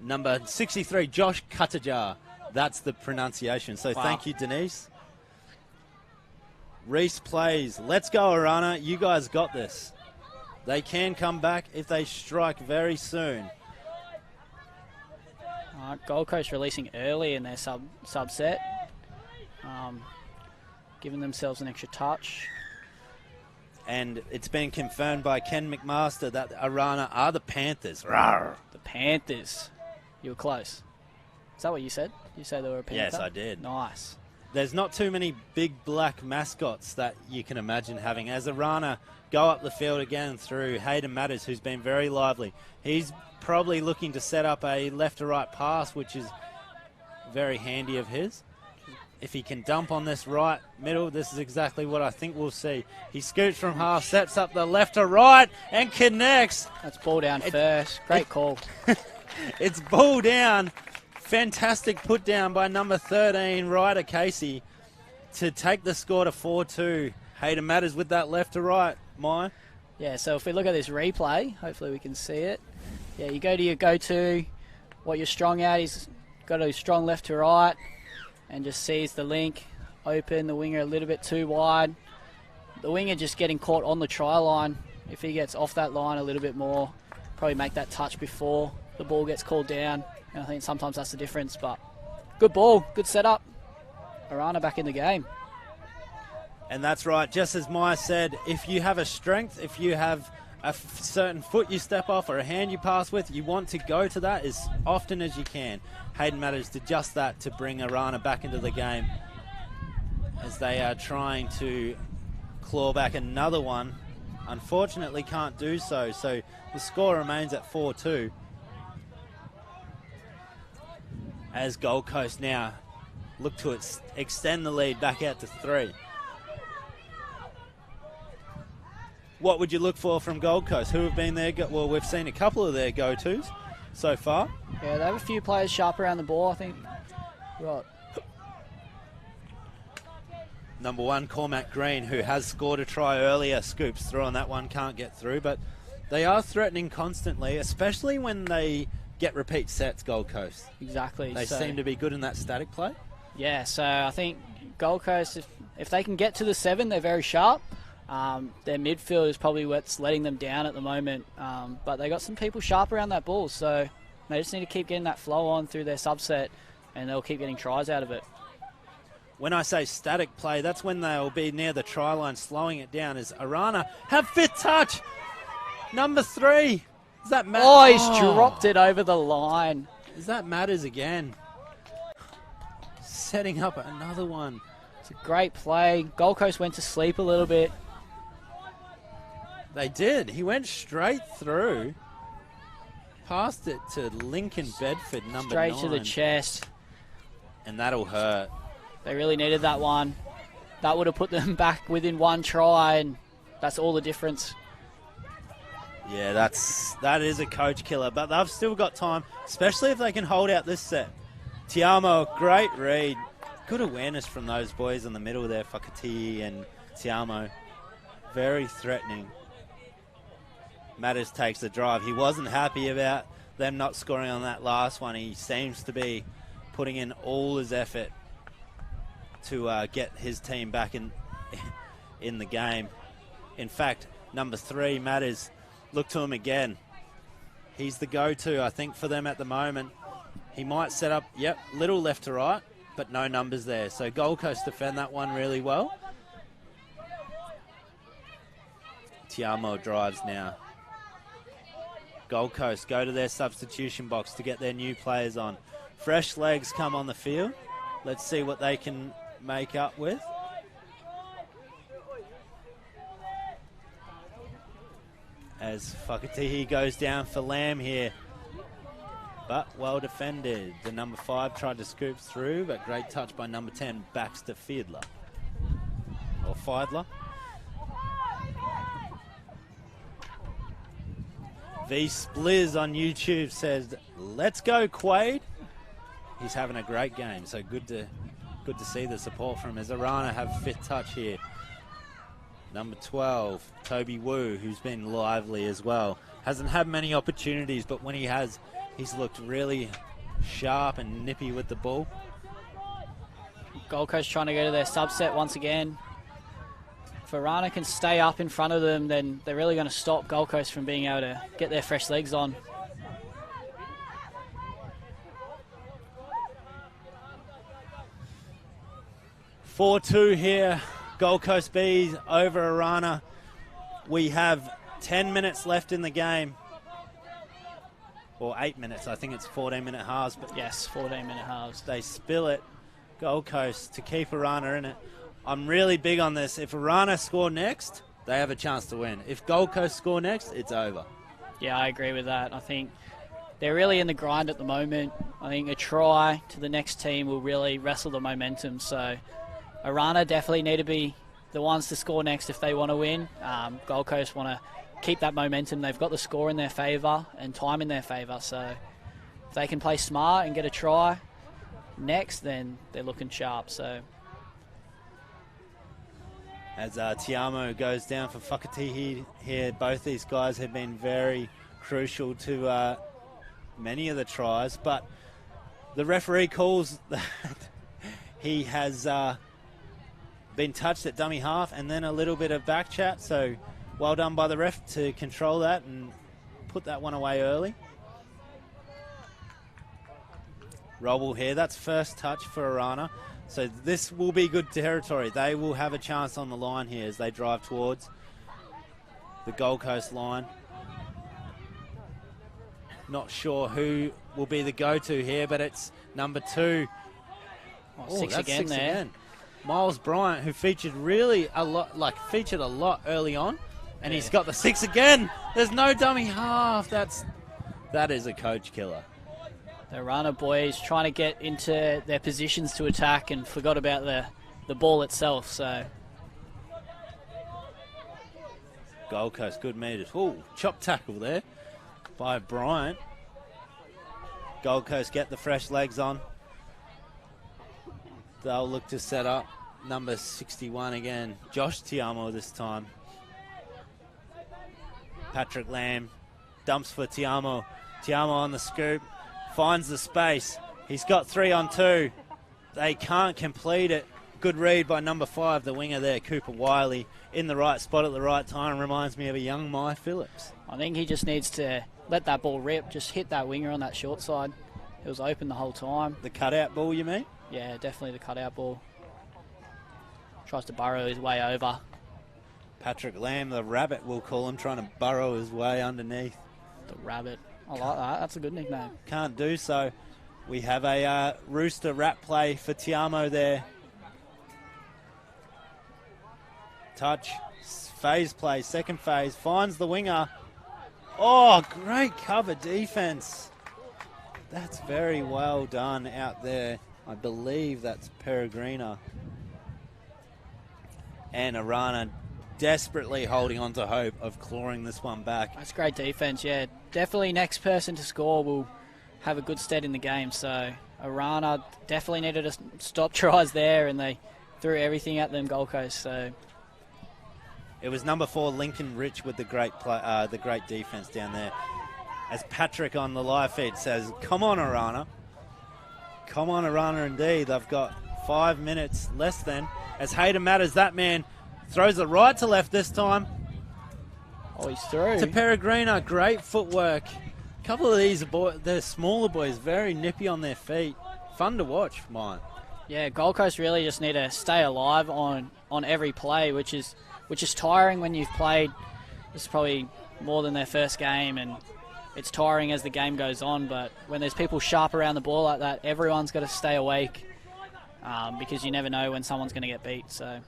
number 63, Josh Katajar. That's the pronunciation. So Thank you, Denise. Reese plays. Let's go, Arana. You guys got this. They can come back if they strike very soon. Gold Coast releasing early in their subset. Giving themselves an extra touch. And it's been confirmed by Ken McMaster that Arana are the Panthers. Rawr. The Panthers. You were close. Is that what you said? You said they were a Panther? Yes, I did. Nice. There's not too many big black mascots that you can imagine having. As Arana go up the field again through Hayden Matters, who's been very lively. He's probably looking to set up a left to right pass, which is very handy of his. If he can dump on this right middle, this is exactly what I think we'll see. He scoots from half, sets up the left to right, and connects. That's ball down first. Great call. It's ball down. Fantastic put down by number 13, Ryder Casey, to take the score to 4-2. Hayden Matters with that left to right, Maya. Yeah, so if we look at this replay, hopefully we can see it. Yeah, you go to your go-to. What you're strong at is got a strong left to right and just sees the link open, the winger a little bit too wide. The winger just getting caught on the try line. If he gets off that line a little bit more, probably make that touch before the ball gets called down. And I think sometimes that's the difference, but good ball, good setup. Arana back in the game. And that's right, just as Maya said, if you have a strength, if you have a certain foot you step off or a hand you pass with, you want to go to that as often as you can. Hayden Matters did just that to bring Arana back into the game as they are trying to claw back another one. Unfortunately can't do so, so the score remains at 4-2. As Gold Coast now look to extend the lead back out to 3. what would you look for from Gold Coast? Who have been there? Well, we've seen a couple of their go-tos so far. Yeah, they have a few players sharp around the ball, I think. Right. Number 1, Cormac Green, who has scored a try earlier, scoops through on that one, can't get through. But they are threatening constantly, especially when they get repeat sets, Gold Coast. Exactly. They seem to be good in that static play. Yeah, so I think Gold Coast, if they can get to the 7, they're very sharp. Their midfield is probably what's letting them down at the moment. But they got some people sharp around that ball, so they just need to keep getting that flow on through their subset, and they'll keep getting tries out of it. When I say static play, that's when they'll be near the try line, slowing it down. As Arana have fifth touch. Number 3. Is that Matt? Oh, he's dropped it over the line. Is that Matters again? Setting up another one. It's a great play. Gold Coast went to sleep a little bit. They did. He went straight through. Passed it to Lincoln Bedford, number 9. Straight to the chest. And that'll hurt. They really needed that one. That would have put them back within 1 try, and that's all the difference. Yeah, that is a coach killer, but they've still got time, especially if they can hold out this set. Tiamo, great read. Good awareness from those boys in the middle there, Whakati and Tiamo. Very threatening. Matters takes the drive. He wasn't happy about them not scoring on that last one. He seems to be putting in all his effort to get his team back in the game. In fact, number 3, Matters, look to him again. He's the go-to, I think, for them at the moment. He might set up, little left to right, but no numbers there. So Gold Coast defend that one really well. Tiamo drives now. Gold Coast go to their substitution box to get their new players on. Fresh legs come on the field. Let's see what they can make up with. As Whakatihi goes down for Lamb here. But well defended. The number 5 tried to scoop through, but great touch by number 10, Baxter Fiedler. Or Fiedler. V Spliz on YouTube says, "Let's go, Quade." He's having a great game, so good to see the support from him. As Arana have 5th touch here. Number 12, Toby Wu, who's been lively as well. Hasn't had many opportunities, but when he has, he's looked really sharp and nippy with the ball. Gold Coast trying to go to their subset once again. If Arana can stay up in front of them, then they're really going to stop Gold Coast from being able to get their fresh legs on. (4-2) here. Gold Coast Bees over Arana. We have 10 minutes left in the game. Or 8 minutes. I think it's 14-minute halves. But yes, 14-minute halves. They spill it. Gold Coast to keep Arana in it. I'm really big on this. If Arana score next, they have a chance to win. If Gold Coast score next, it's over. Yeah, I agree with that. I think they're really in the grind at the moment. I think a try to the next team will really wrestle the momentum. So Arana definitely need to be the ones to score next if they want to win. Gold Coast want to keep that momentum. They've got the score in their favour and time in their favour. So if they can play smart and get a try next, then they're looking sharp. So as Tiamo goes down for Whakatihi here, both these guys have been very crucial to many of the tries, but the referee calls that he has been touched at dummy half and then a little bit of back chat, so well done by the ref to control that and put that one away early. Roble here, that's first touch for Arana. So this will be good territory. They will have a chance on the line here as they drive towards the Gold Coast line. Not sure who will be the go-to here, but it's number 2. Oh, six again there. Again. Miles Bryant, who featured a lot early on, and he's got the 6 again. There's no dummy half. That is a coach killer. The Arana boys trying to get into their positions to attack and forgot about the ball itself. So Gold Coast. Good meters. Ooh, chop tackle there by Bryant. Gold Coast get the fresh legs on. They'll look to set up number 61 again. Josh Tiamo this time. Patrick Lamb dumps for Tiamo. Tiamo on the scoop. Finds the space. He's got 3 on 2. They can't complete it. Good read by number 5, the winger there, Cooper Wiley, in the right spot at the right time. Reminds me of a young Maya Phillips. I think he just needs to let that ball rip, just hit that winger on that short side. It was open the whole time. The cutout ball, you mean? Yeah, definitely the cutout ball. Tries to burrow his way over. Patrick Lamb, the rabbit, we'll call him, trying to burrow his way underneath. The rabbit. I like that. That's a good nickname. Can't do so. We have a rooster rat play for Tiamo there. Touch. Phase play. Second phase. Finds the winger. Oh, great cover defense. That's very well done out there. I believe that's Peregrina. And Arana desperately holding on to hope of clawing this one back. That's great defense, yeah. Definitely next person to score will have a good stead in the game. So Arana definitely needed to stop tries there, and they threw everything at them, Gold Coast. So it was number 4, Lincoln Rich, with the great defense down there. As Patrick on the live feed says, come on, Arana. Come on, Arana, indeed. They've got 5 minutes less than. As Hayden Matters, that man, throws it right to left this time. Oh, he's through. To Peregrina, great footwork. A couple of these they're smaller boys, very nippy on their feet. Fun to watch, mine. Yeah, Gold Coast really just need to stay alive on every play, which is tiring when you've played. This is probably more than their first game, and it's tiring as the game goes on. But when there's people sharp around the ball like that, everyone's got to stay awake because you never know when someone's going to get beat. So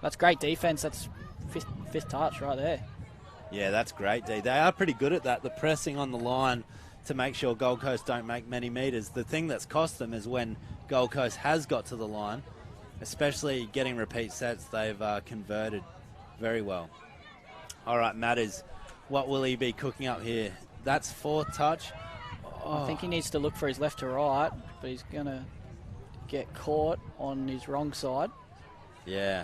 that's great defense. That's fifth touch right there. Yeah, that's great, D. They are pretty good at that, the pressing on the line to make sure Gold Coast don't make many meters. The thing that's cost them is when Gold Coast has got to the line, especially getting repeat sets, they've converted very well. All right, Matters, what will he be cooking up here? That's 4th touch. I think he needs to look for his left to right, but he's going to get caught on his wrong side. Yeah,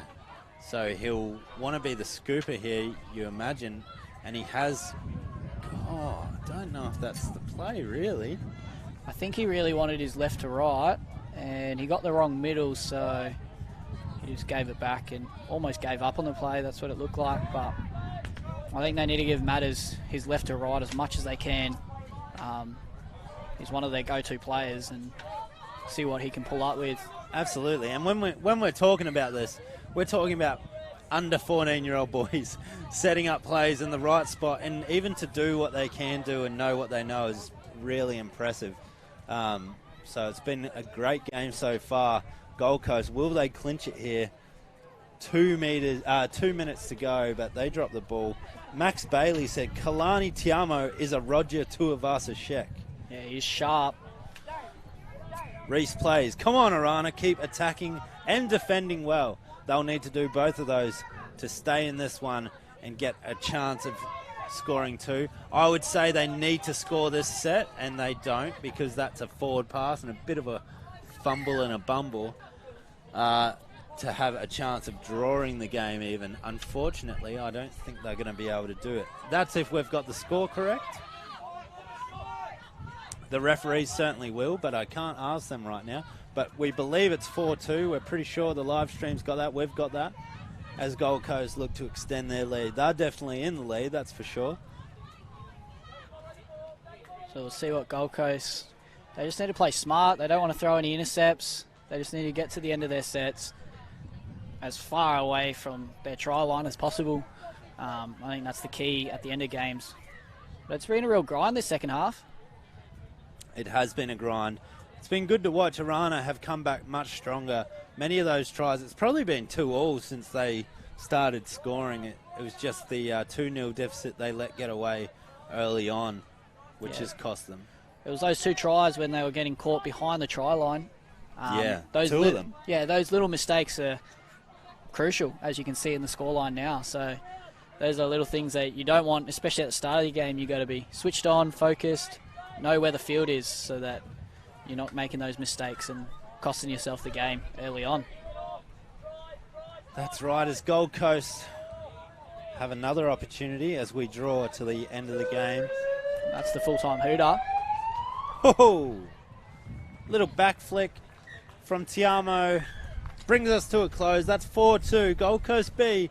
so he'll want to be the scooper here, you imagine, and he has... Oh, I don't know if that's the play, really. I think he really wanted his left to right, and he got the wrong middle, so he just gave it back and almost gave up on the play. That's what it looked like, but I think they need to give Matters his left to right as much as they can. He's one of their go-to players, and see what he can pull up with. Absolutely, and when we're talking about this, we're talking about under 14-year-old boys setting up plays in the right spot, and even to do what they can do and know what they know is really impressive. So it's been a great game so far. Gold Coast, will they clinch it here? 2 minutes to go, but they drop the ball. Max Bailey said Kalani Tiamo is a Roger Tuivasa Shek. Yeah, he's sharp. Reese plays. Come on, Arana, keep attacking and defending well. They'll need to do both of those to stay in this one and get a chance of scoring 2. I would say they need to score this set, and they don't, because that's a forward pass and a bit of a fumble and a bumble to have a chance of drawing the game even. Unfortunately, I don't think they're going to be able to do it. That's if we've got the score correct. The referees certainly will, but I can't ask them right now. But we believe it's 4-2. We're pretty sure the live stream's got that. We've got that. As Gold Coast look to extend their lead. They're definitely in the lead, that's for sure. So we'll see what Gold Coast... They just need to play smart. They don't want to throw any intercepts. They just need to get to the end of their sets as far away from their try line as possible. I think that's the key at the end of games. But it's been a real grind this second half. It has been a grind. It's been good to watch. Arana have come back much stronger. Many of those tries, it's probably been 2-2 since they started scoring. It was just the 2-0 deficit they let get away early on, which has cost them. It was those 2 tries when they were getting caught behind the try line. Those 2 of them. Yeah, those little mistakes are crucial, as you can see in the scoreline now. So those are little things that you don't want, especially at the start of the game. You've got to be switched on, focused, know where the field is so that you're not making those mistakes and costing yourself the game early on. That's right, as Gold Coast have another opportunity as we draw to the end of the game. That's the full-time hooter. Oh, little back flick from Tiamo brings us to a close. That's 4-2. Gold Coast B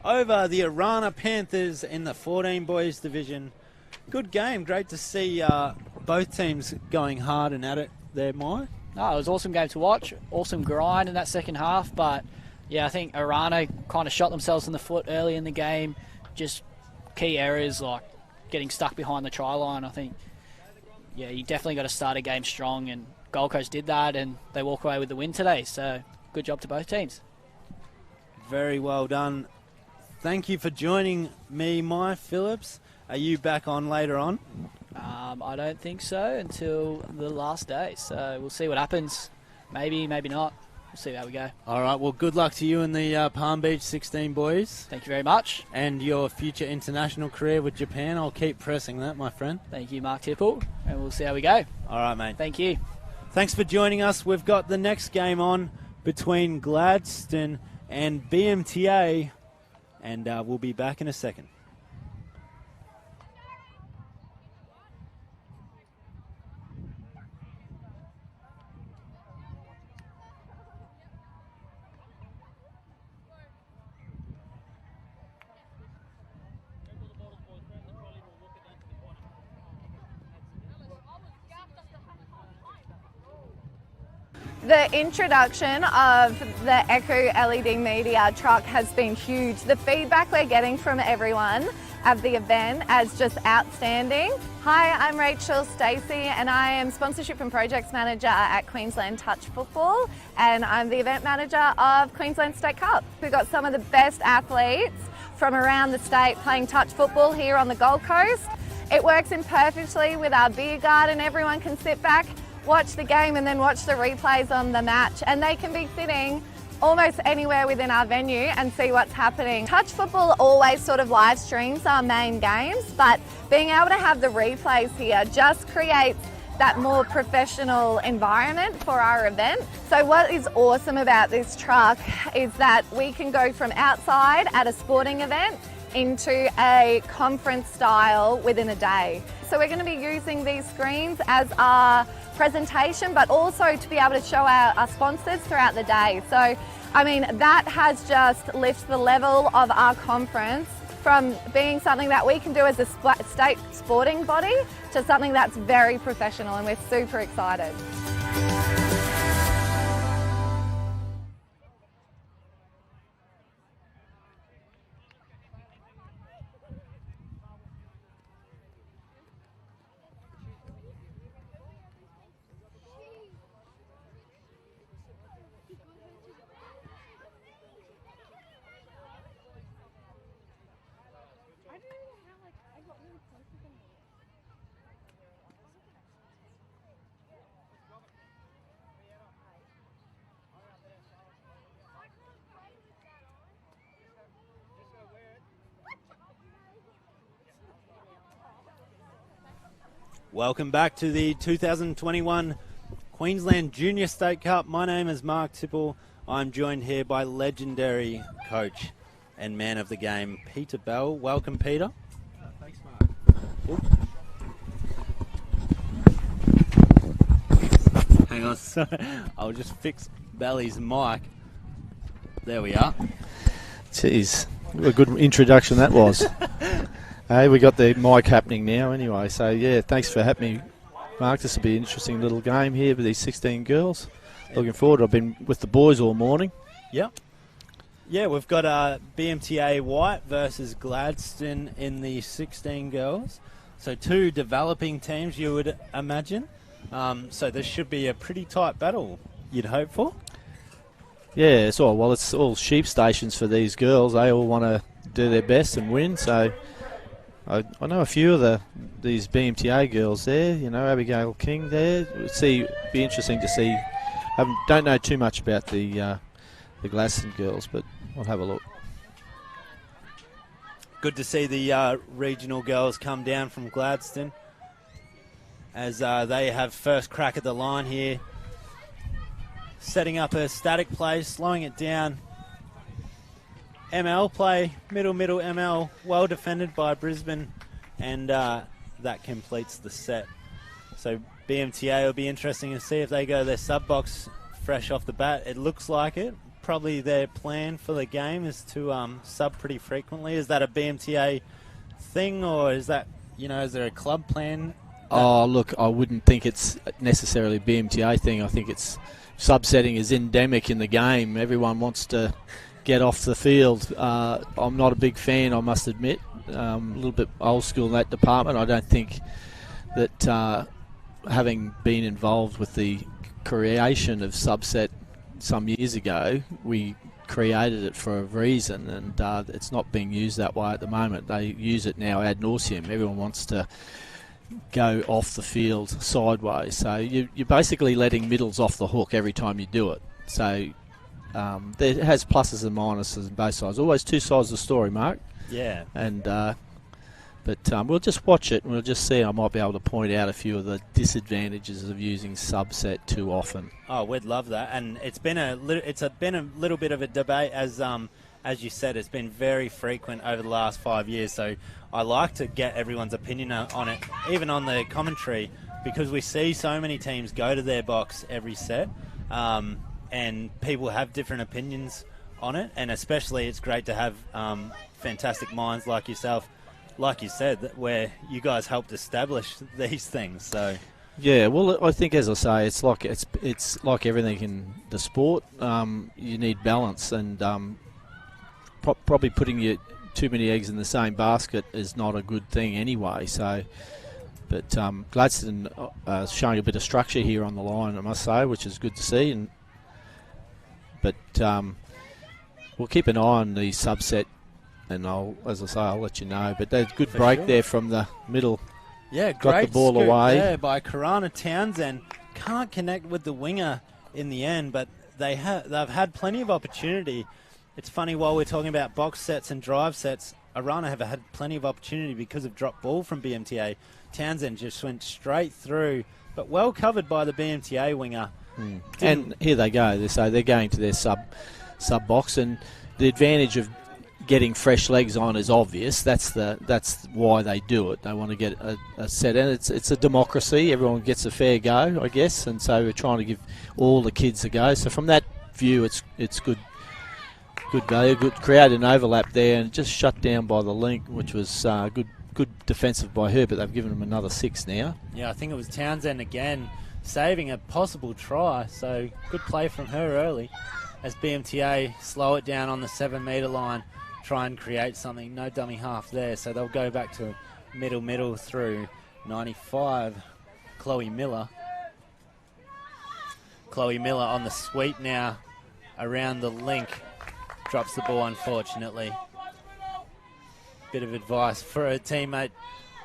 over the Arana Panthers in the 14 Boys division. Good game. Great to see both teams going hard and at it there, Mai. No, it was an awesome game to watch. Awesome grind in that second half. But, yeah, I think Arana kind of shot themselves in the foot early in the game. Just key errors like getting stuck behind the try line. I think, yeah, you definitely got to start a game strong, and Gold Coast did that, and they walk away with the win today. So good job to both teams. Very well done. Thank you for joining me, Mai Phillips. Are you back on later on? I don't think so until the last day. So we'll see what happens. Maybe, maybe not. We'll see how we go. All right, well, good luck to you and the Palm Beach 16 Boys. Thank you very much. And your future international career with Japan. I'll keep pressing that, my friend. Thank you, Mark Tipple. And we'll see how we go. All right, mate. Thank you. Thanks for joining us. We've got the next game on between Gladstone and BMTA. And we'll be back in a second. The introduction of the Echo LED media truck has been huge. The feedback we're getting from everyone at the event is just outstanding. Hi, I'm Rachel Stacey and I am Sponsorship and Projects Manager at Queensland Touch Football, and I'm the event manager of Queensland State Cup. We've got some of the best athletes from around the state playing touch football here on the Gold Coast. It works in perfectly with our beer garden. Everyone can sit back, watch the game and then watch the replays on the match, and they can be sitting almost anywhere within our venue and see what's happening. Touch football always sort of live streams our main games, but being able to have the replays here just creates that more professional environment for our event. So what is awesome about this truck is that we can go from outside at a sporting event into a conference style within a day. So we're going to be using these screens as our presentation, but also to be able to show our sponsors throughout the day. So, I mean, that has just lifted the level of our conference from being something that we can do as a state sporting body to something that's very professional, and we're super excited. Welcome back to the 2021 Queensland Junior State Cup. My name is Mark Tipple. I'm joined here by legendary coach and man of the game, Peter Bell. Welcome, Peter. Thanks, Mark. Hang on, sorry. I'll just fix Belly's mic. There we are. Jeez, what a good introduction that was. Hey, we got the mic happening now anyway, so yeah, thanks for having me, Mark. This will be an interesting little game here with these 16 girls. Looking forward. I've been with the boys all morning. Yep. Yeah, we've got BMTA White versus Gladstone in the 16 girls. So two developing teams, you would imagine. So this should be a pretty tight battle, you'd hope for. Yeah, it's all sheep stations for these girls. They all want to do their best and win, so I know a few of these BMTA girls there. You know, Abigail King there. Be interesting to see. Don't know too much about the Gladstone girls, but I'll have a look. Good to see the regional girls come down from Gladstone as they have first crack at the line here. Setting up a static play, slowing it down. ML play, middle ML, well defended by Brisbane, and that completes the set. So BMTA will be interesting to see if they go their sub box fresh off the bat. It looks like it. Probably their plan for the game is to sub pretty frequently. Is that a BMTA thing, or is that, is there a club plan? Oh, look, I wouldn't think it's necessarily a BMTA thing. I think it's subsetting is endemic in the game. Everyone wants to get off the field. I'm not a big fan, I must admit. A little bit old school in that department. I don't think that having been involved with the creation of subset some years ago, we created it for a reason, and it's not being used that way at the moment. They use it now ad nauseum. Everyone wants to go off the field sideways. So you're basically letting middles off the hook every time you do it. So it has pluses and minuses on both sides. Always two sides of the story, Mark. Yeah. And but we'll just watch it and we'll just see. I might be able to point out a few of the disadvantages of using subset too often. Oh, we'd love that. And it's been a little bit of a debate as you said. It's been very frequent over the last 5 years. So I like to get everyone's opinion on it, even on the commentary, because we see so many teams go to their box every set, and people have different opinions on it. And especially, it's great to have fantastic minds like yourself, like you said, where you guys helped establish these things. So yeah, well, I think, as I say, it's like everything in the sport. You need balance, and probably putting too many eggs in the same basket is not a good thing anyway. So, but Gladstone showing a bit of structure here on the line, I must say, which is good to see. But we'll keep an eye on the subset, and as I say, I'll let you know. But there's a good break there from the middle. Yeah, got great the ball scoop away there by Karana Townsend. Can't connect with the winger in the end, but they've had plenty of opportunity. It's funny, while we're talking about box sets and drive sets, Arana have had plenty of opportunity because of drop ball from BMTA. Townsend just went straight through, but well covered by the BMTA winger. And here they go. So they're going to their sub box, and the advantage of getting fresh legs on is obvious. That's why they do it. They want to get a set, and it's a democracy. Everyone gets a fair go, I guess, and so we're trying to give all the kids a go. So from that view, it's good value. Good, create an overlap there, and just shut down by the link, which was good defensive by her. But they've given them another 6 now. Yeah, I think it was Townsend again saving a possible try. So good play from her early, as BMTA slow it down on the 7-metre line. Try and create something. No dummy half there, so they'll go back to middle through 95. Chloe Miller on the sweep now around the link. Drops the ball, unfortunately. Bit of advice for her teammate.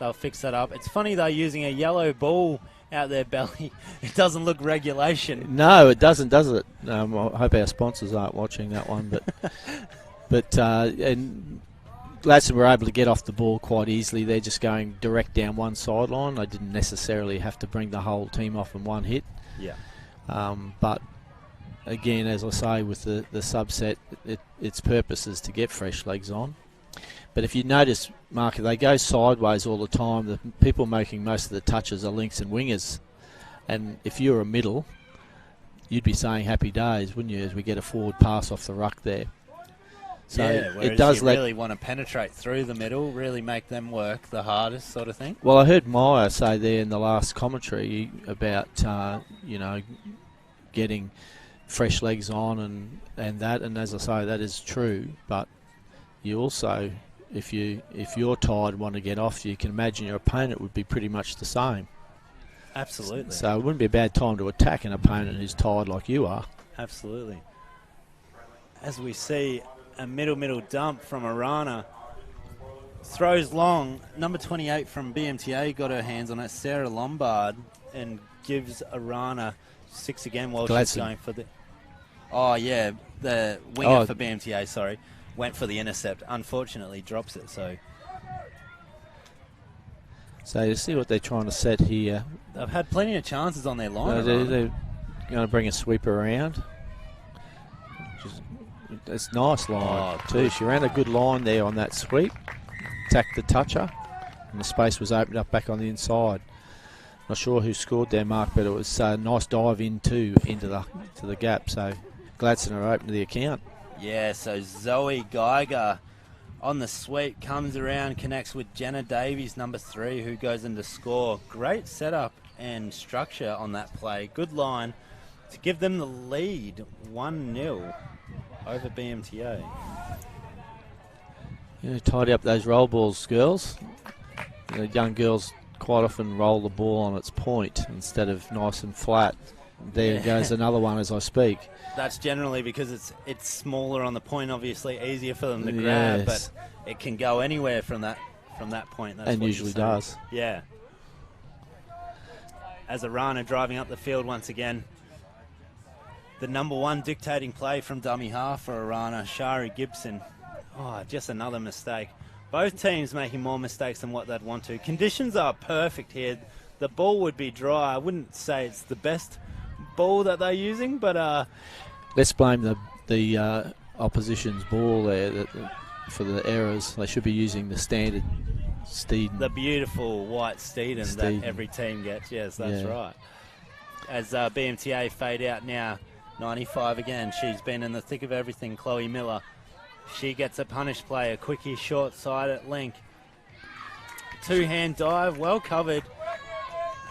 They'll fix that up. It's funny, though, using a yellow ball out their belly. It doesn't look regulation. No, it doesn't, does it? I hope our sponsors aren't watching that one, but and Gladstone were able to get off the ball quite easily. They're just going direct down one sideline. They didn't necessarily have to bring the whole team off in one hit. Yeah. But again, as I say, with the subset, its purpose is to get fresh legs on. But if you notice, Mark, they go sideways all the time. The people making most of the touches are links and wingers. And if you're a middle, you'd be saying happy days, wouldn't you, as we get a forward pass off the ruck there. So yeah, it does really want to penetrate through the middle, really make them work the hardest, sort of thing. Well, I heard Maya say there in the last commentary about getting fresh legs on and that, and as I say, that is true. But you also, if you're tired, want to get off, you can imagine your opponent would be pretty much the same. Absolutely. So it wouldn't be a bad time to attack an opponent who's tired like you are. Absolutely. As we see, a middle dump from Arana. Throws long. Number 28 from BMTA got her hands on it, Sarah Lombard, and gives Arana 6 again while she's going for the... Oh, yeah, the winger for BMTA, sorry. went for the intercept. Unfortunately, drops it. So you see what they're trying to set here. they've had plenty of chances on their line. They're going to bring a sweeper around. It's nice line too. She ran a good line there on that sweep. Attacked the toucher, and the space was opened up back on the inside. Not sure who scored there, Mark, but it was a nice dive into the gap. So Gladstone are open to the account. Yeah, so Zoe Geiger on the sweep comes around, connects with Jenna Davies, number 3, who goes in to score. Great setup and structure on that play. Good line to give them the lead, 1-0 over BMTA. Tidy up those roll balls, girls. Young girls quite often roll the ball on its point instead of nice and flat. There goes another one as I speak. That's generally because it's smaller on the point, obviously easier for them to grab, but it can go anywhere from that point. That's and what usually does. Yeah. As Arana driving up the field once again. The number 1 dictating play from dummy half for Arana, Shari Gibson. Oh, just another mistake. Both teams making more mistakes than what they'd want to. Conditions are perfect here. The ball would be dry. I wouldn't say it's the best ball that they're using, but let's blame the opposition's ball there for the errors. They should be using the standard Steeden. The beautiful white Steeden that every team gets. Yes, that's right. As BMTA fade out now, 95 again. She's been in the thick of everything. Chloe Miller. She gets a punish play, a quickie short side at link. 2-hand dive, well covered.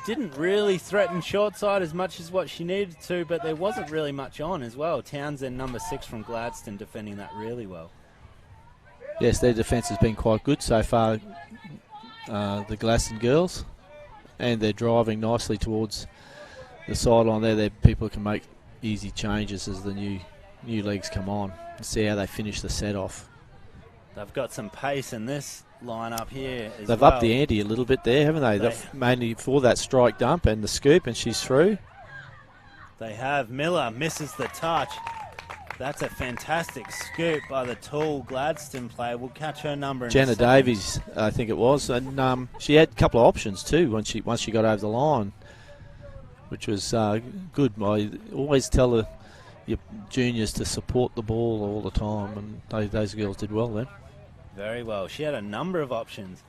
Didn't really threaten short side as much as what she needed to, but there wasn't really much on as well. Townsend, number 6 from Gladstone, defending that really well. Yes, their defence has been quite good so far, the Gladstone girls, and they're driving nicely towards the sideline there. People can make easy changes as the new legs come on. See how they finish the set off. They've got some pace in this lineup here as They've well. upped the ante a little bit there, haven't they? They've mainly for that strike dump and the scoop, and she's through. They have. Miller misses the touch. That's a fantastic scoop by the tall Gladstone player. We'll catch her number in Jenna a second. Davies, I think it was, and she had a couple of options too once she got over the line, which was good. I always tell your juniors to support the ball all the time, and those girls did well then. Very well. She had a number of options.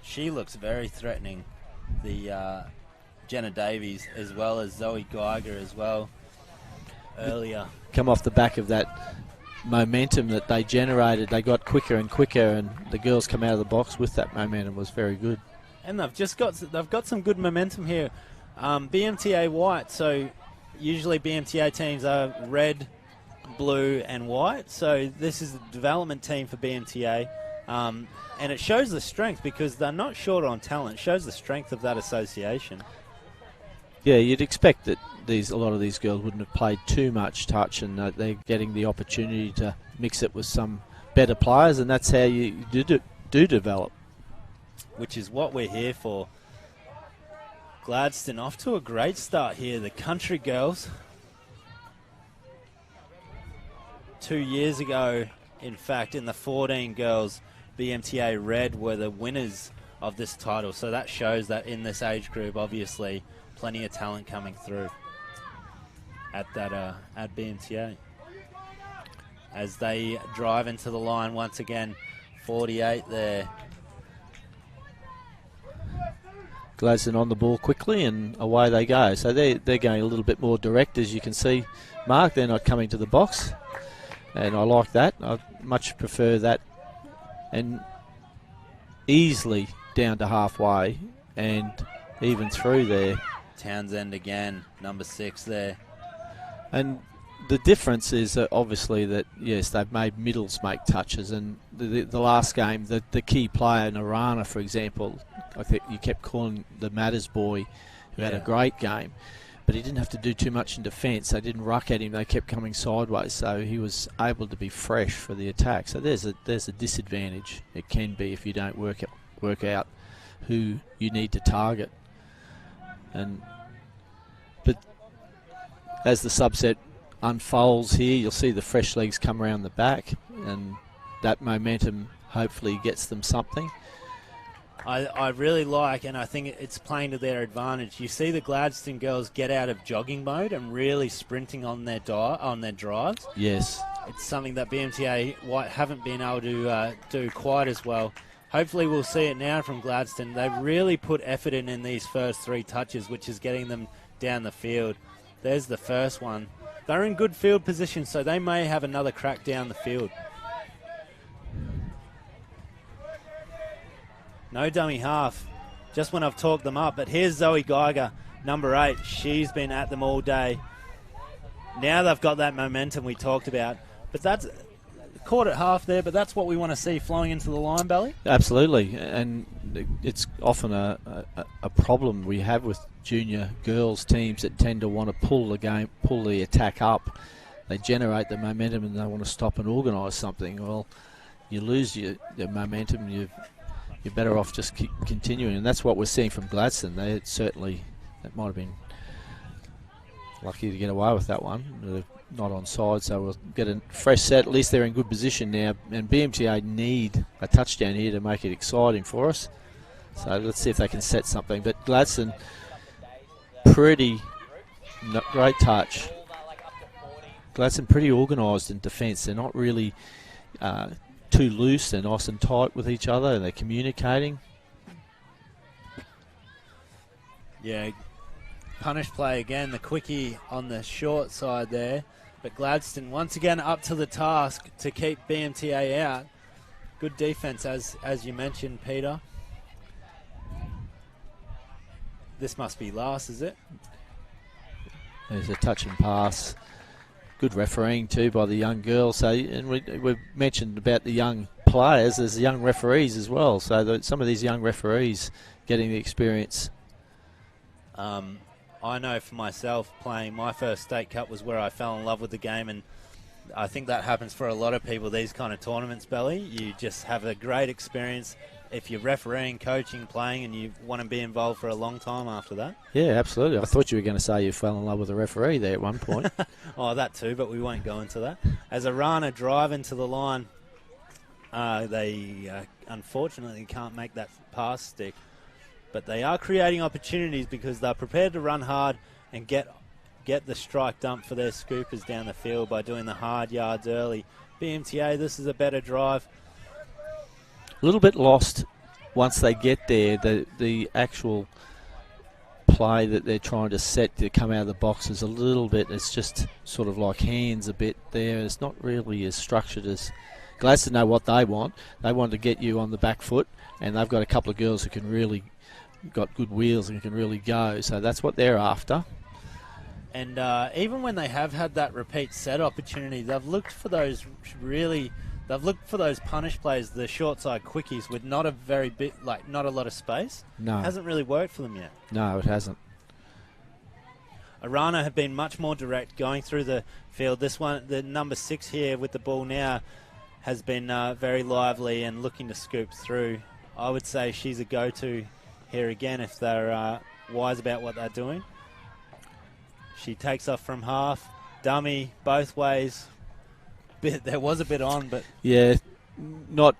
She looks very threatening, the Jenna Davies, as well as Zoe Geiger as well earlier. Come off the back of that momentum that they generated, they got quicker and quicker, and the girls come out of the box with that momentum. Was very good. And they've got some good momentum here. BMTA white, so usually BMTA teams are red, blue and white, so this is a development team for BMTA, and it shows the strength because they're not short on talent. It shows the strength of that association. Yeah, you'd expect that a lot of these girls wouldn't have played too much touch, and they're getting the opportunity to mix it with some better players, and that's how you do develop. Which is what we're here for. Gladstone off to a great start here. The Country Girls. 2 years ago, in fact, in the 14 Girls, BMTA Red were the winners of this title. So that shows that in this age group, obviously, plenty of talent coming through at BMTA. As they drive into the line once again, 48 there. Gladstone on the ball quickly, and away they go. So they're going a little bit more direct, as you can see, Mark. They're not coming to the box, and I like that. I much prefer that, and easily down to halfway and even through there. Townsend again, number 6 there. And the difference is obviously that, yes, they've made middles make touches, and the last game, the key player, Narana, for example, I think you kept calling the Matters boy, who had a great game, but he didn't have to do too much in defence. They didn't ruck at him. They kept coming sideways, so he was able to be fresh for the attack. So there's a disadvantage. It can be if you don't work out who you need to target. But as the subset unfolds here, you'll see the fresh legs come around the back, and that momentum hopefully gets them something. I really like, and I think it's playing to their advantage. You see the Gladstone girls get out of jogging mode and really sprinting on their drives. Yes. It's something that BMTA haven't been able to do quite as well. Hopefully we'll see it now from Gladstone. They've really put effort in these first 3 touches, which is getting them down the field. There's the first one. They're in good field position, so they may have another crack down the field. No dummy half, just when I've talked them up. But here's Zoe Geiger, number 8. She's been at them all day. Now they've got that momentum we talked about. But that's caught at half there, but that's what we want to see flowing into the line, Belly. Absolutely, and it's often a problem we have with junior girls teams that tend to want to pull the attack up. They generate the momentum and they want to stop and organise something. Well, you lose your momentum, you're better off just keep continuing, and that's what we're seeing from Gladstone. That might have been lucky to get away with that one. They're not on side, so we'll get a fresh set. At least they're in good position now, and BMTA need a touchdown here to make it exciting for us. So let's see if they can set something. But Gladstone, great touch. Gladstone pretty organised in defence. They're not really too loose. They're nice and tight with each other, and they're communicating. Yeah, punish play again, the quickie on the short side there. But Gladstone once again up to the task to keep BMTA out. Good defence, as you mentioned, Peter. This must be last, is it? There's a touch and pass. Good refereeing too by the young girls. So, and we've mentioned about the young players. There's young referees as well. So some of these young referees getting the experience. I know for myself, playing my first state cup was where I fell in love with the game, and I think that happens for a lot of people, these kind of tournaments, Belly. You just have a great experience if you're refereeing, coaching, playing, and you want to be involved for a long time after that. Yeah, absolutely. I thought you were going to say you fell in love with a referee there at one point. Oh, that too, but we won't go into that. As Arana drive into the line, they unfortunately can't make that pass stick. But they are creating opportunities because they're prepared to run hard and get the strike dump for their scoopers down the field by doing the hard yards early. BMTA, this is a better drive. A little bit lost once they get there. The actual play that they're trying to set to come out of the box is a little bit, it's just sort of like hands a bit there. It's not really as structured as Gladstone know what they want. They want to get you on the back foot, and they've got a couple of girls who can really got good wheels and can really go, so that's what they're after. And even when they have had that repeat set opportunity, they've looked for those punish plays, the short side quickies with not a lot of space. No, it hasn't really worked for them yet. No, it hasn't. Arana have been much more direct going through the field. This one, the number 6 here with the ball now, has been very lively and looking to scoop through. I would say she's a go-to here again if they're wise about what they're doing. She takes off from half, dummy both ways. There was a bit on, but yeah, not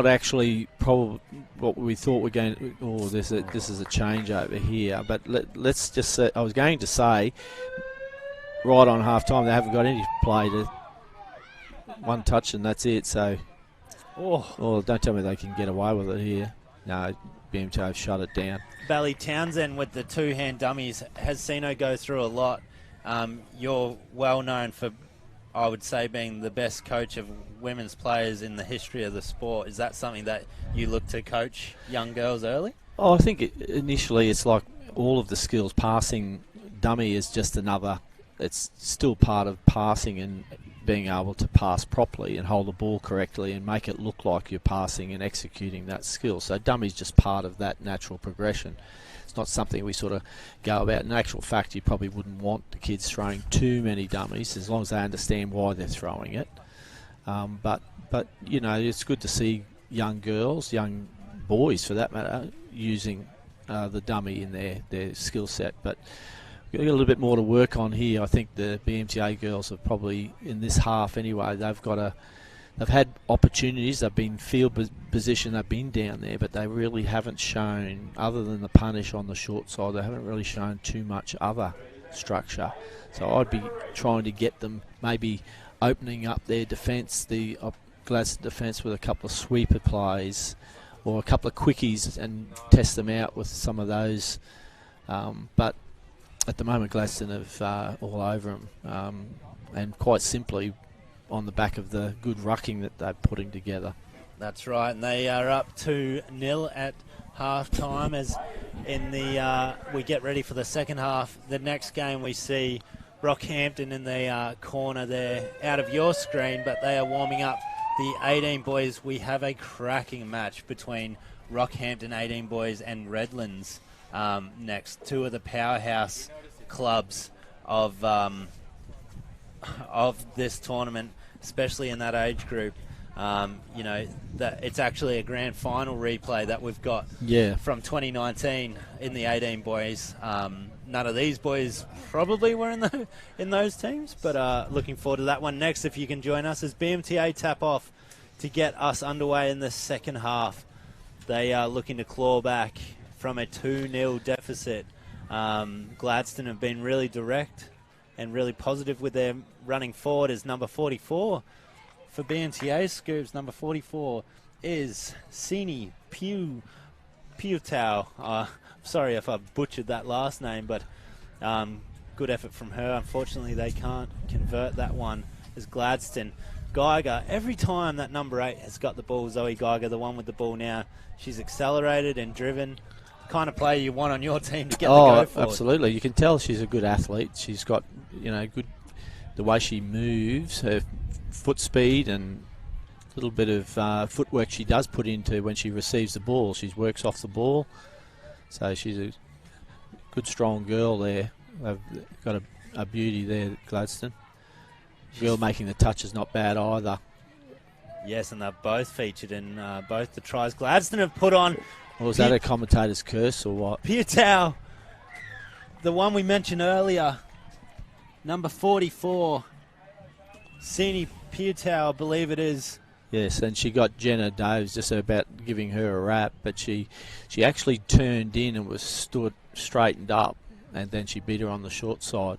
actually probably what we thought we're going to. Oh, this is a change over here. But let's just say, I was going to say right on half time they haven't got any play to one touch and that's it. So don't tell me they can get away with it here. No. BMTA have shut it down. Bally Townsend with the 2-hand dummies has seen her go through a lot. You're well known for, I would say, being the best coach of women's players in the history of the sport. Is that something that you look to coach young girls early? Oh, I think initially it's like all of the skills. Passing dummy is just another. It's still part of passing and being able to pass properly and hold the ball correctly and make it look like you're passing and executing that skill. So dummy's just part of that natural progression. It's not something we sort of go about. In actual fact, you probably wouldn't want the kids throwing too many dummies as long as they understand why they're throwing it. But you know, it's good to see young girls, young boys for that matter, using the dummy in their skill set. But got a little bit more to work on here. I think the BMTA girls have probably, in this half anyway, they've had opportunities. They've been field position. They've been down there, but they really haven't shown, other than the punish on the short side, they haven't really shown too much other structure. So I'd be trying to get them maybe opening up their defence, the Gladstone defence, with a couple of sweeper plays or a couple of quickies and test them out with some of those. But at the moment, Gladstone have all over them, and quite simply on the back of the good rucking that they're putting together. That's right, and they are up 2-0 at half-time as in the we get ready for the second half. The next game we see Rockhampton in the corner there, out of your screen, but they are warming up the 18 Boys. We have a cracking match between Rockhampton 18 Boys and Redlands next. Two of the powerhouse clubs of this tournament, especially in that age group. You know, that it's actually a grand final replay that we've got from 2019 in the 18 Boys. None of these boys probably were in those teams, but looking forward to that one next. If you can join us as BMTA tap off to get us underway in the second half. They are looking to claw back from a 2-0 deficit. Gladstone have been really direct and really positive with their running forward as number 44 for BMTA Scoops. Number 44 is Sini Piutau. Sorry if I butchered that last name, but good effort from her. Unfortunately, they can't convert that one as Gladstone. Geiger, every time that number 8 has got the ball, Zoe Geiger, the one with the ball now, she's accelerated and driven. The kind of player you want on your team to get the go forward. Absolutely. You can tell she's a good athlete. She's got, good, the way she moves, her foot speed and a little bit of footwork she does put into when she receives the ball. She works off the ball. So she's a good, strong girl there. They've got a beauty there, Gladstone. Girl making the touch is not bad either. Yes, and they're both featured in both the tries. Gladstone have put on... Or was that a commentator's curse or what? Piutau, the one we mentioned earlier, number 44, Sini Piutau, I believe it is. Yes, and she got Jenna Daves just about giving her a rap, but she actually turned in and was straightened up, and then she beat her on the short side.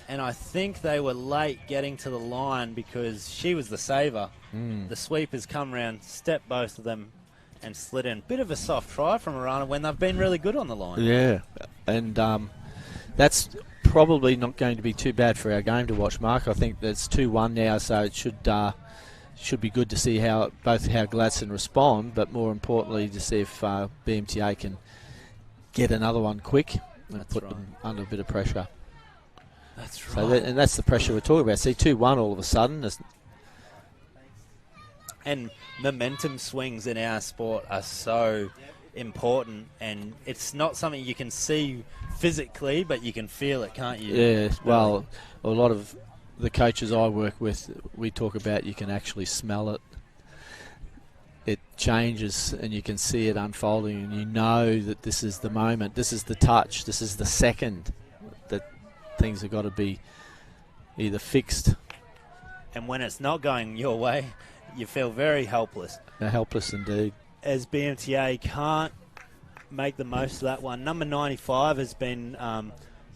And I think they were late getting to the line because she was the saver. The sweepers come round, stepped both of them, and slid in. Bit of a soft try from Arana when they've been really good on the line. Yeah, and that's probably not going to be too bad for our game to watch, Mark. I think that's 2-1 now, so it should be good to see how Gladstone respond, but more importantly to see if BMTA can get another one quick and put them under a bit of pressure. That's right. So and that's the pressure we're talking about. See, 2-1 all of a sudden. And momentum swings in our sport are so important, and it's not something you can see physically, but you can feel it, can't you? Yeah, well, a lot of the coaches I work with, we talk about you can actually smell it. It changes and you can see it unfolding, and you know that this is the moment, this is the touch, this is the second that things have got to be either fixed. And when it's not going your way, you feel very helpless. Helpless indeed. As BMTA can't make the most of that one. Number 95 has been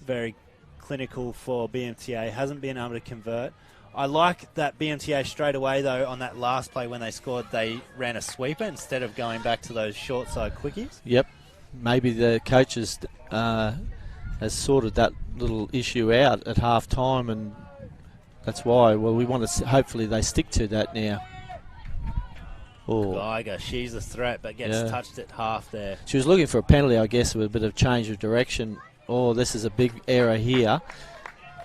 very clinical for BMTA, hasn't been able to convert. I like that BMTA straight away, though, on that last play when they scored, they ran a sweeper instead of going back to those short side quickies. Yep. Maybe the coaches has sorted that little issue out at half time, and that's why. Well, we want to hopefully they stick to that now. Geiger, she's a threat, but gets touched at half there. She was looking for a penalty, I guess, with a bit of change of direction. This is a big error here.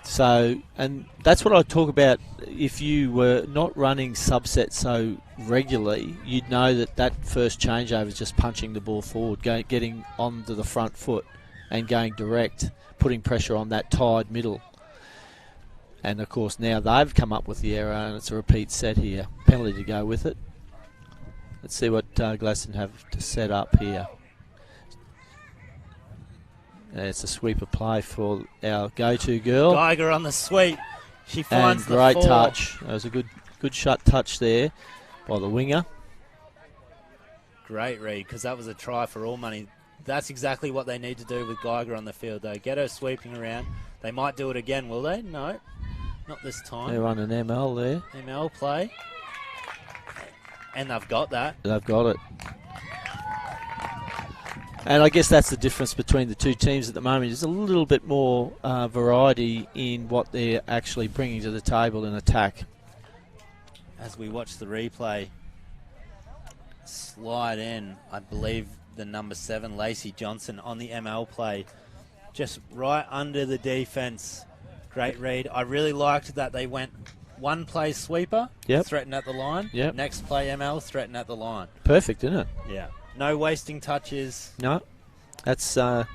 So, and that's what I talk about. If you were not running subsets so regularly, you'd know that first changeover is just punching the ball forward, getting onto the front foot and going direct, putting pressure on that tied middle. And, of course, now they've come up with the error, and it's a repeat set here. Penalty to go with it. Let's see what Gladstone have to set up here. It's a sweeper play for our go-to girl. Geiger on the sweep. She finds and great the four. touch. That was a good shut touch there by the winger. Great read, because that was a try for all money. That's exactly what they need to do with Geiger on the field, though. Get her sweeping around. They might do it again, will they? No, not this time. They run an ML there. ML play. And they've got that. They've got it. And I guess that's the difference between the two teams at the moment. There's a little bit more variety in what they're actually bringing to the table in attack. As we watch the replay, slide in, I believe the number 7, Lacey Johnson, on the ML play. Just right under the defence. Great read. I really liked that they went one play sweeper, threaten at the line. Next play ML, threaten at the line. Perfect, isn't it? Yeah. No wasting touches. No, that's good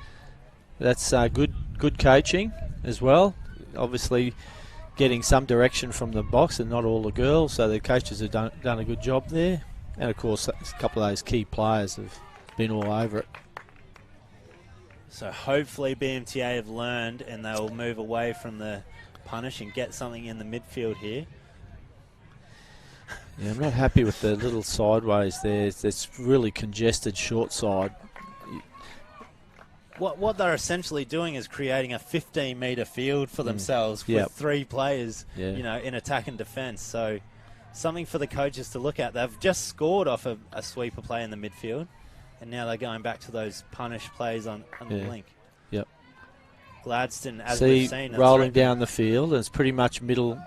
coaching as well. Obviously, getting some direction from the box and not all the girls. So the coaches have done a good job there, and of course, a couple of those key players have been all over it. So hopefully BMTA have learned and they'll move away from the punish and get something in the midfield here. Yeah, I'm not happy with the little sideways there. It's really congested short side. What they're essentially doing is creating a 15-metre field for themselves with 3 players, you know, in attack and defence. So something for the coaches to look at. They've just scored off a sweeper play in the midfield, and now they're going back to those punish plays on the link. Yep. Gladstone, as we've seen, rolling down the field, and it's pretty much middle.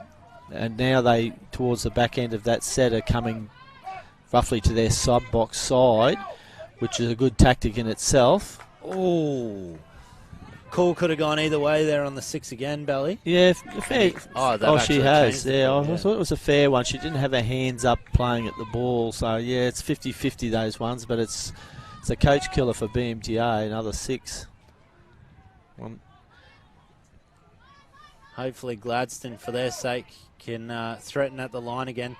And now they, towards the back end of that set, are coming roughly to their sub-box side, which is a good tactic in itself. Oh, call could have gone either way there on the 6 again, Belly. Yeah, fair. She has. Yeah, I thought it was a fair one. She didn't have her hands up playing at the ball, so yeah, it's 50-50 those ones, but it's a coach killer for BMTA. Another 6. Hopefully Gladstone, for their sake, can threaten at the line again.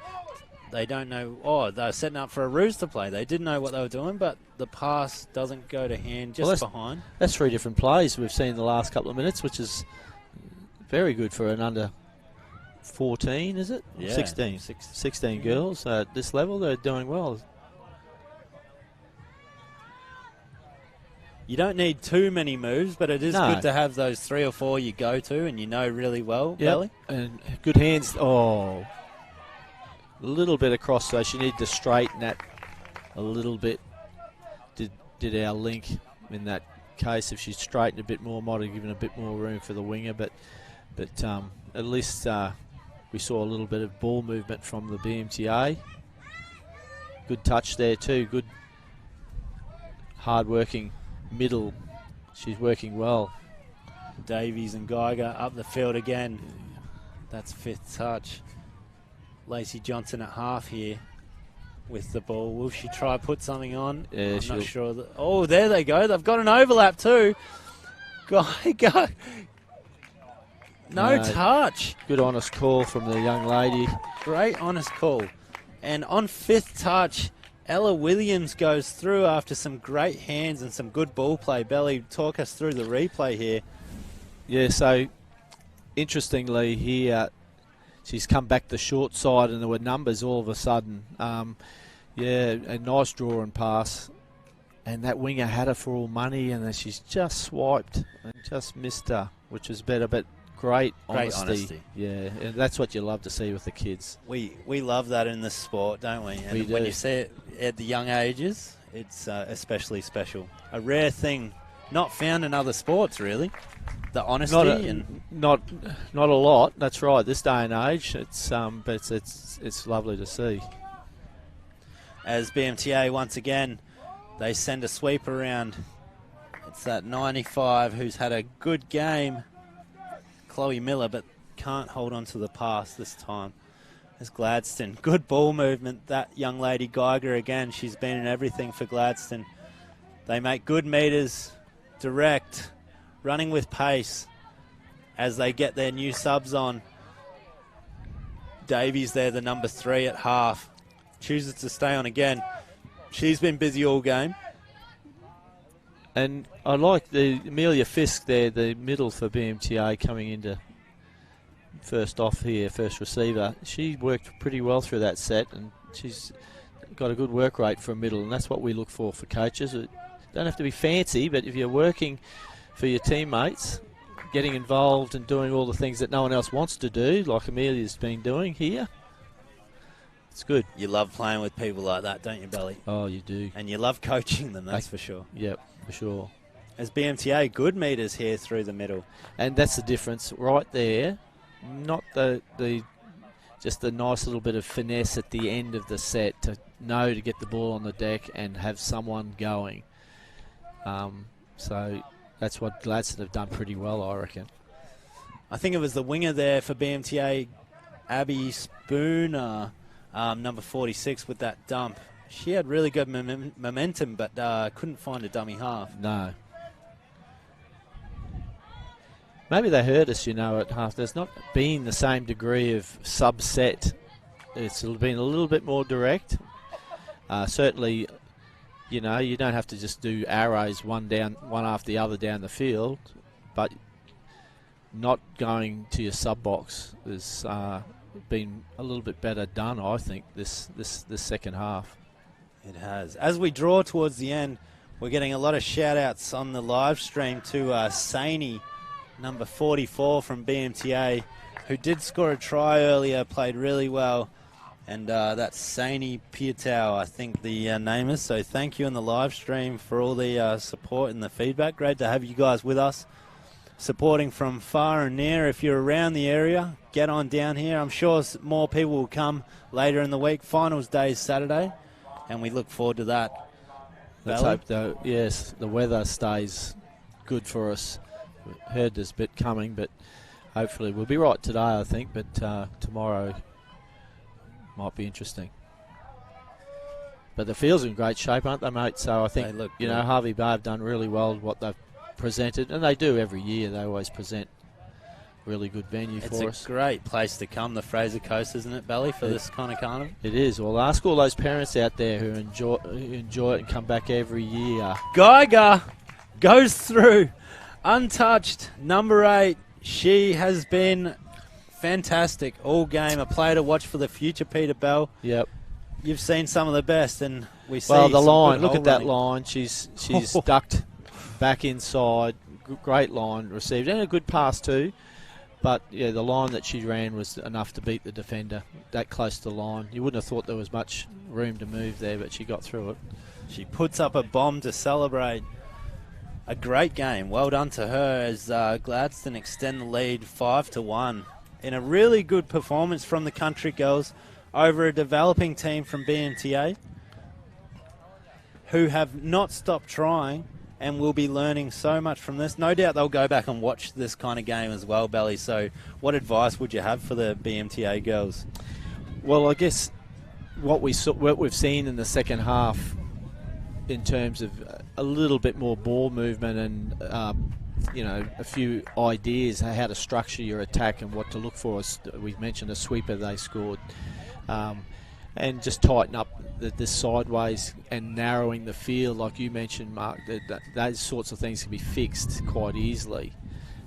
They don't know. Oh, they're setting up for a ruse to play. They didn't know what they were doing, but the pass doesn't go to hand, just behind. That's 3 different plays we've seen in the last couple of minutes, which is very good for an under 14, is it? Yeah. 16 girls at this level. They're doing well. You don't need too many moves, but it is good to have those 3 or 4 you go to and you know really well, Belly. And good hands. Oh, a little bit across, so she needed to straighten that a little bit. Did our link in that case? If she straightened a bit more, might have given a bit more room for the winger. But at least we saw a little bit of ball movement from the BMTA. Good touch there too. Good hard-working middle. She's working well. Davies and Geiger up the field again. That's 5th touch. Lacey Johnson at half here with the ball. Will she try put something on? Yeah, I'm not sure. Oh, there they go. They've got an overlap too. Geiger. No touch. Good honest call from the young lady. Great honest call. And on 5th touch, Ella Williams goes through after some great hands and some good ball play. Belly, talk us through the replay here. Yeah, so interestingly here, she's come back the short side and there were numbers all of a sudden. A nice draw and pass. And that winger had her for all money, and then she's just swiped and just missed her, which was better, but great honesty. Yeah, and that's what you love to see with the kids. We love that in this sport, don't we? And we do. When you see it at the young ages, it's especially special. A rare thing, not found in other sports, really. The honesty not a lot. That's right. This day and age, but it's lovely to see. As BMTA once again, they send a sweep around. It's that 95 who's had a good game, Chloe Miller, but can't hold on to the pass this time. As Gladstone, good ball movement. That young lady Geiger again, she's been in everything for Gladstone. They make good meters, direct, running with pace as they get their new subs on. Davies there, the number 3 at half, chooses to stay on again. She's been busy all game. And I like the Amelia Fisk there, the middle for BMTA coming into first off here, first receiver. She worked pretty well through that set, and she's got a good work rate for a middle, and that's what we look for coaches. It don't have to be fancy, but if you're working for your teammates, getting involved and doing all the things that no one else wants to do, like Amelia's been doing here, it's good. You love playing with people like that, don't you, Belly? Oh, you do. And you love coaching them, that's for sure. Yep, for sure. As BMTA, good meters here through the middle. And that's the difference right there. Not the just the nice little bit of finesse at the end of the set to know to get the ball on the deck and have someone going. So that's what Gladstone have done pretty well, I reckon. I think it was the winger there for BMTA, Abby Spooner, number 46, with that dump. She had really good momentum, but couldn't find a dummy half. No. Maybe they hurt us, at half. There's not been the same degree of subset. It's been a little bit more direct. Certainly, you don't have to just do arrows one after the other down the field, but not going to your sub box has been a little bit better done, I think, this second half. It has. As we draw towards the end, we're getting a lot of shout-outs on the live stream to Saini, number 44 from BMTA, who did score a try earlier, played really well. And that's Saini Piatau, I think the name is. So thank you in the live stream for all the support and the feedback. Great to have you guys with us, supporting from far and near. If you're around the area, get on down here. I'm sure more people will come later in the week. Finals day is Saturday, and we look forward to that. Let's hope, though, yes, the weather stays good for us. Heard there's a bit coming, but hopefully we'll be right today, I think, but tomorrow might be interesting. But the field's in great shape, aren't they, mate? So I think, Harvey Bay have done really well with what they've presented, and they do every year. They always present really good venue for us. It's a great place to come, the Fraser Coast, isn't it, Belly, for this kind of carnival? It is. Well, ask all those parents out there who enjoy it and come back every year. Geiger goes through untouched, number 8. She has been fantastic all game. A player to watch for the future, Peter Bell. Yep. You've seen some of the best, and we see. Well, the line. Look at that running. line. She's ducked back inside. Great line received, and a good pass too. But yeah, the line that she ran was enough to beat the defender. That close to the line, you wouldn't have thought there was much room to move there, but she got through it. She puts up a bomb to celebrate. A great game. Well done to her as Gladstone extend the lead 5-1. In a really good performance from the Country Girls over a developing team from BMTA who have not stopped trying and will be learning so much from this. No doubt they'll go back and watch this kind of game as well, Belly. So what advice would you have for the BMTA girls? Well, I guess what we've seen in the second half in terms of a little bit more ball movement and a few ideas how to structure your attack and what to look for. We mentioned a sweeper they scored, and just tighten up the sideways and narrowing the field, like you mentioned, Mark. Those sorts of things can be fixed quite easily,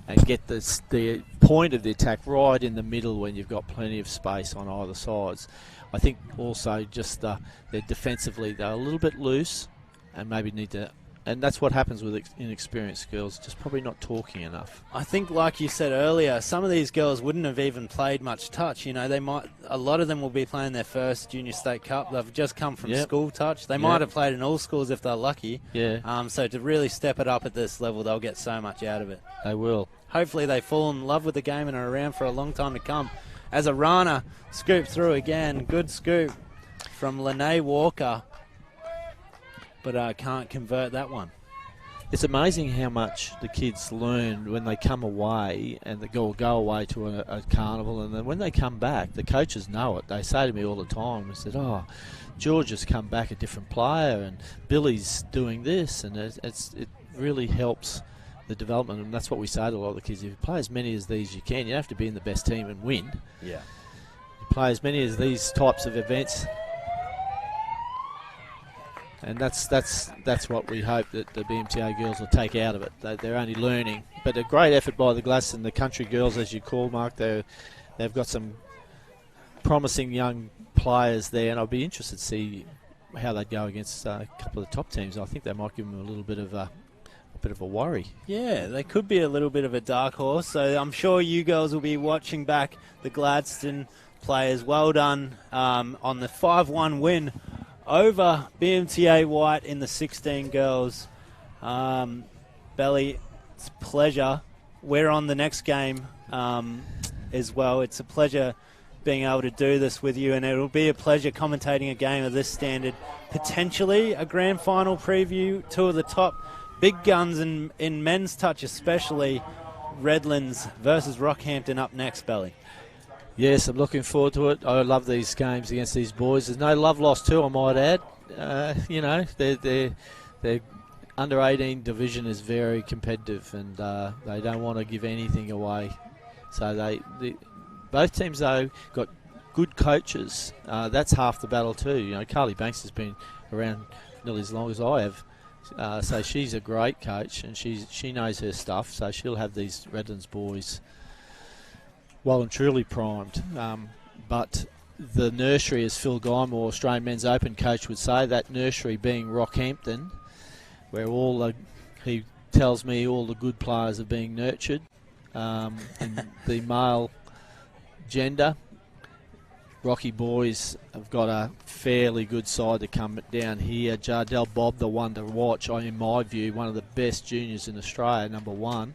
and get the point of the attack right in the middle when you've got plenty of space on either sides. I think also just they're defensively they're a little bit loose, and maybe need to. And that's what happens with inexperienced girls, just probably not talking enough. I think, like you said earlier, some of these girls wouldn't have even played much touch. A lot of them will be playing their first junior state cup. They've just come from school touch. They might have played in all schools if they're lucky. Yeah. So to really step it up at this level, they'll get so much out of it. They will. Hopefully they fall in love with the game and are around for a long time to come. As Arana scooped through again, good scoop from Lene Walker, but can't convert that one. It's amazing how much the kids learn when they come away and they go away to a carnival, and then when they come back, the coaches know it. They say to me all the time, they said, George has come back a different player and Billy's doing this, and it really helps the development, and that's what we say to a lot of the kids. If you play as many as these you can, you don't have to be in the best team and win. Yeah. You play as many as these types of events. And that's what we hope that the BMTA girls will take out of it. They're only learning. But a great effort by the Gladstone, the country girls, as you call, Mark. They've got some promising young players there, and I'll be interested to see how they go against a couple of the top teams. I think they might give them a little bit of a worry. Yeah, they could be a little bit of a dark horse. So I'm sure you girls will be watching back the Gladstone players. Well done on the 5-1 win over BMTA White in the 16 Girls. Belly, it's a pleasure. We're on the next game as well. It's a pleasure being able to do this with you, and it'll be a pleasure commentating a game of this standard. Potentially a grand final preview, two of the top big guns in men's touch, especially Redlands versus Rockhampton up next, Belly. Yes, I'm looking forward to it. I love these games against these boys. There's no love lost too, I might add. Their under 18 division is very competitive, and they don't want to give anything away. So both teams though got good coaches. That's half the battle too. Carly Banks has been around nearly as long as I have. So she's a great coach, and she knows her stuff. So she'll have these Redlands boys well and truly primed. But the nursery, as Phil Guymore, Australian Men's Open coach, would say, that nursery being Rockhampton, where he tells me all the good players are being nurtured, and the male gender. Rocky boys have got a fairly good side to come down here. Jardel Bob, the one to watch, in my view, one of the best juniors in Australia, number one.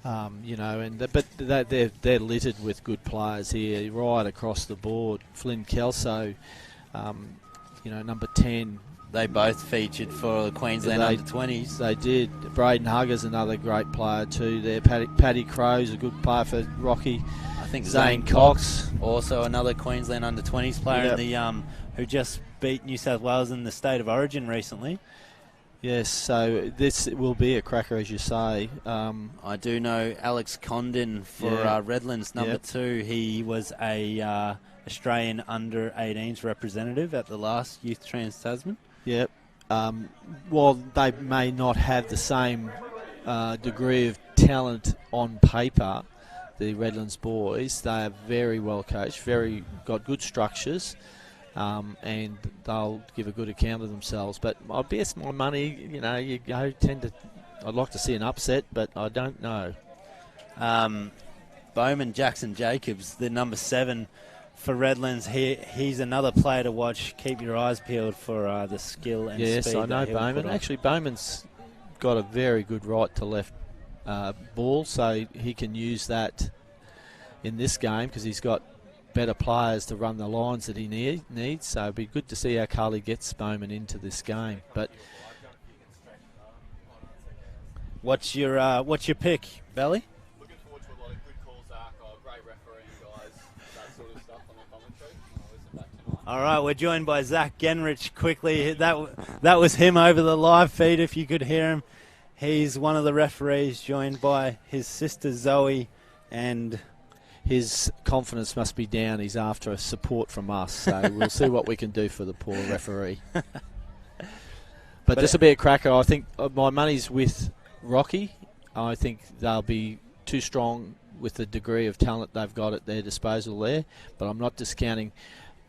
But they're littered with good players here right across the board. Flynn Kelso, number 10. They both featured for the Queensland under-20s. They did. Braden Hugger's another great player too there. Paddy Crow's a good player for Rocky. I think Zane Cox, also another Queensland under-20s player in the who just beat New South Wales in the State of Origin recently. Yes, so this will be a cracker, as you say. I do know Alex Condon for Redlands, number 2. He was a Australian under-18s representative at the last Youth Trans-Tasman. Yep. While they may not have the same degree of talent on paper, the Redlands boys, they are very well coached, got good structures, and they'll give a good account of themselves. But I guess my money, I'd like to see an upset, but I don't know. Bowman Jackson Jacobs, the number 7 for Redlands, he's another player to watch. Keep your eyes peeled for the skill and speed. Yes, I know Bowman. Actually, Bowman's got a very good right to left ball, so he can use that in this game because he's got better players to run the lines that he needs. So it'd be good to see how Carly gets Bowman into this game. But what's your pick, Belly? Looking forward to a lot of good calls, Zach. Great refereeing, guys. That sort of stuff on the commentary. I'll listen back tonight. All right, we're joined by Zach Genrich quickly. That was him over the live feed, if you could hear him. He's one of the referees, joined by his sister Zoe, and his confidence must be down. He's after support from us, so we'll see what we can do for the poor referee. But this will be a cracker. I think my money's with Rocky. I think they'll be too strong with the degree of talent they've got at their disposal there, but I'm not discounting.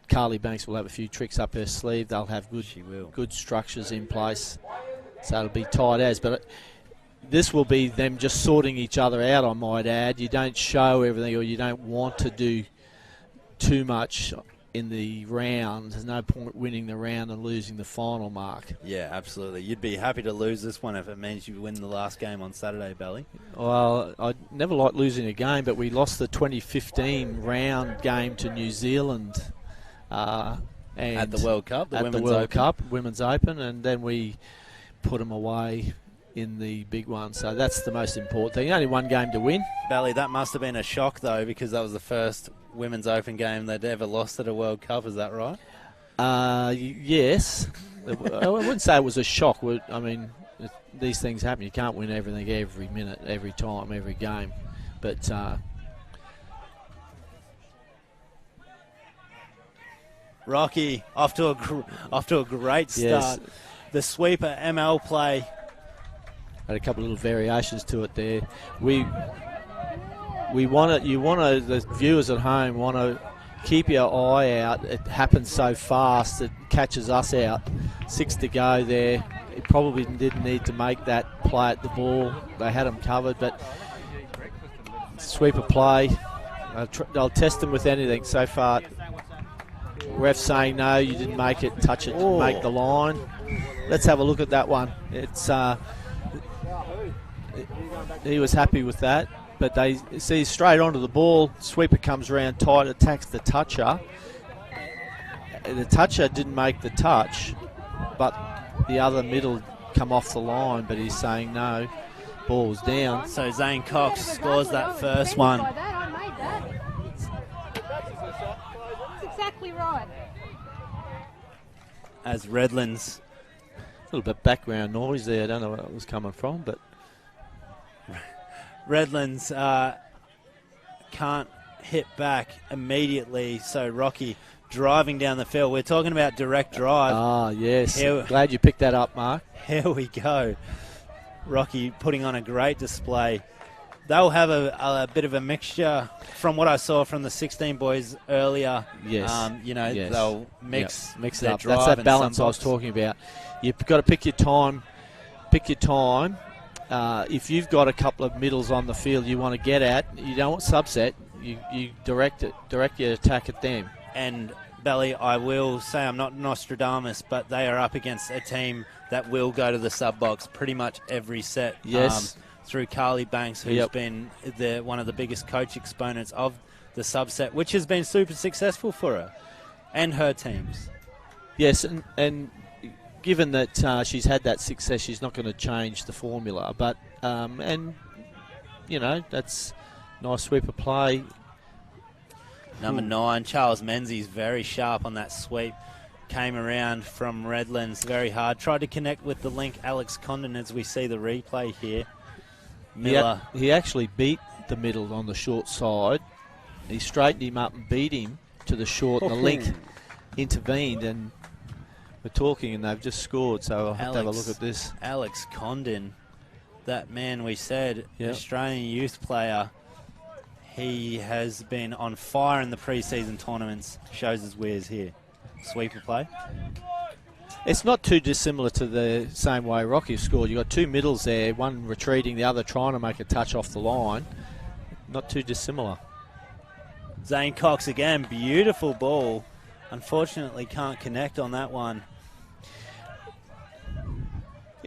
Carly Banks will have a few tricks up her sleeve. They'll have good structures in place, so it'll be tight as. But this will be them just sorting each other out, I might add. You don't show everything, or you don't want to do too much in the round. There's no point winning the round and losing the final mark. Yeah, absolutely. You'd be happy to lose this one if it means you win the last game on Saturday, Belly. Well, I never like losing a game, but we lost the 2015 round game to New Zealand. And at the World Cup, Women's Open, and then we put them away in the big one. So that's the most important thing. Only one game to win. Belly, that must have been a shock, though, because that was the first Women's Open game they'd ever lost at a World Cup. Is that right? Yes. I wouldn't say it was a shock. I mean, these things happen. You can't win everything every minute, every time, every game. But Rocky off to a great start. Yes. The sweeper ML play. Had a couple of little variations to it there. We want to. You want to. The viewers at home want to keep your eye out. It happens so fast. It catches us out. 6 to go there. It probably didn't need to make that play at the ball. They had them covered, but sweeper play. They'll test them with anything. So far, ref saying no, you didn't make it. Touch it, didn't make the line. Let's have a look at that one. It's he was happy with that, but they see straight onto the ball. Sweeper comes around tight, attacks the toucher. The toucher didn't make the touch, but the other middle come off the line, but he's saying no. Ball was down. So Zane Cox scores that first one. That's exactly right. As Redlands. A little bit background noise there. I don't know where it was coming from, but Redlands can't hit back immediately, so Rocky driving down the field. We're talking about direct drive. Ah, yes. Glad you picked that up, Mark. Here we go. Rocky putting on a great display. They'll have a bit of a mixture from what I saw from the 16 boys earlier. Yes. Yes. They'll mix it their up. drive. That's that and balance some I was talking about. You've got to pick your time. If you've got a couple of middles on the field you want to get at, you don't want subset. You direct your attack at them. And Belly, I will say I'm not Nostradamus, but they are up against a team that will go to the sub box pretty much every set. Yes. Through Carly Banks, who's been one of the biggest coach exponents of the subset, which has been super successful for her and her teams. Yes, and given that she's had that success, she's not going to change the formula. But that's nice sweeper play. Number 9, Charles Menzies, very sharp on that sweep. Came around from Redlands very hard. Tried to connect with the link, Alex Condon, as we see the replay here. Miller. He actually beat the middle on the short side. He straightened him up and beat him to the short, and the link intervened, and we're talking, and they've just scored, so I'll have to have a look at this. Alex Condon, that man we said, Australian youth player. He has been on fire in the pre-season tournaments. Shows his wares here. Sweeper play. It's not too dissimilar to the same way Rocky scored. You've got 2 middles there, one retreating, the other trying to make a touch off the line. Not too dissimilar. Zane Cox again, beautiful ball. Unfortunately can't connect on that one.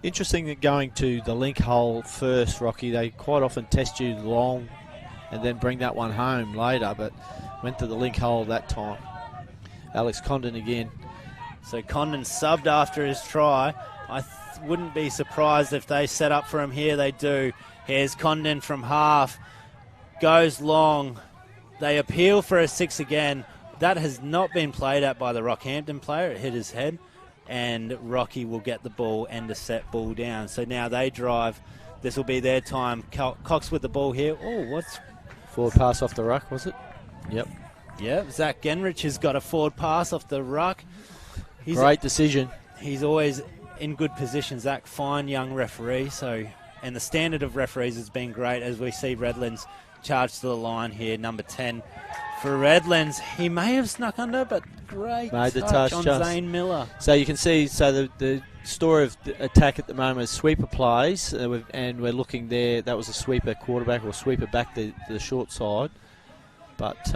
Interesting that going to the link hole first, Rocky. They quite often test you long and then bring that one home later, but went to the link hole that time. Alex Condon again. So Condon subbed after his try. I wouldn't be surprised if they set up for him here. They do. Here's Condon from half. Goes long. They appeal for a 6 again. That has not been played at by the Rockhampton player. It hit his head. And Rocky will get the ball and a set ball down. So now they drive. This will be their time. Cox with the ball here. Oh, what's... Forward pass off the ruck, was it? Yep. Yep. Zach Genrich has got a forward pass off the ruck. Great decision. He's always in good position. Zach, fine young referee. And the standard of referees has been great as we see Redlands charge to the line here. Number 10 for Redlands. He may have snuck under, but great made the touch touch on Zane Miller. So you can see, the story of the attack at the moment is sweeper plays, and we're looking there. That was a sweeper quarterback or sweeper back the short side. But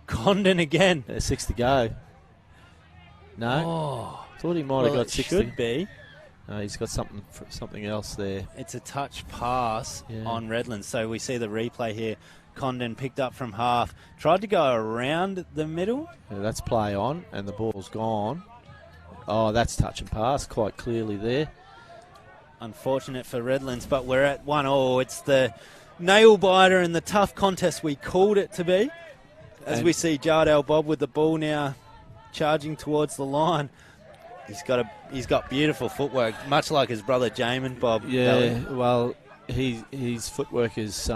Condon again. 6 to go. No, thought he might have got 60. Should be. No, he's got something else there. It's a touch pass on Redlands. So we see the replay here. Condon picked up from half, tried to go around the middle. Yeah, that's play on, and the ball's gone. Oh, that's touch and pass quite clearly there. Unfortunate for Redlands, but we're at 1-1. It's the nail biter and the tough contest we called it to be. As we see Jardel Bob with the ball now, charging towards the line. He's got beautiful footwork, much like his brother Jamin Bob. Yeah, well, his footwork is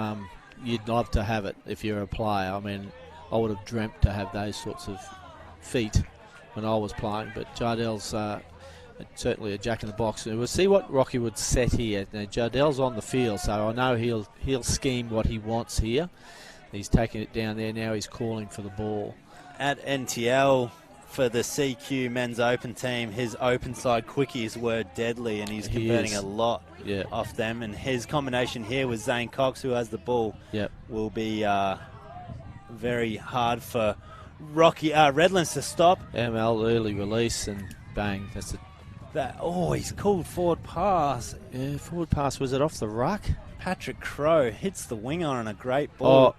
you'd love to have it if you're a player. I mean, I would have dreamt to have those sorts of feet when I was playing, but Jardell's certainly a jack in the box. We'll see what Rocky would set here. Now, Jardell's on the field, so I know he'll scheme what he wants here. He's taking it down there now. He's calling for the ball. At NTL for the CQ Men's Open team, his open side quickies were deadly, and he's converting a lot off them. And his combination here with Zane Cox, who has the ball, will be very hard for Rocky Redlands to stop. ML early release and bang. That's it. He's called forward pass. Yeah, forward pass. Was it off the ruck? Patrick Crowe hits the winger on a great ball.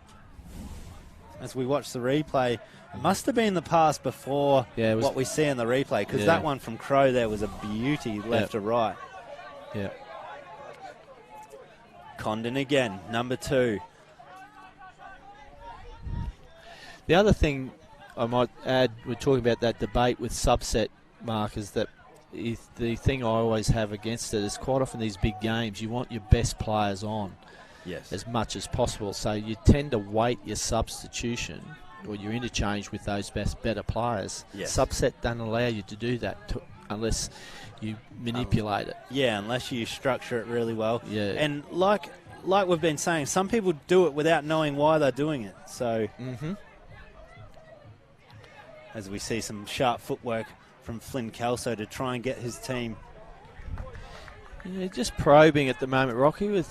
As we watch the replay, it must have been the pass before what we see in the replay, because that one from Crowe there was a beauty left to right. Yeah. Condon again, number 2. The other thing I might add, we're talking about that debate with subset markers, that is the thing I always have against it is quite often these big games, you want your best players on as much as possible. So you tend to weight your substitution or your interchange with those better players. Subset doesn't allow you to do that unless you manipulate it. Yeah, unless you structure it really well. Yeah. And like we've been saying, some people do it without knowing why they're doing it. So as we see some sharp footwork from Flynn Kelso to try and get his team. Yeah, just probing at the moment, Rocky.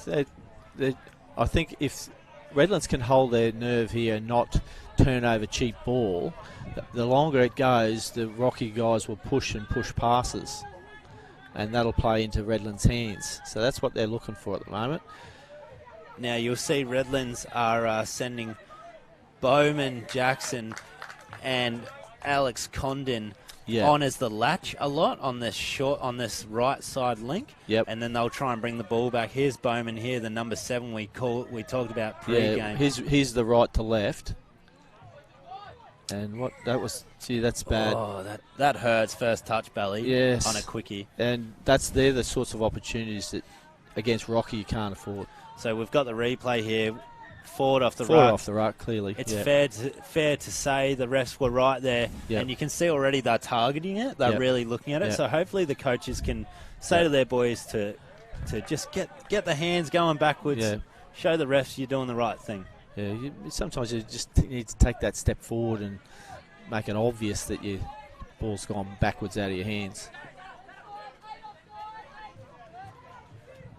I think if Redlands can hold their nerve here and not turn over cheap ball, the longer it goes, the Rocky guys will push and push passes, and that'll play into Redlands' hands. So that's what they're looking for at the moment. Now you'll see Redlands are sending Bowman, Jackson, and Alex Condon on as the latch a lot on this right side link. And then they'll try and bring the ball back. Here's Bowman here, the number 7 we talked about pre-game. He's the right to left. And what that was, that's bad. Oh, that hurts. First touch belly on a quickie. And they're the sorts of opportunities that against Rocky you can't afford. So we've got the replay here. Forward off the ruck, clearly. It's fair to say the refs were right there, and you can see already they're targeting it. They're really looking at it. So hopefully the coaches can say to their boys to just get the hands going backwards, show the refs you're doing the right thing. Yeah, sometimes you just need to take that step forward and make it obvious that your ball's gone backwards out of your hands.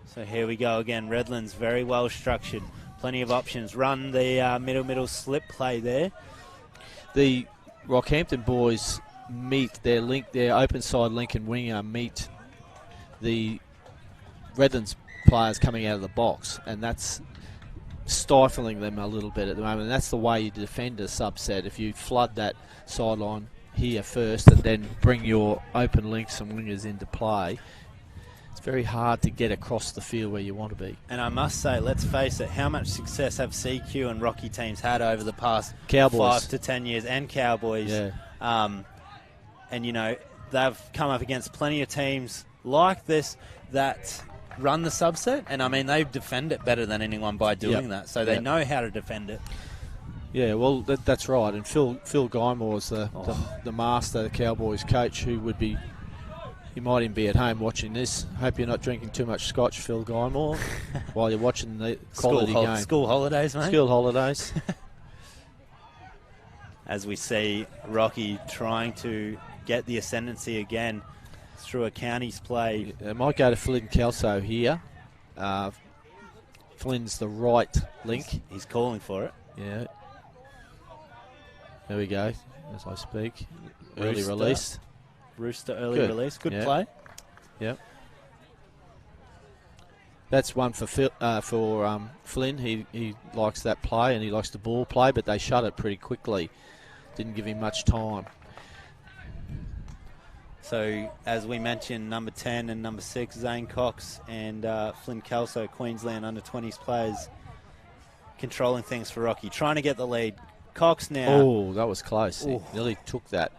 So here we go again. Redlands very well structured. Plenty of options. Run the middle slip play there. The Rockhampton boys meet their open side link and winger meet the Redlands players coming out of the box, and that's stifling them a little bit at the moment. And that's the way you defend a subset. If you flood that sideline here first and then bring your open links and wingers into play, it's very hard to get across the field where you want to be. And I must say, let's face it, how much success have CQ and Rocky teams had over the past Cowboys. 5 to 10 years, and Cowboys? And, you know, they've come up against plenty of teams like this that run the subset, and, I mean, they defend it better than anyone by doing that, so they know how to defend it. Yeah, well, that's right. And Phil Guymore's the master, the Cowboys coach, who would be... You might even be at home watching this. Hope you're not drinking too much scotch, Phil Guymore, while you're watching the quality game. School holidays, mate. School holidays. As we see Rocky trying to get the ascendancy again through a counties play. It might go to Flynn Kelso here. Flynn's the right link. He's calling for it. Yeah. There we go, as I speak. Early release. Rooster early release. Good play. Yep. That's one for Flynn. He likes that play and he likes the ball play, but they shut it pretty quickly. Didn't give him much time. So, as we mentioned, number 10 and number 6, Zane Cox and Flynn Kelso, Queensland under-20s players, controlling things for Rocky. Trying to get the lead. Cox now. Oh, that was close. He nearly took that.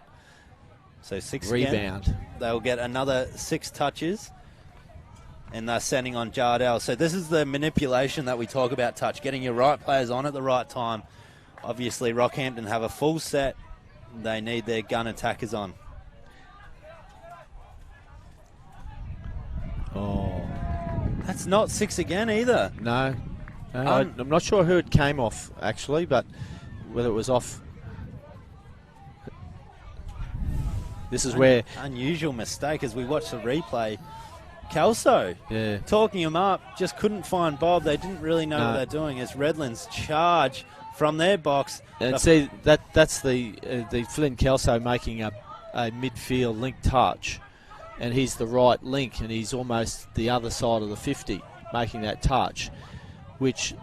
So 6 rebound. Again. They'll get another 6 touches, and they're sending on Jardell. So this is the manipulation that we talk about, Touch, getting your right players on at the right time. Obviously, Rockhampton have a full set they need their gun attackers on. Oh, that's not 6 again either. No. I'm not sure who it came off, actually, but whether it was off. This is where... Unusual mistake as we watch the replay. Kelso, talking him up, just couldn't find Bob. They didn't really know what they're doing as Redlands charge from their box. And see, that's the Flynn Kelso making a midfield link touch, and he's the right link, and he's almost the other side of the 50 making that touch, which...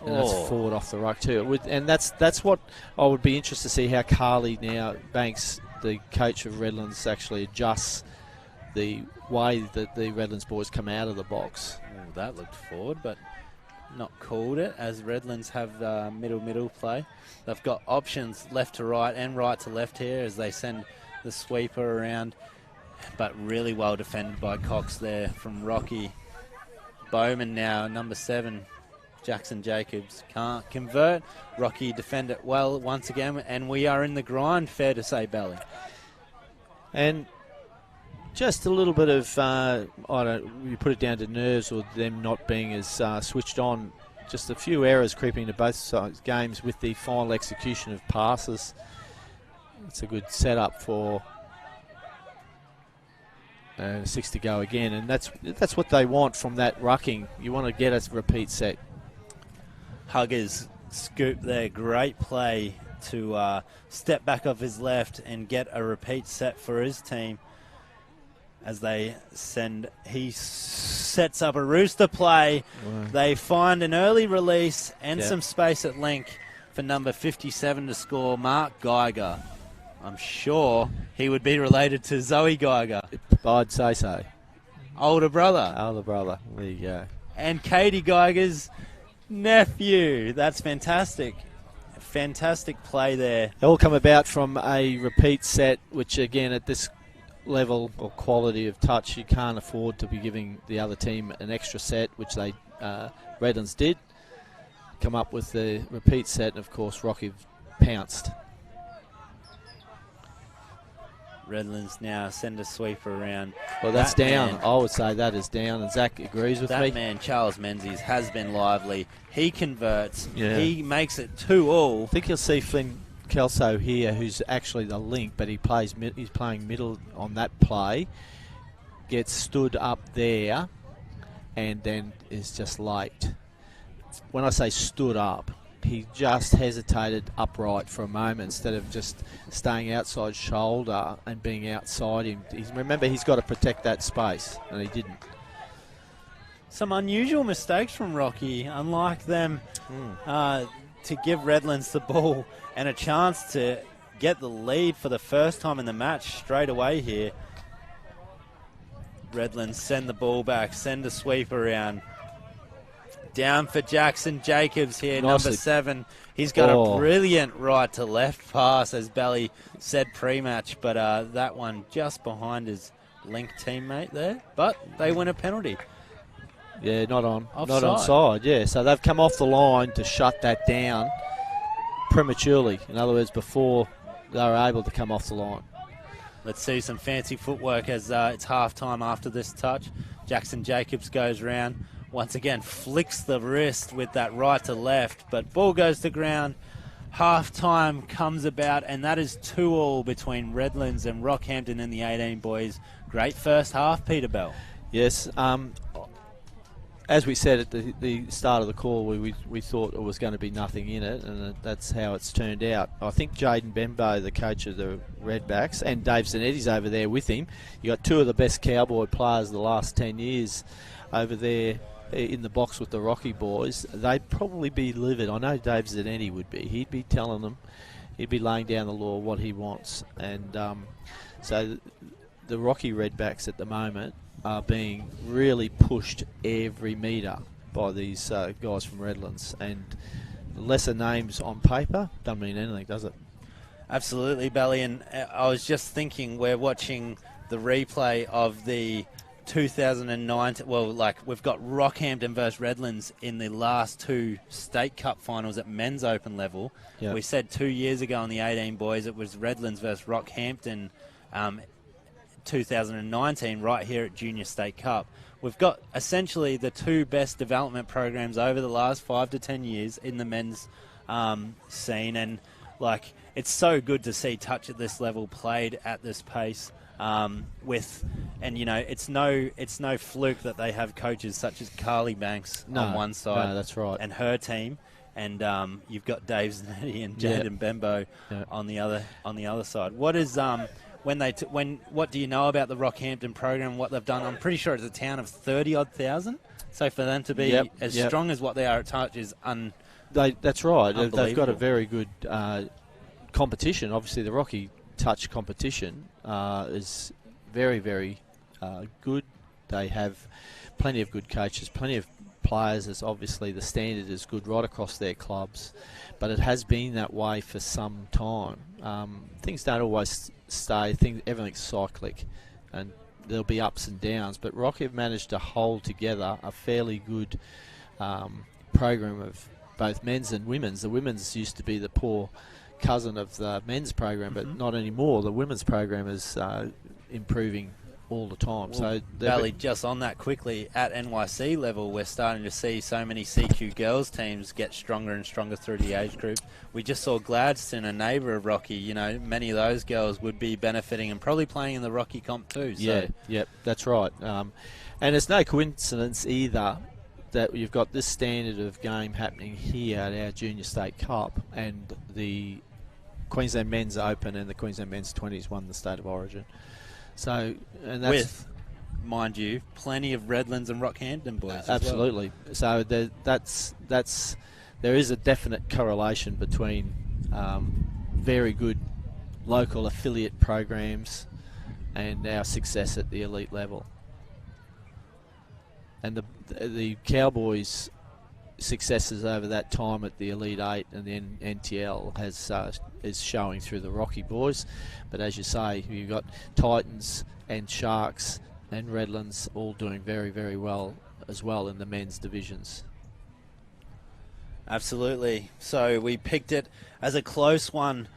And that's forward off the ruck too. And that's what I would be interested to see how Carly now, Banks, the coach of Redlands, actually adjusts the way that the Redlands boys come out of the box. Oh, that looked forward, but not called it, as Redlands have middle play. They've got options left to right and right to left here as they send the sweeper around, but really well defended by Cox there from Rocky. Bowman now, number 7. Jackson Jacobs can't convert. Rocky defend it well once again, and we are in the grind, fair to say, Belly. And just a little bit of, you put it down to nerves or them not being as switched on. Just a few errors creeping into both sides games with the final execution of passes. It's a good setup for 6 to go again, and that's what they want from that rucking. You want to get a repeat set. Huggers scoop there, great play to step back off his left and get a repeat set for his team as he sets up a rooster play. Wow. They find an early release and some space at link for number 57 to score, Mark Geiger. I'm sure he would be related to Zoe Geiger. I'd say so. Older brother. There you go. And Katie Geiger's nephew. That's fantastic. Fantastic play there. It all come about from a repeat set, which again at this level or quality of touch, you can't afford to be giving the other team an extra set, which they Redlands did. Come up with the repeat set, and of course Rocky pounced. Redlands now send a sweeper around. Well, that's down. I would say that is down, and Zach agrees with me. That man, Charles Menzies, has been lively. He converts. Yeah. He makes it 2-all. I think you'll see Flynn Kelso here, who's actually the link, but he's playing middle on that play. Gets stood up there, and then is just late. When I say stood up, he just hesitated upright for a moment instead of just staying outside shoulder and being outside him. Remember, he's got to protect that space, and he didn't. Some unusual mistakes from Rocky, unlike them, to give Redlands the ball and a chance to get the lead for the first time in the match straight away here. Redlands send the ball back, send a sweep around. Down for Jackson Jacobs here, number 7. He's got a brilliant right to left pass, as Belly said pre-match, but that one just behind his link teammate there. But they win a penalty. Yeah, not Offside. onside. Yeah, so they've come off the line to shut that down prematurely. In other words, before they were able to come off the line. Let's see some fancy footwork as it's half-time after this touch. Jackson Jacobs goes round. Once again, flicks the wrist with that right to left, but ball goes to ground. Half-time comes about, and that is 2-all between Redlands and Rockhampton and the 18 boys. Great first half, Peter Bell. Yes. As we said at the start of the call, we thought it was going to be nothing in it, and that's how it's turned out. I think Jaden Bembo, the coach of the Redbacks, and Dave Zanetti's over there with him. You got two of the best Cowboy players of the last 10 years over there in the box with the Rocky boys. They'd probably be livid. I know Dave Zanetti would be. He'd be telling them, he'd be laying down the law what he wants. And so the Rocky Redbacks at the moment are being really pushed every metre by these guys from Redlands. And lesser names on paper don't mean anything, does it? Absolutely, Belly. And I was just thinking, we're watching the replay of the 2009, well, like we've got Rockhampton versus Redlands in the last 2 state cup finals at men's open level. Yep. We said 2 years ago on the 18 boys it was Redlands versus Rockhampton 2019 right here at Junior State Cup. We've got essentially the 2 best development programs over the last 5 to 10 years in the men's scene, and like it's so good to see touch at this level played at this pace. It's no fluke that they have coaches such as Carly Banks on one side. No, that's right. And her team, and you've got Dave Zanetti and Jaden Bembo on the other side. What is what do you know about the Rockhampton program? What they've done? I'm pretty sure it's a town of 30-odd thousand. So for them to be as strong as what they are at touch is that's right. They've got a unbelievable. very good competition. Obviously, the Rocky Touch competition is very, very good. They have plenty of good coaches, plenty of players. As obviously the standard is good right across their clubs, but it has been that way for some time. Things don't always stay. Everything's cyclic, and there'll be ups and downs. But Rocky have managed to hold together a fairly good program of both men's and women's. The women's used to be the poor cousin of the men's program, but not anymore. The women's program is improving all the time. So Valley, just on that quickly, at NYC level, we're starting to see so many CQ girls teams get stronger and stronger through the age group. We just saw Gladstone, a neighbour of Rocky. You know, many of those girls would be benefiting and probably playing in the Rocky comp too. So. Yeah, that's right. And it's no coincidence either that you've got this standard of game happening here at our Junior State Cup, and the Queensland Men's Open and the Queensland Men's 20s won the State of Origin. So, and that's with, mind you, plenty of Redlands and Rockhampton boys. Absolutely. As well. So there is a definite correlation between very good local affiliate programs and our success at the elite level. And the Cowboys' successes over that time at the Elite 8 and the NTL is showing through the Rocky boys. But as you say, you've got Titans and Sharks and Redlands all doing very, very well as well in the men's divisions. Absolutely. So we picked it as a close one.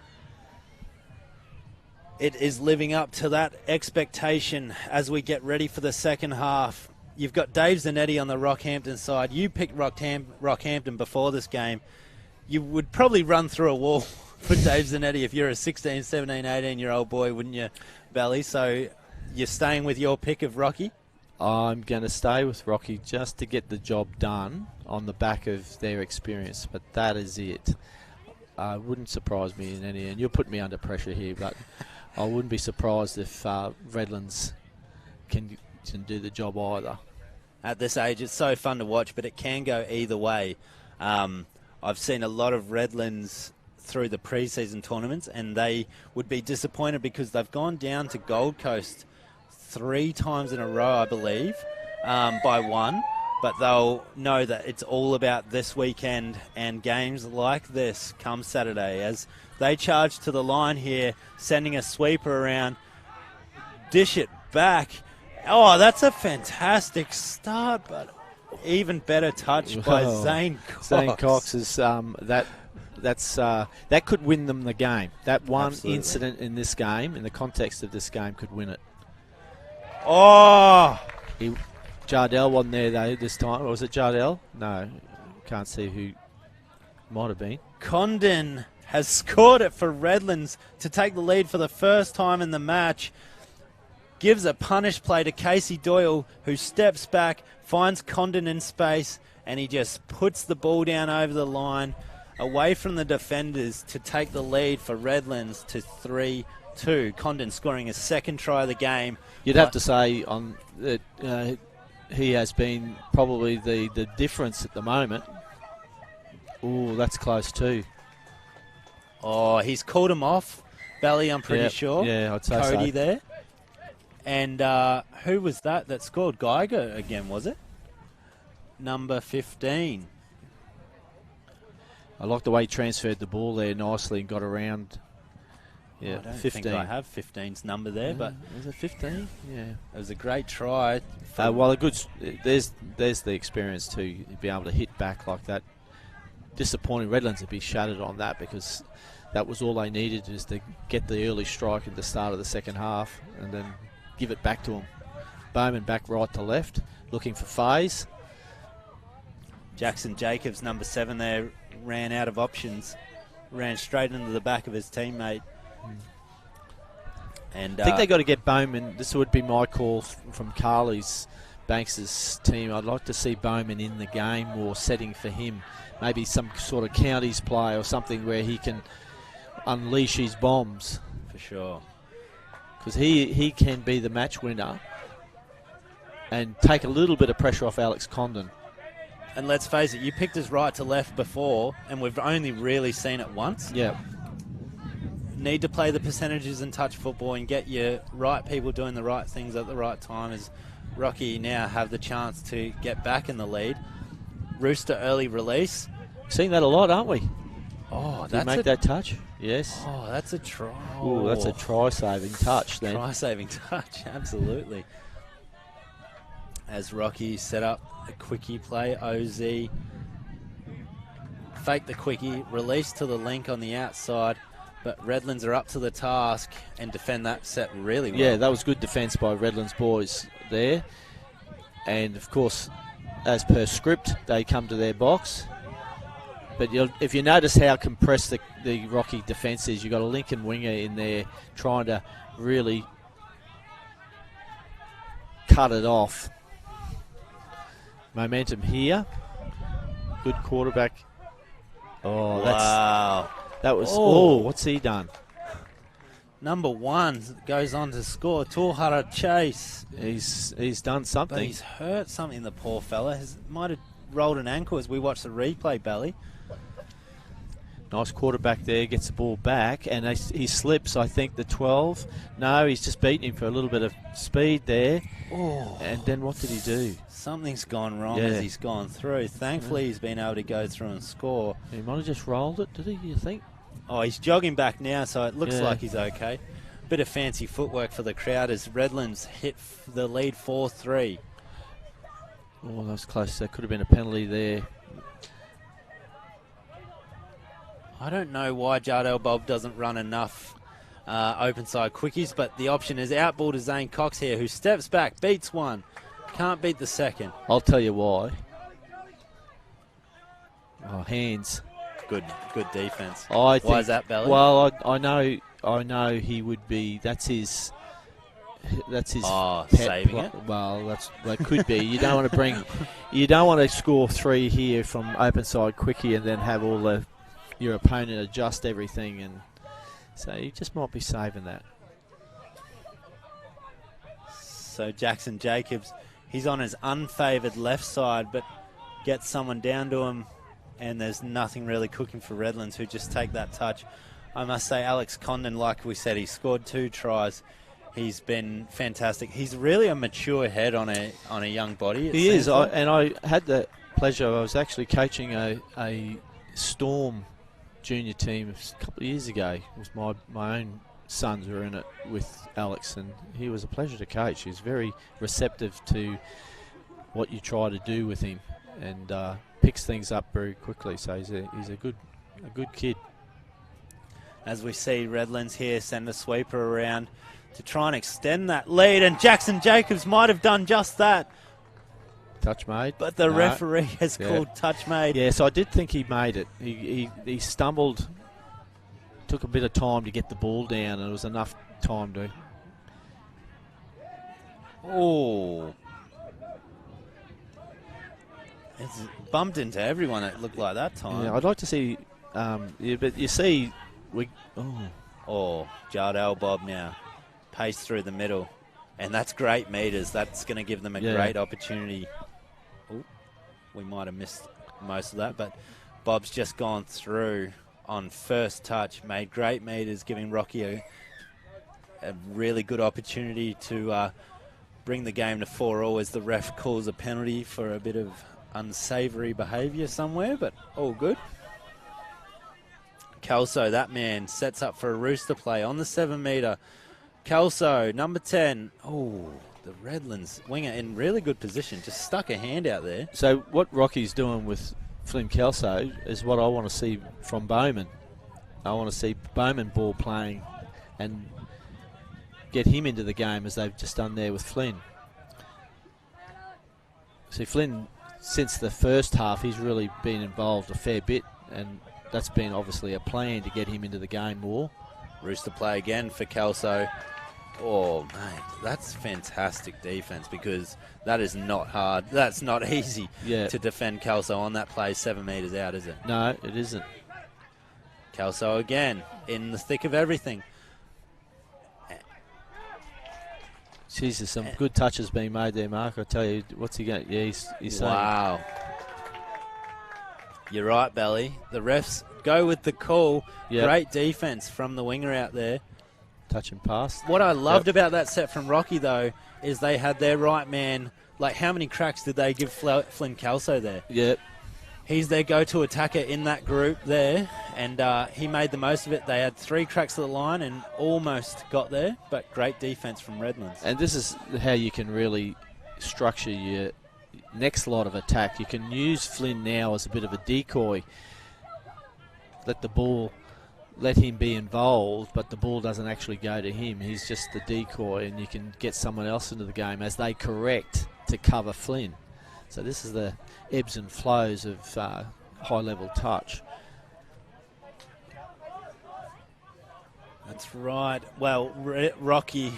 It is living up to that expectation as we get ready for the second half. You've got Dave Zanetti on the Rockhampton side. You picked Rockhampton before this game. You would probably run through a wall for Dave Zanetti if you're a 16, 17, 18-year-old boy, wouldn't you, Belly? So you're staying with your pick of Rocky? I'm going to stay with Rocky just to get the job done on the back of their experience, but that is it. Wouldn't surprise me in any, and you're putting me under pressure here, but I wouldn't be surprised if Redlands can do the job either. At this age, it's so fun to watch, but it can go either way. I've seen a lot of Redlands through the pre-season tournaments, and they would be disappointed because they've gone down to Gold Coast 3 times in a row, I believe, by one. But they'll know that it's all about this weekend and games like this come Saturday as they charge to the line here, sending a sweeper around, dish it back. Oh, that's a fantastic start, but even better touch by Zane Cox. Zane Cox is that could win them the game. That one incident in this game, in the context of this game, could win it. Oh, Jardel wasn't there though this time. Or was it Jardel? No, can't see who. Might have been. Condon has scored it for Redlands to take the lead for the first time in the match. Gives a punish play to Casey Doyle, who steps back, finds Condon in space, and he just puts the ball down over the line, away from the defenders to take the lead for Redlands to 3-2. Condon scoring his second try of the game. You'd have to say on that he has been probably the difference at the moment. Oh, that's close too. Oh, he's called him off, Belly, I'm pretty sure. Yeah, I'd say Cody so. there. And who was that scored? Geiger again, was it? Number 15. I like the way he transferred the ball there nicely and got around Yeah, I don't 15. think I have 15's number there, but was it 15? Yeah. It was a great try. Well, there's the experience to be able to hit back like that. Disappointing. Redlands would be shattered on that because that was all they needed, is to get the early strike at the start of the second half and then give it back to them. Bowman back right to left, looking for Faze. Jackson Jacobs, number 7 there, ran out of options, ran straight into the back of his teammate. And I think they got to get Bowman. This would be my call from Carly's Banks' team. I'd like to see Bowman in the game or setting for him. Maybe some sort of counties play or something where he can unleash his bombs. For sure. Because he can be the match winner and take a little bit of pressure off Alex Condon. And let's face it, you picked us right to left before, and we've only really seen it once. Yeah. Need to play the percentages and touch football and get your right people doing the right things at the right time, as Rocky now have the chance to get back in the lead. Rooster early release. Seeing that a lot, aren't we? Oh, Did you make that touch? Yes. Oh, that's a try. Oh, that's a try-saving touch then. Try-saving touch, absolutely. As Rocky set up a quickie play, OZ fake the quickie, release to the link on the outside, but Redlands are up to the task and defend that set really well. Yeah, that was good defence by Redlands boys there. And, of course, as per script, they come to their box. But if you notice how compressed the Rocky defence is, you've got a Lincoln winger in there trying to really cut it off. Momentum here. Good quarterback. Oh, wow. That was... Oh, what's he done? Number 1 goes on to score. Torhara Chase. He's done something. But he's hurt something, the poor fella. Might have rolled an ankle as we watch the replay, Belly. Nice quarterback there, gets the ball back, and he slips, I think, the 12. No, he's just beaten him for a little bit of speed there. Oh. And then what did he do? Something's gone wrong as he's gone through. Thankfully, he's been able to go through and score. He might have just rolled it, did he, you think? Oh, he's jogging back now, so it looks like he's okay. Bit of fancy footwork for the crowd as Redlands hit the lead 4-3. Oh, that was close. There could have been a penalty there. I don't know why Jardel Bob doesn't run enough open side quickies, but the option is outball to Zane Cox here, who steps back, beats one, can't beat the second. I'll tell you why. Oh, hands. Good defense. Why is that, Belly? Well, I know he would be. That's his. Oh, pet saving it. Well, that could be. You don't want to bring. You don't want to score 3 here from open side quickie and then have your opponent adjust everything, and so you just might be saving that. So Jackson Jacobs, he's on his unfavoured left side, but gets someone down to him, and there's nothing really cooking for Redlands, who just take that touch. I must say, Alex Condon, like we said, he scored 2 tries. He's been fantastic. He's really a mature head on a young body. He is, and I had the pleasure. I was actually coaching a Storm junior team a couple of years ago. It was my own sons were in it with Alex, and he was a pleasure to coach. He's very receptive to what you try to do with him, and picks things up very quickly. So he's a good kid. As we see Redlands here send a sweeper around to try and extend that lead, and Jackson Jacobs might have done just that. Touch made. But the referee has called touch made. Yeah, so I did think he made it. He stumbled, took a bit of time to get the ball down, and it was enough time to... Oh. It's bumped into everyone, it looked like that time. Yeah, I'd like to see... but you see... Jardel Bob now. Pace through the middle. And that's great meters. That's going to give them a great opportunity. Ooh, we might have missed most of that, but Bob's just gone through on first touch, made great meters, giving Rocky a really good opportunity to bring the game to 4-all as the ref calls a penalty for a bit of unsavoury behaviour somewhere, but all good. Kelso, that man, sets up for a rooster play on the 7 metre. Kelso, number 10. Oh, the Redlands winger in really good position. Just stuck a hand out there. So what Rocky's doing with Flynn Kelso is what I want to see from Bowman. I want to see Bowman ball playing and get him into the game as they've just done there with Flynn. See, Flynn, since the first half, he's really been involved a fair bit, and that's been obviously a plan to get him into the game more. Rooster play again for Kelso. Oh, mate, that's fantastic defence, because that is not hard. That's not easy to defend Kelso on that play 7 metres out, is it? No, it isn't. Kelso again, in the thick of everything. Jeez, there's some good touches being made there, Mark. I tell you, what's he going? Yeah, he's saying. Wow. You're right, Belly. The refs go with the call. Yep. Great defence from the winger out there. Touch and pass. What I loved about that set from Rocky, though, is they had their right man. Like, how many cracks did they give Flynn Kelso there? Yep. He's their go-to attacker in that group there, and he made the most of it. They had 3 cracks at the line and almost got there, but great defence from Redlands. And this is how you can really structure your next lot of attack. You can use Flynn now as a bit of a decoy. Let him be involved, but the ball doesn't actually go to him. He's just the decoy, and you can get someone else into the game as they correct to cover Flynn. So this is the ebbs and flows of high-level touch. That's right. Well, Rocky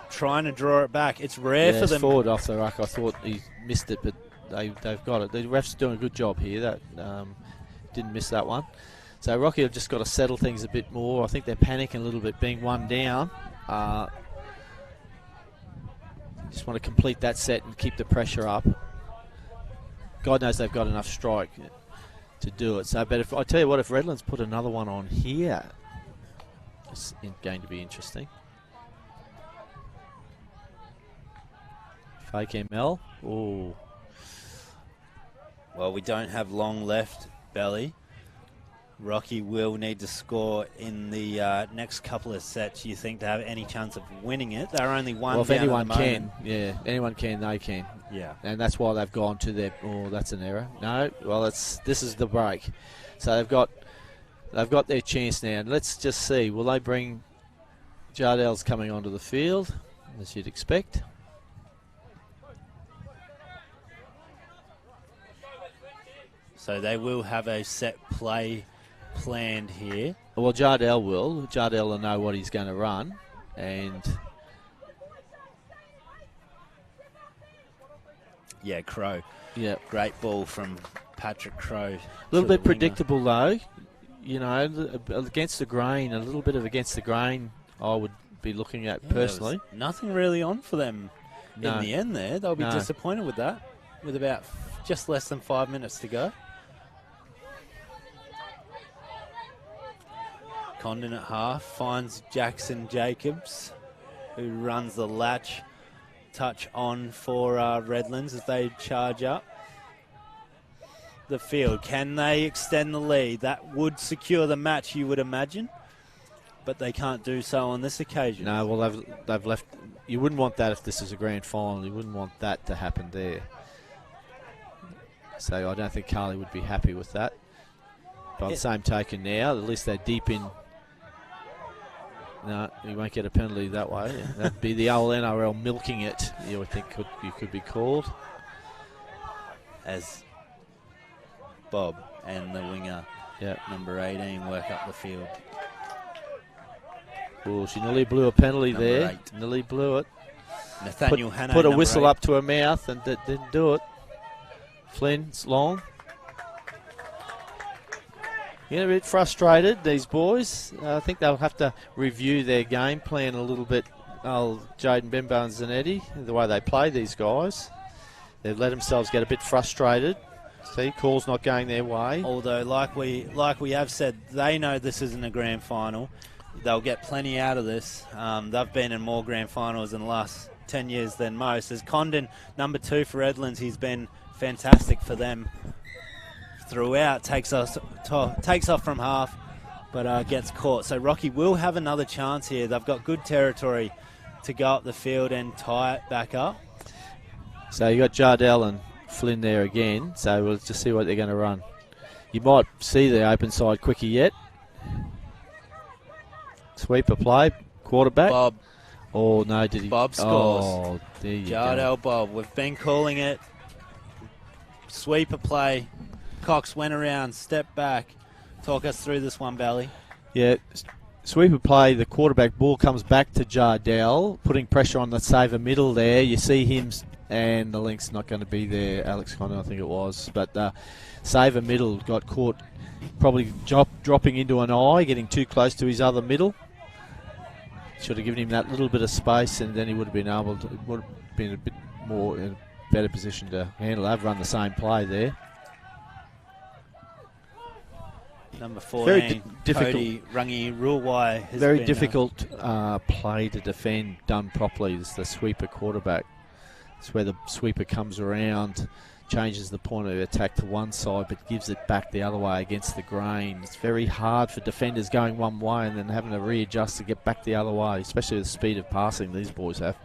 trying to draw it back. It's rare for them. Forward off the ruck. I thought he missed it, but they've got it. The ref's doing a good job here. That didn't miss that one. So Rocky have just got to settle things a bit more. I think they're panicking a little bit, being one down. Just want to complete that set and keep the pressure up. God knows they've got enough strike to do it. So, but if I tell you what, if Redlands put another one on here, it's going to be interesting. Fake ML. Oh. Well, we don't have long left, Belly. Rocky will need to score in the next couple of sets, you think, to have any chance of winning it. They're only one well, if down anyone at the can, moment. anyone can, they can. Yeah. And that's why they've gone to their, that's an error. No, well, this is the break. So they've got their chance now. And let's just see, will they bring Jardell's coming onto the field, as you'd expect. So they will have a set play planned here. Well, Jardell will. Jardell will know what he's going to run. And yeah, Crow. Yeah. Great ball from Patrick Crow. A little bit predictable, though. You know, against the grain, a little bit of against the grain I would be looking at personally. Nothing really on for them No. in the end there. They'll be No. disappointed with that, with about just less than 5 minutes to go. Condon at half finds Jackson Jacobs, who runs the latch touch on for Redlands as they charge up the field. Can they extend the lead? That would secure the match, you would imagine, but they can't do so on this occasion. No, well, they've left. You wouldn't want that if this is a grand final. You wouldn't want that to happen there. So I don't think Carly would be happy with that. By the same token now, at least they're deep in. No, you won't get a penalty that way. That'd be the old NRL milking it, you would think you could be called. As Bob and the winger, number 18, work up the field. Oh, she nearly blew a penalty Number there. 8. Nearly blew it. Nathaniel Hanno, Put a number whistle 8. up to her mouth and didn't do it. Flynn's long. Getting a bit frustrated, these boys. I think they'll have to review their game plan a little bit. Jaden Bembo and Zanetti, the way they play these guys. They've let themselves get a bit frustrated. See, calls not going their way. Although, like we have said, they know this isn't a grand final. They'll get plenty out of this. They've been in more grand finals in the last 10 years than most. As Condon, number 2 for Redlands, he's been fantastic for them throughout, takes off from half, but gets caught. So Rocky will have another chance here. They've got good territory to go up the field and tie it back up. So you got Jardell and Flynn there again, so we'll just see what they're going to run. You might see the open side quicker yet. Sweeper play, quarterback. Bob. Oh, no, did he? Bob scores. Oh, there you Jardell go. Bob. We've been calling it. Sweeper play. Cox went around, stepped back. Talk us through this one, Bally. Yeah, sweeper play, the quarterback ball comes back to Jardell, putting pressure on the saver middle there. You see him, and the link's not going to be there. Alex Connor, I think it was. But saver middle got caught probably dropping into an eye, getting too close to his other middle. Should have given him that little bit of space, and then he would have been able to, would have been a bit more in a better position to handle. They've run the same play there. Number 14, very difficult. Cody Rungy Ruwai. Has Very been, difficult play to defend done properly. It's the sweeper quarterback. It's where the sweeper comes around, changes the point of attack to one side, but gives it back the other way against the grain. It's very hard for defenders going one way and then having to readjust to get back the other way, especially with the speed of passing these boys have.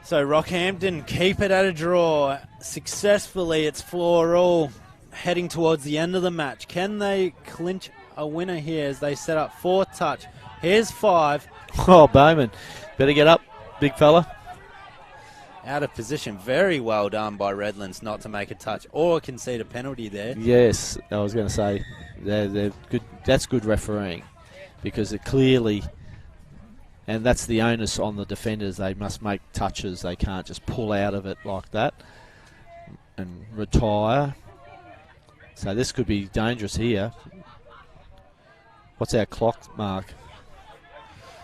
So Rockhampton keep it at a draw successfully. It's 4-all heading towards the end of the match. Can they clinch a winner here as they set up 4th touch? Here's 5. Oh, Bowman, better get up, big fella. Out of position. Very well done by Redlands not to make a touch or concede a penalty there. Yes, I was going to say they're good. That's good refereeing because it clearly, and that's the onus on the defenders. They must make touches. They can't just pull out of it like that and retire. So this could be dangerous here. What's our clock mark?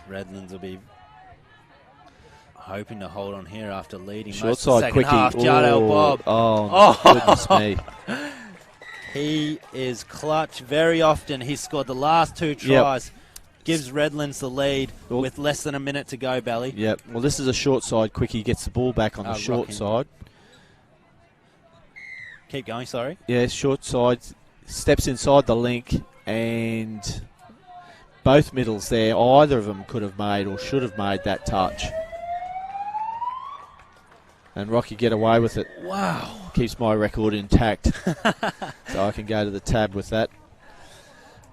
Redlands will be hoping to hold on here after leading Short most of the side second quickie. half. Jardell Bob. Oh, goodness me. He is clutch very often. He's scored the last 2 tries. Gives Redlands the lead with less than a minute to go, Bally. Yep. Well, this is a short side quickie. Gets the ball back on the short side. Keep going, sorry. Yeah, short side. Steps inside the link and both middles there. Either of them could have made or should have made that touch. And Rocky get away with it. Wow. Keeps my record intact. So I can go to the tab with that.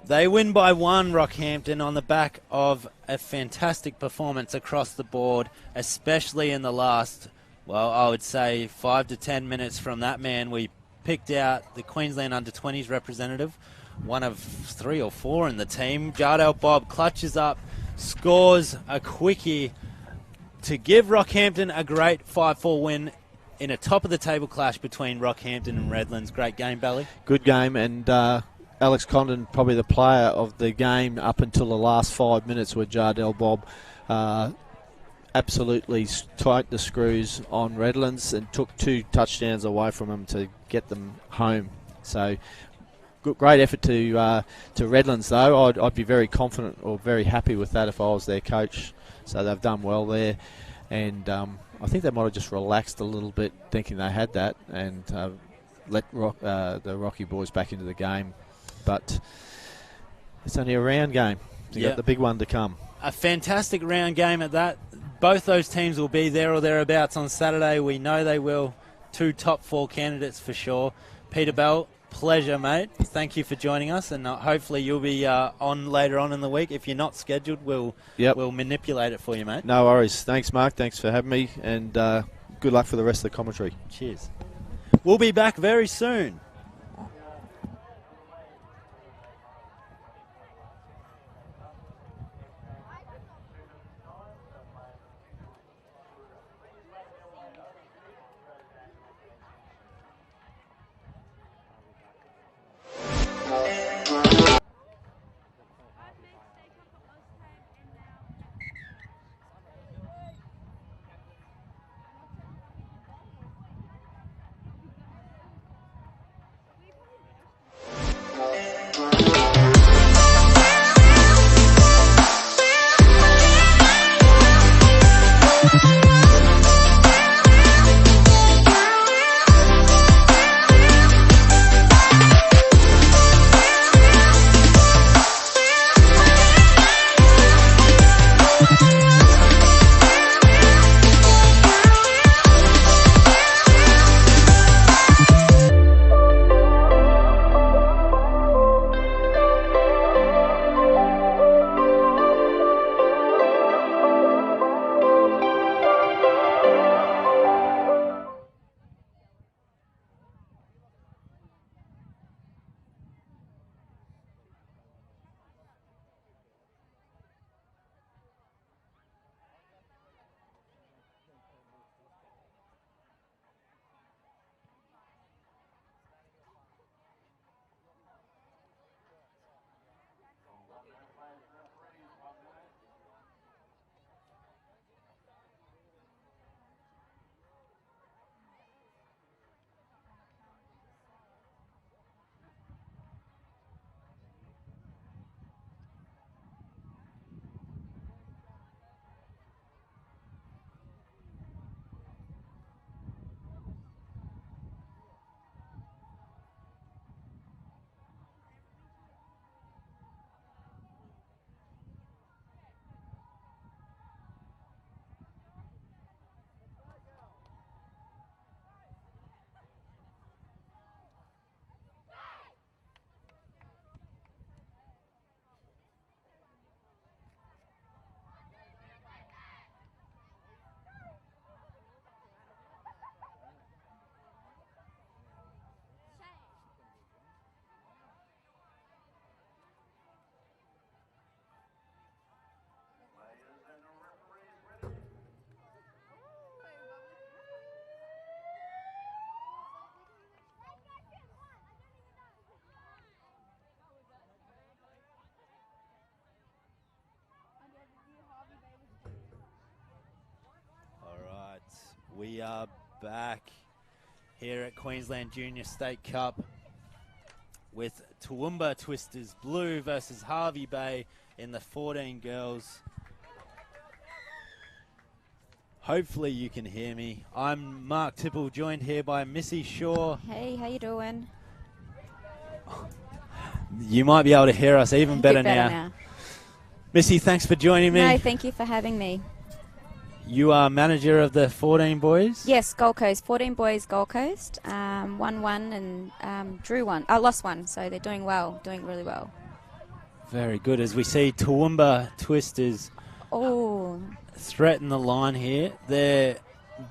They win by 1, Rockhampton, on the back of a fantastic performance across the board, especially in the last, well, I would say 5 to 10 minutes from that man. We picked out the Queensland under-20s representative, one of 3 or 4 in the team. Jardell Bob clutches up, scores a quickie to give Rockhampton a great 5-4 win in a top-of-the-table clash between Rockhampton and Redlands. Great game, Bally. Good game, and Alex Condon probably the player of the game up until the last 5 minutes where Jardell Bob absolutely tightened the screws on Redlands and took 2 touchdowns away from them to get them home. So great effort to Redlands, though. I'd be very confident or very happy with that if I was their coach. So they've done well there, and I think they might have just relaxed a little bit thinking they had that and let the Rocky boys back into the game. But it's only a round game. You got the big one to come. A fantastic round game at that. Both those teams will be there or thereabouts on Saturday. We know they will. 2 top 4 candidates for sure. Peter Bell, pleasure, mate. Thank you for joining us, and hopefully you'll be on later on in the week. If you're not scheduled, we'll manipulate it for you, mate. No worries. Thanks, Mark. Thanks for having me, and good luck for the rest of the commentary. Cheers. We'll be back very soon. We are back here at Queensland Junior State Cup with Toowoomba Twisters Blue versus Hervey Bay in the 14 Girls. Hopefully you can hear me. I'm Mark Tipple, joined here by Missy Shaw. Hey, how you doing? You might be able to hear us even better, better now. Missy, thanks for joining me. No, thank you for having me. You are manager of the 14 Boys? Yes, Gold Coast, 14 Boys Gold Coast. Won one and drew one. I lost one, so they're doing well, doing really well. Very good. As we see Toowoomba Twisters threaten the line here. Their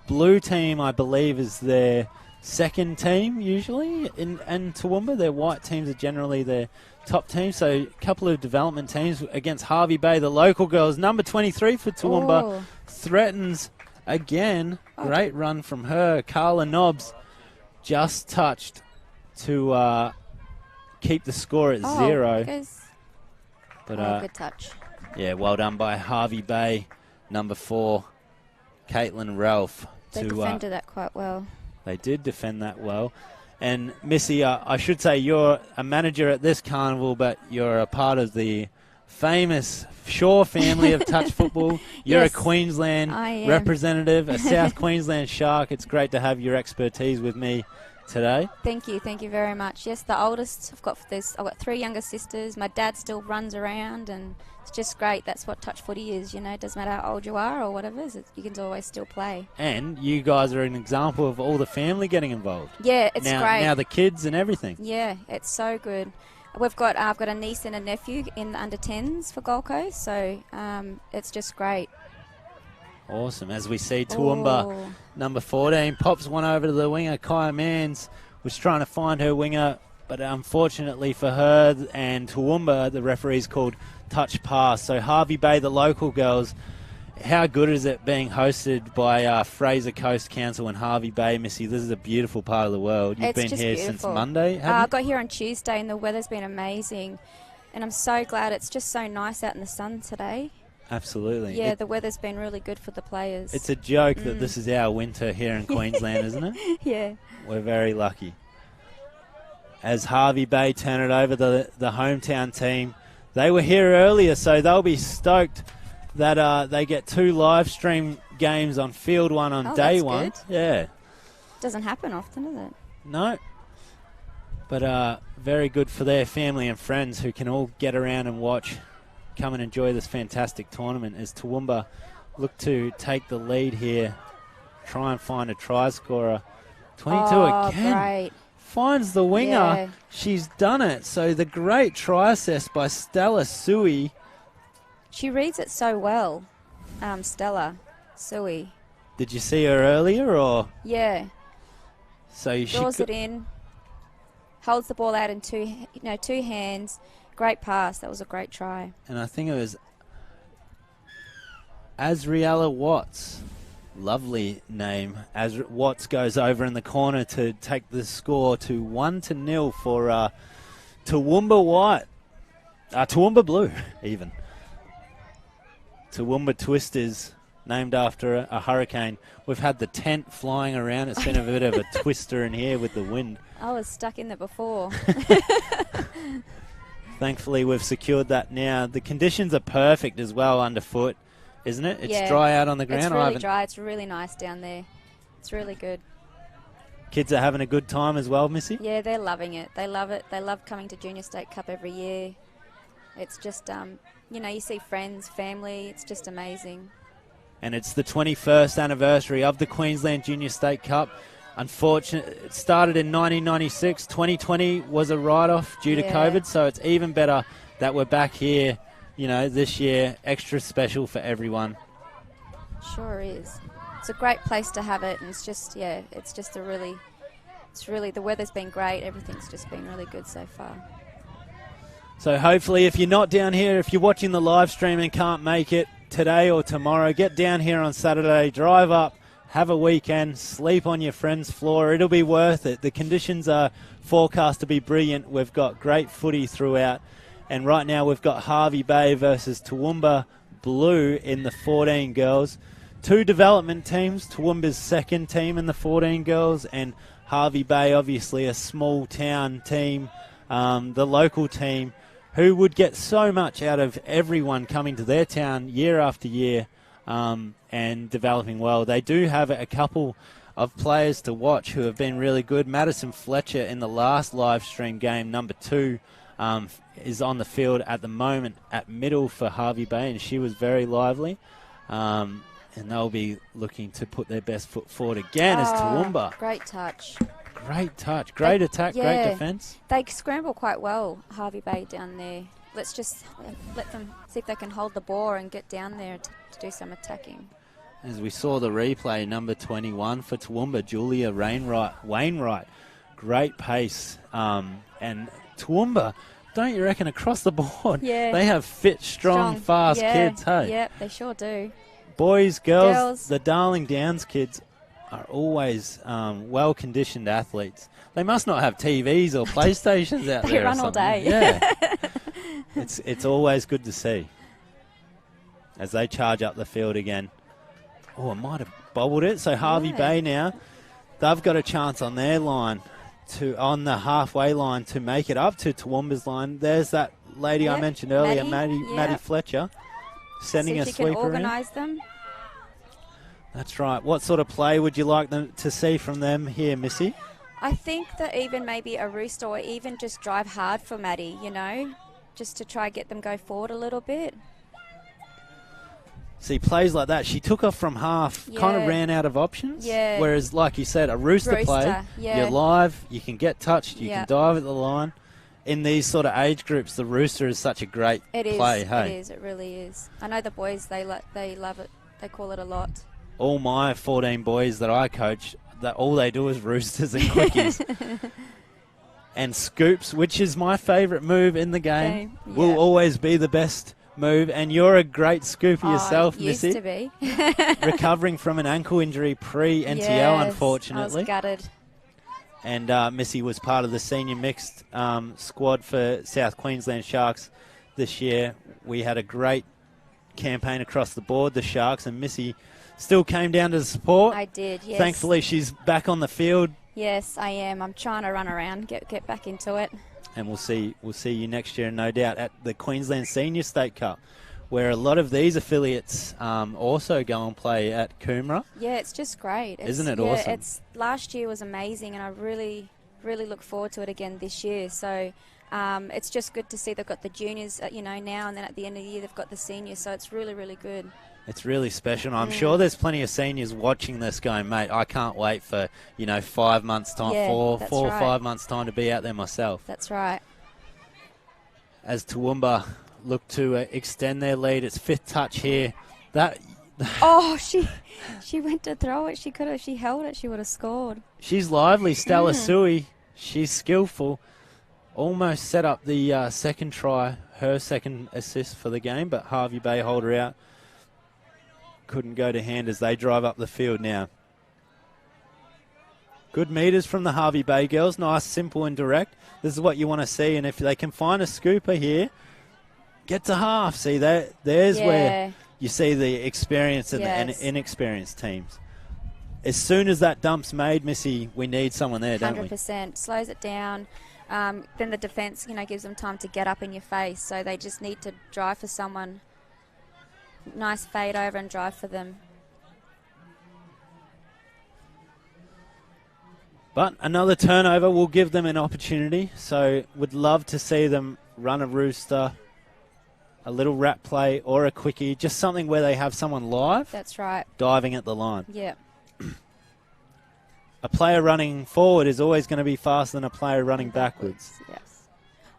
blue team, I believe, is their second team usually in Toowoomba. Their white teams are generally their top team. So a couple of development teams against Hervey Bay. The local girls, number 23 for Toowoomba, threatens again. Great run from her. Carla Nobbs just touched to keep the score at 0. But good touch. Yeah, well done by Hervey Bay, number 4, Caitlin Ralph. They defended that quite well. They did defend that well. And Missy, I should say you're a manager at this carnival, but you're a part of the famous Shaw family of touch football. You're a Queensland representative, a South Queensland Shark. It's great to have your expertise with me today. Thank you very much. Yes, the oldest. I've got 3 younger sisters. My dad still runs around, and it's just great. That's what touch footy is. You know, it doesn't matter how old you are or whatever. You can always still play. And you guys are an example of all the family getting involved. Yeah, it's great. Now the kids and everything. Yeah, it's so good. I've got a niece and a nephew in the under 10s for Gold Coast, so it's just great. Awesome. As we see Toowoomba, number 14, pops one over to the winger. Kaya Manns was trying to find her winger, but unfortunately for her and Toowoomba, the referee's called touch pass. So Hervey Bay, the local girls, how good is it being hosted by Fraser Coast Council and Hervey Bay, Missy? This is a beautiful part of the world. You've been here since Monday, haven't you? I got here on Tuesday, and the weather's been amazing. And I'm so glad it's just so nice out in the sun today. Absolutely. Yeah, the weather's been really good for the players. It's a joke that this is our winter here in Queensland, isn't it? Yeah. We're very lucky. As Hervey Bay turn it over, the hometown team, they were here earlier, so they'll be stoked that they get 2 live stream games on field 1 on day 1. Good. Yeah. Doesn't happen often, does it? No. But very good for their family and friends who can all get around and watch. Come and enjoy this fantastic tournament as Toowoomba look to take the lead here, try and find a try scorer. 22 again. Great. Finds the winger. Yeah. She's done it. So the great try assist by Stella Sui. She reads it so well, Stella Sui. Did you see her earlier or? Yeah. So she draws it in, holds the ball out in two hands. Great pass. That was a great try. And I think it was Azriella Watts. Lovely name. As Watts goes over in the corner to take the score to 1-0 for Toowoomba Toowoomba Blue, even. Toowoomba Twisters, named after a hurricane. We've had the tent flying around. It's been a bit of a twister in here with the wind. I was stuck in there before. Thankfully, we've secured that now. The conditions are perfect as well underfoot, isn't it? It's dry out on the ground. It's really dry. It's really nice down there. It's really good. Kids are having a good time as well, Missy? Yeah, they're loving it. They love it. They love coming to Junior State Cup every year. It's just, you see friends, family. It's just amazing. And it's the 21st anniversary of the Queensland Junior State Cup. Unfortunately, it started in 1996. 2020 was a write-off due to COVID, so it's even better that we're back here, this year. Extra special for everyone. Sure is. It's a great place to have it, and it's just, the weather's been great. Everything's just been really good so far. So hopefully, if you're not down here, if you're watching the live stream and can't make it today or tomorrow, get down here on Saturday, drive up, have a weekend, sleep on your friend's floor. It'll be worth it. The conditions are forecast to be brilliant. We've got great footy throughout. And right now we've got Hervey Bay versus Toowoomba Blue in the 14 Girls. two development teams, Toowoomba's second team in the 14 Girls, and Harvey Bay, obviously a small town team, the local team, who would get so much out of everyone coming to their town year after year and developing well. They do have a couple of players to watch who have been really good. Madison Fletcher in the last live stream game, number 2, is on the field at the moment at middle for Harvey Bay, and she was very lively. And they'll be looking to put their best foot forward again as Toowoomba. Great touch. Great touch. Great attack. Great defence. They scramble quite well, Harvey Bay down there. Let's just let them see if they can hold the ball and get down there to do some attacking. As we saw the replay, number 21 for Toowoomba, Julia Wainwright. Great pace. And Toowoomba, don't you reckon, across the board, they have fit, strong, fast kids, hey? Yep, they sure do. Boys, girls, the Darling Downs kids are always well-conditioned athletes. They must not have TVs or PlayStations out there. They run all day. Yeah. It's always good to see as they charge up the field again. Oh, I might have bobbled it. So Harvey Bay now, they've got a chance on their line, on the halfway line, to make it up to Toowoomba's line. There's that lady I mentioned earlier, Maddie Fletcher, sending a sweeper in. See if she can organise them. That's right. What sort of play would you like them to see from them here, Missy? I think that even maybe a roost or even just drive hard for Maddie, just to try get them go forward a little bit. See, plays like that, she took off from half, kind of ran out of options. Yeah. Whereas, like you said, a rooster play, you're live, you can get touched, you can dive at the line. In these sort of age groups, the rooster is such a great play. Hey? It is, it really is. I know the boys, they love it. They call it a lot. All my 14 boys that I coach, all they do is roosters and quickies. And scoops, which is my favourite move in the game, will always be the best move. And you're a great scooper yourself, Missy. Used to be. Recovering from an ankle injury pre-NTL, unfortunately. I was gutted. And Missy was part of the senior mixed squad for South Queensland Sharks this year. We had a great campaign across the board, the Sharks, and Missy still came down to support. I did, yes. Thankfully, she's back on the field. Yes, I am. I'm trying to run around, get back into it. And we'll see you next year, no doubt, at the Queensland Senior State Cup, where a lot of these affiliates also go and play at Coomera. Yeah, it's just great. Isn't it awesome? Last year was amazing, and I really, really look forward to it again this year. So it's just good to see they've got the juniors, now, and then at the end of the year they've got the seniors. So it's really, really good. It's really special. And I'm sure there's plenty of seniors watching this going, mate, I can't wait for, 5 months' time, four or 5 months' time to be out there myself. That's right. As Toowoomba look to extend their lead, it's fifth touch here. She went to throw it. She held it. She would have scored. She's lively, Stella Sui. She's skillful. Almost set up the second try, her second assist for the game, but Harvey Bay hold her out. Couldn't go to hand as they drive up the field now. Good meters from the Harvey Bay girls. Nice, simple and direct. This is what you want to see, and if they can find a scooper here, get to half. See, there's where you see the experience and the inexperienced teams. As soon as that dump's made, Missy, we need someone there, don't we? 100%. Slows it down. Then the defence, gives them time to get up in your face, so they just need to drive for someone. Nice fade over and drive for them. But another turnover will give them an opportunity. So would love to see them run a rooster, a little wrap play or a quickie. Just something where they have someone live. That's right. Diving at the line. Yeah. A player running forward is always going to be faster than a player running backwards. Yes.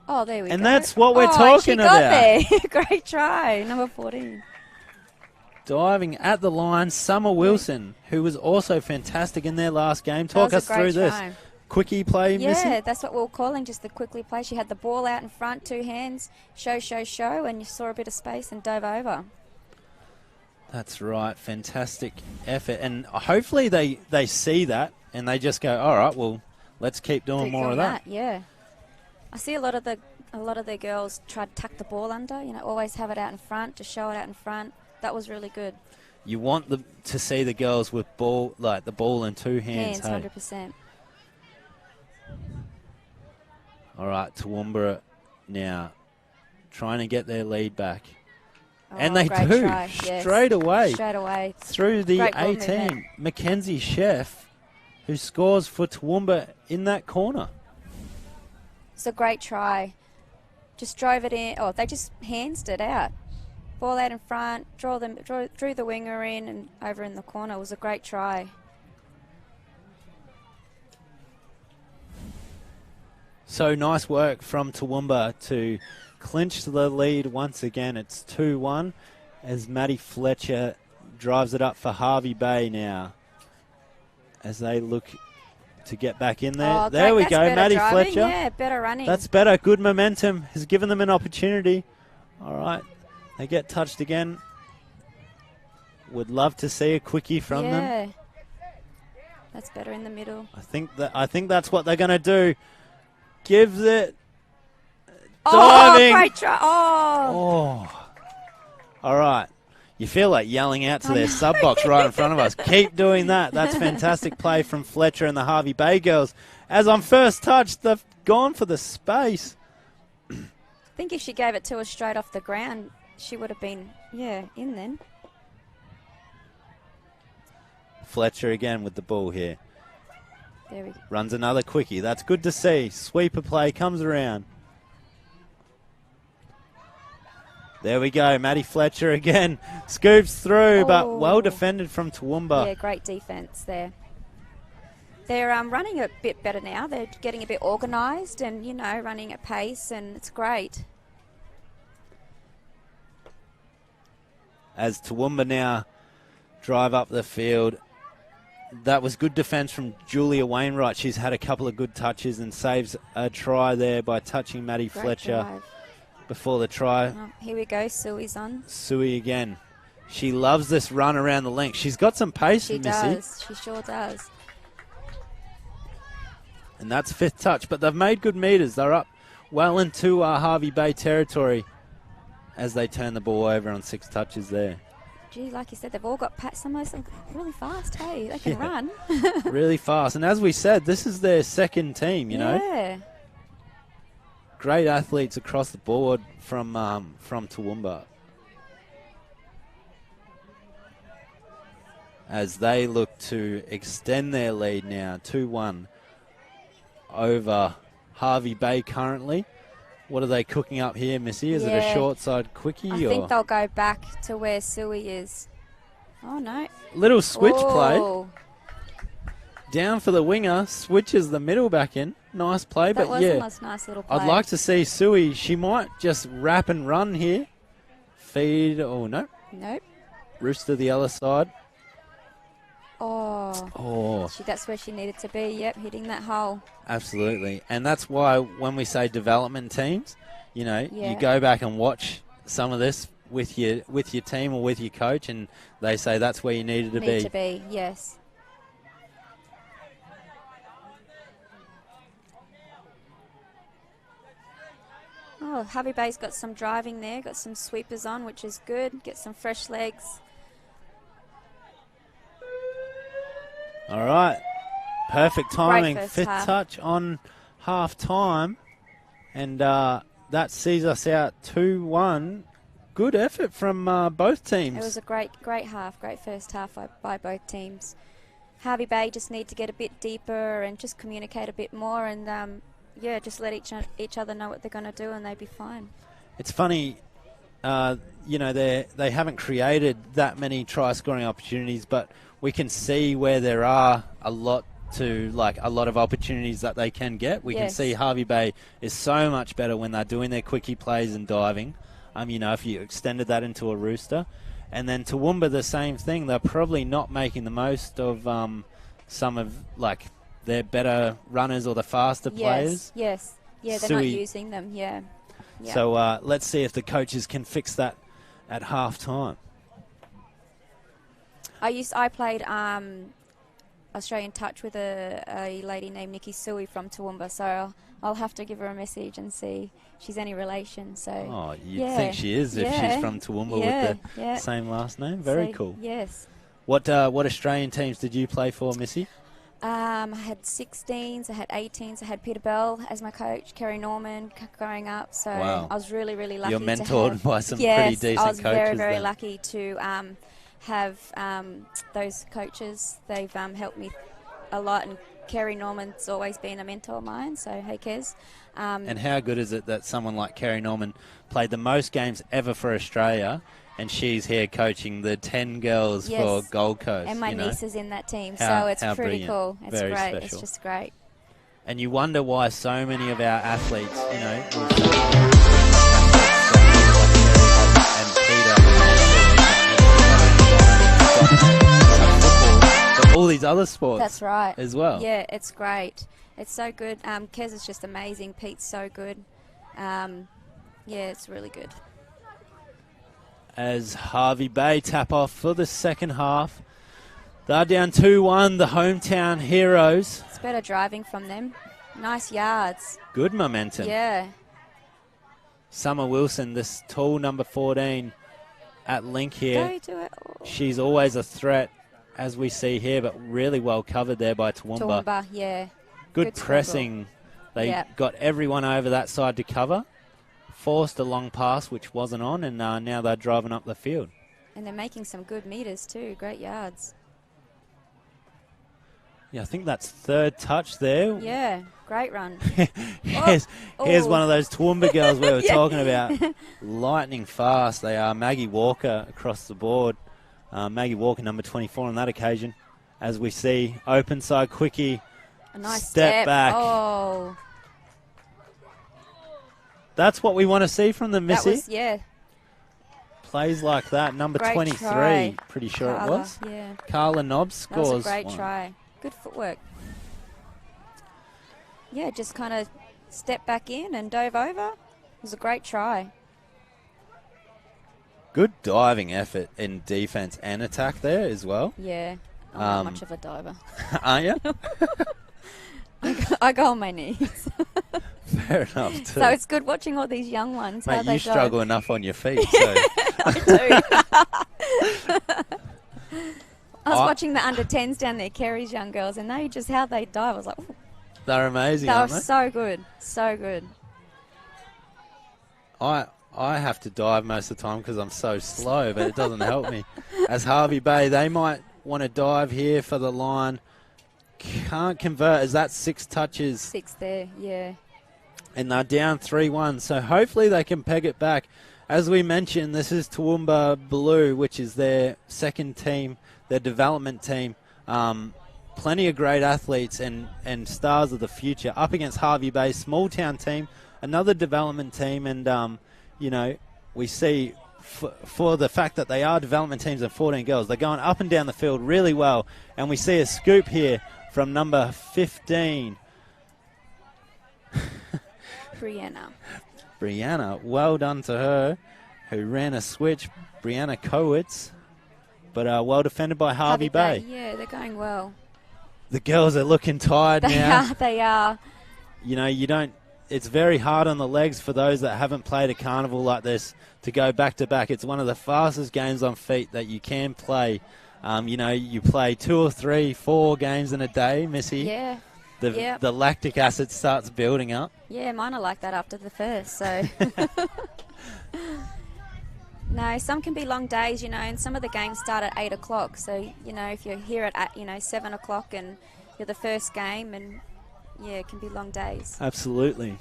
Oh, there we go. And that's what we're talking about. There. Great try. Number 14. Diving at the line, Summer Wilson, who was also fantastic in their last game. Talk us through this. Quickie play, Missy? Yeah, that's what we were calling, just the quickly play. She had the ball out in front, two hands, show, and you saw a bit of space and dove over. That's right. Fantastic effort. And hopefully they see that and they just go, all right, well, let's keep doing more of that. Yeah. I see a lot of the girls try to tuck the ball under, always have it out in front, to show it out in front. That was really good. you want to see the girls with the ball in two hands. Hands, hey? 100%. All right, Toowoomba now trying to get their lead back. And they great do, try, yes. straight away. Straight away. Through the Great ball 18, movement. Mackenzie Chef, who scores for Toowoomba in that corner. It's a great try. Just drove it in. Oh, they just handsed it out. Ball out in front, drew the winger in and over in the corner. It was a great try. So nice work from Toowoomba to clinch the lead once again. It's 2-1 as Maddie Fletcher drives it up for Harvey Bay now as they look to get back in there. Oh, there we that's go, better Maddie driving. Fletcher. Yeah, better running. That's better. Good momentum has given them an opportunity. All right, they get touched again. Would love to see a quickie from them. Yeah, that's better in the middle. I think that's what they're going to do. Gives it. Oh, Diving. great try. Oh. All right. You feel like yelling out to their sub box right in front of us. Keep doing that. That's fantastic play from Fletcher and the Harvey Bay girls. As on first touch, they've gone for the space. I think if she gave it to us straight off the ground, she would have been, in then. Fletcher again with the ball here. There we go. Runs another quickie. That's good to see. Sweeper play comes around. There we go. Maddie Fletcher again. Scoops through, but well defended from Toowoomba. Yeah, great defence there. They're running a bit better now. They're getting a bit organised and, running at pace, and it's great. As Toowoomba now drive up the field. That was good defence from Julia Wainwright. She's had a couple of good touches and saves a try there by touching Maddie Great Fletcher drive. before the try. Oh, here we go. Sui's on. Sui again. She loves this run around the length. She's got some pace, She Missy. does. She sure does. And that's fifth touch, but they've made good meters. They're up well into Harvey Bay territory as they turn the ball over on 6 touches there. Gee, like you said, they've all got some of them really fast, hey? They can run. Really fast. And as we said, this is their second team, you know. Yeah. Great athletes across the board from Toowoomba. As they look to extend their lead now, 2-1 over Harvey Bay currently. What are they cooking up here, Missy? Is it a short side quickie? I think they'll go back to where Sui is. Oh, no. Little switch play. Down for the winger. Switches the middle back in. Nice play, That but was yeah. a nice little play. I'd like to see Sui. She might just wrap and run here. Feed. Oh, no. Nope. Rooster the other side. Oh. That's where she needed to be. Yep, hitting that hole. Absolutely. And that's why when we say development teams, you know, Yeah. you go back and watch some of this with your team or with your coach, and they say that's where you needed to be. Need to be, yes. Oh, Harvey Bay's got some driving there, got some sweepers on, which is good. Get some fresh legs. All right. Perfect timing. first Fifth half. touch on half time. And that sees us out 2-1. Good effort from both teams. It was a great half, great first half by both teams. Harvey Bay just need to get a bit deeper and just communicate a bit more and, just let each other know what they're going to do and they'd be fine. It's funny, they haven't created that many try-scoring opportunities, but we can see where there are a lot of opportunities that they can get. We can Yes. see Harvey Bay is so much better when they're doing their quickie plays and diving. If you extended that into a rooster. And then Toowoomba, the same thing. They're probably not making the most of some of, their better runners or the faster players. Yes. Yeah, they're not using them, yeah. So let's see if the coaches can fix that at half time. I played Australian touch with a lady named Nikki Sui from Toowoomba, so I'll have to give her a message and see if she's any relation. So Oh, you'd think she is if she's from Toowoomba with the same last name. Very cool. Yes. What Australian teams did you play for, Missy? I had 16s, I had 18s, I had Peter Bell as my coach, Kerry Norman growing up, so Wow. I was really, really lucky. You're to mentored have, by some pretty decent I was coaches very, very then. lucky to have those coaches. They've helped me a lot, and Kerry Norman's always been a mentor of mine, so hey, Kez. And how good is it that someone like Kerry Norman played the most games ever for Australia, and she's here coaching the 10 girls for Gold Coast. And my niece is in that team, How- so it's how pretty brilliant. cool. It's Very great. special. It's just great. And you wonder why so many of our athletes, you know, and Peter, all these other sports. That's right. As well. Yeah, it's great. It's so good. Kez is just amazing. Pete's so good. Yeah, it's really good. As Harvey Bay tap off for the second half. They're down 2-1, the hometown heroes. It's better driving from them. Nice yards. Good momentum. Yeah. Summer Wilson, this tall number 14 at link here. Go to it. Oh. She's always a threat, as we see here, but really well covered there by Toowoomba. Toowoomba, yeah. Good scribble. pressing. They got everyone over that side to cover. Forced a long pass, which wasn't on, and now they're driving up the field. And they're making some good meters too. Great yards. Yeah, I think that's third touch there. Yeah, great run. here's one of those Toowoomba girls we were Yeah. talking about. Lightning fast. They are Maggie Walker across the board. Maggie Walker, number 24 on that occasion. As we see, open side quickie. A nice step back. Oh. That's what we want to see from them, Missy. That was, yeah. Plays like that. Number Great 23, try. pretty sure Carla, it was. yeah. Carla Nobbs scores. That was a great one. try. Good footwork. Yeah, just kind of stepped back in and dove over. It was a great try. Good diving effort in defense and attack there as well. Yeah. I'm not much of a diver. Aren't you? I go on my knees. Fair enough, too. So it's good watching all these young ones. Mate, how they you dive. struggle enough on your feet, so. I was watching the under 10s down there, Kerry's young girls, and they just how they dive. I was like, ooh. They're amazing, They were aren't they? so good. So good. I have to dive most of the time because I'm so slow, but it doesn't help me. As Harvey Bay, they might want to dive here for the line. Can't convert as that's 6 touches. 6 there, yeah. And they're down 3-1, so hopefully they can peg it back. As we mentioned, this is Toowoomba Blue, which is their second team, their development team. Plenty of great athletes and stars of the future up against Harvey Bay, small town team, another development team, and you know, we see for the fact that they are development teams and 14 girls, they're going up and down the field really well, and we see a scoop here from number 15. Brianna, well done to her, who ran a switch. Brianna Kowitz, but well defended by Harvey Bay. Yeah, they're going well. The girls are looking tired now. They are. You know, it's very hard on the legs for those that haven't played a carnival like this to go back to back. It's one of the fastest games on feet that you can play. You know, you play 2 or 3, 4 games in a day, Missy. Yeah. The lactic acid starts building up. Yeah, mine are like that after the first, so. No, some can be long days, you know, and some of the games start at 8 o'clock. So, you know, if you're here at 7 o'clock and you're the first game, and yeah, it can be long days. Absolutely.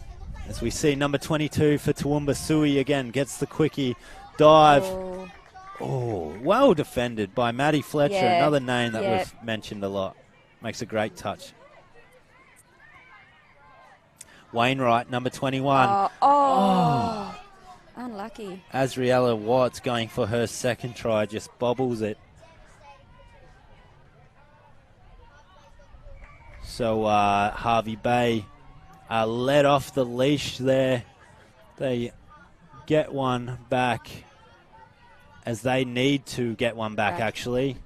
As we see number 22 for Toowoomba, Sui again gets the quickie dive. Oh, well defended by Maddie Fletcher, another name that we've mentioned a lot. Makes a great touch. Wainwright, number 21. Unlucky. Azriella Watts going for her second try, just bobbles it. So Harvey Bay let off the leash there. They get one back as they need to get one back, actually.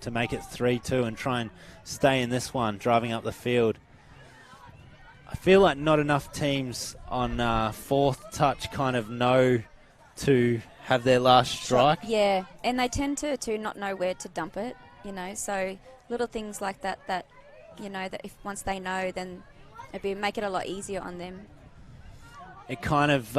to make it 3-2 and try and stay in this one, driving up the field. I feel like not enough teams on fourth touch kind of know to have their last strike. Yeah, and they tend to not know where to dump it, you know, so little things like that, you know, that if once they know, then it'd make it a lot easier on them. It kind of,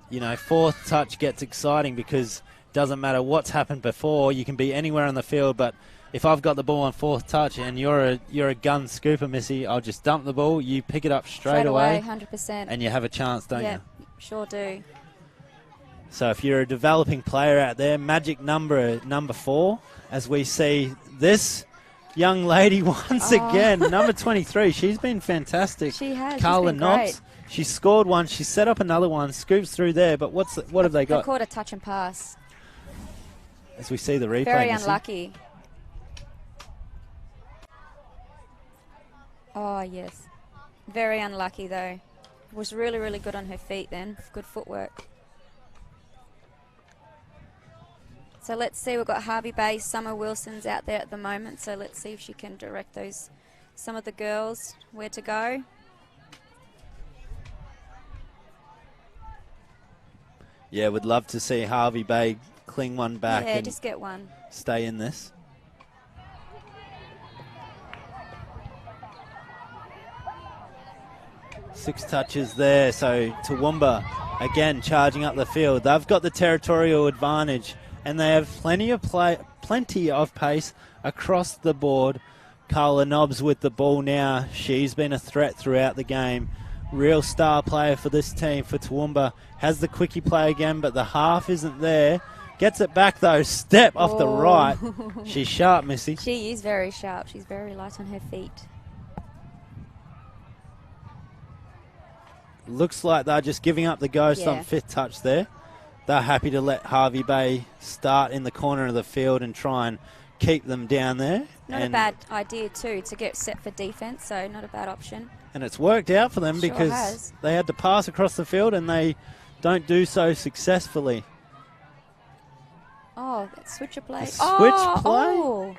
you know, fourth touch gets exciting because it doesn't matter what's happened before. You can be anywhere on the field, but if I've got the ball on fourth touch and you're a gun scooper, Missy, I'll just dump the ball. You pick it up straight away, 100%, and you have a chance, don't you? Sure do. So if you're a developing player out there, magic number 4, as we see this young lady once again, number 23. She's been fantastic. She has. Carla She's been Knobs. great. She scored one. She set up another one. Scoops through there. But what have they got? They caught a touch and pass. As we see the replay. Very Missy. unlucky. Oh, yes. Very unlucky, though. Was really, really good on her feet then. Good footwork. So let's see. We've got Harvey Bay, Summer Wilson's out there at the moment. So let's see if she can direct some of the girls where to go. Yeah, would love to see Harvey Bay cling one back. Yeah, and just get one. Stay in this. Six touches there, so Toowoomba again charging up the field. They've got the territorial advantage and they have plenty of pace across the board. Carla Knobs with the ball now. She's been a threat throughout the game. Real star player for this team, for Toowoomba. Has the quickie play again, but the half isn't there. Gets it back though, step off the right. She's sharp, Missy. She is very sharp. She's very light on her feet. Looks like they're just giving up the ghost on fifth touch there. They're happy to let Harvey Bay start in the corner of the field and try and keep them down there. Not a bad idea too, to get set for defence, so not a bad option. And it's worked out for them because they had to pass across the field and they don't do so successfully. Oh, that switcher play. Switch play? Oh.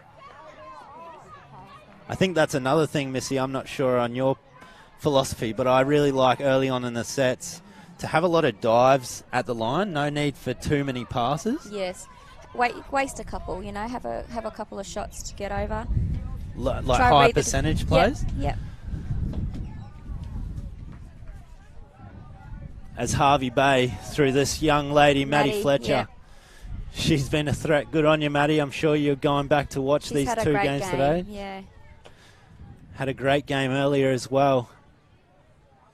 I think that's another thing, Missy. I'm not sure on your philosophy, but I really like early on in the sets to have a lot of dives at the line. No need for too many passes. Yes. Waste a couple, you know, have a couple of shots to get over. Like high percentage plays? Yep. As Harvey Bay through this young lady, Maddie Fletcher. Yeah. She's been a threat. Good on you, Maddie. I'm sure you're going back to watch these two games today. Yeah. Had a great game earlier as well.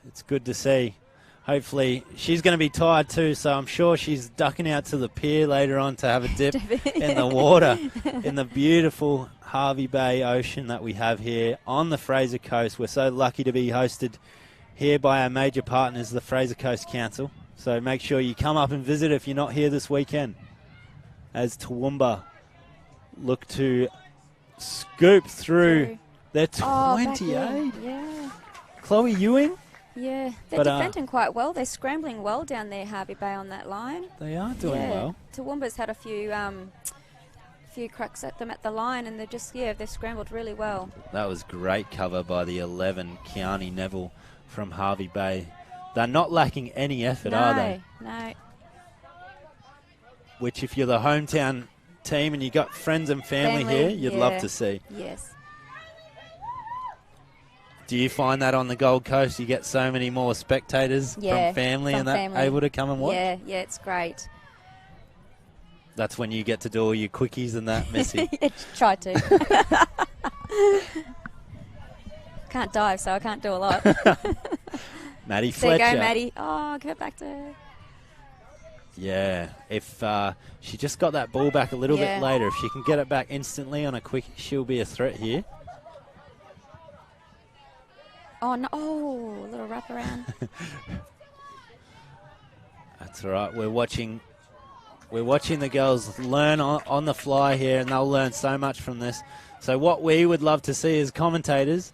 It's good to see. Hopefully, she's going to be tired too, so I'm sure she's ducking out to the pier later on to have a dip in the water in the beautiful Harvey Bay Ocean that we have here on the Fraser Coast. We're so lucky to be hosted here by our major partners, the Fraser Coast Council. So make sure you come up and visit if you're not here this weekend. As Toowoomba look to scoop through their 28. Yeah. Chloe Ewing. Yeah, they're defending quite well. They're scrambling well down there, Harvey Bay, on that line. They are doing well. Toowoomba's had a few cracks at them at the line, and they've scrambled really well. That was great cover by the 11, Kiani Neville from Harvey Bay. They're not lacking any effort, are they? No. Which, if you're the hometown team and you got friends and family here, you'd love to see. Yes. Do you find that on the Gold Coast you get so many more spectators from family able to come and watch? Yeah, it's great. That's when you get to do all your quickies and that, Missy. Try to. Can't dive, so I can't do a lot. Maddie Fletcher. There you go, Maddie. Oh, give it back to her. Yeah, if she just got that ball back a little bit later, if she can get it back instantly on a quickie, she'll be a threat here. Oh, no. Oh, a little wraparound. That's all right. We're watching the girls learn on the fly here, and they'll learn so much from this. So what we would love to see as commentators,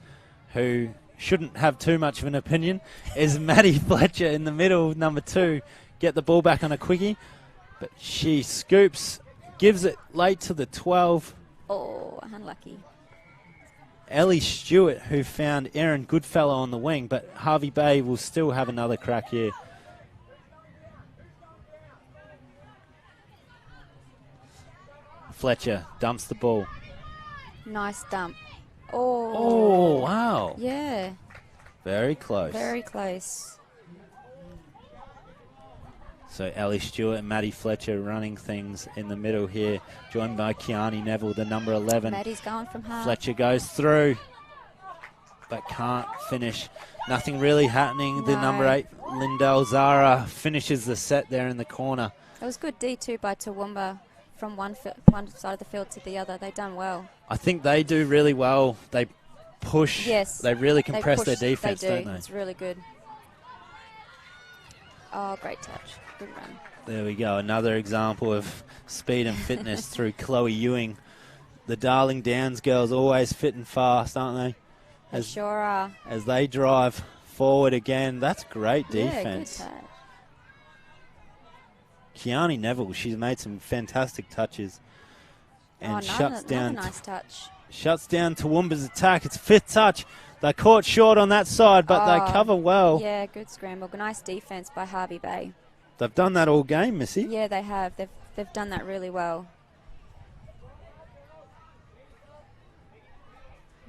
who shouldn't have too much of an opinion, is Maddie Fletcher in the middle, number 2, get the ball back on a quickie. But she scoops, gives it late to the 12. Oh. unlucky. Ellie Stewart, who found Erin Goodfellow on the wing, but Harvey Bay will still have another crack here. Fletcher dumps the ball. Nice dump. Oh, wow. Yeah. Very close. Very close. So Ellie Stewart and Maddie Fletcher running things in the middle here, joined by Kiani Neville, the number 11. Maddie's going from half. Fletcher goes through, but can't finish. Nothing really happening. The number 8, Lindell Zara, finishes the set there in the corner. It was good D2 by Toowoomba from one side of the field to the other. They done well. I think they do really well. They push. Yes. They really compress their They defense, do. don't they? It's really good. Oh, great touch. Good run. There we go. Another example of speed and fitness through Chloe Ewing. The Darling Downs girls always fit and fast, aren't they? They sure are. As they drive forward again. That's great defense. Yeah, good touch. Kiani Neville, she's made some fantastic touches. And shuts down. Nice touch. Shuts down Toowoomba's attack. It's 5th touch. They're caught short on that side, but they cover well. Yeah, good scramble. Nice defense by Harvey Bay. They've done that all game, Missy. Yeah, they have. They've done that really well.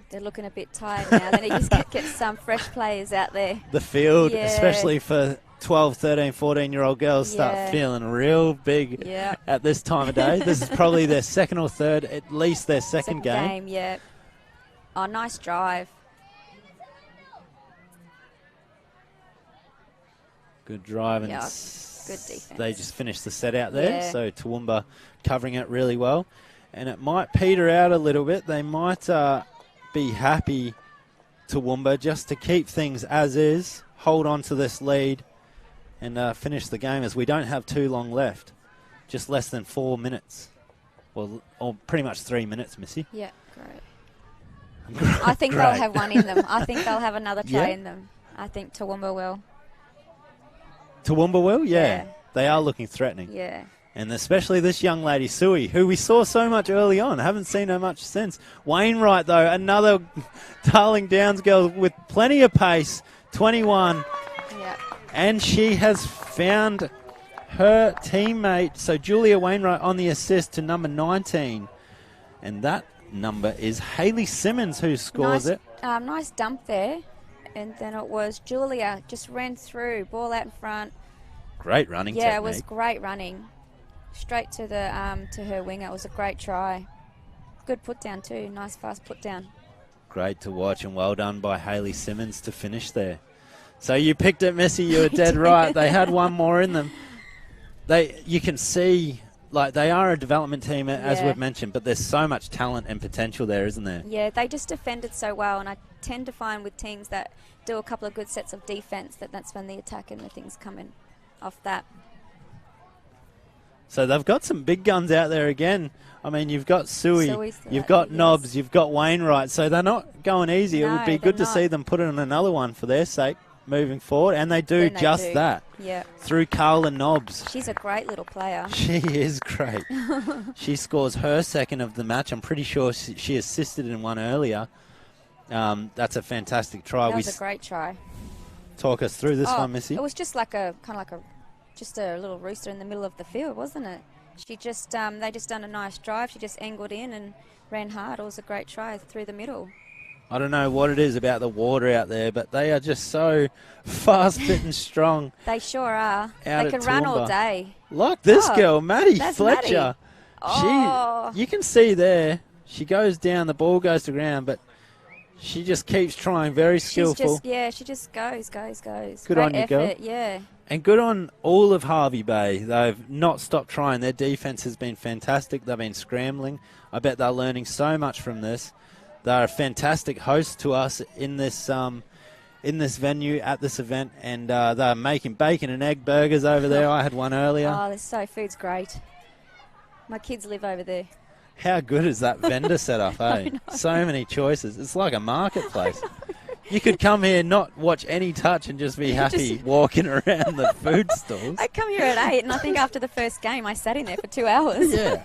They're looking a bit tired now. They need to get some fresh players out there. The field, Yeah. especially for 12, 13, 14-year-old girls, start Yeah. feeling real big at this time of day. This is probably their second or third, at least their second game. Yeah. Oh, nice drive. Good drive. And Yeah, good defense. they just finished the set out there. Yeah. So Toowoomba covering it really well. And it might peter out a little bit. They might be happy, Toowoomba, just to keep things as is, hold on to this lead, and finish the game, as we don't have too long left. Just less than 4 minutes. Well, or pretty much 3 minutes, Missy. Yeah, great. I think they'll have one in them. I think they'll have another try in them. I think Toowoomba will. Toowoomba will? Yeah. They are looking threatening. Yeah. And especially this young lady, Sui, who we saw so much early on. Haven't seen her much since. Wainwright, though, another Darling Downs girl with plenty of pace, 21. Yeah. And she has found her teammate, so Julia Wainwright on the assist to number 19. And that number is Hayley Simmons who scores it. Nice dump there. And then it was Julia, just ran through, ball out in front. Great running technique. Yeah, it was great running. Straight to the to her winger. It was a great try. Good put down too. Nice fast put down. Great to watch, and well done by Hayley Simmons to finish there. So you picked it, Missy. You were dead right. They had one more in them. You can see, like, they are a development team, as we've mentioned, but there's so much talent and potential there, isn't there? Yeah, they just defended so well, and I tend to find with teams that do a couple of good sets of defense that's when the attack and the things come in off that. So they've got some big guns out there again. I mean, you've got Sui, you've got Nobbs, you've got Wainwright, so they're not going easy. No, it would be good to see them put in another one for their sake moving forward, and they do just that. Yeah. Through Carla Nobbs. She's a great little player. She is great. She scores her second of the match. I'm pretty sure she assisted in one earlier. That's a fantastic try. That was a great try. Talk us through this one, Missy. It was just like a little rooster in the middle of the field, wasn't it? She just they just done a nice drive. She just angled in and ran hard. It was a great try through the middle. I don't know what it is about the water out there, but they are just so fast, fit and strong. They sure are. Out They can run all Toowoomba. day. Like this girl, Maddie that's Fletcher. Maddie. You can see there, she goes down, the ball goes to ground, but she just keeps trying, very skillful. She just goes. Good Great on you, girl. effort, yeah. And good on all of Harvey Bay. They've not stopped trying. Their defense has been fantastic. They've been scrambling. I bet they're learning so much from this. They're a fantastic host to us in this venue at this event, and they're making bacon and egg burgers over there. I had one earlier. Oh, food's great. My kids live over there. How good is that vendor setup, eh? So many choices. It's like a marketplace. You could come here, not watch any touch, and just be happy walking around the food stalls. I come here at 8, and I think after the first game, I sat in there for 2 hours. Yeah.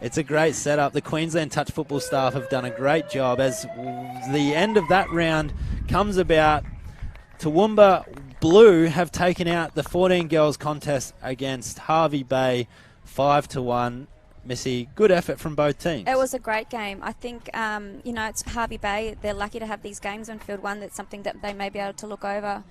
It's a great setup. The Queensland touch football staff have done a great job. As the end of that round comes about, Toowoomba Blue have taken out the 14 Girls contest against Harvey Bay 5-1. Missy, good effort from both teams. It was a great game. I think, it's Harvey Bay. They're lucky to have these games on field one. That's something that they may be able to look over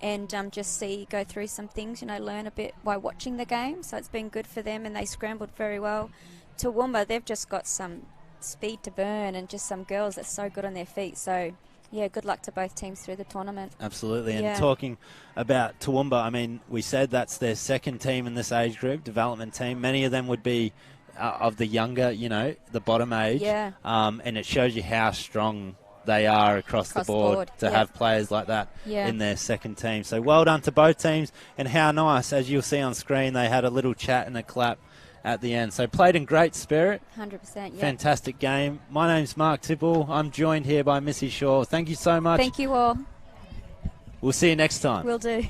and just go through some things, learn a bit by watching the game. So it's been good for them, and they scrambled very well. Toowoomba, they've just got some speed to burn and just some girls that's so good on their feet. So, yeah, good luck to both teams through the tournament. Absolutely. And talking about Toowoomba, I mean, we said that's their second team in this age group, development team. Many of them would be of the younger, the bottom age. Yeah. And it shows you how strong they are across the board to have players like that in their second team. So well done to both teams. And how nice, as you'll see on screen, they had a little chat and a clap at the end. So played in great spirit. 100%, Fantastic game. My name's Mark Tipple. I'm joined here by Missy Shaw. Thank you so much. Thank you all. We'll see you next time. Will do.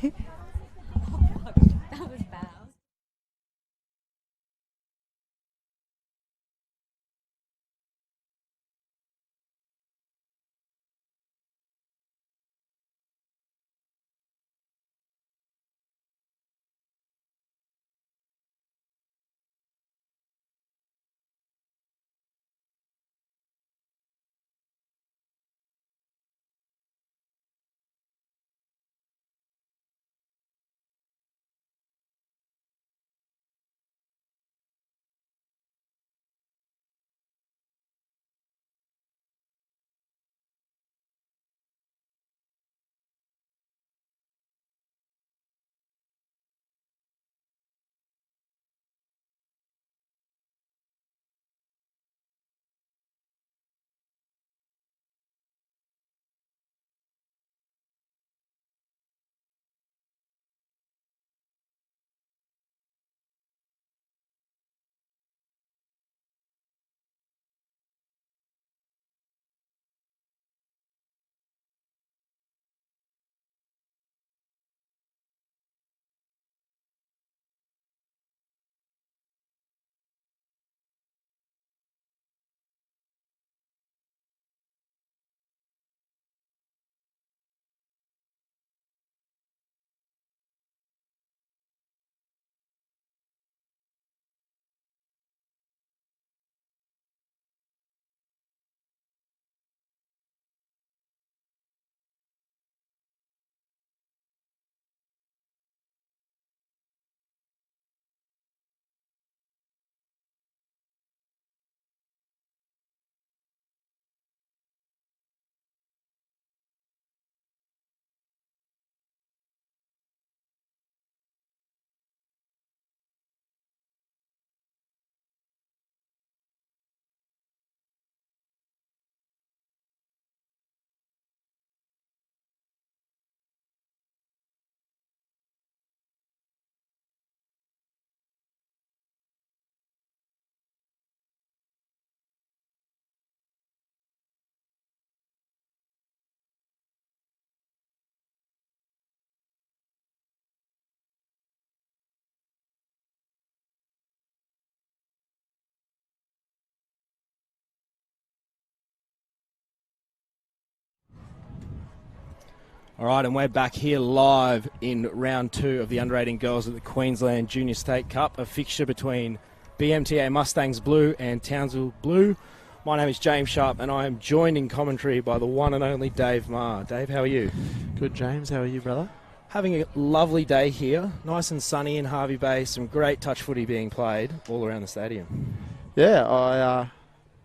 All right, and we're back here live in round 2 of the Under-18 Girls at the Queensland Junior State Cup, a fixture between BMTA Mustangs Blue and Townsville Blue. My name is James Sharp, and I am joined in commentary by the one and only Dave Marr. Dave, how are you? Good, James. How are you, brother? Having a lovely day here, nice and sunny in Harvey Bay, some great touch footy being played all around the stadium. Yeah,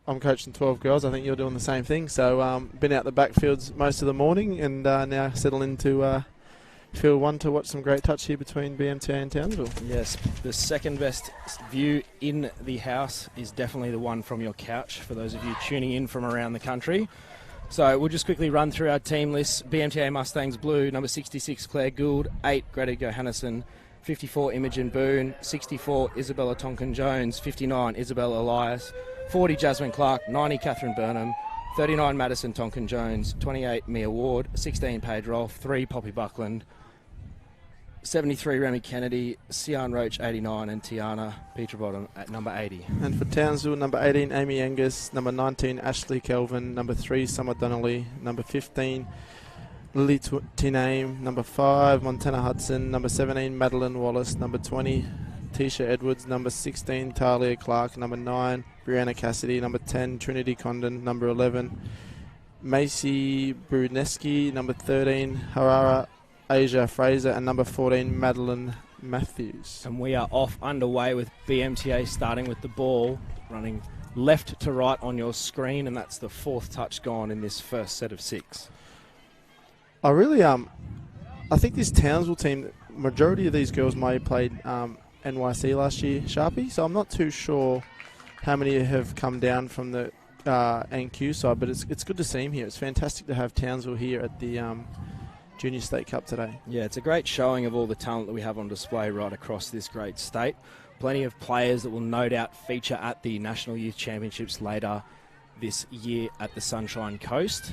I'm coaching 12 girls. I think you're doing the same thing. So been out the backfields most of the morning and now settle into field 1 to watch some great touch here between BMTA and Townsville. Yes, the second best view in the house is definitely the one from your couch for those of you tuning in from around the country. So we'll just quickly run through our team list. BMTA Mustangs Blue, number 66 Claire Gould, 8 Greta Johannesson, 54 Imogen Boone, 64 Isabella Tonkin-Jones, 59 Isabella Elias, 40 Jasmine Clark, 90 Catherine Burnham, 39 Madison Tonkin-Jones, 28 Mia Ward, 16 Paige Rolfe, 3 Poppy Buckland, 73, Remy Kennedy, Sian Roach, 89, and Tiana Peterbottom at number 80. And for Townsville, number 18, Amy Angus, number 19, Ashley Kelvin, number 3, Summer Donnelly, number 15, Lily Tiname, number 5, Montana Hudson, number 17, Madeline Wallace, number 20, Tisha Edwards, number 16, Talia Clark, number 9, Brianna Cassidy, number 10, Trinity Condon, number 11, Macy Bruneski, number 13, Harara Asia Fraser, and number 14, Madeline Matthews. And we are off underway with BMTA starting with the ball, running left to right on your screen, and that's the 4th touch gone in this first set of 6. I really, I think this Townsville team, majority of these girls may have played NYC last year, Sharpie, so I'm not too sure how many have come down from the NQ side, but it's good to see them here. It's fantastic to have Townsville here at the Junior State Cup today. Yeah, it's a great showing of all the talent that we have on display right across this great state. Plenty of players that will no doubt feature at the National Youth Championships later this year at the Sunshine Coast.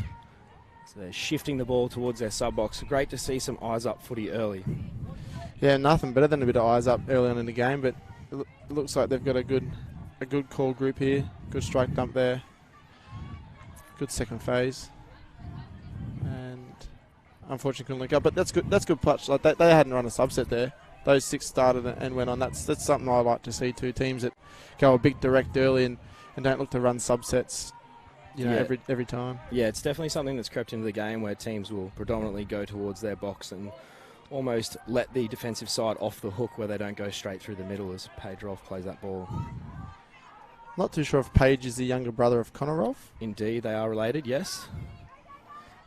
So they're shifting the ball towards their sub-box. Great to see some eyes-up footy early. Yeah, nothing better than a bit of eyes up early on in the game, but it looks like they've got a good call group here. Good strike dump there. Good second phase. And unfortunately couldn't link up, but that's good punch. Like they hadn't run a subset there. Those 6 started and went on. That's something I like to see too. Teams that go a big direct early and don't look to run subsets, every time. Yeah, it's definitely something that's crept into the game where teams will predominantly go towards their box and almost let the defensive side off the hook where they don't go straight through the middle as Paige Rolfe plays that ball. Not too sure if Paige is the younger brother of Connor Rolfe. Indeed, they are related, yes.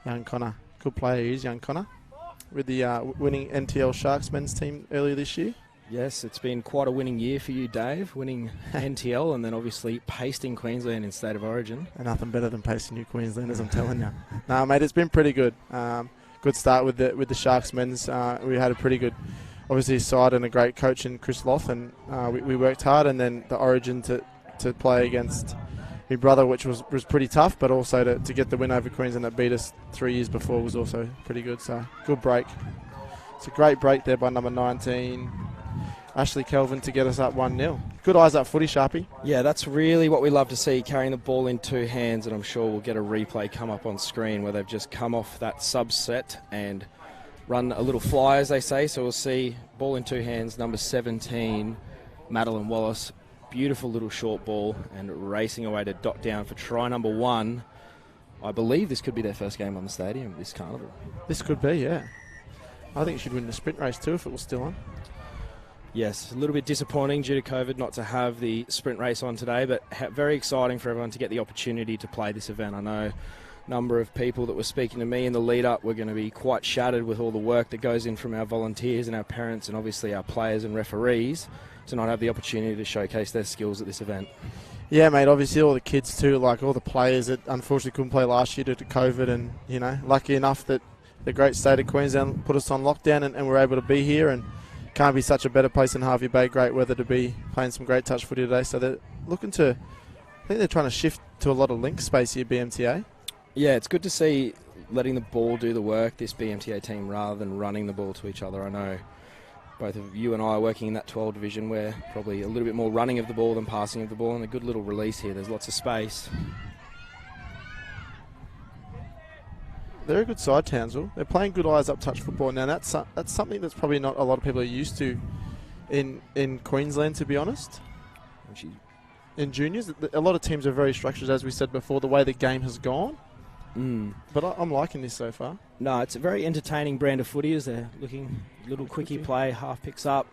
Young Connor. Good player he is, young Connor. With the winning NTL Sharks men's team earlier this year. Yes, it's been quite a winning year for you, Dave. Winning NTL and then obviously pasting Queensland in State of Origin. And nothing better than pasting New Queenslanders, I'm telling you. No, mate, it's been pretty good. Good start with the Sharks men's. We had a pretty good, obviously, side and a great coach in Chris Loth, and we worked hard. And then the Origin to play against my brother, which was pretty tough, but also to get the win over Queensland that beat us 3 years before was also pretty good. So good break. It's a great break there by number 19, Ashley Kelvin, to get us up 1-0. Good eyes up footy, Sharpie. Yeah, that's really what we love to see, carrying the ball in 2 hands, and I'm sure we'll get a replay come up on screen where they've just come off that subset and run a little fly, as they say. So we'll see ball in 2 hands, number 17, Madeline Wallace. Beautiful little short ball and racing away to dot down for try number 1. I believe this could be their first game on the stadium this carnival. This could be, yeah. I think you should win the sprint race too if it was still on. Yes, a little bit disappointing due to COVID not to have the sprint race on today, but very exciting for everyone to get the opportunity to play this event. I know a number of people that were speaking to me in the lead-up were going to be quite shattered with all the work that goes in from our volunteers and our parents and obviously our players and referees to not have the opportunity to showcase their skills at this event. Yeah, mate, obviously all the kids too, like all the players that unfortunately couldn't play last year due to COVID, and, lucky enough that the great state of Queensland put us on lockdown and we're able to be here, and can't be such a better place than Harvey Bay. Great weather to be playing some great touch footy today. So they're looking to, I think they're trying to shift to a lot of link space here, BMTA. Yeah, it's good to see letting the ball do the work, this BMTA team, rather than running the ball to each other. I know both of you and I are working in that 12 division where probably a little bit more running of the ball than passing of the ball, and a good little release here. There's lots of space. They're a good side, Townsville. They're playing good eyes up touch football. Now that's something that's probably not a lot of people are used to in Queensland, to be honest. In juniors, a lot of teams are very structured, as we said before, the way the game has gone. But I'm liking this so far. No, it's a very entertaining brand of footy as they're looking little quickie play, half picks up.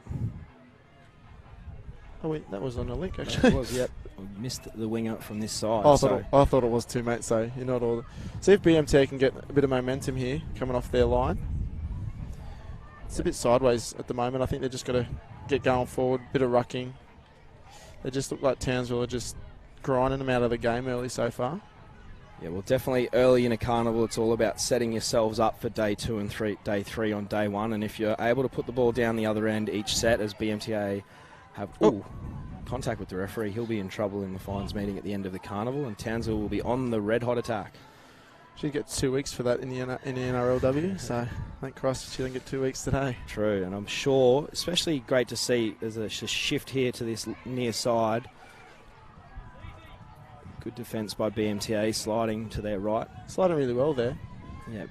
Oh, wait, that was on a link, actually. It was, yep. I missed the winger from this side. I thought it was too, mate, so you're not all... See if BMTA can get a bit of momentum here, coming off their line. It's a bit sideways at the moment. I think they've just got to get going forward, bit of rucking. They just look like Townsville are just grinding them out of the game early so far. Yeah, well, definitely early in a carnival, it's all about setting yourselves up for day 2 and day 3 on day 1. And if you're able to put the ball down the other end each set, as BMTA have contact with the referee, he'll be in trouble in the fines meeting at the end of the carnival, and Townsville will be on the red-hot attack. She gets 2 weeks for that in the NRLW, so thank Christ she didn't get 2 weeks today. True, and I'm sure, especially great to see, there's a shift here to this near side. Good defence by BMTA, sliding to their right. Sliding really well there. Yeah,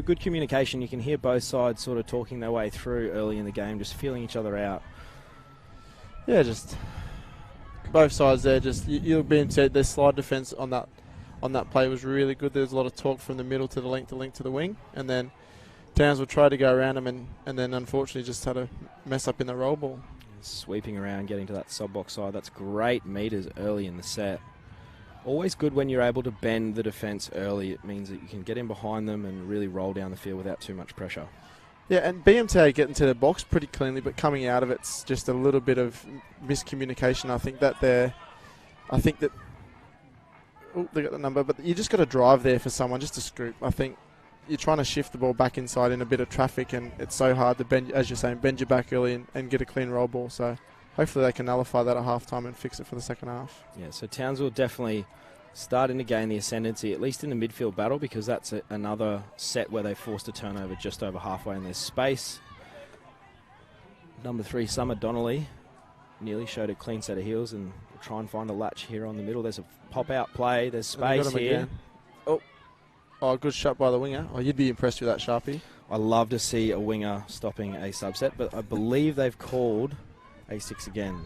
good communication. You can hear both sides sort of talking their way through early in the game, just feeling each other out. Yeah, just both sides there. Just you'll be said their slide defence on that play was really good. There was a lot of talk from the middle to the link to the wing, and then Townsville tried to go around them, and then unfortunately just had a mess up in the roll ball. Sweeping around, getting to that sub-box side. That's great meters early in the set. Always good when you're able to bend the defence early. It means that you can get in behind them and really roll down the field without too much pressure. Yeah, and BMTA getting to the box pretty cleanly, but coming out of it's just a little bit of miscommunication. I think that oh, they got the number, but you just got to drive there for someone just to scoop. I think you're trying to shift the ball back inside in a bit of traffic, and it's so hard to bend, as you're saying, bend your back early and get a clean roll ball. So hopefully they can nullify that at half-time and fix it for the second half. Yeah, so Townsville definitely starting to gain the ascendancy, at least in the midfield battle, because that's another set where they forced a turnover just over halfway in their space. Number 3, Summer Donnelly, nearly showed a clean set of heels, and we'll try and find a latch here on the middle. There's a pop-out play. There's space here. Again. Oh, good shot by the winger. Oh, you'd be impressed with that, Sharpie. I love to see a winger stopping a subset, but I believe they've called A6 again.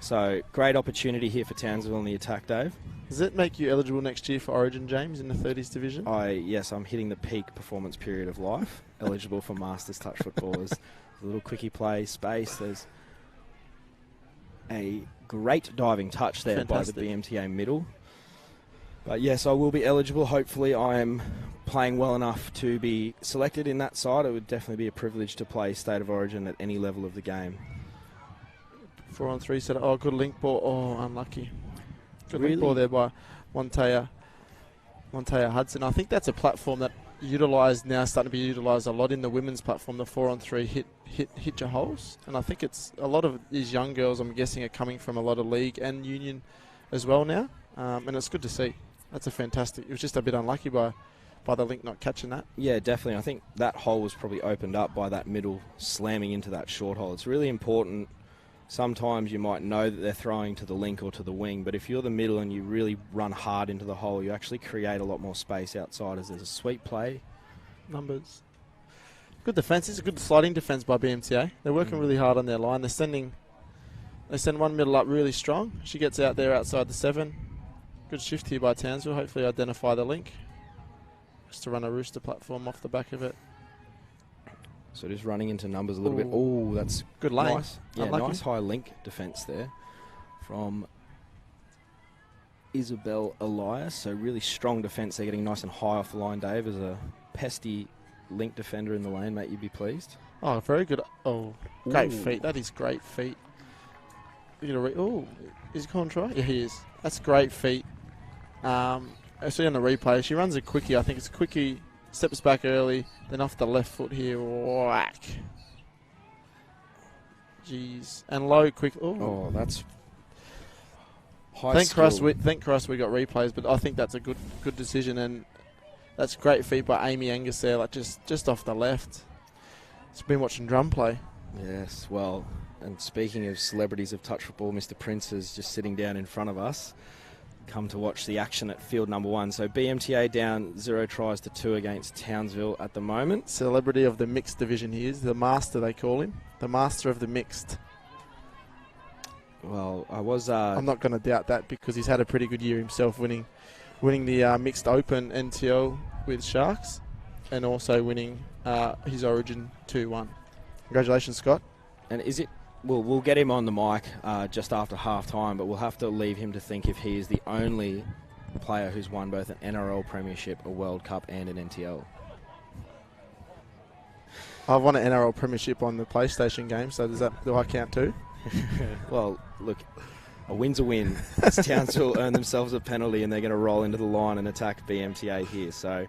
So great opportunity here for Townsville on the attack, Dave. Does it make you eligible next year for Origin, James, in the 30s division? Yes, I'm hitting the peak performance period of life. Eligible for Masters touch footballers. A little quickie play, space. There's a great diving touch there. Fantastic. By the BMTA middle. But yes, I will be eligible. Hopefully I am playing well enough to be selected in that side. It would definitely be a privilege to play State of Origin at any level of the game. 4-on-3 set. Oh, good link ball. Oh, unlucky. Good Really? link ball there by Montea Hudson. I think that's a platform that now starting to be utilised a lot in the women's platform, the 4-on-3 hit your holes. And I think it's a lot of these young girls, I'm guessing, are coming from a lot of league and union as well now. And it's good to see. That's a fantastic. It was just a bit unlucky by the link not catching that. Yeah, definitely. I think that hole was probably opened up by that middle slamming into that short hole. It's really important. Sometimes you might know that they're throwing to the link or to the wing, but if you're the middle and you really run hard into the hole, you actually create a lot more space outside as there's a sweep play. Numbers. Good defence. It's a good sliding defence by BMTA. They're working really hard on their line. They send one middle up really strong. She gets out there outside the 7. Good shift here by Townsville. Hopefully identify the link. Just to run a rooster platform off the back of it. So just running into numbers a little bit. Oh, that's good lane. Nice. Yeah, nice high link defence there from Isabel Elias. So really strong defence. They're getting nice and high off the line, Dave. As a pesty link defender in the lane, mate, you'd be pleased. Oh, very good. Oh, great feet. That is great feet. Oh, is he calling try? Yeah, he is. That's great feet. I see on the replay, she runs a quickie. I think it's a quickie. Steps back early, then off the left foot here, whack. Jeez, and low quick. Oh, that's high. Thank Christ we got replays, but I think that's a good decision, and that's great feet by Amy Angus there, like just off the left. It's been watching drum play. Yes, well, and speaking of celebrities of touch football, Mr. Prince is just sitting down in front of us. Come to watch the action at field number 1. So BMTA down 0-2 against Townsville at the moment. Celebrity of the mixed division he is. The master, they call him. The master of the mixed. Well, I was... I'm not going to doubt that because he's had a pretty good year himself, winning the Mixed Open NTL with Sharks and also winning his Origin 2-1. Congratulations, Scott. And is it... We'll get him on the mic just after half-time, but we'll have to leave him to think if he is the only player who's won both an NRL Premiership, a World Cup and an NTL. I've won an NRL Premiership on the PlayStation game, so do I count too? Well, look, a win's a win. Townsville earn themselves a penalty and they're going to roll into the line and attack BMTA here. So,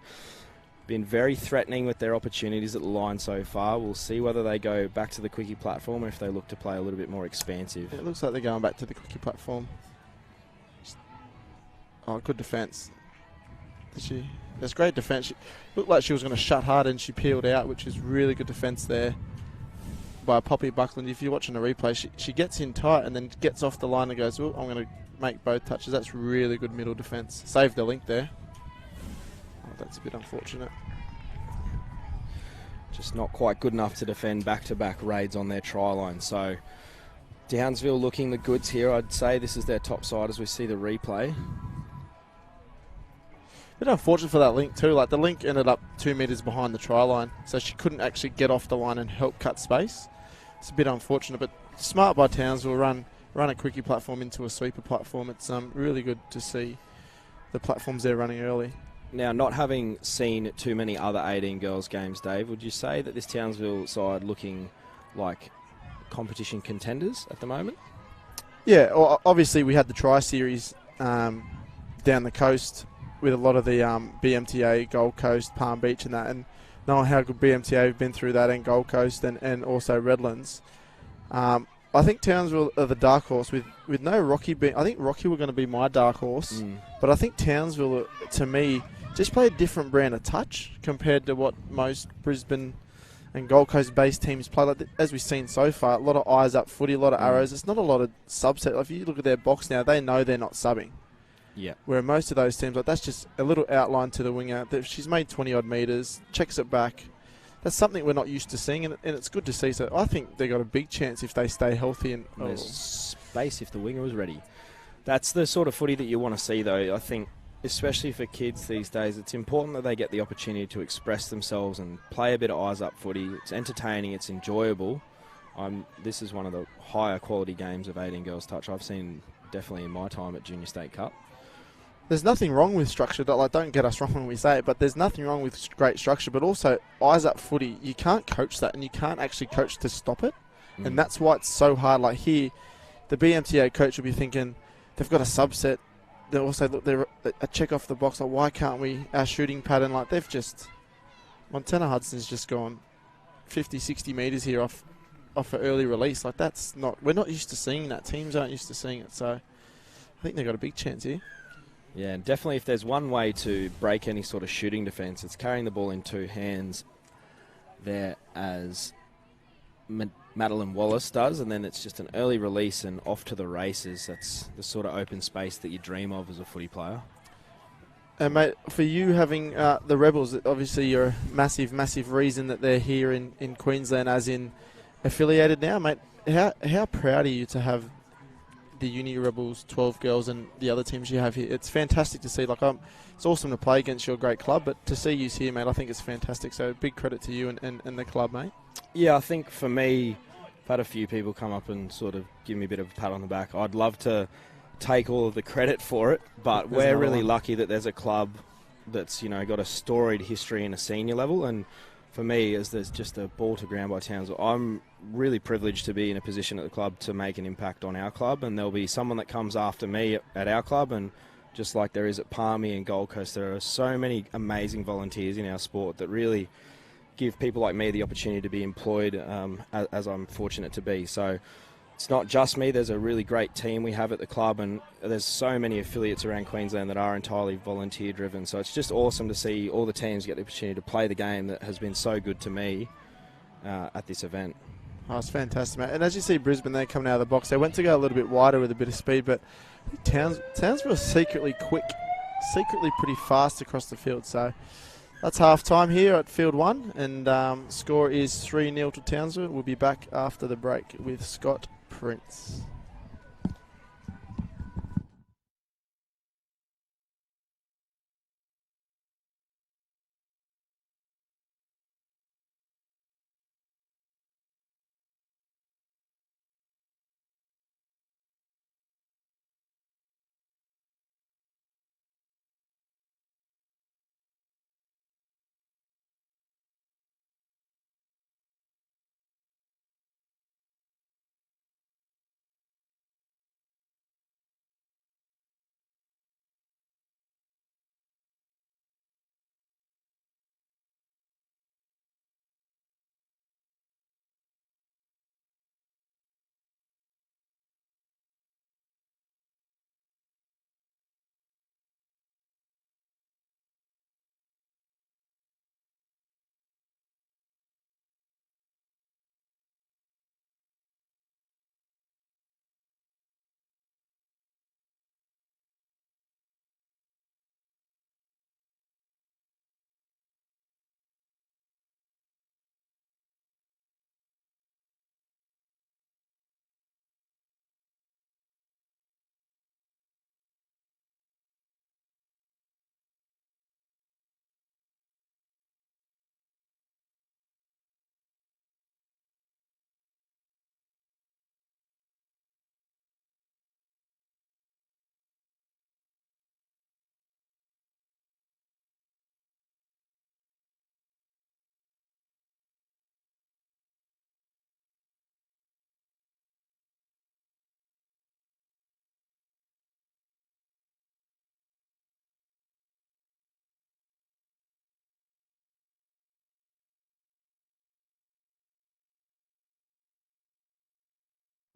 been very threatening with their opportunities at the line so far. We'll see whether they go back to the quickie platform or if they look to play a little bit more expansive. It looks like they're going back to the quickie platform. Oh, good defence. Did she? There's great defence. She looked like she was going to shut hard and she peeled out, which is really good defence there by Poppy Buckland. If you're watching the replay, she gets in tight and then gets off the line and goes, oh, I'm going to make both touches. That's really good middle defence. Saved the link there. Oh, that's a bit unfortunate. Just not quite good enough to defend back-to-back raids on their try line. So Downsville looking the goods here. I'd say this is their top side as we see the replay. Bit unfortunate for that link too. Like the link ended up 2 metres behind the try line, so she couldn't actually get off the line and help cut space. It's a bit unfortunate, but smart by Townsville. Run a quickie platform into a sweeper platform. It's really good to see the platforms they're running early. Now, not having seen too many other 18 girls games, Dave, would you say that this Townsville side looking like competition contenders at the moment? Yeah, well, obviously we had the Tri-Series down the coast with a lot of the BMTA, Gold Coast, Palm Beach and that, and knowing how good BMTA have been through that and Gold Coast and also Redlands. I think Townsville are the dark horse with no Rocky. I think Rocky were going to be my dark horse, but I think Townsville, to me, just play a different brand of touch compared to what most Brisbane and Gold Coast based teams play. Like as we've seen so far, a lot of eyes up footy, a lot of arrows. It's not a lot of subset. Like if you look at their box now, they know they're not subbing. Yeah. Where most of those teams, like that's just a little outline to the winger. She's made 20 odd metres, checks it back. That's something we're not used to seeing, and it's good to see. So I think they got a big chance if they stay healthy and there's space if the winger was ready. That's the sort of footy that you want to see, though. I think, especially for kids these days, it's important that they get the opportunity to express themselves and play a bit of eyes-up footy. It's entertaining, it's enjoyable. This is one of the higher quality games of 18 Girls Touch I've seen definitely in my time at Junior State Cup. There's nothing wrong with structure. Don't get us wrong when we say it, but there's nothing wrong with great structure. But also, eyes-up footy, you can't coach that, and you can't actually coach to stop it. And that's why it's so hard. Like here, the BMTA coach will be thinking, they've got a subset. They also look, they're a check off the box. Like, why can't we, our shooting pattern, like they've just, Montana Hudson's just gone 50, 60 metres here off an early release. Like that's not, we're not used to seeing that. Teams aren't used to seeing it. So I think they've got a big chance here. Yeah, and definitely if there's one way to break any sort of shooting defence, it's carrying the ball in two hands there as Madeline Wallace does, and then it's just an early release and off to the races. That's the sort of open space that you dream of as a footy player. And mate, for you having the Rebels, obviously you're a massive reason that they're here in Queensland as in affiliated now, mate. How proud are you to have the Uni Rebels 12 girls and the other teams you have here? It's fantastic to see. Like it's awesome to play against your great club, but to see you here, mate, I think it's fantastic. So big credit to you and the club, mate. Yeah, I think for me, I've had a few people come up and sort of give me a bit of a pat on the back. I'd love to take all of the credit for it, but we're really lucky that there's a club that's, got a storied history in a senior level, and for me, as there's just a ball to ground by Townsville, I'm really privileged to be in a position at the club to make an impact on our club, and there'll be someone that comes after me at our club, and just like there is at Palmy and Gold Coast, there are so many amazing volunteers in our sport that really give people like me the opportunity to be employed, as I'm fortunate to be. So it's not just me, there's a really great team we have at the club, and there's so many affiliates around Queensland that are entirely volunteer driven. So it's just awesome to see all the teams get the opportunity to play the game that has been so good to me at this event. Oh, it's fantastic, mate. And as you see Brisbane, they're coming out of the box. They went to go a little bit wider with a bit of speed, but Townsville secretly quick, secretly pretty fast across the field. So that's half time here at Field 1, and score is 3-0 to Townsville. We'll be back after the break with Scott Prince.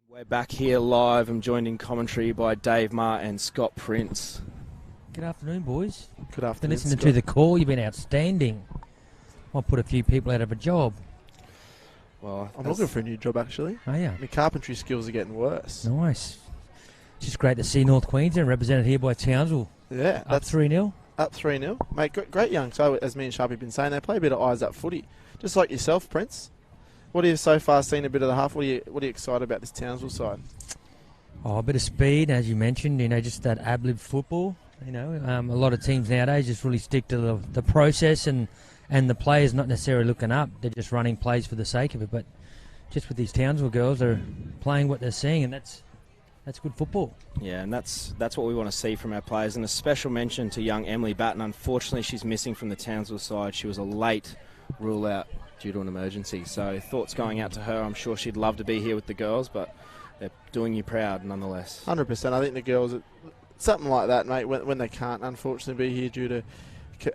We're back here live. I'm joined in commentary by Dave Marr and Scott Prince. Good afternoon, boys. Good afternoon, Been listening Scott. to the call. You've been outstanding. Might put a few people out of a job. Well, I'm looking for a new job, actually. Oh, yeah. My carpentry skills are getting worse. Nice. It's just great to see North Queensland represented here by Townsville. Yeah. Up 3-0. Up 3-0. Mate, great young. So, as me and Sharpie have been saying, they play a bit of eyes up footy. Just like yourself, Prince. What have you so far seen a bit of the half? What are you excited about this Townsville side? Oh, a bit of speed, as you mentioned, just that ad-lib football. A lot of teams nowadays just really stick to the process and the players not necessarily looking up. They're just running plays for the sake of it. But just with these Townsville girls, they're playing what they're seeing, and that's good football. Yeah, and that's what we want to see from our players. And a special mention to young Emily Batten. Unfortunately, she's missing from the Townsville side. She was a late rule out due to an emergency. So thoughts going out to her. I'm sure she'd love to be here with the girls, but they're doing you proud nonetheless. 100%. I think the girls, something like that, mate, when they can't unfortunately be here due to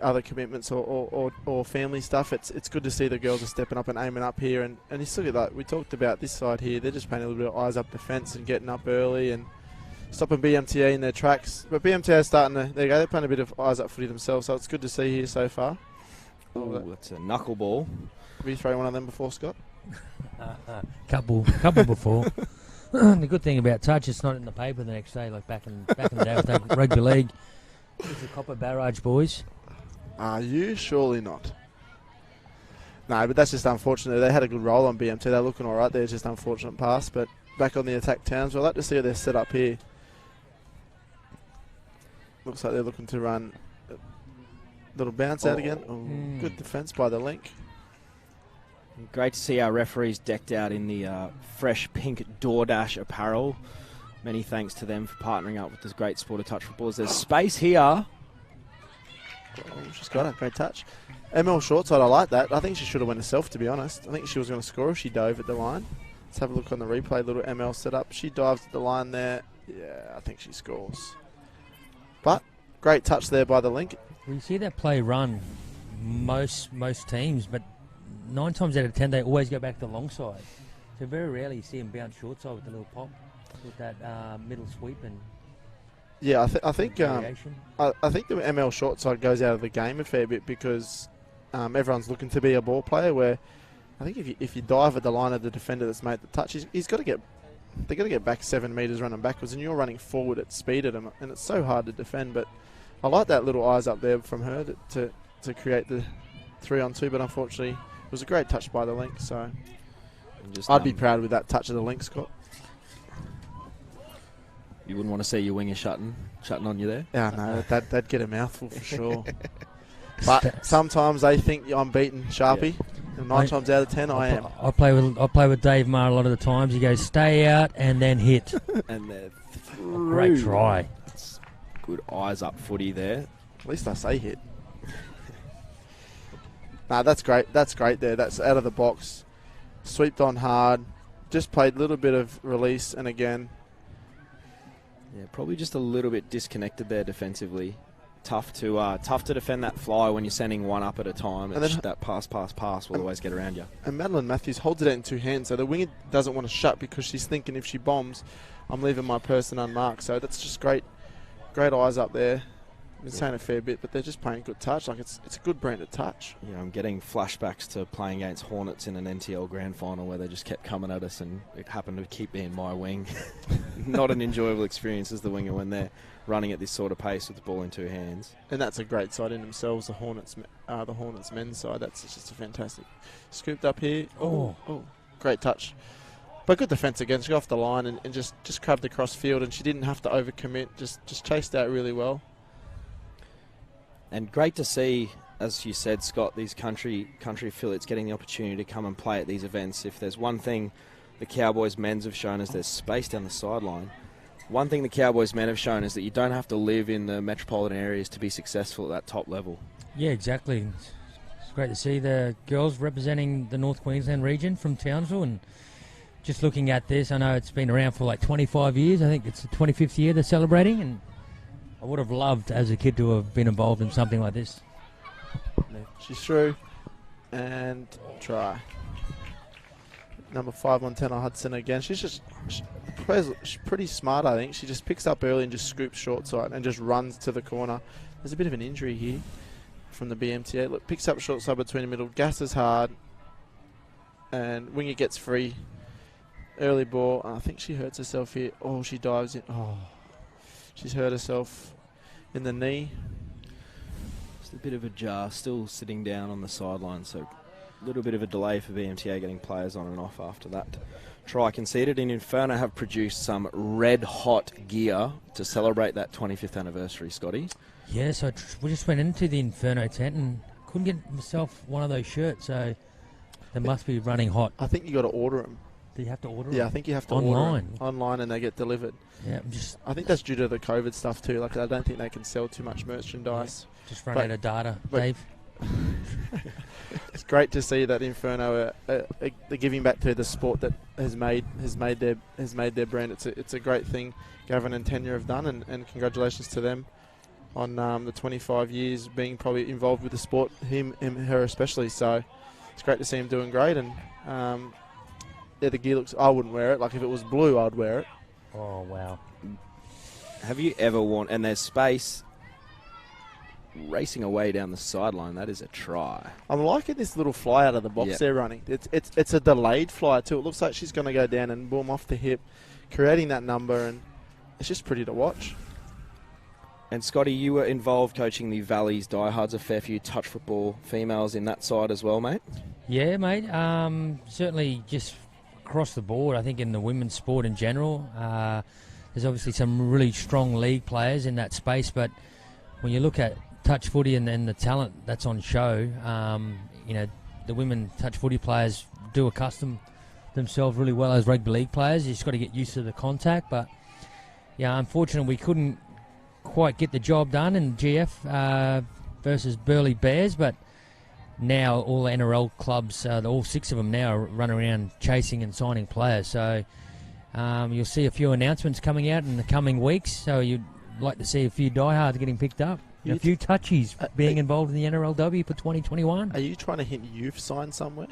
other commitments or family stuff, it's good to see the girls are stepping up and aiming up here. And you still get that. We talked about this side here. They're just playing a little bit of eyes up defence and getting up early and stopping BMTA in their tracks. But BMTA is starting to, there you go, they're playing a bit of eyes up footy themselves, so it's good to see here so far. Oh, that's a knuckleball. Have you thrown one of them before, Scott? Couple before. The good thing about touch, it's not in the paper the next day, like back in the day with that rugby league. It's the Copper Barrage boys. Are you? Surely not. No, but that's just unfortunate. They had a good roll on BMT. They're looking all right there. It's just unfortunate pass. But back on the attack Townsville. I'd like to see how they're set up here. Looks like they're looking to run a little bounce out again. Oh, good defence by the link. Great to see our referees decked out in the fresh pink DoorDash apparel. Many thanks to them for partnering up with this great sport of touch footballers. There's space here. Oh, she's got it. Great touch. ML short side, I like that. I think she should have went herself, to be honest. I think she was going to score if she dove at the line. Let's have a look on the replay. Little ML set up. She dives at the line there. Yeah, I think she scores. But great touch there by the link. We see that play run most teams, but 9 times out of 10 they always go back to the long side. So very rarely you see them bounce short side with the little pop, with that middle sweep and. Yeah, I think the ML short side goes out of the game a fair bit because everyone's looking to be a ball player. Where I think if you dive at the line of the defender that's made the touch, he's got to get. They've got to get back 7 metres running backwards, and you're running forward at speed at them, and it's so hard to defend. But I like that little eyes up there from her to create the 3-on-2. But unfortunately, it was a great touch by the link. So I'd be proud with that touch of the link, Scott. You wouldn't want to see your winger shutting on you there? Yeah, no, that'd get a mouthful for sure. But sometimes they think I'm beating Sharpie, and 9 times out of 10 I am. I play with Dave Marr a lot of the times. He goes, stay out and then hit. And they're through. Great try. That's good eyes up footy there. At least I say hit. Nah, that's great. That's great there. That's out of the box. Sweeped on hard. Just played a little bit of release, and again. Yeah, probably just a little bit disconnected there defensively. Tough to defend that fly when you're sending one up at a time. And that pass will always get around you. And Madeline Matthews holds it out in 2 hands, so the winger doesn't want to shut because she's thinking if she bombs, I'm leaving my person unmarked. So that's just great eyes up there. I've been saying a fair bit, but they're just playing good touch. Like it's a good brand of touch. Yeah, I'm getting flashbacks to playing against Hornets in an NTL grand final where they just kept coming at us, and it happened to keep being my wing. Not an enjoyable experience as the winger when they're running at this sort of pace with the ball in 2 hands. And that's a great side in themselves, the Hornets men's side. That's just a fantastic. Scooped up here. Oh, great touch. But good defence again. She got off the line and just crabbed across field, and she didn't have to overcommit. Just chased out really well. And great to see, as you said, Scott, these country affiliates getting the opportunity to come and play at these events. If there's one thing the Cowboys men's have shown is there's space down the sideline. One thing the Cowboys men have shown is that you don't have to live in the metropolitan areas to be successful at that top level. Yeah, exactly. It's great to see the girls representing the North Queensland region from Townsville, and just looking at this, I know it's been around for like 25 years. I think it's the 25th year they're celebrating, and I would have loved as a kid to have been involved in something like this. She's through and try. number 5, Montana Hudson again. She's pretty smart, I think. She just picks up early and just scoops short side and just runs to the corner. There's a bit of an injury here from the BMTA. Look, picks up short side between the middle, gasses hard, and winger gets free. Early ball. I think she hurts herself here. Oh, she dives in. Oh, she's hurt herself in the knee. Just a bit of a jar, still sitting down on the sideline, so a little bit of a delay for BMTA getting players on and off after that try conceded. And Inferno have produced some red-hot gear to celebrate that 25th anniversary, Scotty. Yeah, so we just went into the Inferno tent and couldn't get myself one of those shirts, so they must be running hot. I think you got to order them. Do you have to order them? Yeah, I think you have to online. order them online, and they get delivered. Yeah, I think that's due to the COVID stuff too. Like, I don't think they can sell too much merchandise. Yeah, just run out of data, Dave. It's great to see that Inferno are giving back to the sport that has made their brand. It's a great thing Gavin and Tanya have done, and congratulations to them on the 25 years being probably involved with the sport, him and her especially. So it's great to see him doing great. And the gear looks, I wouldn't wear it. Like, if it was blue, I'd wear it. Oh, wow. Have you ever worn, and there's space racing away down the sideline, that is a try. I'm liking this little fly out of the box they're running. It's a delayed fly too. It looks like she's going to go down and boom off the hip, creating that number, and it's just pretty to watch. And Scotty, you were involved coaching the Valleys Diehards, a fair few touch football females in that side as well, mate? Yeah, mate. Certainly just across the board, I think in the women's sport in general, there's obviously some really strong league players in that space, but when you look at touch footy and the talent that's on show, the women touch footy players do accustom themselves really well as rugby league players. You just got to get used to the contact, but yeah, unfortunately we couldn't quite get the job done in GF versus Burleigh Bears, but now all the NRL clubs, all 6 of them now, are running around chasing and signing players. So you'll see a few announcements coming out in the coming weeks. So you'd like to see a few diehards getting picked up. A few touchies being involved in the NRLW for 2021. Are you trying to hint you've signed somewhere?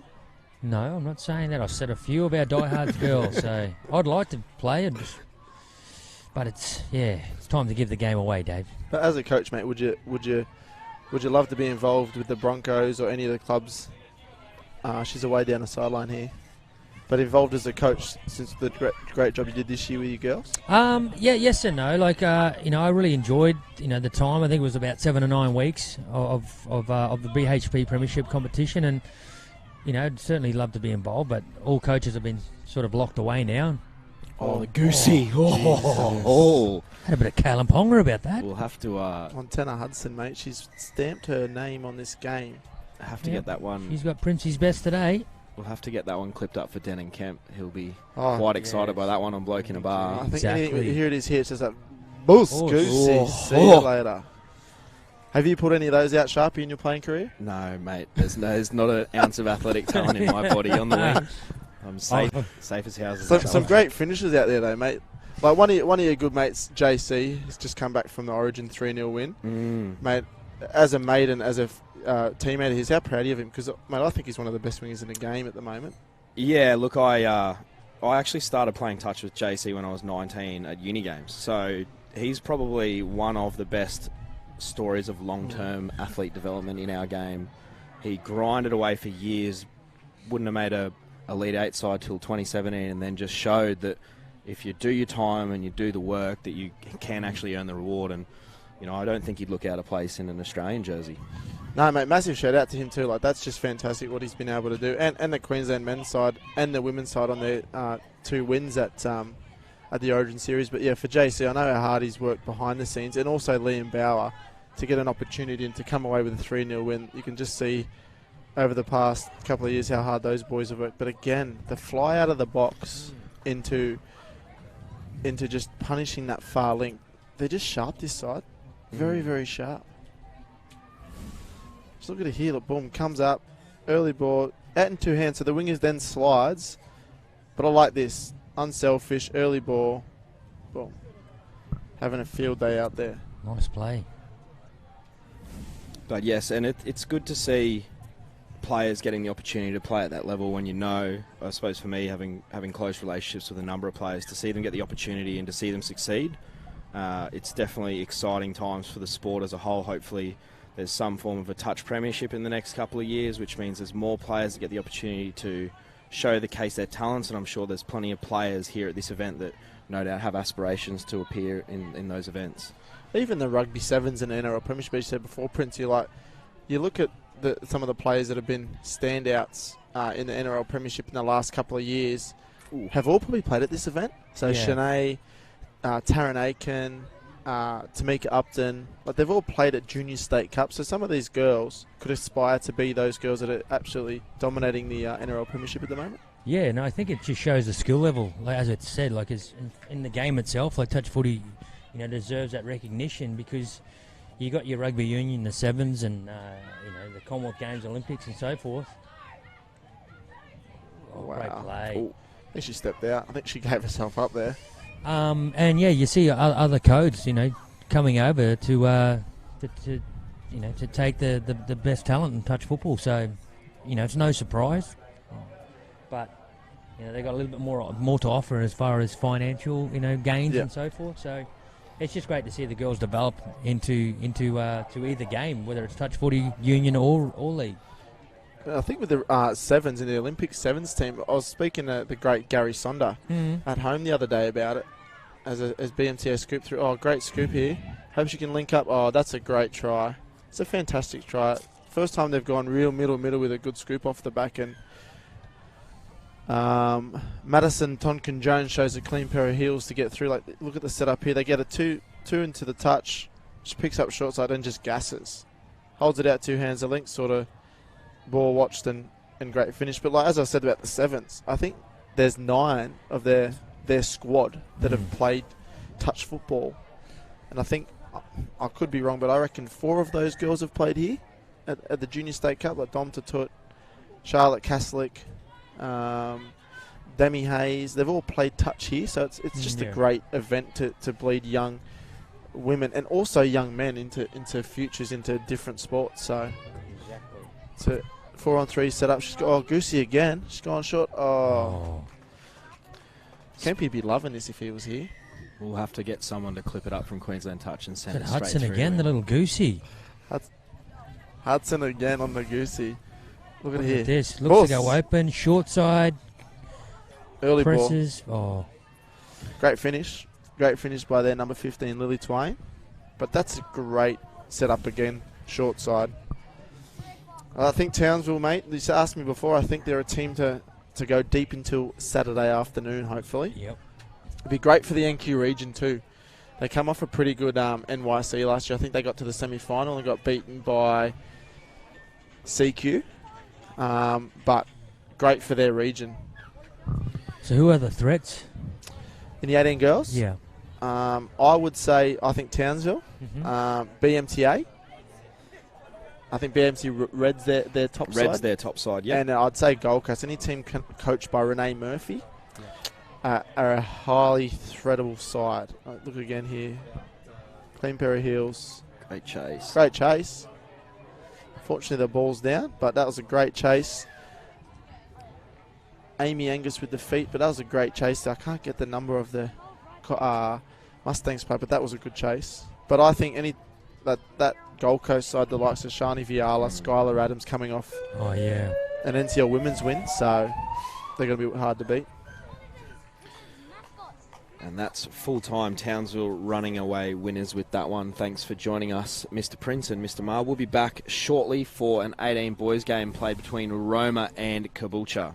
No, I'm not saying that. I've said a few of our diehards girls. So I'd like to play it, but it's time to give the game away, Dave. But as a coach, mate, would you love to be involved with the Broncos or any of the clubs? She's away down the sideline here, but involved as a coach since the great job you did this year with your girls. Yes and no. Like I really enjoyed the time. I think it was about 7 or 9 weeks of the BHP Premiership competition, and I'd certainly love to be involved. But all coaches have been sort of locked away now. Oh, the goosey! Had a bit of Callum Ponga about that. We'll have to. Montana Hudson, mate. She's stamped her name on this game. Have to get that one. She's got Princey's best today. We'll have to get that one clipped up for Denon Kemp. He'll be quite excited by that one on Bloke in a Bar. I think here it is here. It says that boost goosey. See you later. Have you put any of those out, Sharpie, in your playing career? No, mate. There's not an ounce of athletic talent in my body on the wing. I'm safe as houses. Some great finishes out there, though, mate. Like one of your good mates, JC, has just come back from the Origin 3-0 win. Mate, as a mate and as a teammate of his, how proud are you of him? Because, mate, I think he's one of the best wingers in the game at the moment. Yeah, look, I actually started playing touch with JC when I was 19 at uni games. So he's probably one of the best stories of long-term athlete development in our game. He grinded away for years, wouldn't have made a Elite 8 side till 2017, and then just showed that if you do your time and you do the work, that you can actually earn the reward. And I don't think he'd look out of place in an Australian jersey. No, mate, massive shout out to him too. Like, that's just fantastic what he's been able to do, and the Queensland men's side and the women's side on their 2 wins at the Origin series. But yeah, for JC, I know how hard he's worked behind the scenes, and also Liam Bauer to get an opportunity and to come away with a 3-0 win. You can just see over the past couple of years how hard those boys have worked. But again, the fly out of the box into just punishing that far link. They're just sharp this side. Very, very sharp. Just look at it here. Look, boom, comes up. Early ball. Out in 2 hands. So the wingers then slides. But I like this. Unselfish. Early ball. Boom. Having a field day out there. Nice play. But yes, and it's good to see players getting the opportunity to play at that level when I suppose for me, having close relationships with a number of players, to see them get the opportunity and to see them succeed, it's definitely exciting times for the sport as a whole. Hopefully there's some form of a touch premiership in the next couple of years, which means there's more players that get the opportunity to show the case their talents, and I'm sure there's plenty of players here at this event that no doubt have aspirations to appear in those events. Even the rugby sevens and NRL Premiership, as you said before, Prince, you look at some of the players that have been standouts in the NRL Premiership in the last couple of years. Have all probably played at this event. So Yeah. Shanae, Taryn Aiken, Tamika Upton, they've all played at Junior State Cup. So some of these girls could aspire to be those girls that are absolutely dominating the NRL Premiership at the moment. Yeah, no, I think it just shows the skill level. Like, as it said, like it's in the game itself, like touch footy, deserves that recognition because you got your rugby union, the sevens, and the Commonwealth Games, Olympics, and so forth. Oh, Wow. Great play. Ooh, I think she stepped out. I think she gave herself up there. And yeah, you see other codes, coming over to take the best talent in touch football. So, it's no surprise. But they got a little bit more to offer as far as financial, gains and so forth. So it's just great to see the girls develop into to either game, whether it's touch footy, union or league. I think with the sevens in the Olympic sevens team, I was speaking to the great Gary Sonder at home the other day about it as BMTA scoop through. Oh, great scoop here. Hope she can link up. Oh, that's a great try. It's a fantastic try. First time they've gone real middle with a good scoop off the back end. Madison Tonkin-Jones shows a clean pair of heels to get through. Look at the setup here. They get a two into the touch. She picks up short side and just gasses. Holds it out two hands. The link sort of ball watched and great finish. But as I said about the sevens, I think there's 9 of their squad that have played touch football. And I think, I could be wrong, but I reckon 4 of those girls have played here at the Junior State Cup, like Dom Tatut, Charlotte Kaslik, Demi Hayes. They've all played touch here, so it's just a great event to bleed young women and also young men into futures, into different sports. So it's a 4-on-3 setup. She's got Goosey again. She's gone short. Kempy'd be loving this if he was here. We'll have to get someone to clip it up from Queensland Touch and send it straight Hudson through. again, the little Goosey. Hudson again on the Goosey. Look at Look here. at this. Looks to go open. Short side. Early presses. ball. Great finish. Great finish by their number 15, Lily Twain. But that's a great setup again. Short side. I think Townsville, mate, you asked me before, I think they're a team to go deep until Saturday afternoon, hopefully. Yep. It'd be great for the NQ region too. They come off a pretty good NYC last year. I think they got to the semi-final and got beaten by CQ. But great for their region. So who are the threats? In the 18 girls? Yeah. I would say, I think Townsville, BMTA. I think BMT Red's their top side. Red's their top side, yeah. And I'd say Gold Coast. Any team coached by Renee Murphy are a highly threadable side. Look again here. Clean pair of heels. Great chase. Great chase. Fortunately, the ball's down, but that was a great chase. Amy Angus with the feet, but that was a great chase. I can't get the number of the Mustangs play, but that was a good chase. But I think that Gold Coast side, the likes of Shani Viala, Skylar Adams coming off an NCL women's win, so they're going to be hard to beat. And that's full-time Townsville running away winners with that one. Thanks for joining us, Mr. Prince and Mr. Marr. We'll be back shortly for an 18 boys game played between Roma and Caboolture.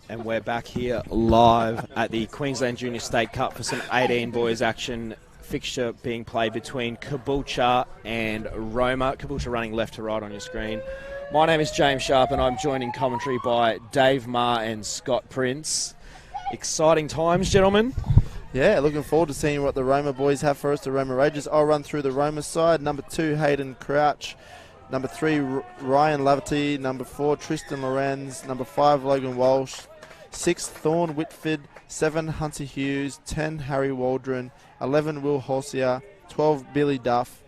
And we're back here live at the Queensland Junior State Cup for some 18 boys action. Fixture being played between Caboolture and Roma. Caboolture running left to right on your screen. My name is James Sharp and I'm joined in commentary by Dave Marr and Scott Prince. Exciting times, gentlemen. Yeah, looking forward to seeing what the Roma boys have for us, the Roma Rangers. I'll run through the Roma side. Number 2, Hayden Crouch. Number 3, Ryan Laverty. Number 4, Tristan Lorenz. Number 5, Logan Walsh. 6, Thorne Whitford. 7, Hunter Hughes. 10, Harry Waldron. 11, Will Holsier. 12, Billy Duff.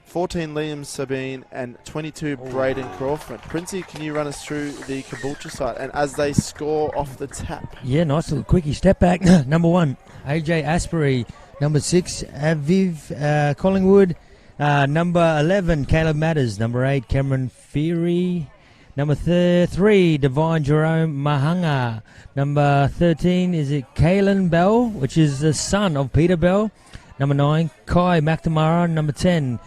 14, Liam Sabine. And 22, Braden Crawford. Princey, can you run us through the Caboolture side? And as they score off the tap. Yeah, nice little quickie step back. Number 1, AJ Asprey. Number 6, Aviv Collingwood. Number 11, Caleb Matters. Number 8, Cameron Feary. Number 3, Divine Jerome Mahanga. Number 13, is it Kalen Bell, which is the son of Peter Bell. Number 9, Kai McNamara. Number 10,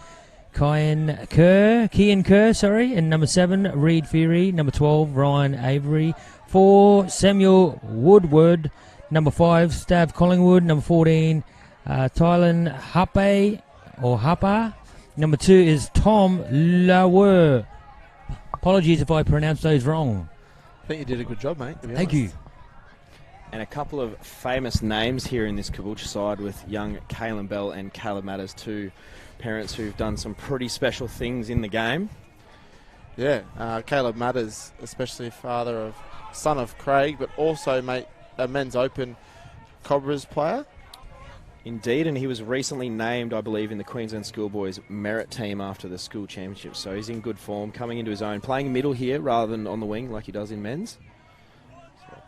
Kian Kerr, and number 7, Reed Feary. Number 12, Ryan Avery. 4, Samuel Woodward. Number 5, Stav Collingwood. Number 14, Tylen Hapa. Number 2 is Tom Lauer. Apologies if I pronounce those wrong. I think you did a good job, mate. Thank you. And a couple of famous names here in this Caboolture side with young Kalen Bell and Caleb Matters, two parents who've done some pretty special things in the game. Yeah, Caleb Matters, especially son of Craig, but also a men's open Cobras player. Indeed, and he was recently named, I believe, in the Queensland Schoolboys merit team after the school championship. So he's in good form, coming into his own, playing middle here rather than on the wing like he does in men's.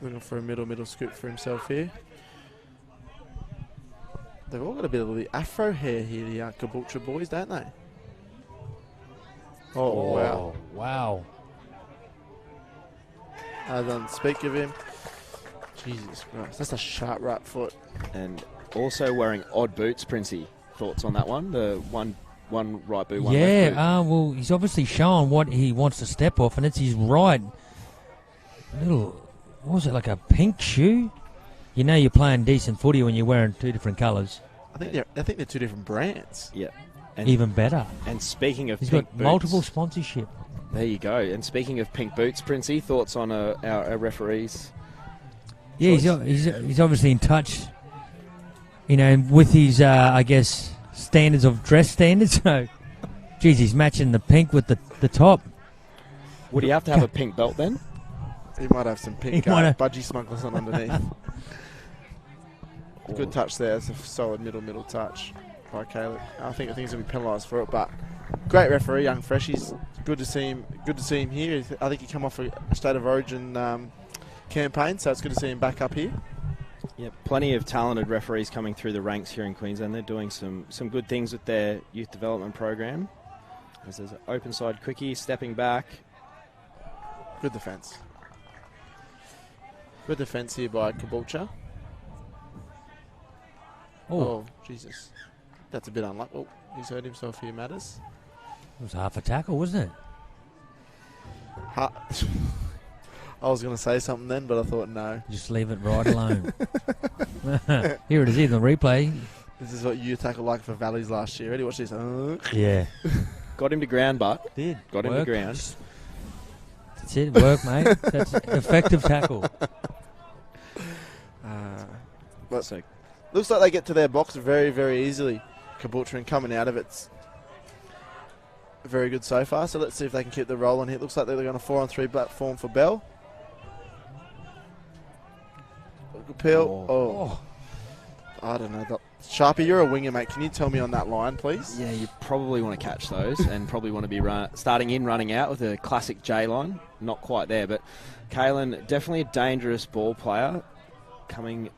Looking for a middle scoop for himself here. They've all got a bit of the afro hair here, the Caboolture boys, don't they? Oh, wow. Wow. I don't speak of him. Jesus Christ, that's a sharp right foot. And also wearing odd boots, Princey. Thoughts on that one? The one right boot, one left boot. Well, he's obviously shown what he wants to step off, and it's his right little, what was it, like a pink shoe? You know you're playing decent footy when you're wearing two different colours. I think they're two different brands. Yeah. And even better. And speaking of he's pink got boots, multiple sponsorship. There you go. And speaking of pink boots, Princey, thoughts on our referees? Yeah, he's obviously in touch, with his, I guess, standards of dress standards. So, geez, he's matching the pink with the top. Would he have to have a pink belt then? He might have some pink budgie smugglers on underneath. Good touch there. It's a solid middle touch by Caleb. I think he's going to be penalised for it, but great referee, young fresh. He's good to see him. Good to see him here. I think he come off a State of Origin campaign, so it's good to see him back up here. Yeah, plenty of talented referees coming through the ranks here in Queensland. They're doing some good things with their youth development program. As there's an open side quickie, stepping back. Good defence. Good defence here by Caboolture. Oh, Jesus. That's a bit unlucky. Oh, he's hurt himself here, Matters. It was half a tackle, wasn't it? I was going to say something then, but I thought no. Just leave it right alone. Here it is in the replay. This is what you tackled like for Valleys last year. Ready? Watch this. Yeah. Got him to ground, but did. Got him to ground. That's it. Work, mate. That's effective tackle. But looks like they get to their box very, very easily. Caboolture, and coming out of it's very good so far. So let's see if they can keep the roll on here. It looks like they're going to 4-on-3 platform for Bell. Good peel. Oh. I don't know. Sharpie, you're a winger, mate. Can you tell me on that line, please? Yeah, you probably want to catch those and probably want to be starting in, running out with a classic J line. Not quite there, but Kalen, definitely a dangerous ball player coming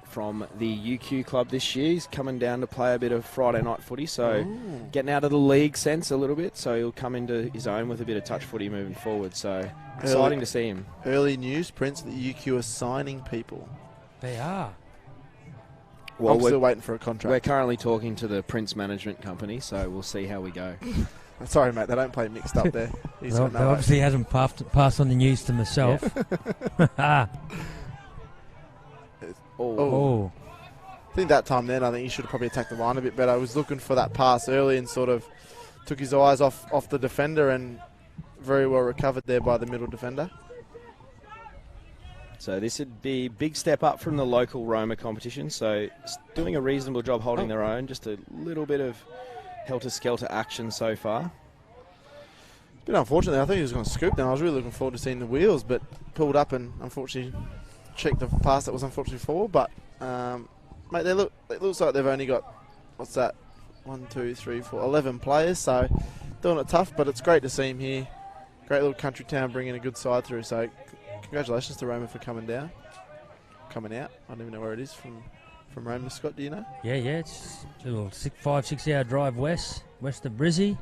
from the UQ club this year. He's coming down to play a bit of Friday night footy, so getting out of the league sense a little bit, so he'll come into his own with a bit of touch footy moving forward, so exciting to see him. Early news, Prince, that UQ are signing people. They are. Well, I'm still waiting for a contract. We're currently talking to the Prince Management Company, so we'll see how we go. Sorry, mate, they don't play mixed up there. He's Well, got no obviously hasn't passed on the news to myself. Oh. I think that time then, I think he should have probably attacked the line a bit better. I was looking for that pass early and sort of took his eyes off the defender, and very well recovered there by the middle defender. So this would be a big step up from the local Roma competition. So doing a reasonable job holding their own. Just a little bit of helter-skelter action so far. A bit unfortunately, I think he was going to scoop then. I was really looking forward to seeing the wheels, but pulled up and unfortunately checked the pass that was unfortunately forward. But, mate, it looks like they've only got, what's that, 1, 2, 3, 4, 11 players. So doing it tough, but it's great to see him here. Great little country town bringing a good side through. So congratulations to Roma for coming out. I don't even know where it is from Roma. Scott, do you know? Yeah, it's a little 5-6 hour drive west of Brizzy.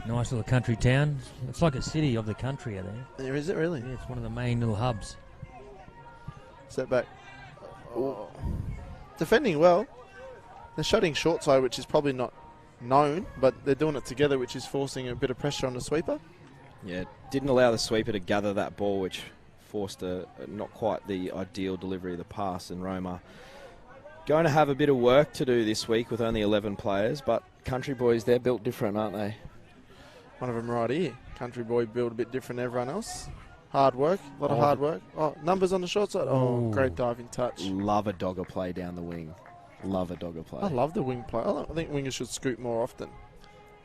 Nice little country town. It's like a city of the country out there. There is it really? Yeah, it's one of the main little hubs. Step back. Oh. Defending well. They're shutting short side, which is probably not known, but they're doing it together, which is forcing a bit of pressure on the sweeper. Yeah, didn't allow the sweeper to gather that ball, which forced a not quite the ideal delivery of the pass. And Roma going to have a bit of work to do this week with only 11 players, but Country Boys, they're built different, aren't they? One of them right here. Country Boy built a bit different than everyone else. Hard work, a lot of hard work. Oh, numbers on the short side. Oh, great diving touch. Love a dogger play down the wing. Love a dogger play. I love the wing play. I think wingers should scoot more often.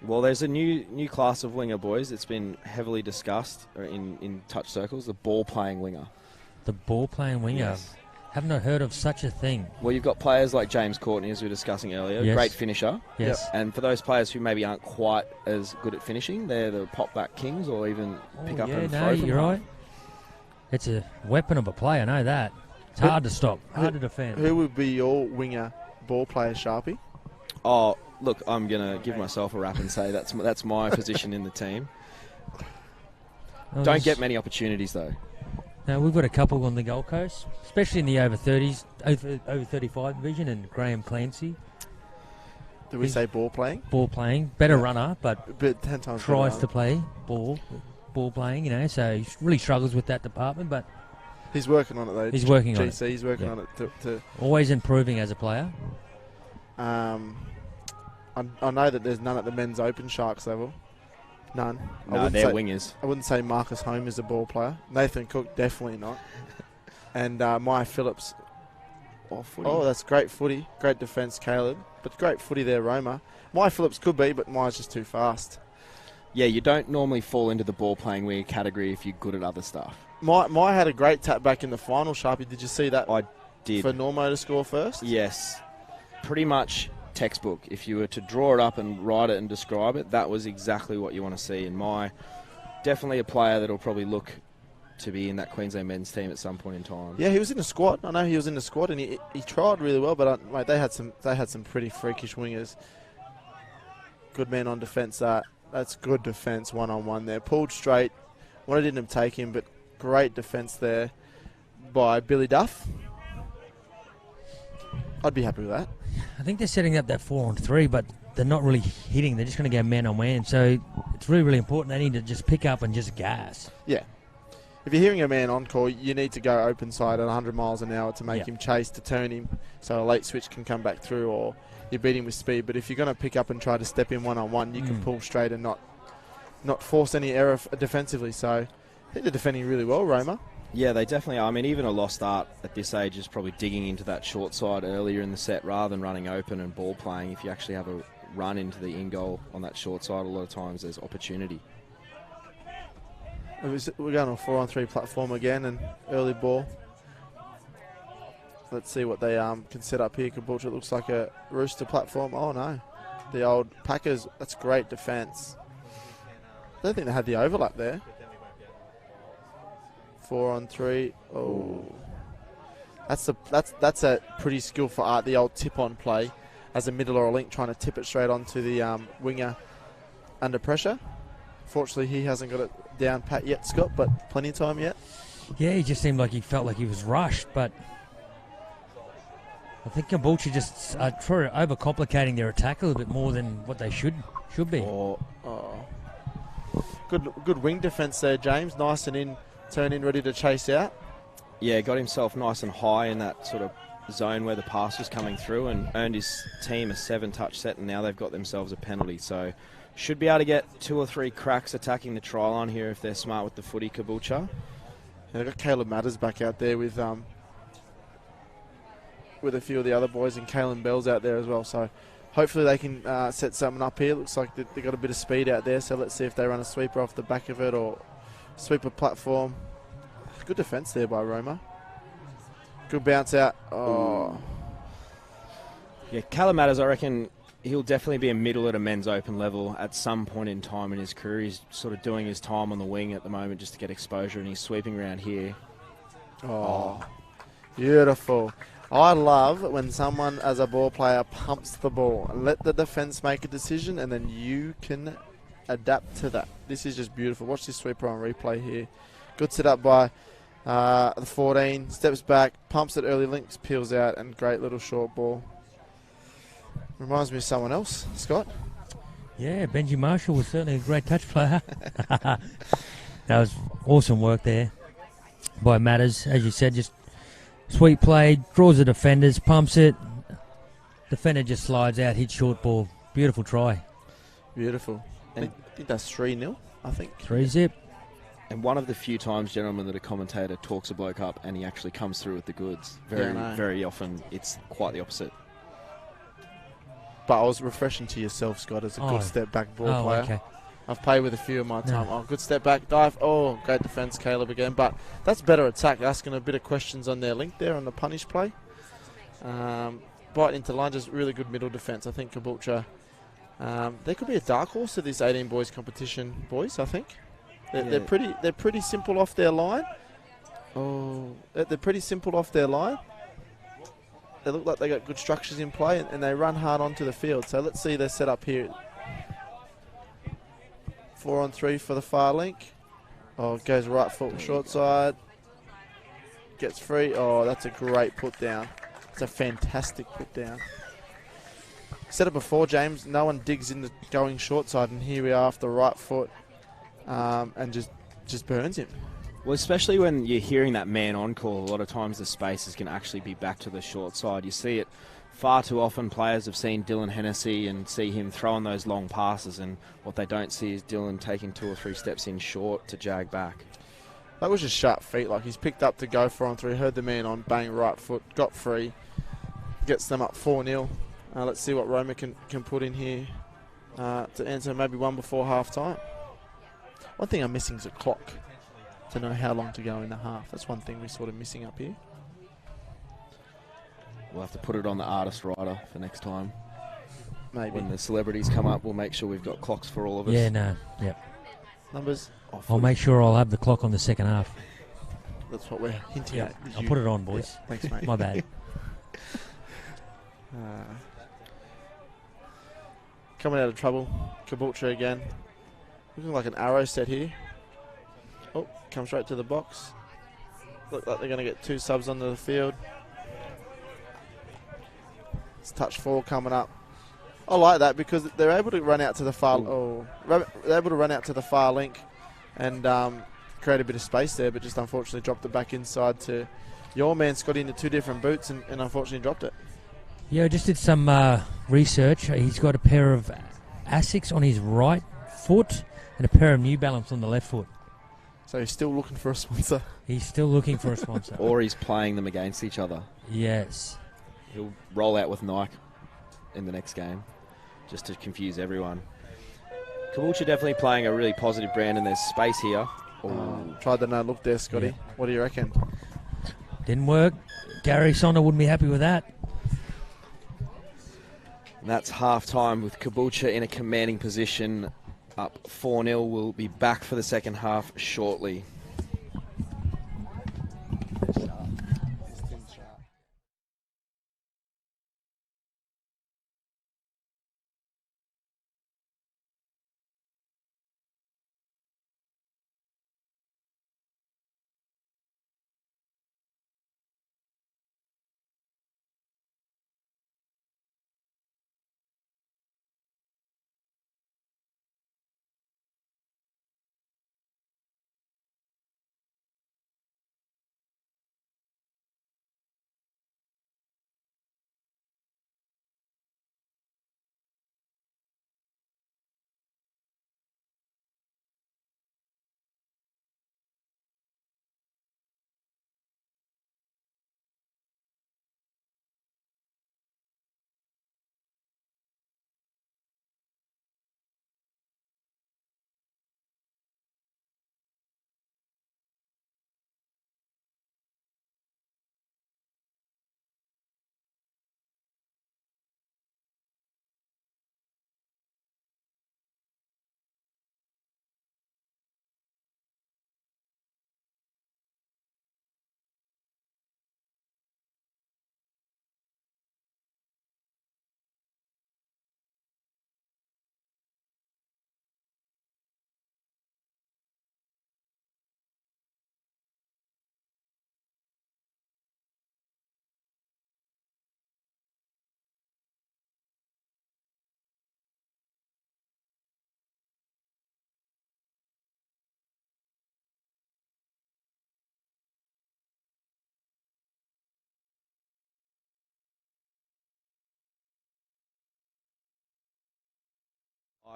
Well, there's a new class of winger, boys. It's been heavily discussed in touch circles, the ball-playing winger. The ball-playing winger? Yes. Haven't I heard of such a thing? Well, you've got players like James Courtney, as we were discussing earlier, Yes. great finisher. Yes. And for those players who maybe aren't quite as good at finishing, they're the pop-back kings or even pick up and throw from you're half. right. It's a weapon of a player, I know that. It's hard to stop, hard to defend. Who would be your winger ball player, Sharpie? Oh, look, I'm going to give myself a rap and say that's my position in the team. Don't get many opportunities, though. No, we've got a couple on the Gold Coast, especially in the over 30s, over 35 division, and Graham Clancy. Do we say ball playing? Ball playing. Better runner, but 10 times tries better. to play ball playing, so he really struggles with that department, but he's working on it, though. He's working on it. GC, he's working on it to always improving as a player. I know that there's none at the men's open Sharks level. None. No, they're wingers. I wouldn't say Marcus Holm is a ball player. Nathan Cook, definitely not. And Maya Phillips. Oh, that's great footy. Great defence, Caleb. But great footy there, Roma. Maya Phillips could be, but Maya's just too fast. Yeah, you don't normally fall into the ball-playing winger category if you're good at other stuff. Maya had a great tap back in the final, Sharpie. Did you see that? I did. For Normo to score first? Yes. Pretty much textbook. If you were to draw it up and write it and describe it, that was exactly what you want to see. And Mai, definitely a player that'll probably look to be in that Queensland men's team at some point in time. Yeah, he was in the squad. I know he was in the squad, and he tried really well. But mate, they had some pretty freakish wingers. Good man on defence. That's good defence one-on-one there. Pulled straight. Wanted him to take him, but great defence there by Billy Duff. I'd be happy with that. I think they're setting up that 4-on-3, but they're not really hitting. They're just going to go man-on-man. So it's really, really important. They need to just pick up and just gas. Yeah. If you're hearing a man on call, you need to go open side at 100 miles an hour to make him chase, to turn him so a late switch can come back through, or you beat him with speed. But if you're going to pick up and try to step in one-on-one, you can pull straight and not force any error defensively. So I think they're defending really well, Roma. Yeah, they definitely are. I mean, even a lost start at this age is probably digging into that short side earlier in the set rather than running open and ball playing. If you actually have a run into the in goal on that short side, a lot of times there's opportunity. We're going on a 4-on-3 platform again, and early ball. Let's see what they can set up here. Caboolture looks like a Rooster platform. Oh no, the old Packers. That's great defence. I don't think they had the overlap there. 4-on-3. Oh, that's a pretty skillful art. The old tip-on play as a middle or a link, trying to tip it straight onto the winger under pressure. Fortunately, he hasn't got it down pat yet, Scott, but plenty of time yet. Yeah, he just seemed like he felt like he was rushed, but I think Caboolture just overcomplicating their attack a little bit more than what they should be. Good wing defence there, James. Nice and in, turn in, ready to chase out. Yeah, got himself nice and high in that sort of zone where the pass was coming through and earned his team a 7-touch set, and now they've got themselves a penalty. So should be able to get 2 or 3 cracks attacking the try line here if they're smart with the footy, Caboolture. Yeah, they've got Caleb Matters back out there with a few of the other boys, and Kalen Bell's out there as well. So hopefully they can set something up here. Looks like they've got a bit of speed out there, so let's see if they run a sweeper off the back of it or sweeper platform. Good defence there by Roma. Good bounce out. Oh. Yeah, Callum Matters, I reckon he'll definitely be a middle at a men's open level at some point in time in his career. He's sort of doing his time on the wing at the moment just to get exposure, and he's sweeping around here. Oh, beautiful. I love when someone, as a ball player, pumps the ball and let the defence make a decision, and then you can adapt to that. This is just beautiful. Watch this sweeper on replay here. Good set up by the 14. Steps back, pumps it early, links, peels out, and great little short ball. Reminds me of someone else, Scott. Yeah, Benji Marshall was certainly a great touch player. That was awesome work there by Matters. As you said, just sweet play, draws the defenders, pumps it. Defender just slides out, hits short ball. Beautiful try. Beautiful. And I think that's 3-0, I think. 3-0. And one of the few times, gentlemen, that a commentator talks a bloke up and he actually comes through with the goods. Very often it's quite the opposite. But I was refreshing to yourself, Scott, as a good step back ball player. Okay. I've played with a few of my time. Oh, good step back, dive. Oh, great defence, Caleb again. But that's better attack. Asking a bit of questions on their link there on the punish play. Bite into line, just really good middle defence. I think Caboolture, they could be a dark horse of this 18 boys competition, boys, I think. They're pretty simple off their line. Oh, they're pretty simple off their line. They look like they got good structures in play, and they run hard onto the field. So let's see their setup here. 4-on-3 for the far link. Oh, goes right foot short side. Gets free. Oh, that's a great put down. It's a fantastic put down. Said it before, James. No one digs into going short side, and here we are off the right foot, and just burns him. Well, especially when you're hearing that man on call, a lot of times the spaces can actually be back to the short side. You see it far too often. Players have seen Dylan Hennessy and see him throwing those long passes, and what they don't see is Dylan taking 2 or 3 steps in short to jag back. That was just sharp feet. Like, he's picked up to go 4-on-3, heard the man on, bang, right foot, got free, gets them up 4-0. Let's see what Roma can put in here to answer maybe one before half time. One thing I'm missing is a clock to know how long to go in the half. That's one thing we're sort of missing up here. We'll have to put it on the artist rider for next time. Maybe. When the celebrities come up, we'll make sure we've got clocks for all of us. Yeah, no, yep. Numbers. I'll make sure I'll have the clock on the second half. That's what we're hinting at. I'll put it on, boys. Yeah, thanks, mate. My bad. Coming out of trouble. Caboolture again. Looking like an arrow set here. Oh, comes right to the box. Look like they're going to get 2 subs onto the field. It's touch 4 coming up. I like that because they're able to run out to the far. They're able to run out to the far link and create a bit of space there, but just unfortunately dropped it back inside to your man. Got into 2 different boots and unfortunately dropped it. Yeah, I just did some research. He's got a pair of Asics on his right foot and a pair of New Balance on the left foot. So he's still looking for a sponsor. He's still looking for a sponsor. Or he's playing them against each other. Yes. He'll roll out with Nike in the next game just to confuse everyone. Caboolture definitely playing a really positive brand, and there's space here. Tried the no look there, Scotty. Yeah. What do you reckon? Didn't work. Gary Sonner wouldn't be happy with that. And that's half time with Caboolture in a commanding position, up 4-0. We'll be back for the second half shortly.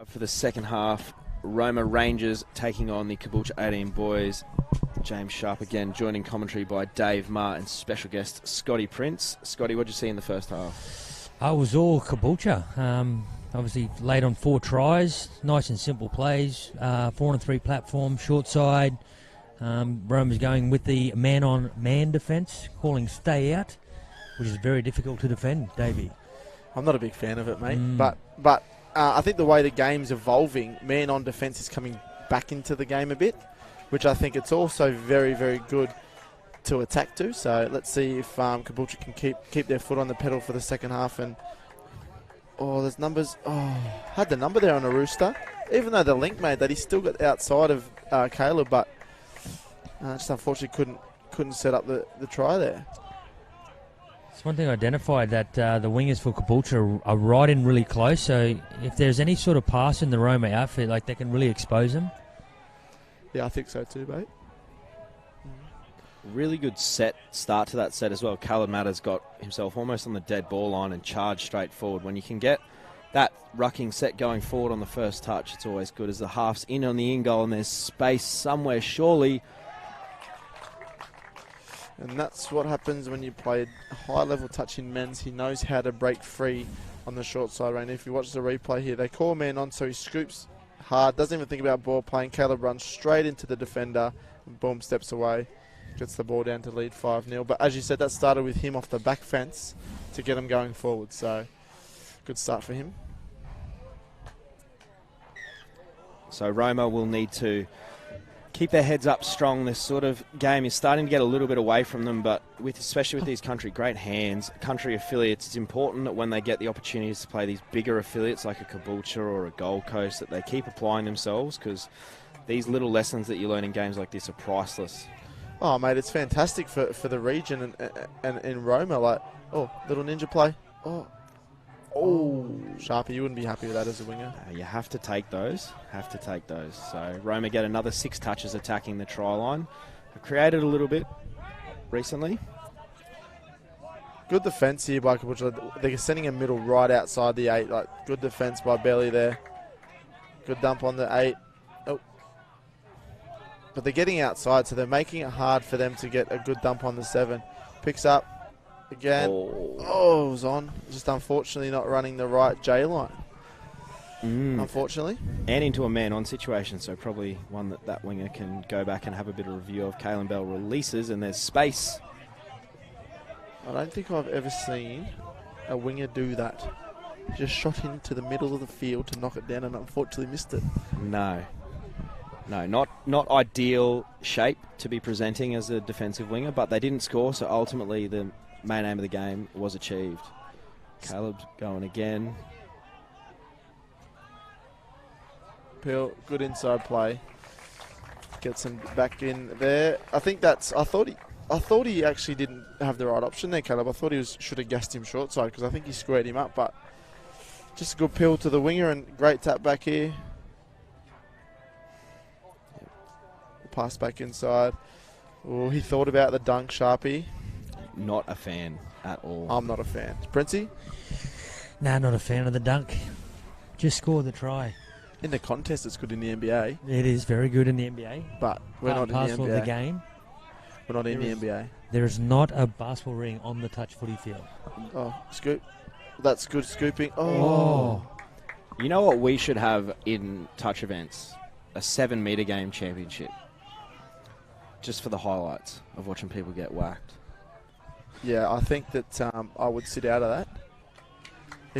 For the second half, Roma Rangers taking on the Caboolture 18 Boys. James Sharp again, joining commentary by Dave Marr and special guest Scotty Prince. Scotty, what did you see in the first half? I was all Caboolture. Obviously laid on 4 tries, nice and simple plays, 4-on-3 platform, short side. Roma's going with the man-on-man defence, calling stay out, which is very difficult to defend, Davey. I'm not a big fan of it, mate. But I think the way the game's evolving, man-on defence is coming back into the game a bit, which I think it's also very, very good to attack to. So let's see if Caboolture can keep their foot on the pedal for the second half. And there's numbers. Had the number there on a Rooster. Even though the link made that, he still got outside of Caleb, but just unfortunately couldn't set up the try there. It's one thing I identified that the wingers for Caboolture are right in really close. So if there's any sort of pass in the Roma outfit, like they can really expose them. Yeah, I think so too, mate. Really good start to that set as well. Caleb Matters got himself almost on the dead ball line and charged straight forward. When you can get that rucking set going forward on the first touch, it's always good as the half's in on the in goal and there's space somewhere surely. And that's what happens when you play high level touch in men's. He knows how to break free on the short side range. If you watch the replay here, they call man on, so he scoops hard, doesn't even think about ball playing. Caleb runs straight into the defender and boom, steps away, gets the ball down to lead 5-0. But as you said, that started with him off the back fence to get him going forward. So good start for him. So Roma will need to keep their heads up strong. This sort of game is starting to get a little bit away from them, but especially with these great country affiliates, it's important that when they get the opportunities to play these bigger affiliates like a Caboolture or a Gold Coast, that they keep applying themselves, because these little lessons that you learn in games like this are priceless. Oh, mate, it's fantastic for the region and in Roma. Like, little ninja play. Sharpie, you wouldn't be happy with that as a winger. You have to take those. So Roma get another 6 touches attacking the try line. They've created a little bit recently. Good defence here by Caboolture. They're sending a middle right outside the 8. Like, good defence by Belly there. Good dump on the 8. But they're getting outside, so they're making it hard for them to get a good dump on the 7. Picks up again. It was on. Just unfortunately not running the right J line. Unfortunately. And into a man-on situation, so probably one that winger can go back and have a bit of review of. Kalen Bell releases, and there's space. I don't think I've ever seen a winger do that. Just shot into the middle of the field to knock it down and unfortunately missed it. No, not ideal shape to be presenting as a defensive winger, but they didn't score, so ultimately the main aim of the game was achieved. Caleb's going again. Peel, good inside play. Gets him back in there. I thought he actually didn't have the right option there, Caleb. I thought he should have gassed him short side, because I think he squared him up, but just a good peel to the winger and great tap back here. Pass back inside. He thought about the dunk, Sharpie. Not a fan at all. I'm not a fan. Princey? Nah, not a fan of the dunk. Just score the try. In the contest, it's good in the NBA. It is very good in the NBA. But we're not in the parcel NBA. Of the game. We're not in the NBA. There is not a basketball ring on the touch footy field. Scoop. That's good scooping. You know what we should have in touch events? A 7-metre game championship. Just for the highlights of watching people get whacked. Yeah, I think that I would sit out of that.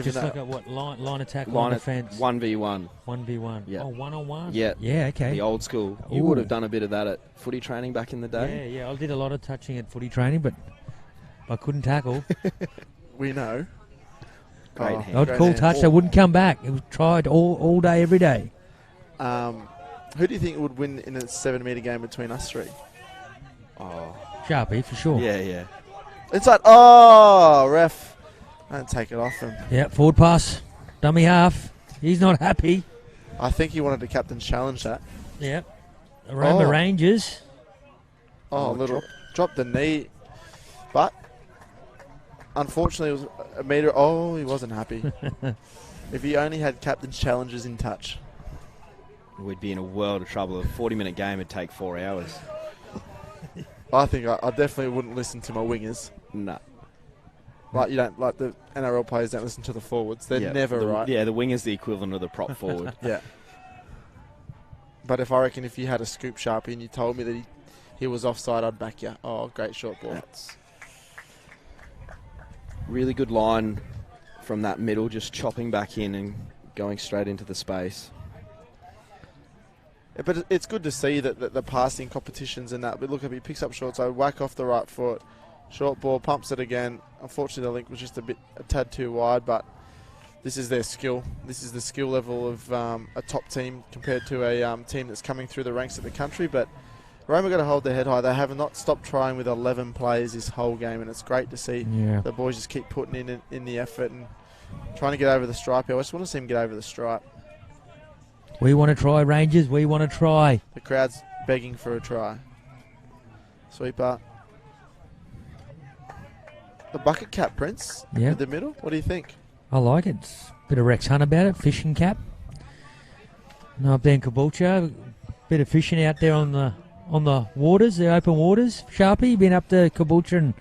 Just look at what line attack, line defence. 1v1. 1v1. Yeah. 1-on-1. Yeah. Yeah, okay. The old school. You would have done a bit of that at footy training back in the day. Yeah. I did a lot of touching at footy training, but I couldn't tackle. We know. Great hand. I'd call touch. I wouldn't come back. It was tried all day, every day. Who do you think would win in a 7-metre game between us 3? Sharpie, for sure. Yeah. Inside. Ref. Don't take it off him. Yeah, forward pass. Dummy half. He's not happy. I think he wanted the captain's challenge that. Yep. Roma Rangers. Drop the knee. But unfortunately, it was a metre. He wasn't happy. If he only had captain's challenges in touch. We'd be in a world of trouble. A 40-minute game would take 4 hours. I think I definitely wouldn't listen to my wingers. No. Like you don't, like the NRL players don't listen to the forwards. They're never right. Yeah, the winger's the equivalent of the prop forward. Yeah. But if I reckon if you had a scoop sharpie and you told me that he was offside, I'd back you. Oh, great short ball. That's really good line from that middle, just chopping back in and going straight into the space. Yeah, but it's good to see that the passing competitions and that. But look, if he picks up short, so whack off the right foot, short ball, pumps it again. Unfortunately, the link was just a tad too wide, but this is their skill. This is the skill level of a top team compared to a team that's coming through the ranks of the country. But Roma got to hold their head high. They have not stopped trying with 11 players this whole game, and it's great to see the boys just keep putting in the effort and trying to get over the stripe. I just want to see them get over the stripe. We want to try, Rangers. We want to try. The crowd's begging for a try. Sweeper. The bucket cap, Prince, in the middle. What do you think? I like it. It's a bit of Rex Hunt about it. Fishing cap. No, up there in Caboolture. Bit of fishing out there on the waters, the open waters. Sharpie, been up to Caboolture and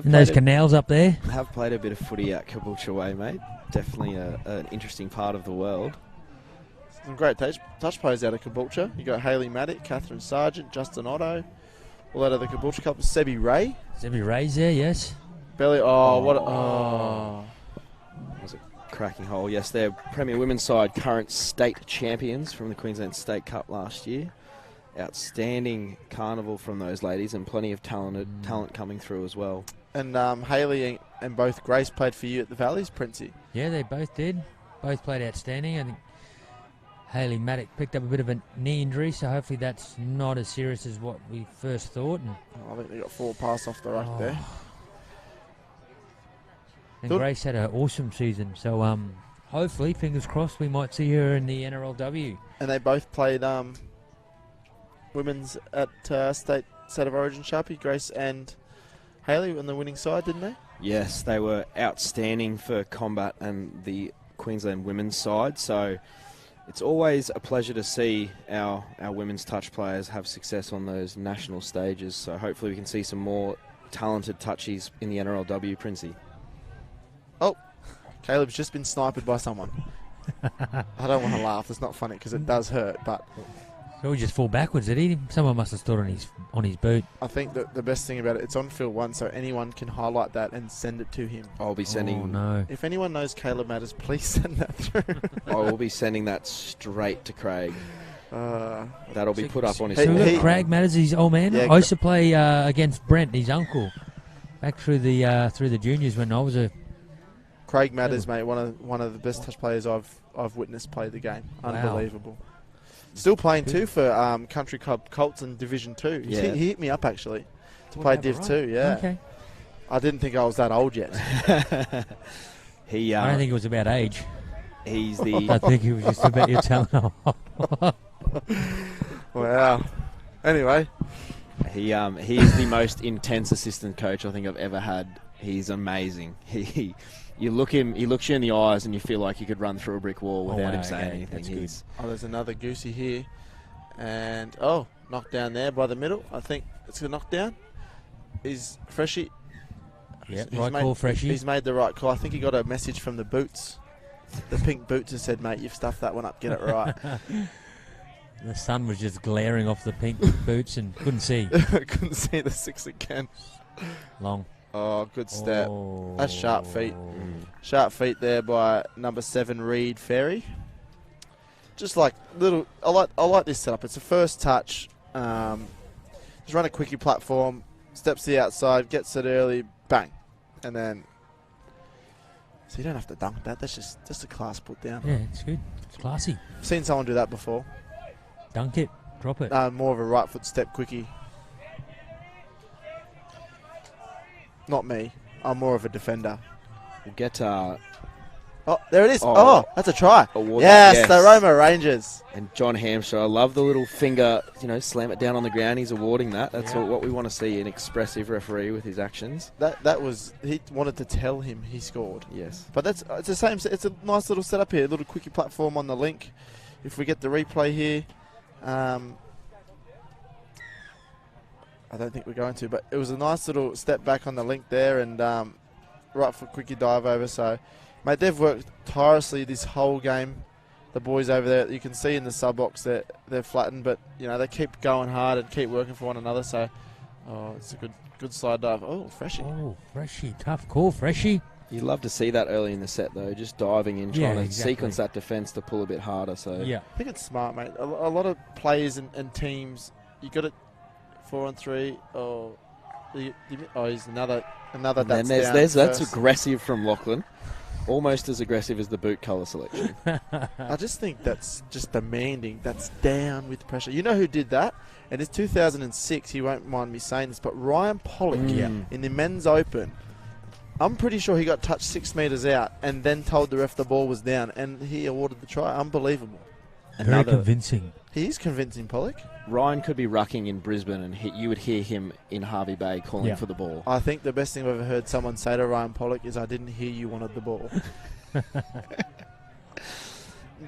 those canals up there. Have played a bit of footy out Caboolture way, mate. Definitely an interesting part of the world. Some great touch players out of Caboolture. You got Hayley Maddock, Catherine Sargent, Justin Otto. All out of the Caboolture couple. Sebi Ray. Sebi Ray's there, yes. Belly. Oh, what? That was a cracking hole. Yes, they're Premier Women's side, current state champions from the Queensland State Cup last year. Outstanding carnival from those ladies, and plenty of talent coming through as well. And Hayley and both Grace played for you at the Valleys, Princey. Yeah, they both did. Both played outstanding. I think Hayley Maddock picked up a bit of a knee injury, so hopefully that's not as serious as what we first thought. And I think they got 4 passes off the rack there. And Grace had an awesome season, so hopefully, fingers crossed, we might see her in the NRLW. And they both played women's at State of Origin, Sharpie, Grace and Hayley on the winning side, didn't they? Yes, they were outstanding for Combat and the Queensland women's side, so it's always a pleasure to see our women's touch players have success on those national stages, so hopefully we can see some more talented touchies in the NRLW, Princey. Oh, Caleb's just been sniped by someone. I don't want to laugh, it's not funny because it does hurt, but... So he just fall backwards, did he? Someone must have stood on his boot. I think that the best thing about it, it's on field 1, so anyone can highlight that and send it to him. I'll be sending... Oh, no. If anyone knows Caleb Matters, please send that through. I will be sending that straight to Craig. That'll be put up on his... So we've got Craig Matters, his old man. Yeah, I used to play against Brent, his uncle, back through the juniors when I was a... Craig Matters, mate, one of the best touch players I've witnessed play the game. Unbelievable. Wow. Still playing too for Country Club Colts in Division 2. Yeah. He hit me up actually to play Div 2. Yeah. Okay. I didn't think I was that old yet. I don't think it was about age. He's the... I think it was just about your talent. Wow. Anyway. He's the most intense assistant coach I think I've ever had. He's amazing. He looks you in the eyes and you feel like you could run through a brick wall without him saying anything. That's good. There's another Goosey here. And, knocked down there by the middle. I think it's a knockdown. Is Freshie... Yeah, right call, Freshie. He's made the right call. I think he got a message from the boots. The pink boots that said, mate, you've stuffed that one up. Get it right. The sun was just glaring off the pink boots and couldn't see. Couldn't see the 6 again. Long. Oh, good step. That's sharp feet. Sharp feet there by number 7, Reed Ferry. Just like little... I like this setup. It's a first touch. Just run a quickie platform. Steps to the outside. Gets it early. Bang. And then... So you don't have to dunk that. That's just a class put down. Yeah, it's good. It's classy. I've seen someone do that before. Dunk it. Drop it. More of a right foot step quickie. Not me. I'm more of a defender. We'll get... Oh, there it is. Oh, that's a try. Award. Yes, the Roma Rangers. And John Hampshire, I love the little finger, slam it down on the ground. He's awarding that. That's what we want to see, an expressive referee with his actions. That was, he wanted to tell him he scored. Yes. But it's the same, it's a nice little setup here, a little quickie platform on the link. If we get the replay here, I don't think we're going to, but it was a nice little step back on the link there, and right for quickie dive over. So, mate, they've worked tirelessly this whole game. The boys over there, you can see in the sub box that they're flattened, but they keep going hard and keep working for one another. So, it's a good slide dive. Oh, Freshie. Oh, Freshie, tough call, Freshie. You love to see that early in the set, though, just diving in, trying to sequence that defence to pull a bit harder. So I think it's smart, mate. A lot of players and teams, you got it 4-on-3. He's another. And That's then down that's first. aggressive from Lachlan. Almost as aggressive as the boot colour selection. I just think that's just demanding. That's down with pressure. You know who did that? And it's 2006. He won't mind me saying this, but Ryan Pollock in the men's open. I'm pretty sure he got touched 6 metres out and then told the ref the ball was down, and he awarded the try. Unbelievable. Very convincing. He is convincing, Pollock. Ryan could be rucking in Brisbane, and you would hear him in Harvey Bay calling for the ball. I think the best thing I've ever heard someone say to Ryan Pollock is, "I didn't hear you wanted the ball."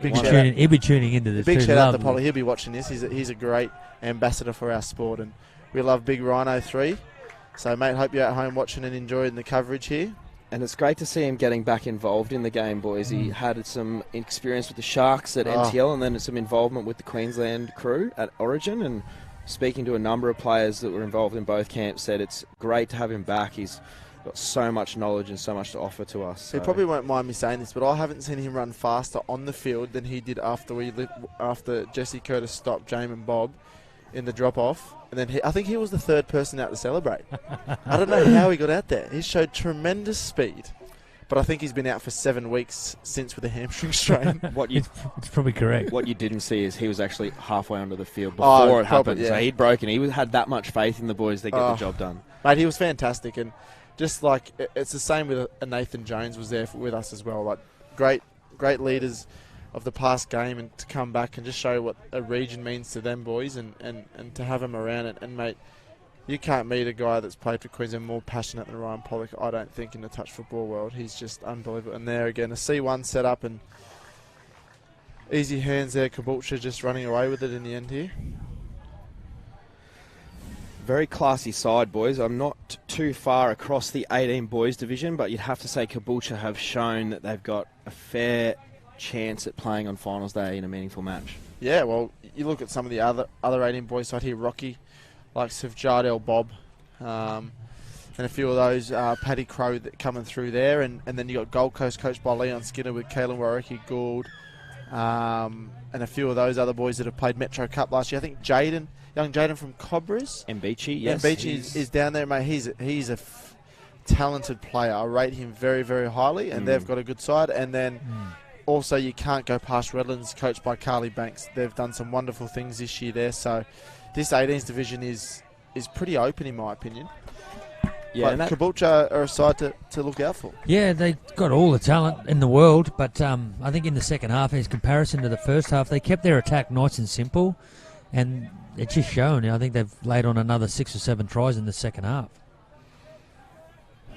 He'll be tuning into this. Big shout out to Pollock. He'll be watching this. He's a great ambassador for our sport, and we love Big Rhino 3. So, mate, hope you're at home watching and enjoying the coverage here. And it's great to see him getting back involved in the game, boys. He had some experience with the Sharks at NTL and then some involvement with the Queensland crew at Origin. And speaking to a number of players that were involved in both camps, said it's great to have him back. He's got so much knowledge and so much to offer to us. So. He probably won't mind me saying this, but I haven't seen him run faster on the field than he did after Jesse Curtis stopped Jamin Bob in the drop-off. And then I think he was the third person out to celebrate. I don't know how he got out there. He showed tremendous speed. But I think he's been out for 7 weeks since with a hamstring strain. It's probably correct. What you didn't see is he was actually halfway onto the field before it happened. Yeah. So he'd broken. He had that much faith in the boys to get the job done. Mate, he was fantastic. And just like, it's the same with Nathan Jones was there with us as well. Like, great leaders of the past game, and to come back and just show what a region means to them boys, and to have them around it. And mate, you can't meet a guy that's played for Queensland more passionate than Ryan Pollock, I don't think, in the touch football world. He's just unbelievable. And there again, a C1 set up and easy hands there. Caboolture just running away with it in the end here. Very classy side, boys. I'm not too far across the 18 boys division, but you'd have to say Caboolture have shown that they've got a fair chance at playing on finals day in a meaningful match. Yeah, well, you look at some of the other 18 boys side here, Rocky, likes of Jardel Bob, and a few of those, Paddy Crow coming through there, and then you got Gold Coast coached by Leon Skinner with Caelan Warwicky Gould, and a few of those other boys that have played Metro Cup last year. I think young Jaden from Cobras. Mbechi, yes. Mbechi is down there, mate. He's a talented player. I rate him very, very highly, and they've got a good side. And then also you can't go past Redlands, coached by Carly Banks. They've done some wonderful things this year there. So this 18s division is pretty open in my opinion. Yeah, but Caboolture are a side to look out for. Yeah, they got all the talent in the world, but I think in the second half, in comparison to the first half, they kept their attack nice and simple, and it's just shown. I think they've laid on another 6 or 7 tries in the second half.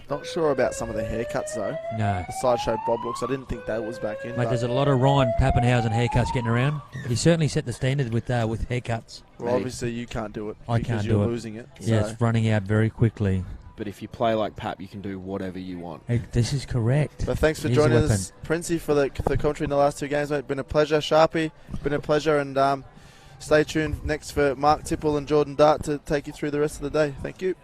Not sure about some of the haircuts though. No. The sideshow Bob looks. I didn't think that was back in. Mate, there's a lot of Ryan Pappenhausen haircuts getting around. He certainly set the standard with haircuts. Well, obviously you can't do it. I because can't you're do it. losing it. Yeah, so. it's running out very quickly. But if you play like Pap, you can do whatever you want. This is correct. But thanks for He's a joining weapon. us, Princey, for the commentary in the last 2 games, mate. Been a pleasure, Sharpie. Been a pleasure, and stay tuned next for Mark Tipple and Jordan Dart to take you through the rest of the day. Thank you.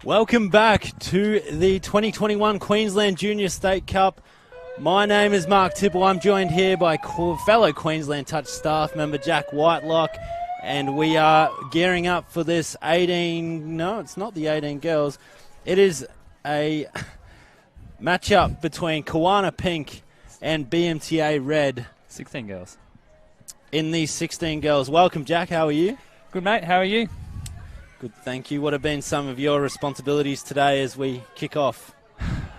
Welcome back to the 2021 Queensland Junior State Cup. My name is Mark Tipple. I'm joined here by fellow Queensland Touch staff member Jack Whitelock, and we are gearing up for this 18... No, it's not the 18 Girls. It is a matchup between Kawana Pink and BMTA Red. 16 Girls. In these 16 Girls. Welcome, Jack. How are you? Good, mate. How are you? Good, thank you. What have been some of your responsibilities today as we kick off?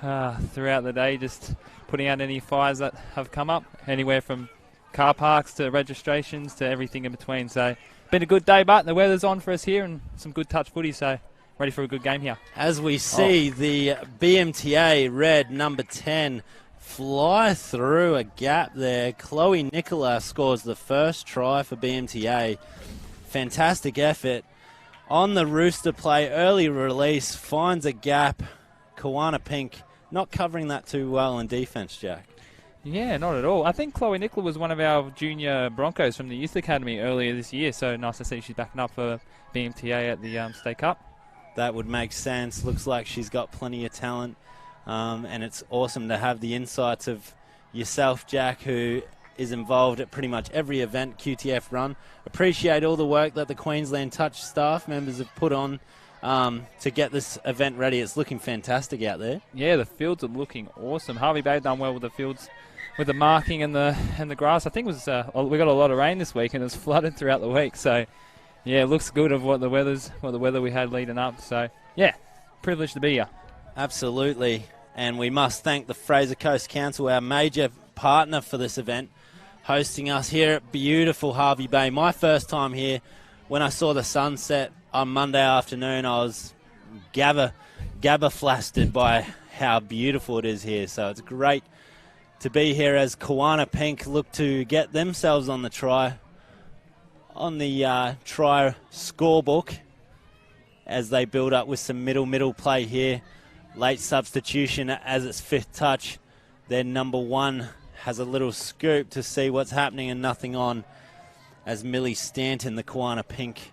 Throughout the day, just putting out any fires that have come up, anywhere from car parks to registrations to everything in between. So, been a good day, but the weather's on for us here and some good touch footy, so ready for a good game here. As we see the BMTA Red number 10 fly through a gap there. Chloe Nicola scores the first try for BMTA. Fantastic effort. On the Rooster play, early release, finds a gap. Kawana Pink not covering that too well in defence, Jack. Yeah, not at all. I think Chloe Nicola was one of our junior Broncos from the Youth Academy earlier this year, so nice to see she's backing up for BMTA at the State Cup. That would make sense. Looks like she's got plenty of talent, and it's awesome to have the insights of yourself, Jack, who is involved at pretty much every event QTF run. Appreciate all the work that the Queensland Touch staff members have put on to get this event ready. It's looking fantastic out there. Yeah, the fields are looking awesome. Harvey Bay done well with the fields, with the marking and the grass. I think it was we got a lot of rain this week and it's flooded throughout the week. So yeah, it looks good of what the weather we had leading up. So yeah, privileged to be here. Absolutely, and we must thank the Fraser Coast Council, our major partner for this event, hosting us here at beautiful Harvey Bay. My first time here, when I saw the sunset on Monday afternoon, I was gabba-flasted by how beautiful it is here. So it's great to be here as Kawana Pink look to get themselves on the try scorebook as they build up with some middle play here. Late substitution as its fifth touch. Their number one has a little scoop to see what's happening and nothing on, as Millie Stanton, the Kawana Pink,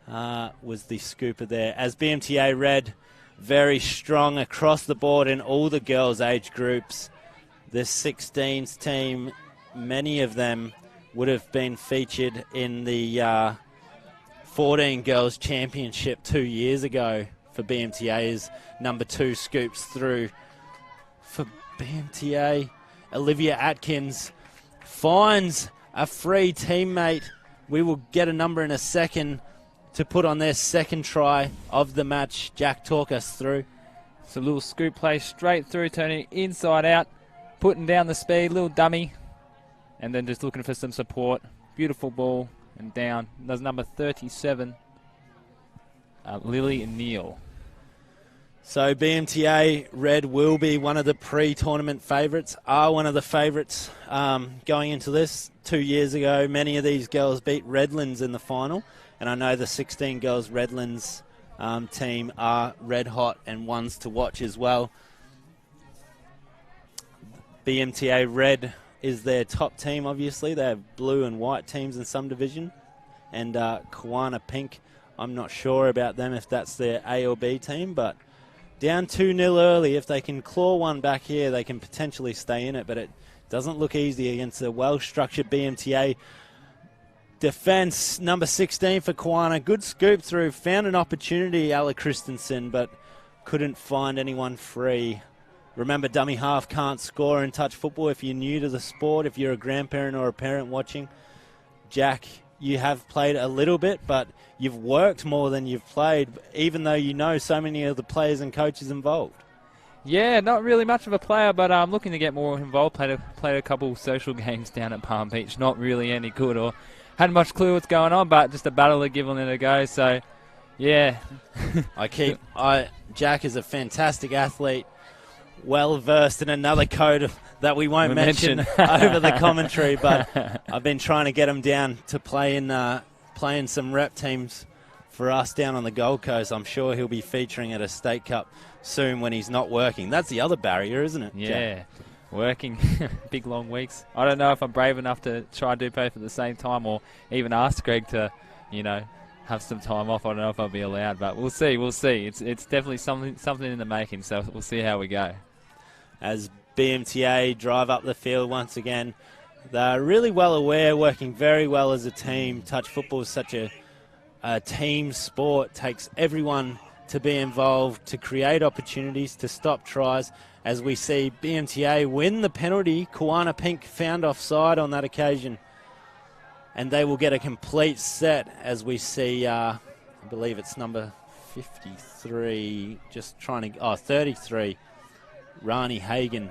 was the scooper there. As BMTA Red, very strong across the board in all the girls' age groups. The 16s team, many of them would have been featured in the 14 Girls Championship 2 years ago for BMTA, as number 2 scoops through for BMTA. Olivia Atkins finds a free teammate. We will get a number in a second to put on their second try of the match. Jack, talk us through. It's a little scoop play straight through, turning inside out, putting down the speed, little dummy, and then just looking for some support. Beautiful ball and down. There's number 37, Lily Neal. So BMTA Red will be one of the pre-tournament favourites, are one of the favourites going into this. 2 years ago, many of these girls beat Redlands in the final, and I know the 16 Girls Redlands team are red hot and ones to watch as well. BMTA Red is their top team, obviously. They have blue and white teams in some division, and Kawana Pink, I'm not sure about them if that's their A or B team, but down 2-0 early. If they can claw one back here, they can potentially stay in it, but it doesn't look easy against a well-structured BMTA defence. Number 16 for Kawana. Good scoop through. Found an opportunity, Ella Christensen, but couldn't find anyone free. Remember, dummy half can't score in touch football. If you're new to the sport, if you're a grandparent or a parent watching, Jack, you have played a little bit, but you've worked more than you've played, even though you know so many of the players and coaches involved. Yeah, not really much of a player, but I'm looking to get more involved. Played a couple social games down at Palm Beach. Not really any good, or hadn't much clue what's going on, but just a battle of giving it a go. So, yeah. Jack is a fantastic athlete, well versed in another code that we won't mention over the commentary, but I've been trying to get him down to play in some rep teams for us down on the Gold Coast. I'm sure he'll be featuring at a State Cup soon when he's not working. That's the other barrier, isn't it, Yeah, Jack? Working big long weeks. I don't know if I'm brave enough to try and do both at the same time, or even ask Greg to, have some time off. I don't know if I'll be allowed, but we'll see. We'll see. It's definitely something in the making. So we'll see how we go. As BMTA drive up the field once again, they're really well aware, working very well as a team. Touch football is such a team sport. Takes everyone to be involved, to create opportunities, to stop tries. As we see BMTA win the penalty, Kawana Pink found offside on that occasion. And they will get a complete set as we see, I believe it's number 53, 33, Rani Hagen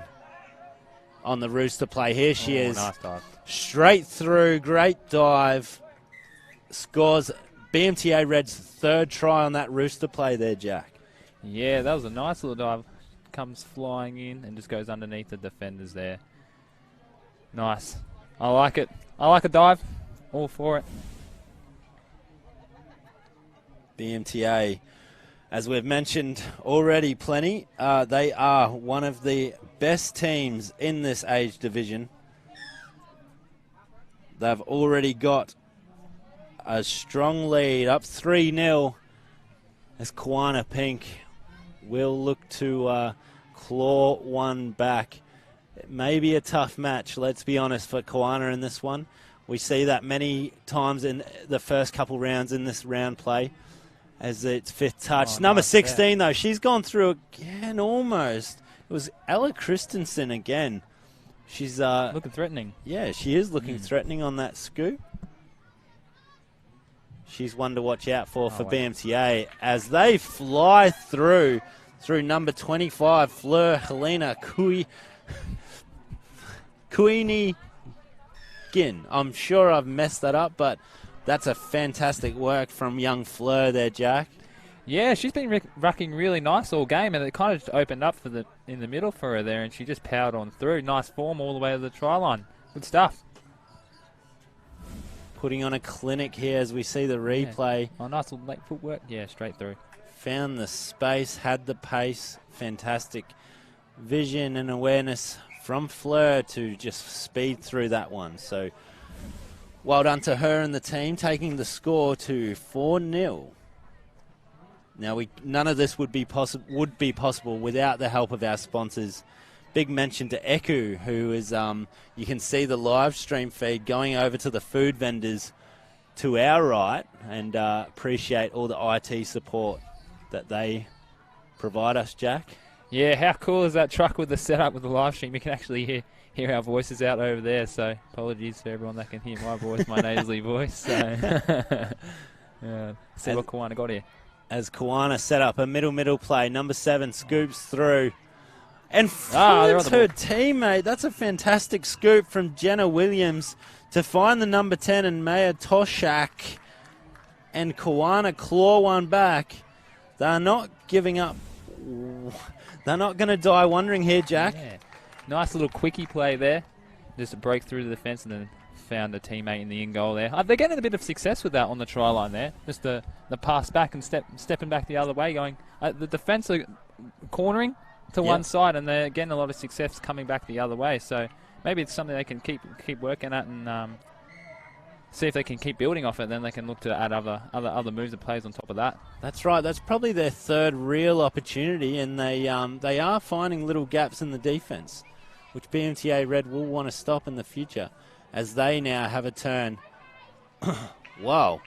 on the Rooster play. Here she is. Nice dive. Straight through, great dive. Scores BMTA Red's third try on that Rooster play there, Jack. Yeah, that was a nice little dive. Comes flying in and just goes underneath the defenders there. Nice. I like it. I like a dive. All for it. BMTA, as we've mentioned already plenty, they are one of the best teams in this age division. They've already got a strong lead, up 3-0, as Kawana Pink will look to claw one back. It may be a tough match, let's be honest, for Kawana in this one. We see that many times in the first couple rounds in this round play as it's fifth touch. Number nice, 16, though, she's gone through again almost. It was Ella Christensen again. She's looking threatening. Yeah, she is looking threatening on that scoop. She's one to watch out for BMTA as they fly through number 25, Fleur Helena Kuini Gin. I'm sure I've messed that up, but that's a fantastic work from young Fleur there, Jack. Yeah, she's been rucking really nice all game, and it kind of just opened up in the middle for her there, and she just powered on through. Nice form all the way to the try line. Good stuff. Putting on a clinic here as we see the replay. Yeah. Oh, nice little late footwork. Yeah, straight through. Found the space, had the pace. Fantastic vision and awareness from Fleur to just speed through that one. So well done to her and the team, taking the score to 4-0. Now, none of this would be possible without the help of our sponsors. Big mention to Eku, who is, you can see the live stream feed going over to the food vendors to our right, and appreciate all the IT support that they provide us, Jack. Yeah, how cool is that truck with the setup with the live stream? You can actually hear our voices out over there, so apologies for everyone that can hear my voice, my nasally voice. So see what Kawana got here. As Kawana set up a middle play, number 7 scoops through. And finds her teammate. That's a fantastic scoop from Jenna Williams to find the number 10 and Maya Toshak. And Kawana claw one back. They're not giving up. They're not going to die wondering here, Jack. Yeah. Nice little quickie play there. Just a break through the defence and then found a teammate in the in goal there. They're getting a bit of success with that on the try line there. Just the pass back and stepping back the other way, going. The defence are cornering to one side, and they're getting a lot of success coming back the other way. So maybe it's something they can keep working at and see if they can keep building off it. Then they can look to add other moves and plays on top of that. That's right. That's probably their third real opportunity, and they are finding little gaps in the defence, which BMTA Red will want to stop in the future, as they now have a turn. Wow.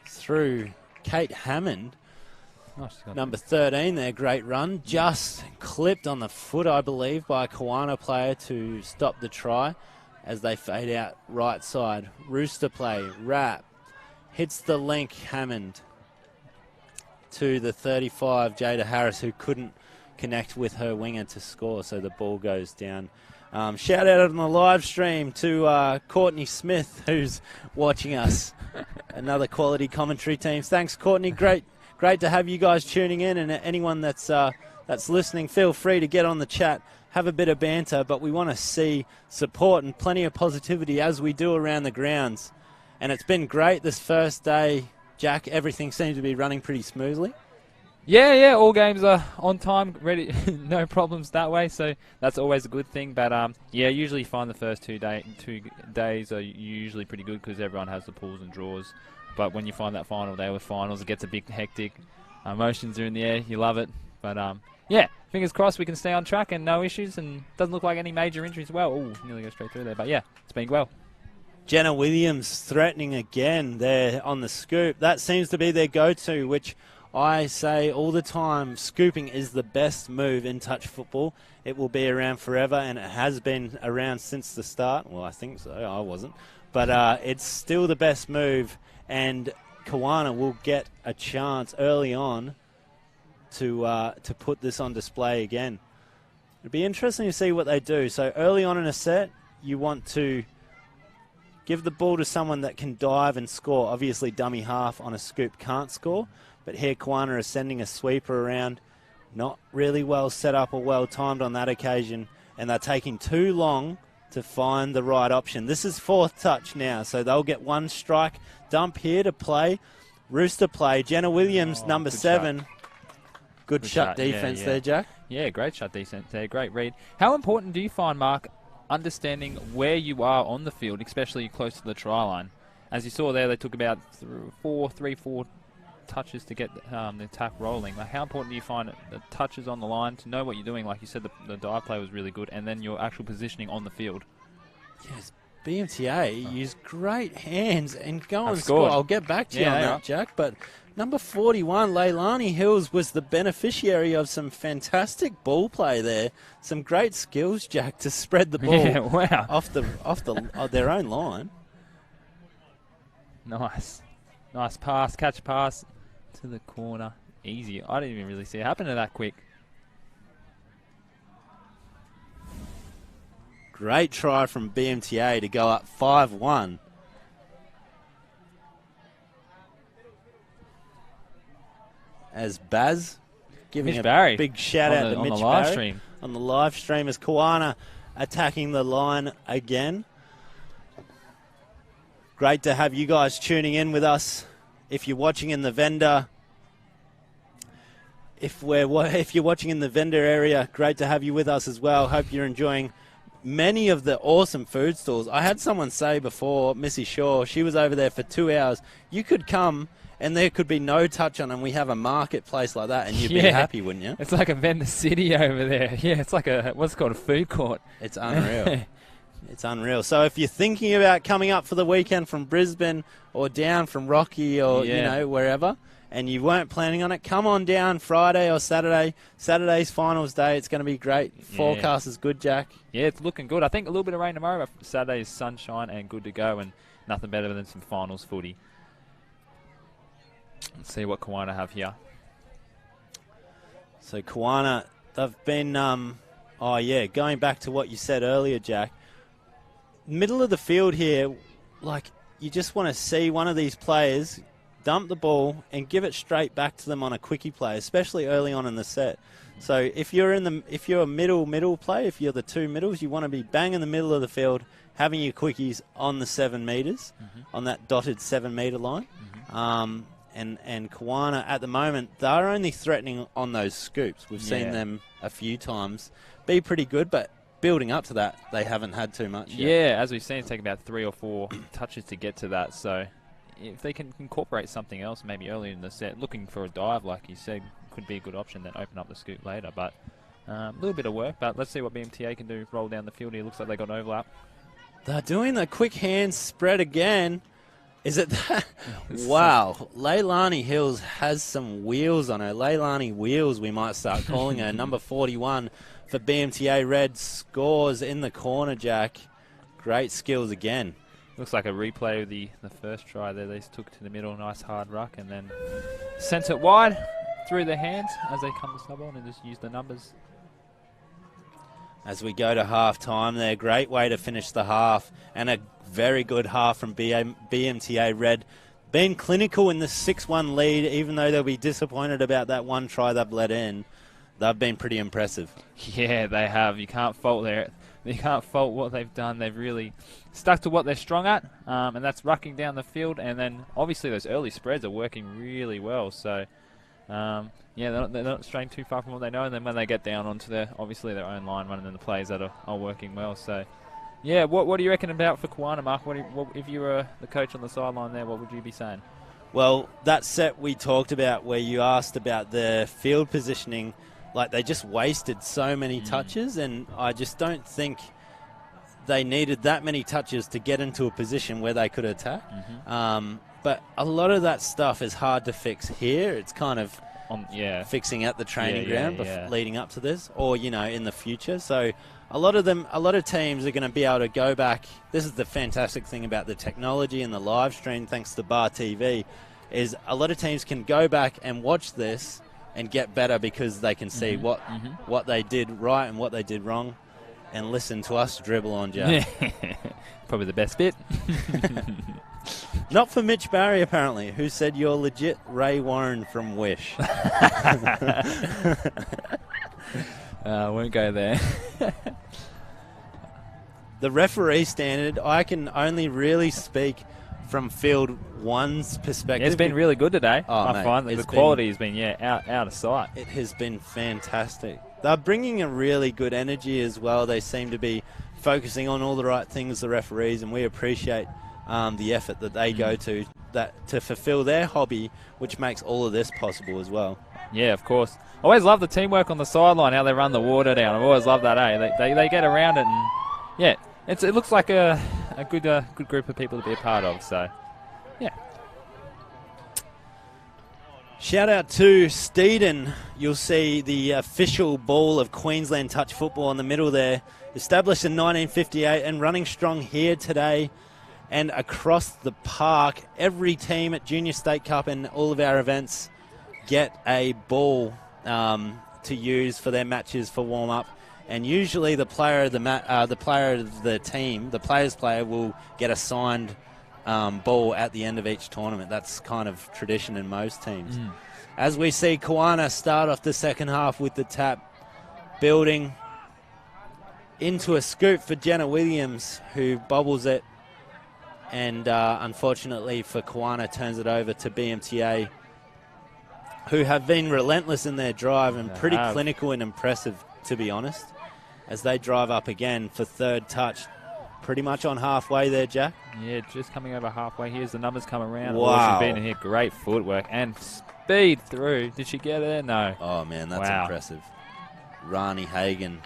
Through Kate Hammond. Number 13 there, great run. Just clipped on the foot, I believe, by a Kawana player to stop the try as they fade out right side. Rooster play, wrap. Hits the link, Hammond, to the 35, Jada Harris, who couldn't connect with her winger to score, so the ball goes down. Shout out on the live stream to Courtney Smith, who's watching us. Another quality commentary team. Thanks, Courtney. Great to have you guys tuning in, and anyone that's listening, feel free to get on the chat, have a bit of banter, but we want to see support and plenty of positivity as we do around the grounds. And it's been great this first day, Jack. Everything seems to be running pretty smoothly. Yeah, all games are on time, ready, no problems that way, so that's always a good thing. But usually find the first 2 days are usually pretty good because everyone has the pulls and draws But when you find that final day with finals, it gets a bit hectic. Emotions are in the air. You love it. But, yeah, fingers crossed we can stay on track and no issues, and doesn't look like any major injuries. Well, ooh, nearly go straight through there. But, yeah, it's been well. Jenna Williams threatening again there on the scoop. That seems to be their go-to, which I say all the time, scooping is the best move in touch football. It will be around forever, and it has been around since the start. Well, I think so. I wasn't. But it's still the best move, and Kawana will get a chance early on to put this on display again. It'll be interesting to see what they do. So early on in a set, you want to give the ball to someone that can dive and score. Obviously, dummy half on a scoop can't score, but here Kawana is sending a sweeper around. Not really well set up or well timed on that occasion, and they're taking too long to find the right option. This is fourth touch now, so they'll get one strike. Dump here to play. Rooster play. Jenna Williams, number 7. Good shot defense there, Jack. Yeah, great shot defense there. Great read. How important do you find, Mark, understanding where you are on the field, especially close to the try line? As you saw there, they took about 4 touches to get the attack rolling. Like, how important do you find the touches on the line to know what you're doing? Like you said, the dive play was really good, and then your actual positioning on the field. Yes, BMTA used great hands and go and score. I'll get back to you on that, Jack, but number 41, Leilani Hills, was the beneficiary of some fantastic ball play there. Some great skills, Jack, to spread the ball off their own line. Nice pass, catch pass to the corner. Easy. I didn't even really see it happen that quick. Great try from BMTA to go up 5-1. As Baz giving a big shout out to Mitch Barry live stream. On the live stream as Kawana attacking the line again. Great to have you guys tuning in with us. If you're watching in the vendor, if you're watching in the vendor area, great to have you with us as well. Hope you're enjoying many of the awesome food stalls. I had someone say before, Missy Shaw, she was over there for 2 hours. You could come and there could be no touch on, and we have a marketplace like that, and you'd be happy, wouldn't you? It's like a vendor city over there. Yeah, it's like what's called a food court. It's unreal. It's unreal. So if you're thinking about coming up for the weekend from Brisbane or down from Rocky or wherever, and you weren't planning on it, come on down Friday or Saturday. Saturday's finals day. It's going to be great. Forecast is good, Jack. Yeah, it's looking good. I think a little bit of rain tomorrow, but Saturday is sunshine and good to go, and nothing better than some finals footy. Let's see what Kawana have here. So Kawana, they've been, going back to what you said earlier, Jack. Middle of the field here, like, you just want to see one of these players dump the ball and give it straight back to them on a quickie play, especially early on in the set. So if you're a middle play, if you're the two middles, you want to be bang in the middle of the field, having your quickies on the 7 meters, on that dotted 7 meter line. And Kawana, at the moment, they're only threatening on those scoops. We've seen them a few times be pretty good, but building up to that, they haven't had too much yet. Yeah, as we've seen, it's taken about 3 or 4 touches to get to that. So if they can incorporate something else maybe earlier in the set, looking for a dive, like you said, could be a good option, then open up the scoop later. But a little bit of work, but let's see what BMTA can do. Roll down the field here. Looks like they got an overlap. They're doing the quick hand spread again. Is it that? Wow. Leilani Hills has some wheels on her. Leilani Wheels, we might start calling her. Number 41 for BMTA Red scores in the corner, Jack. Great skills again. Looks like a replay of the first try there. They took to the middle, nice hard ruck, and then sent it wide through their hands as they come to sub on and just use the numbers. As we go to half-time there, great way to finish the half, and a very good half from BMTA Red. Been clinical in the 6-1 lead, even though they'll be disappointed about that one try they've let in. They've been pretty impressive. Yeah, they have. You can't fault what they've done. They've really stuck to what they're strong at, and that's rucking down the field. And then obviously those early spreads are working really well. So they're not straying too far from what they know. And then when they get down onto their own line, running in the plays that are working well. So yeah, what do you reckon about for Kawana, Mark? What if you were the coach on the sideline there? What would you be saying? Well, that set we talked about where you asked about the field positioning, like they just wasted so many touches, and I just don't think they needed that many touches to get into a position where they could attack. But a lot of that stuff is hard to fix here. It's kind of fixing at the training ground leading up to this, or, you know, in the future. So a lot of teams are going to be able to go back. This is the fantastic thing about the technology and the live stream, thanks to Bar TV, is a lot of teams can go back and watch this and get better because they can see what they did right and what they did wrong, and listen to us dribble on, Jack. Probably the best bit. Not for Mitch Barry, apparently, who said you're legit Ray Warren from Wish. I won't go there. The referee standard, I can only really speak from Field 1's perspective. It's been really good today. I find that the quality has been out of sight. It has been fantastic. They're bringing a really good energy as well. They seem to be focusing on all the right things, the referees, and we appreciate the effort that they go to fulfill their hobby, which makes all of this possible as well. Yeah, of course. I always love the teamwork on the sideline, how they run the water down. I've always loved that, They get around it, and yeah, it looks like a good group of people to be a part of. So, yeah. Shout out to Steeden. You'll see the official ball of Queensland touch football in the middle there. Established in 1958 and running strong here today and across the park. Every team at Junior State Cup and all of our events get a ball to use for their matches for warm-up. And usually the player of the team, the player's player, will get a signed ball at the end of each tournament. That's kind of tradition in most teams. As we see Kawana start off the second half with the tap, building into a scoop for Jenna Williams, who bobbles it, and unfortunately for Kawana, turns it over to BMTA, who have been relentless in their drive and pretty clinical and impressive, to be honest, as they drive up again for third touch. Pretty much on halfway there, Jack. Yeah, just coming over halfway. Here's the numbers come around. Wow. She's been in here. Great footwork and speed through. Did she get there? No. Oh, man, that's impressive. Rani Hagen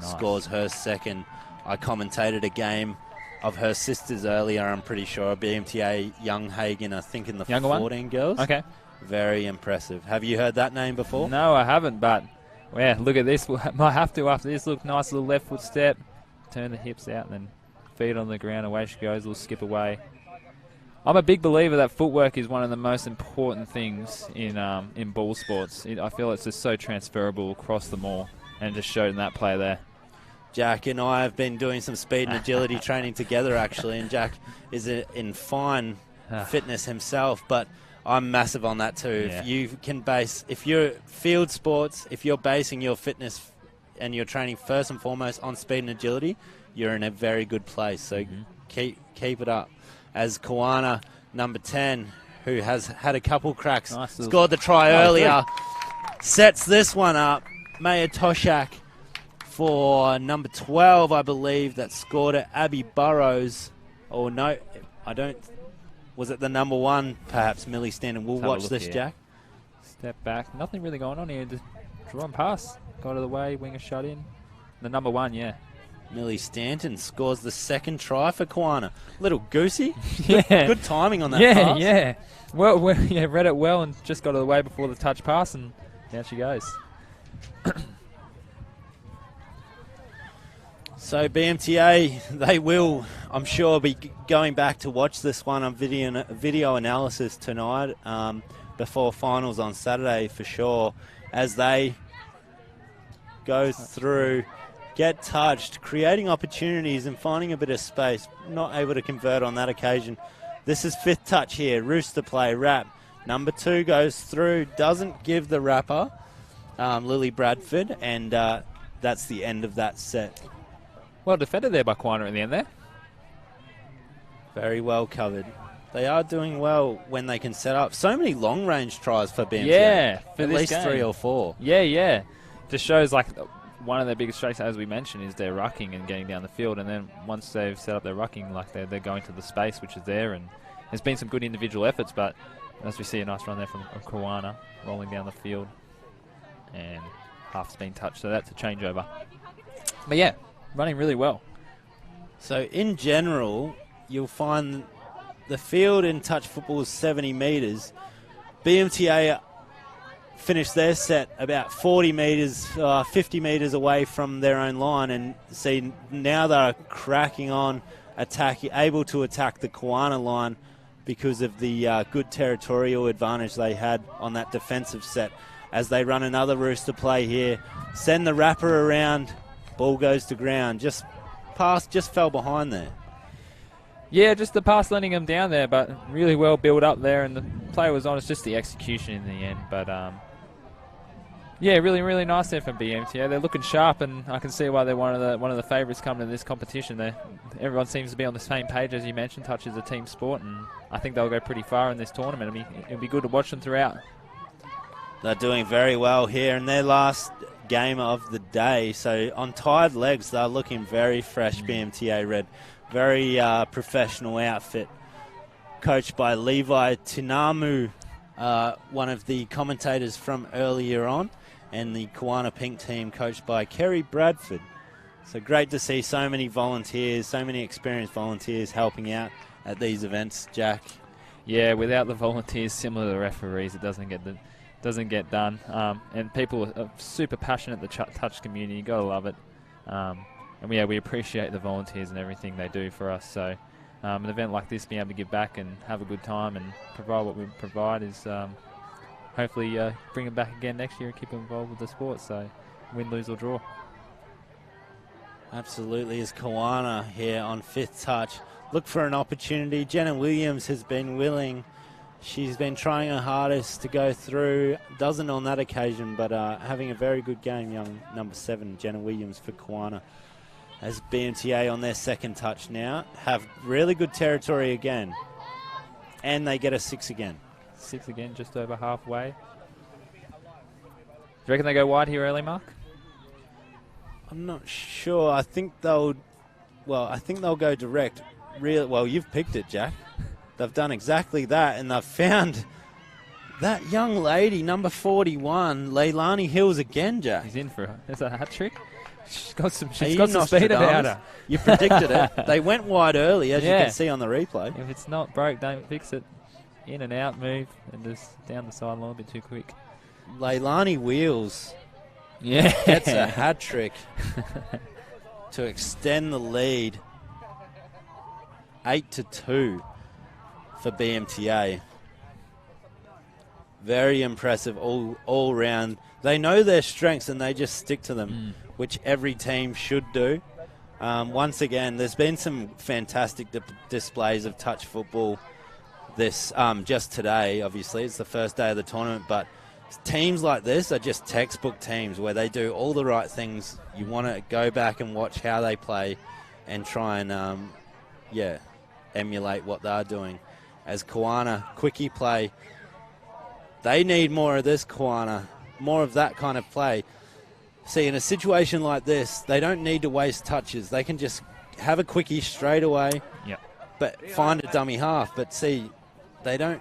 scores her second. I commentated a game of her sisters earlier, I'm pretty sure. BMTA Young Hagen, I think, in the Younger 14 Girls. Okay. Very impressive. Have you heard that name before? No, I haven't, but yeah, look at this. Might have to after this. Look, nice little left foot step. Turn the hips out and then feet on the ground. Away she goes. A little skip away. I'm a big believer that footwork is one of the most important things in ball sports. I feel it's just so transferable across them all, and just showed in that play there. Jack and I have been doing some speed and agility training together, actually, and Jack is in fine fitness himself, but I'm massive on that too. Yeah. If you can if you're field sports, if you're basing your fitness and your training first and foremost on speed and agility, you're in a very good place. So keep it up. As Kawana, number 10, who has had a couple cracks, scored the try earlier, sets this one up. Maya Toshak for number 12, I believe, that scored it. Abby Burrows. Oh, no, I don't. Was it the number 1, perhaps, Millie Stanton? We'll watch this, Jack. Step back. Nothing really going on here. Just draw and pass. Got out of the way. Winger shut in. The number 1, yeah. Millie Stanton scores the second try for Kawana. Little goosey. Yeah. Good timing on that pass. Yeah. Well, read it well and just got out of the way before the touch pass, and down she goes. So BMTA, they will, I'm sure, be going back to watch this one on video analysis tonight before finals on Saturday for sure, as they go through, get touched, creating opportunities and finding a bit of space, not able to convert on that occasion. This is 5th touch here, Rooster play, wrap. Number 2 goes through, doesn't give the wrapper, Lily Bradford, and that's the end of that set. Well defended there by Quiner in the end there. Very well covered. They are doing well when they can set up. So many long-range tries for BMTA. Yeah, for at this least game. 3 or 4. Yeah. Just shows like one of their biggest strengths, as we mentioned, is their rucking and getting down the field. And then once they've set up their rucking, like they're going to the space which is there. And there's been some good individual efforts, but As we see a nice run there from Kawana rolling down the field, and half's been touched, so that's a changeover. But yeah, running really well. So in general, you'll find the field in touch football is 70 metres. BMTA finished their set about 40 metres, 50 metres away from their own line, and see now they're cracking on, able to attack the Kawana line because of the good territorial advantage they had on that defensive set. As they run another rooster play here, send the wrapper around, ball goes to ground. Just fell behind there. Yeah, just the pass letting them down there, but really well built up there, and the play was on. It's just the execution in the end. But yeah, really, really nice there from BMTA. They're looking sharp, and I can see why they're one of the favourites coming to this competition. Everyone seems to be on the same page, as you mentioned. Touch is a team sport, and I think they'll go pretty far in this tournament. It'll be good to watch them throughout. They're doing very well here in their last game of the day. So on tired legs, they're looking very fresh, BMTA Red. Very professional outfit. Coached by Levi Tinamu, one of the commentators from earlier on. And the Kawana Pink team coached by Kerry Bradford. So great to see so many volunteers, so many experienced volunteers helping out at these events, Jack. Yeah, without the volunteers, similar to the referees, it doesn't get done. And people are super passionate, the touch community. You got to love it. And we appreciate the volunteers and everything they do for us. So an event like this, being able to give back and have a good time and provide what we provide is hopefully bring them back again next year and keep them involved with the sport. So win, lose or draw. Absolutely, is Kawana here on fifth touch. Look for an opportunity. Jenna Williams has been willing. She's been trying her hardest to go through. Doesn't on that occasion, but having a very good game, young number 7, Jenna Williams for Kawana. As BMTA on their second touch now, have really good territory again. And they get a 6 again. 6 again, just over halfway. Do you reckon they go wide here early, Mark? I'm not sure. I think they'll go direct. Well, you've picked it, Jack. They've done exactly that, and they've found that young lady, number 41, Leilani Hills again, Jack. He's in for it. There's a hat trick. She's got some speed Nostradamus? about her. You predicted it. They went wide early, as you can see on the replay. If it's not broke, don't fix it. In and out move, and just down the sideline a bit too quick. Leilani Wheels gets a hat trick to extend the lead 8-2 for BMTA. Very impressive all round. They know their strengths and they just stick to them, which every team should do. Once again, there's been some fantastic displays of touch football this just today. Obviously, it's the first day of the tournament, but teams like this are just textbook teams where they do all the right things. You want to go back and watch how they play and try and emulate what they're doing. As Kawana quickie play, they need more of this, Kawana, more of that kind of play. See, in a situation like this, they don't need to waste touches. They can just have a quickie straight away, but find a dummy half. But see, they're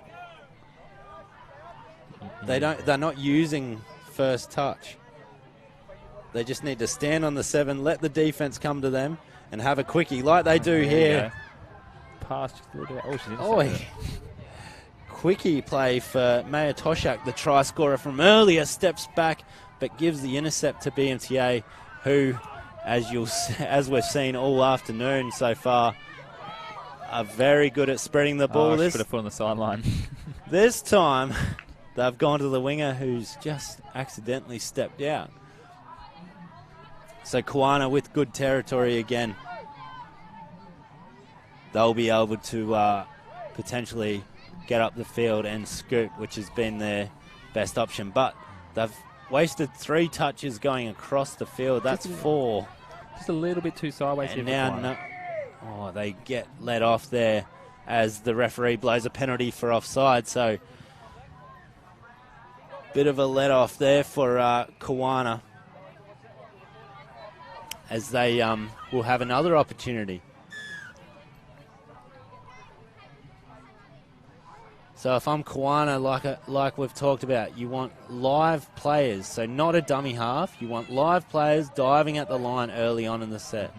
not using first touch. They just need to stand on the 7, let the defense come to them, and have a quickie like they do here. Pass just a little bit. She's intercepted. Quickie play for Maya Toshak, the try scorer from earlier, steps back but gives the intercept to BMTA, who, as we've seen all afternoon so far, are very good at spreading the ball. Should have put on the sideline. This time, they've gone to the winger who's just accidentally stepped out. So Kawana with good territory again. They'll be able to potentially get up the field and scoot, which has been their best option. But they've wasted 3 touches going across the field. That's 4. Just a little bit too sideways and here. Now, they get let off there as the referee blows a penalty for offside. So, bit of a let off there for Kawana, as they will have another opportunity. So if I'm Kiwana, like we've talked about, you want live players, so not a dummy half. You want live players diving at the line early on in the set.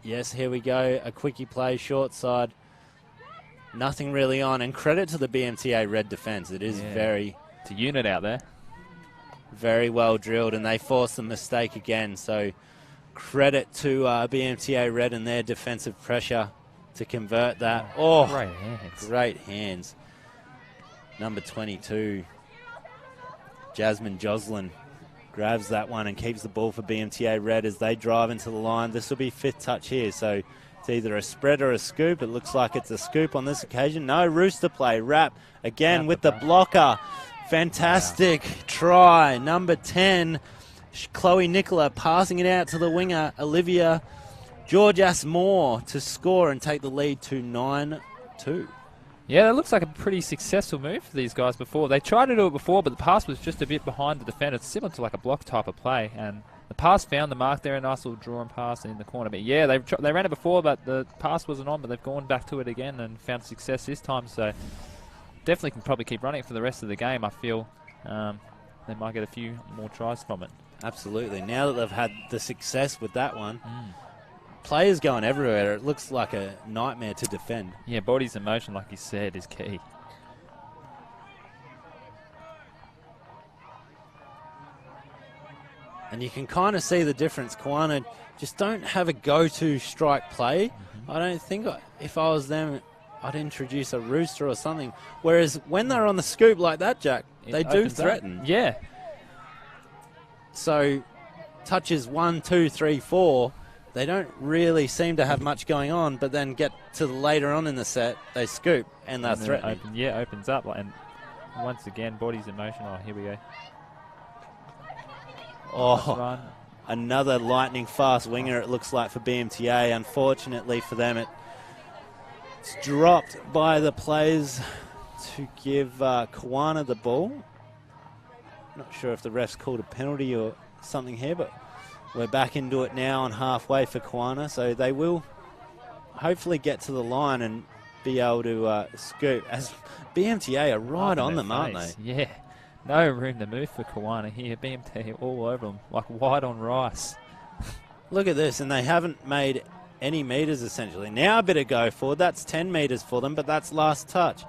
Yes, here we go. A quickie play, short side. Nothing really on. And credit to the BMTA red defence. It is It's a unit out there. Very well drilled, and they forced the mistake again. So credit to BMTA red and their defensive pressure to convert that. Oh, great hands. Great hands. Number 22, Jasmine Joslin, grabs that one and keeps the ball for BMTA red as they drive into the line. This will be 5th touch here, so it's either a spread or a scoop. It looks like it's a scoop on this occasion. No, rooster play. Wrap again with the blocker. Fantastic try. Number 10, Chloe Nicola passing it out to the winger, Olivia Georgas-Moore, to score and take the lead to 9-2. Yeah, that looks like a pretty successful move for these guys before. They tried to do it before, but the pass was just a bit behind the defender. It's similar to like a block type of play, and the pass found the mark there, a nice little draw and pass in the corner. But yeah, they ran it before, but the pass wasn't on, but they've gone back to it again and found success this time. So definitely can probably keep running it for the rest of the game. I feel they might get a few more tries from it. Absolutely. Now that they've had the success with that one, players going everywhere. It looks like a nightmare to defend. Yeah, bodies in motion, like you said, is key. And you can kind of see the difference. Kiwana just don't have a go-to strike play. I don't think if I was them, I'd introduce a rooster or something. Whereas when they're on the scoop like that, Jack, they do threaten. Yeah. So touches 1, 2, 3, 4, they don't really seem to have much going on, but then get to later on in the set, they scoop and they're threatening. Opens up. And once again, bodies in motion. Oh, here we go. Oh, another lightning fast winger, it looks like, for BMTA. Unfortunately for them, it's dropped by the players to give Kiwana the ball. Not sure if the refs called a penalty or something here, but we're back into it now on halfway for Kiwana, so they will hopefully get to the line and be able to scoop, as BMTA are right on them, aren't they? Yeah. No room to move for Kiwana here. BMTA all over them, like white on rice. Look at this, and they haven't made any metres, essentially. Now a bit of go forward. That's 10 metres for them, but that's last touch,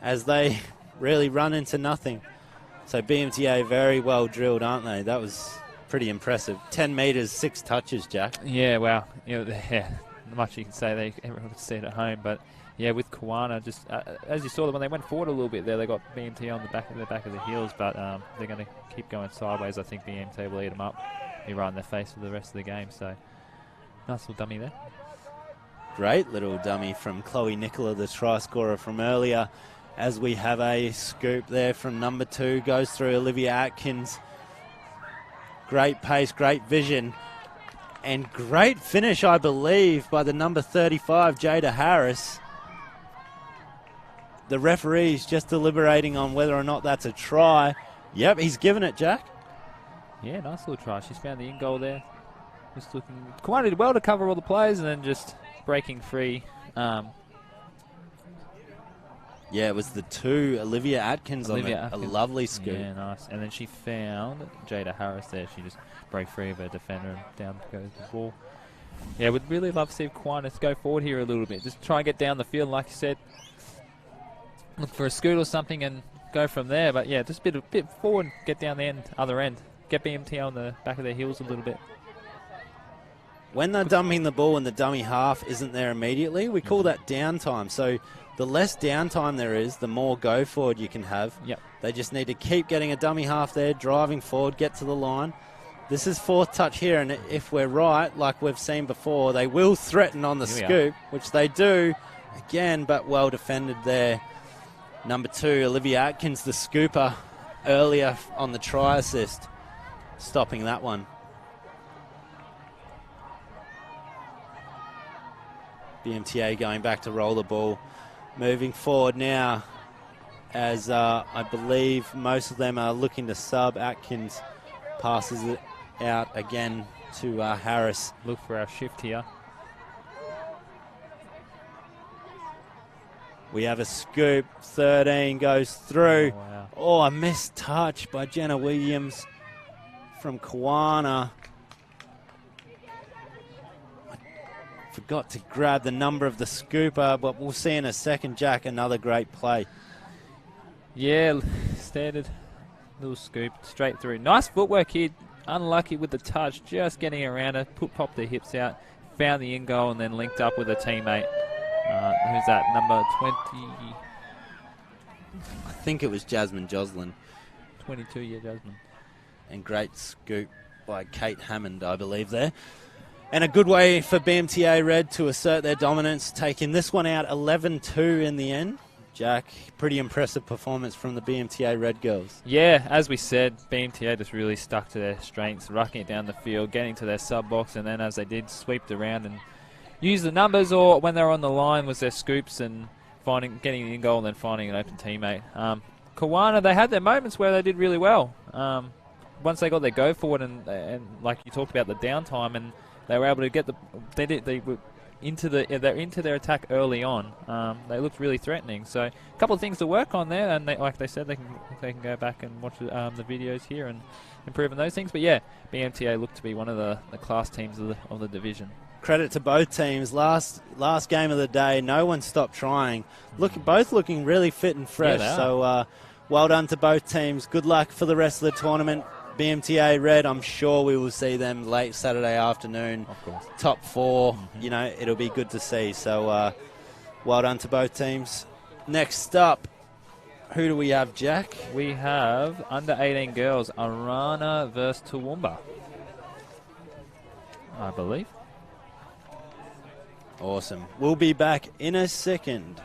as they really run into nothing. So BMTA very well drilled, aren't they? That was pretty impressive. 10 metres, 6 touches, Jack. Yeah, well, not much you can say. Everyone could see it at home, but yeah, with Kiwana, just as you saw them when they went forward a little bit there, they got BMTA on the back of the heels, but they're going to keep going sideways. I think BMTA will eat them up, be right in their face for the rest of the game. So nice little dummy there. Great little dummy from Chloe Nicola, the try scorer from earlier. As we have a scoop there from number 2, goes through Olivia Atkins. Great pace, great vision, and great finish, I believe, by the number 35, Jada Harris. The referee's just deliberating on whether or not that's a try. Yep, he's given it, Jack. Yeah, nice little try. She's found the in goal there. Just looking. Kiwana did well to cover all the players and then just breaking free. Yeah, it was the 2, Olivia Atkins on a lovely scoop. Yeah, nice. And then she found Jada Harris there. She just broke free of her defender and down goes the ball. Yeah, we'd really love to see Kiwana go forward here a little bit. Just try and get down the field, like you said. Look for a scoot or something and go from there. But yeah, just a bit forward and get down the other end. Get BMT on the back of their heels a little bit. When they're dumping the ball and the dummy half isn't there immediately, we call that downtime. So the less downtime there is, the more go forward you can have. Yep. They just need to keep getting a dummy half there, driving forward, get to the line. This is 4th touch here, and if we're right, like we've seen before, they will threaten on the scoop, which they do again, but well defended there. Number 2, Olivia Atkins, the scooper, earlier on the try assist, stopping that one. BMTA going back to roll the ball. Moving forward now, as I believe most of them are looking to sub. Atkins passes it out again to Harris. Look for our shift here. We have a scoop. 13 goes through. Oh, wow. Oh, a missed touch by Jenna Williams from Kawana. Forgot to grab the number of the scooper, but we'll see in a second, Jack. Another great play. Yeah, standard little scoop straight through. Nice footwork here. Unlucky with the touch, just getting around it. Popped the hips out, found the in goal, and then linked up with a teammate. Who's that? Number 20. I think it was Jasmine Joslin. 22, yeah, Jasmine. And great scoop by Kate Hammond, I believe, there. And a good way for BMTA Red to assert their dominance, taking this one out 11-2 in the end. Jack, pretty impressive performance from the BMTA Red girls. Yeah, as we said, BMTA just really stuck to their strengths, rucking it down the field, getting to their sub-box, and then as they did, sweeped around and used the numbers, or when they were on the line was their scoops and getting the in goal and then finding an open teammate. Kawana, they had their moments where they did really well. Once they got their go forward and like you talked about the downtime, and they were able to get they were into their attack early on. They looked really threatening. So a couple of things to work on there, and like they said, they can go back and watch the videos here and improve on those things. But yeah, BMTA looked to be one of the class teams of the division. Credit to both teams. Last game of the day, no one stopped trying. Both looking really fit and fresh. Yeah, so well done to both teams. Good luck for the rest of the tournament. BMTA Red, I'm sure we will see them late Saturday afternoon. Of course. Top 4, it'll be good to see. So well done to both teams. Next up, who do we have, Jack? We have under 18 girls, Arana versus Toowoomba, I believe. Awesome. We'll be back in a second.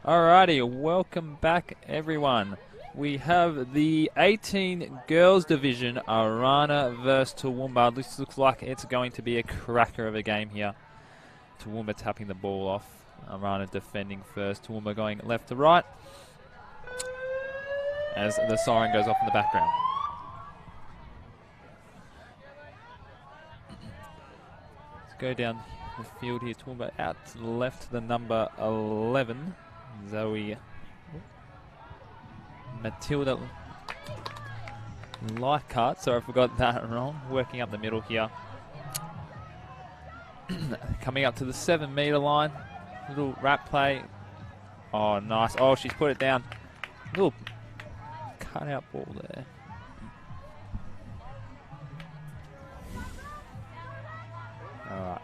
Alrighty, welcome back everyone. We have the 18 Girls Division, Arana versus Toowoomba. This looks like it's going to be a cracker of a game here. Toowoomba tapping the ball off. Arana defending first. Toowoomba going left to right as the siren goes off in the background. Let's go down the field here. Toowoomba out to the left to the number 11, Zoe Matilda Leichhardt. Sorry, I forgot that wrong. Working up the middle here. Coming up to the 7-metre line. Little wrap play. Oh, nice. Oh, she's put it down. Little cut-out ball there.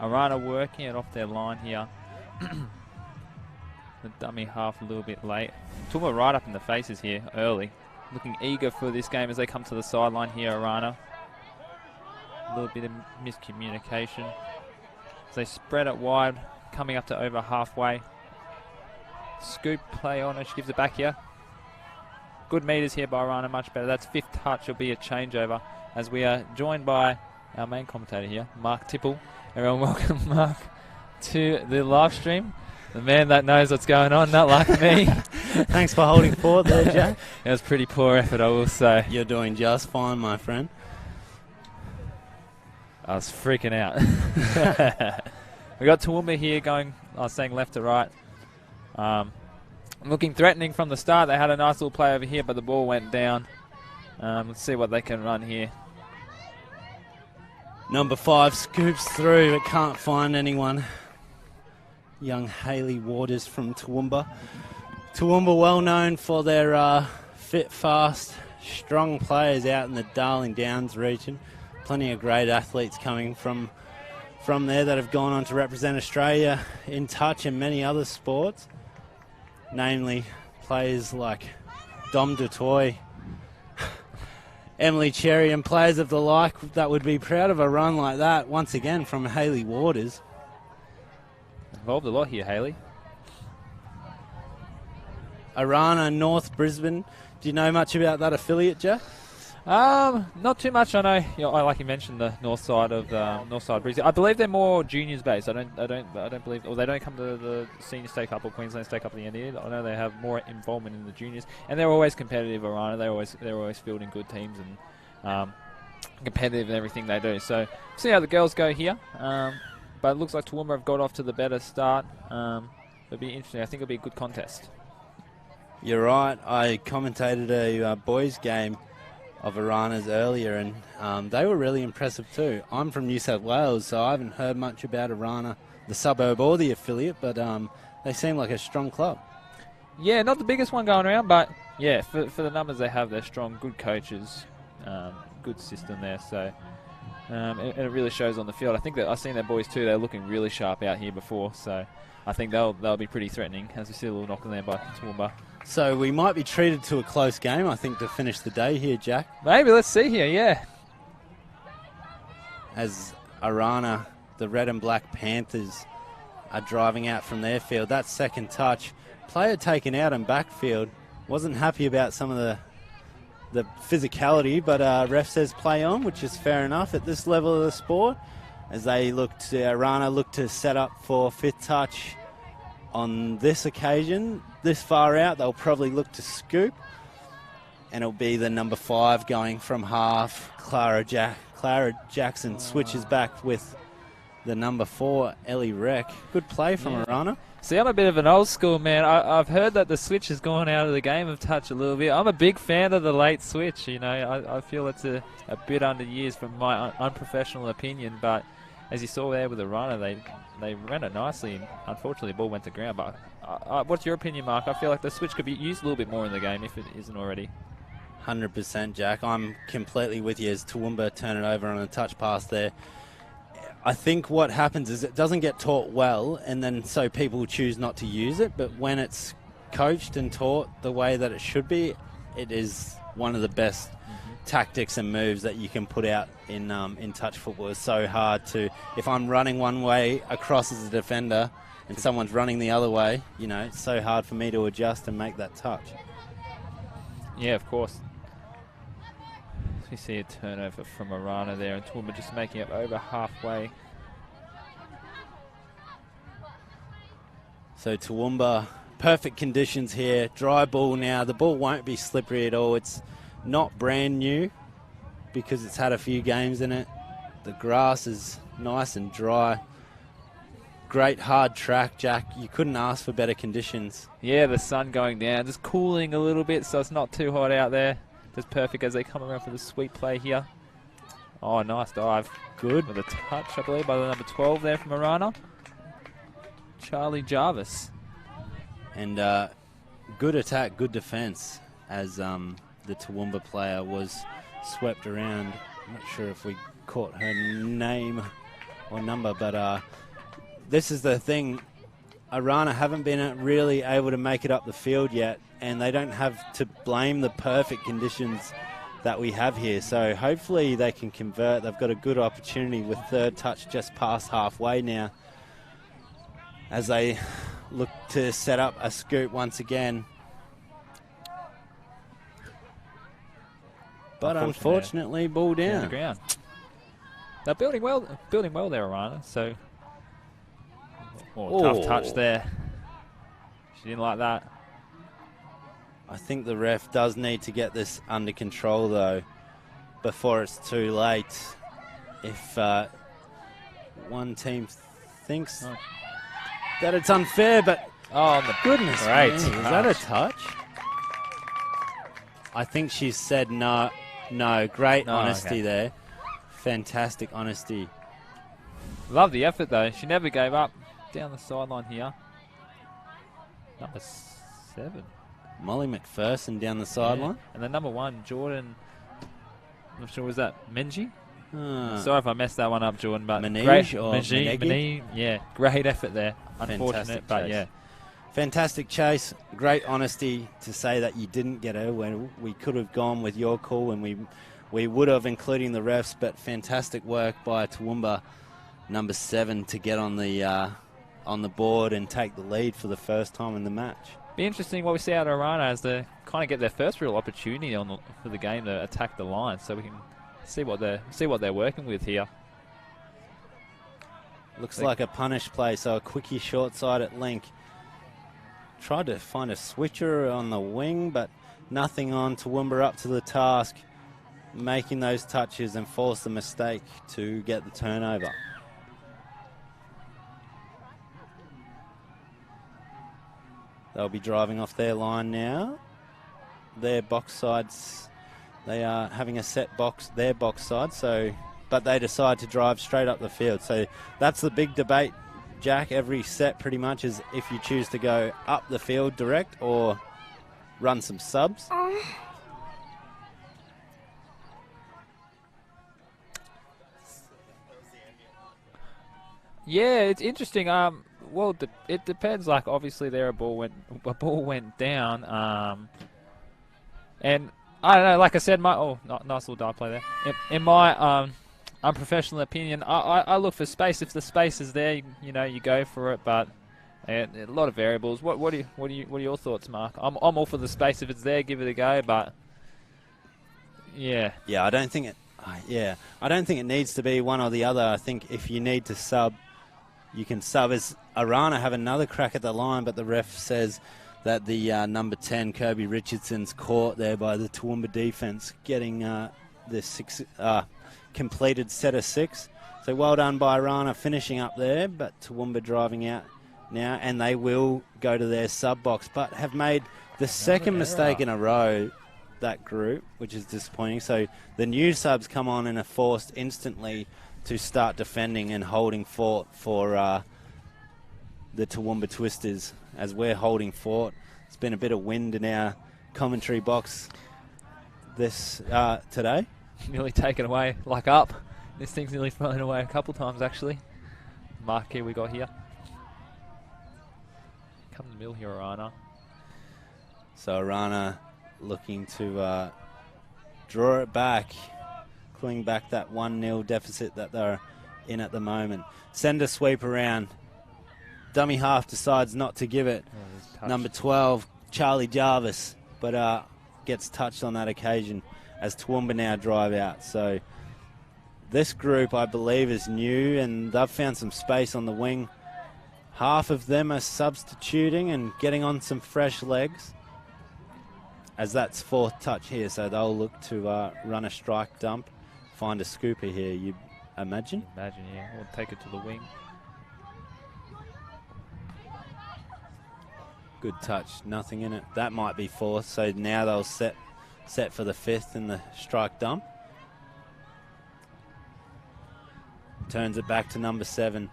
Arana working it off their line here. The dummy half a little bit late. Toowoomba right up in the faces here early. Looking eager for this game as they come to the sideline here, Arana. A little bit of miscommunication. So they spread it wide, coming up to over halfway. Scoop play on her, she gives it back here. Good meters here by Arana, much better. That's fifth touch, will be a changeover as we are joined by our main commentator here, Mark Tipple. Everyone welcome Mark to the live stream. The man that knows what's going on, not like me. Thanks for holding forward there, Jack. It was pretty poor effort, I will say. You're doing just fine, my friend. I was freaking out. We got Toowoomba here going, I was saying left to right. Looking threatening from the start. They had a nice little play over here, but the ball went down. Let's see what they can run here. Number 5 scoops through, but can't find anyone. Young Hayley Waters from Toowoomba. Toowoomba well known for their fit, fast, strong players out in the Darling Downs region. Plenty of great athletes coming from there that have gone on to represent Australia in touch and many other sports. Namely, players like Dom Dutoy, Emily Cherry, and players of the like that would be proud of a run like that, once again, from Hayley Waters. Involved a lot here, Hayley. Arana, North Brisbane. Do you know much about that affiliate, Jeff? Not too much. I know. You know, I like you mentioned the north side of Brisbane. I believe they're more juniors based. I don't believe, or they don't come to the senior state cup or Queensland state cup at the end of the year. I know they have more involvement in the juniors, and they're always competitive. Arana, they're always fielding good teams and competitive in everything they do. So see how the girls go here. But it looks like Toowoomba have got off to the better start. It'll be interesting. I think it'll be a good contest. You're right. I commentated a boys game of Arana's earlier, and they were really impressive too. I'm from New South Wales, so I haven't heard much about Arana, the suburb or the affiliate, but they seem like a strong club. Yeah, not the biggest one going around, but yeah, for the numbers they have, they're strong, good coaches, good system there. So it really shows on the field. I think that I've seen their boys too. They're looking really sharp out here before, so I think they'll be pretty threatening. As we see a little knock on there by Toowoomba. So we might be treated to a close game, I think, to finish the day here, Jack. Maybe, let's see here, yeah. As Arana, the red and black Panthers, are driving out from their field. That second touch. Player taken out in backfield. Wasn't happy about some of the physicality, but ref says play on, which is fair enough at this level of the sport. As Arana looked to set up for fifth touch on this occasion. This far out, they'll probably look to scoop. And it'll be the number 5 going from half. Clara Jackson switches back with the number 4, Ellie Reck. Good play from Arana. See, I'm a bit of an old school man. I've heard that the switch has gone out of the game of touch a little bit. I'm a big fan of the late switch. You know, I feel it's a bit under years from my unprofessional opinion. But as you saw there with Arana, they ran it nicely. And unfortunately, the ball went to ground. But what's your opinion, Mark? I feel like the switch could be used a little bit more in the game if it isn't already. 100%, Jack. I'm completely with you as Toowoomba turn it over on a touch pass there. I think what happens is it doesn't get taught well, and then so people choose not to use it. But when it's coached and taught the way that it should be, it is one of the best tactics and moves that you can put out in touch football. It's so hard to, if I'm running one way across as a defender and someone's running the other way, you know, it's so hard for me to adjust and make that touch. Yeah, of course. We see a turnover from Arana there, and Toowoomba just making it over halfway. So Toowoomba, perfect conditions here. Dry ball now. The ball won't be slippery at all. It's not brand new because it's had a few games in it. The grass is nice and dry. Great hard track, Jack. You couldn't ask for better conditions. Yeah, the sun going down, just cooling a little bit, so it's not too hot out there. Just perfect as they come around for the sweep play here. Oh, nice dive. Good. With a touch, I believe, by the number 12 there from Arana. Charlie Jarvis. And good attack, good defence as the Toowoomba player was swept around. I'm not sure if we caught her name or number, but this is the thing. Arana haven't been really able to make it up the field yet, and they don't have to blame the perfect conditions that we have here. So hopefully they can convert. They've got a good opportunity with third touch just past halfway now as they look to set up a scoop once again. But unfortunately, ball down. The ground. They're building well there, Arana. So, tough touch there. She didn't like that. I think the ref does need to get this under control, though, before it's too late. If one team thinks that it's unfair, but goodness great me, is that a touch? I think she said no. No, great honesty there. Fantastic honesty. Love the effort, though. She never gave up. Down the sideline here. Number 7. Molly McPherson down the sideline. Yeah. And the number 1, Jordan, I'm not sure, was that Menji? Sorry if I messed that one up, Jordan, but Menji, yeah, great effort there. Unfortunate, Fantastic but chase. yeah. Fantastic chase. Great honesty to say that you didn't get her when we could have gone with your call, and we would have, including the refs, but fantastic work by Toowoomba, number 7, to get on the board and take the lead for the first time in the match. Be interesting what we see out of Arana as they kind of get their first real opportunity for the game to attack the line, so we can see what they're working with here. Looks like a punish play, so a quickie short side at Link. Tried to find a switcher on the wing, but nothing on. Toowoomba up to the task, making those touches and force the mistake to get the turnover. They'll be driving off their line now. Their box sides, they are having a set box, their box side, but they decide to drive straight up the field. So that's the big debate, Jack. Every set pretty much is if you choose to go up the field direct or run some subs. Yeah, it's interesting. Well, it depends. Like, obviously, there a ball went down, and I don't know. Like I said, nice little dive play there. In my unprofessional opinion, I look for space. If the space is there, you go for it. But a lot of variables. What are your thoughts, Mark? I'm all for the space. If it's there, give it a go. But yeah, I don't think it needs to be one or the other. I think if you need to sub, you can sub. As Arana have another crack at the line, but the ref says that the number 10, Kirby Richardson's caught there by the Toowoomba defence, getting the completed set of 6. So well done by Arana finishing up there, but Toowoomba driving out now, and they will go to their sub box, but have made the second mistake in a row, that group, which is disappointing. So the new subs come on and are forced instantly to start defending and holding fort for the Toowoomba Twisters, as we're holding fort. It's been a bit of wind in our commentary box this today. Nearly taken away, like up. This thing's nearly flown away a couple times, actually. Marquee we got here. Come to the middle here, Arana. So Arana looking to draw it back, cling back that 1-0 deficit that they're in at the moment. Send a sweep around. Dummy half decides not to give it. Number 12, Charlie Jarvis, but gets touched on that occasion as Toowoomba now drive out. So this group, I believe, is new, and they've found some space on the wing. half of them are substituting and getting on some fresh legs, as that's 4th touch here, so they'll look to run a strike dump, find a scooper here, you imagine? Imagine, yeah. We'll take it to the wing. Good touch, nothing in it. That might be 4th, so now they'll set for the 5th in the strike dump. Turns it back to number 7.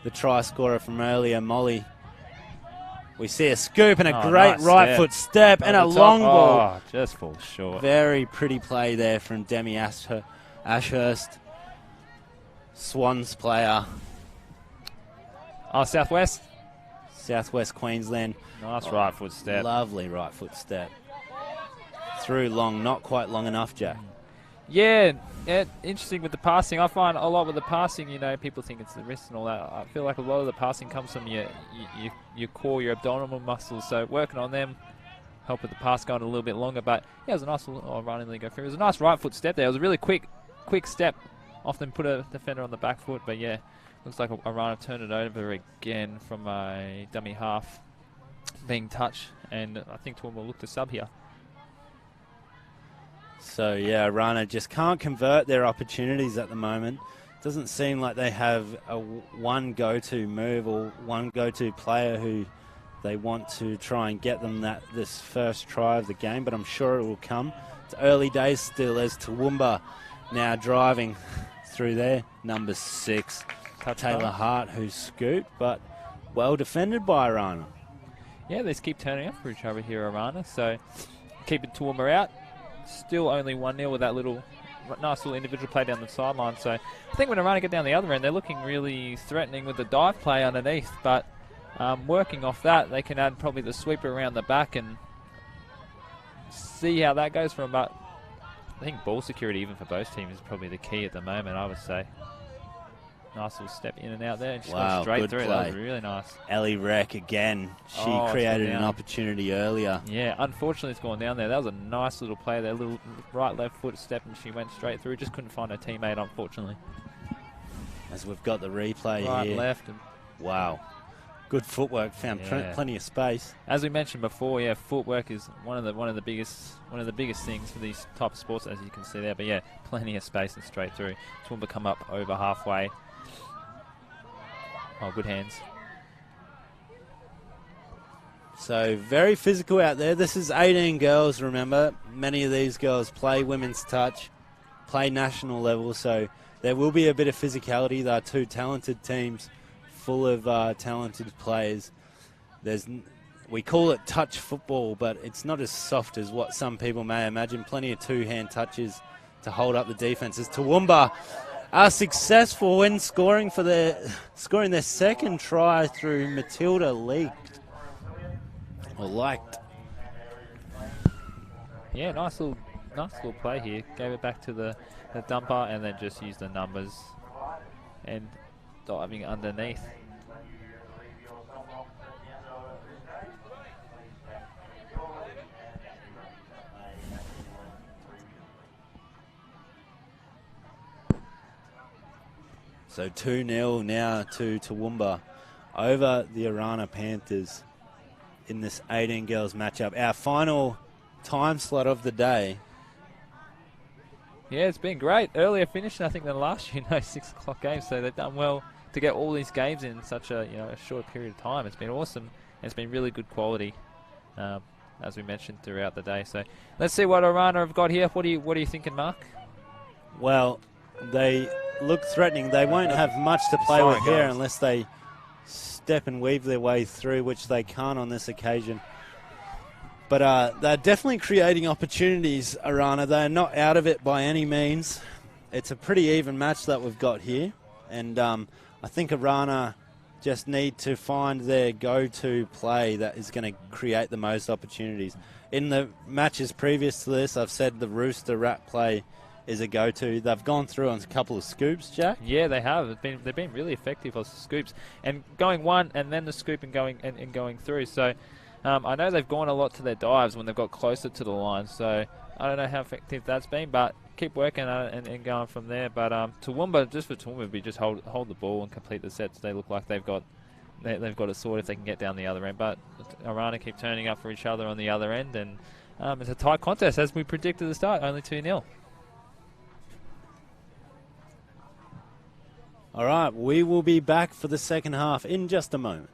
The try scorer from earlier, Molly. We see a scoop and a great nice right foot step and a long ball. Oh, just falls short. Very pretty play there from Demi Ashurst. Swans player. Oh, Southwest Queensland. Nice right foot step. Lovely right foot step. Through long, not quite long enough, Jack. Yeah, interesting with the passing. I find a lot with the passing, people think it's the wrist and all that. I feel like a lot of the passing comes from your core, your abdominal muscles. So working on them, help with the pass going a little bit longer. But yeah, it was a nice little running go through. It was a nice right foot step there. It was a really quick step. Often put a defender on the back foot, but yeah, looks like Arana turned it over again from a dummy half being touched, and I think Toowoomba will look to sub here. So yeah, Arana just can't convert their opportunities at the moment. Doesn't seem like they have one go-to move or one go-to player who they want to try and get them this first try of the game, but I'm sure it will come. It's early days still as Toowoomba now driving through there. Number 6, Taylor Hart, who's scooped, but well defended by Arana. Yeah, they just keep turning up for each other here, Arana, so keeping Toowoomba out. Still only 1-0 with that nice little individual play down the sideline. So I think when Arana get down the other end, they're looking really threatening with the dive play underneath. But working off that, they can add probably the sweeper around the back and see how that goes from about. I think ball security, even for both teams, is probably the key at the moment, I would say. Nice little step in and out there, and just went straight through. Play. That was really nice. Ellie Reck again. She created an opportunity earlier. Yeah, unfortunately it's gone down there. That was a nice little play there. Little right, left foot step, and she went straight through. Just couldn't find her teammate, unfortunately. As we've got the replay right, here. left. And wow. Good footwork. Found plenty of space. As we mentioned before, yeah, footwork is one of the biggest things for these type of sports, as you can see there. But yeah, plenty of space and straight through. Toowoomba come up over halfway. Oh, good hands. So very physical out there. This is 18 girls, remember. Many of these girls play women's touch, play national level, so there will be a bit of physicality. They are 2 talented teams full of talented players. We call it touch football, but it's not as soft as what some people may imagine. Plenty of 2-hand touches to hold up the defenses. Toowoomba are successful in scoring their second try through Matilda Liked. Yeah, nice little play here. Gave it back to the dumper and then just used the numbers and diving underneath. So 2-0 now to Toowoomba over the Arana Panthers in this 18 girls matchup. Our final time slot of the day. Yeah, it's been great. Earlier finish, I think, than last year. 6 o'clock games, so they've done well to get all these games in such a a short period of time. It's been awesome. And it's been really good quality, as we mentioned throughout the day. So let's see what Arana have got here. What are you thinking, Mark? Well, they look threatening. They won't have much to play with here unless they step and weave their way through, which they can't on this occasion. But they're definitely creating opportunities, Arana. They're not out of it by any means. It's a pretty even match that we've got here. And I think Arana just need to find their go-to play that is going to create the most opportunities. In the matches previous to this, I've said the rooster rat play is a go-to. They've gone through on a couple of scoops, Jack. Yeah, they have. They've been really effective on scoops and going one and then the scoop and going through. So I know they've gone a lot to their dives when they've got closer to the line. So I don't know how effective that's been, but keep working on it and going from there. But Toowoomba, just for Toowoomba, just hold the ball and complete the sets. They look like they've got they've got it sorted if they can get down the other end. But Arana keep turning up for each other on the other end, and it's a tight contest as we predicted at the start, only 2-0. All right, we will be back for the second half in just a moment.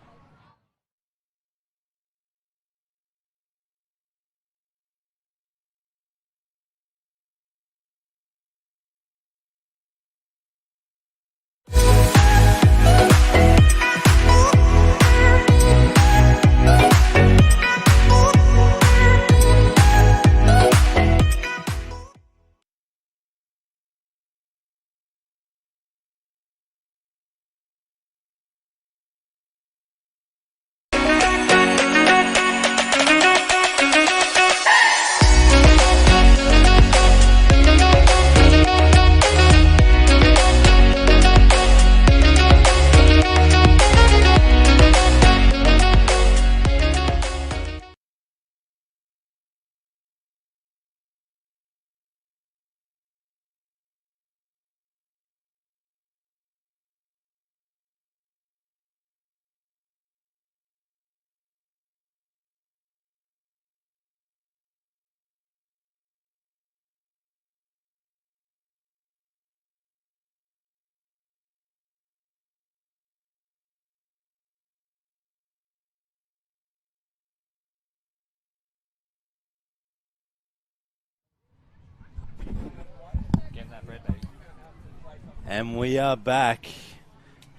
And we are back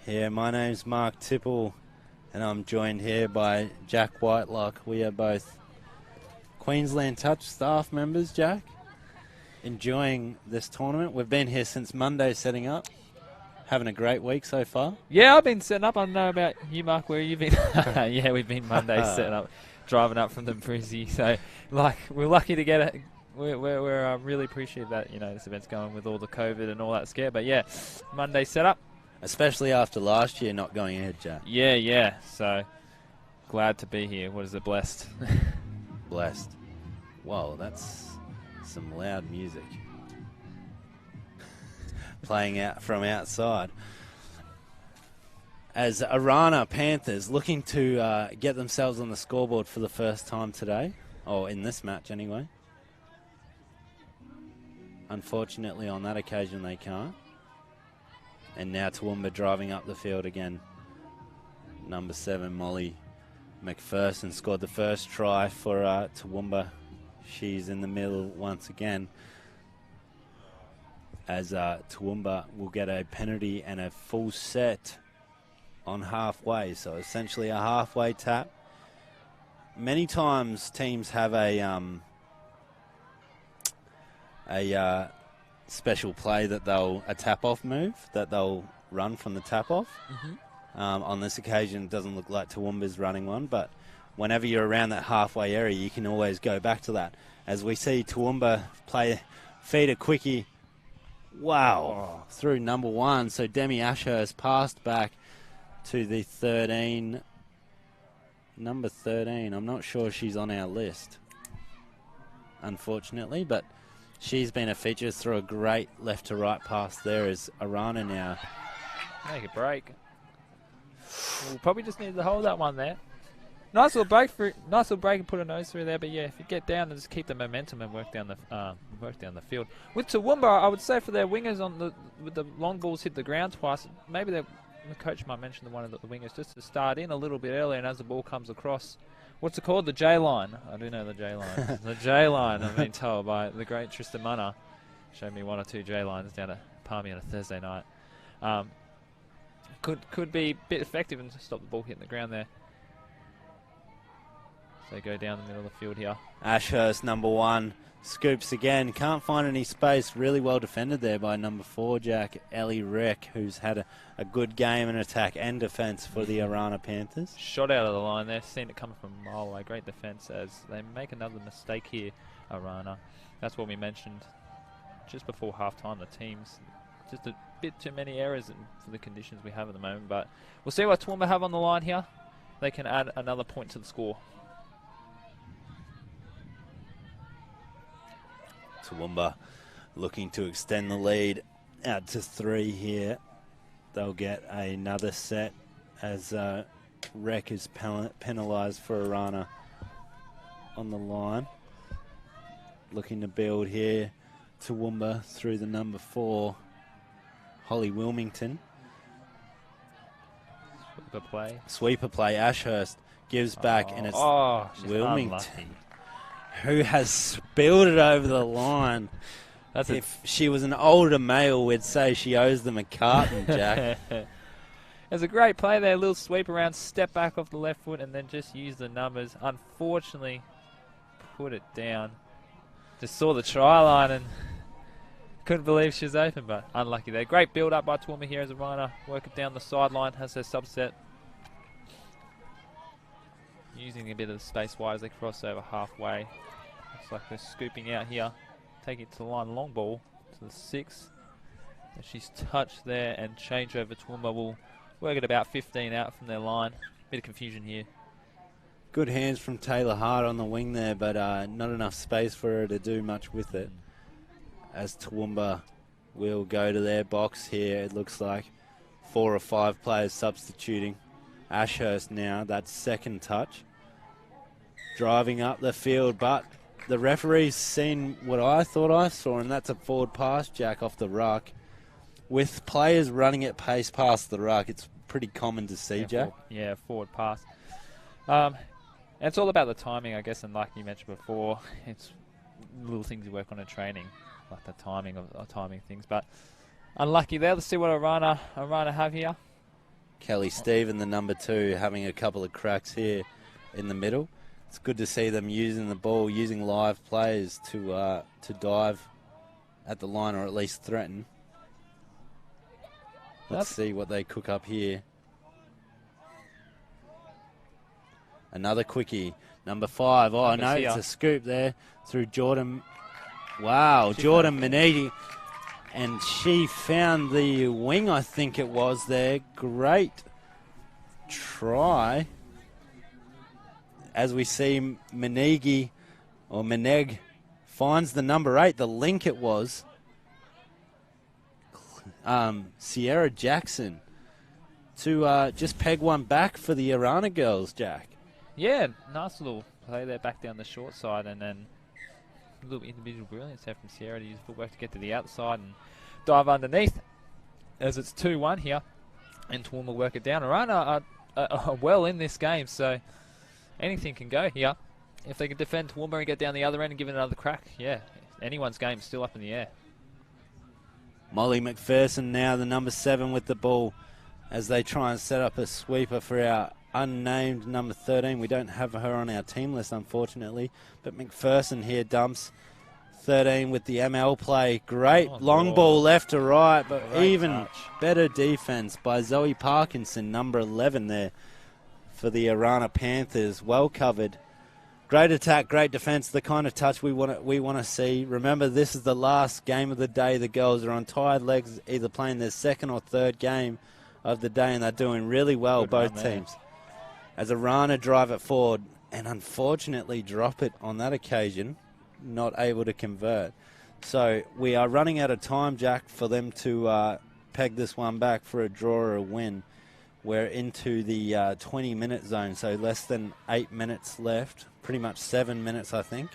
here. My name's Mark Tipple, and I'm joined here by Jack Whitelock. We are both Queensland Touch staff members, Jack, enjoying this tournament. We've been here since Monday setting up. Having a great week so far. Yeah, I've been setting up. I don't know about you, Mark, where you've been. Yeah, we've been Monday setting up, driving up from the Brizzy. So, we're lucky to get it. We're really appreciative that, this event's going with all the COVID and all that scare. But yeah, Monday set up. Especially after last year not going ahead, Jack. Yeah. So, glad to be here. What is it, blessed? Blessed. Whoa, that's some loud music. Playing out from outside. As Arana Panthers looking to get themselves on the scoreboard for the first time today, or in this match anyway. Unfortunately, on that occasion, they can't. And now Toowoomba driving up the field again. Number 7, Molly McPherson, scored the first try for Toowoomba. She's in the middle once again. As Toowoomba will get a penalty and a full set on halfway. So essentially a halfway tap. Many times teams have a special play that a tap-off move that they'll run from the tap-off. On this occasion, it doesn't look like Toowoomba's running one, but whenever you're around that halfway area, you can always go back to that. As we see Toowoomba feed a quickie. Wow, through number 1. So Demi Ashurst passed back to the 13. Number 13, I'm not sure she's on our list, unfortunately, but she's been a feature through a great left to right pass there as Arana now. Make a break. We'll probably just need to hold that one there. Nice little break and put a nose through there. But yeah, if you get down and just keep the momentum and work down the field. With Toowoomba, I would say for their wingers with the long balls hit the ground twice, maybe the coach might mention one of the wingers just to start in a little bit earlier, and as the ball comes across, what's it called? The J line. I do know the J line. The J line. I've been told by the great Tristan Munner. Showed me 1 or 2 J lines down at Palmy on a Thursday night. Could be a bit effective and stop the ball hitting the ground there. So go down the middle of the field here. Ashurst, number 1, scoops again. Can't find any space. Really well defended there by number 4, Jack. Ellie Reck, who's had a good game in attack and defence for the Arana Panthers. Shot out of the line there. Seen it coming from a mile away. Great defence as they make another mistake here, Arana. That's what we mentioned just before half-time. The team's just a bit too many errors for the conditions we have at the moment. But we'll see what Toowoomba have on the line here. They can add another point to the score. Toowoomba looking to extend the lead out to 3 here. They'll get another set as Rec is penalised for Arana on the line. Looking to build here. Toowoomba through the number 4, Holly Wilmington. Sweeper play. Ashurst gives back, and it's Wilmington unlucky. who has spilled it over the line. If she was an older male, we'd say she owes them a carton, Jack. There's a great play there. A little sweep around, step back off the left foot, and then just use the numbers. Unfortunately, put it down. Just saw the try line and couldn't believe she was open, but unlucky there. Great build up by Toowoomba here as Arana work it down the sideline, has her subset. Using a bit of the space wisely, crossover halfway. Looks like they're scooping out here. Take it to the line, long ball to the 6. And she's touched there, and change over. Toowoomba will work at about 15 out from their line. Bit of confusion here. Good hands from Taylor Hart on the wing there, but not enough space for her to do much with it. As Toowoomba will go to their box here, it looks like 4 or 5 players substituting. Ashurst now, that second touch. Driving up the field, but the referee's seen what I thought I saw, and that's a forward pass, Jack, off the ruck. With players running at pace past the ruck, it's pretty common to see, Jack. Forward pass. And it's all about the timing, I guess, and like you mentioned before, it's little things you work on in training, like the timing of timing things. But unlucky there. Let's see what Arana have here. Kelly Stephen, the number 2, having a couple of cracks here in the middle. It's good to see them using the ball, using live players to dive at the line, or at least threaten. Let's see what they cook up here. Another quickie, number 5. Oh, no, it's a scoop there through Jordan. Wow, Jordan Manegi. And she found the wing, I think it was there. Great try. As we see Meneg finds the number 8, the link it was. Sierra Jackson to just peg one back for the Arana girls, Jack. Yeah, nice little play there back down the short side, and then a little individual brilliance there from Sierra to use footwork to get to the outside and dive underneath as it's 2-1 here, and Toowoomba work it down. Arana are well in this game, so anything can go here. If they can defend Toowoomba and get down the other end and give it another crack, yeah, anyone's game is still up in the air. Molly McPherson now, the number 7 with the ball, as they try and set up a sweeper for our unnamed number 13. We don't have her on our team list, unfortunately, but McPherson here dumps 13 with the ML play. Great long ball left to right, but even better defense by Zoe Parkinson, number 11 there for the Arana Panthers. Well covered. Great attack, great defense, the kind of touch we want to see. Remember, this is the last game of the day. The girls are on tired legs, either playing their second or third game of the day, and they're doing really well, both teams. As Arana drive it forward, and unfortunately drop it on that occasion, not able to convert. So we are running out of time, Jack, for them to peg this one back for a draw or a win. We're into the 20-minute zone, so less than 8 minutes left. Pretty much 7 minutes, I think.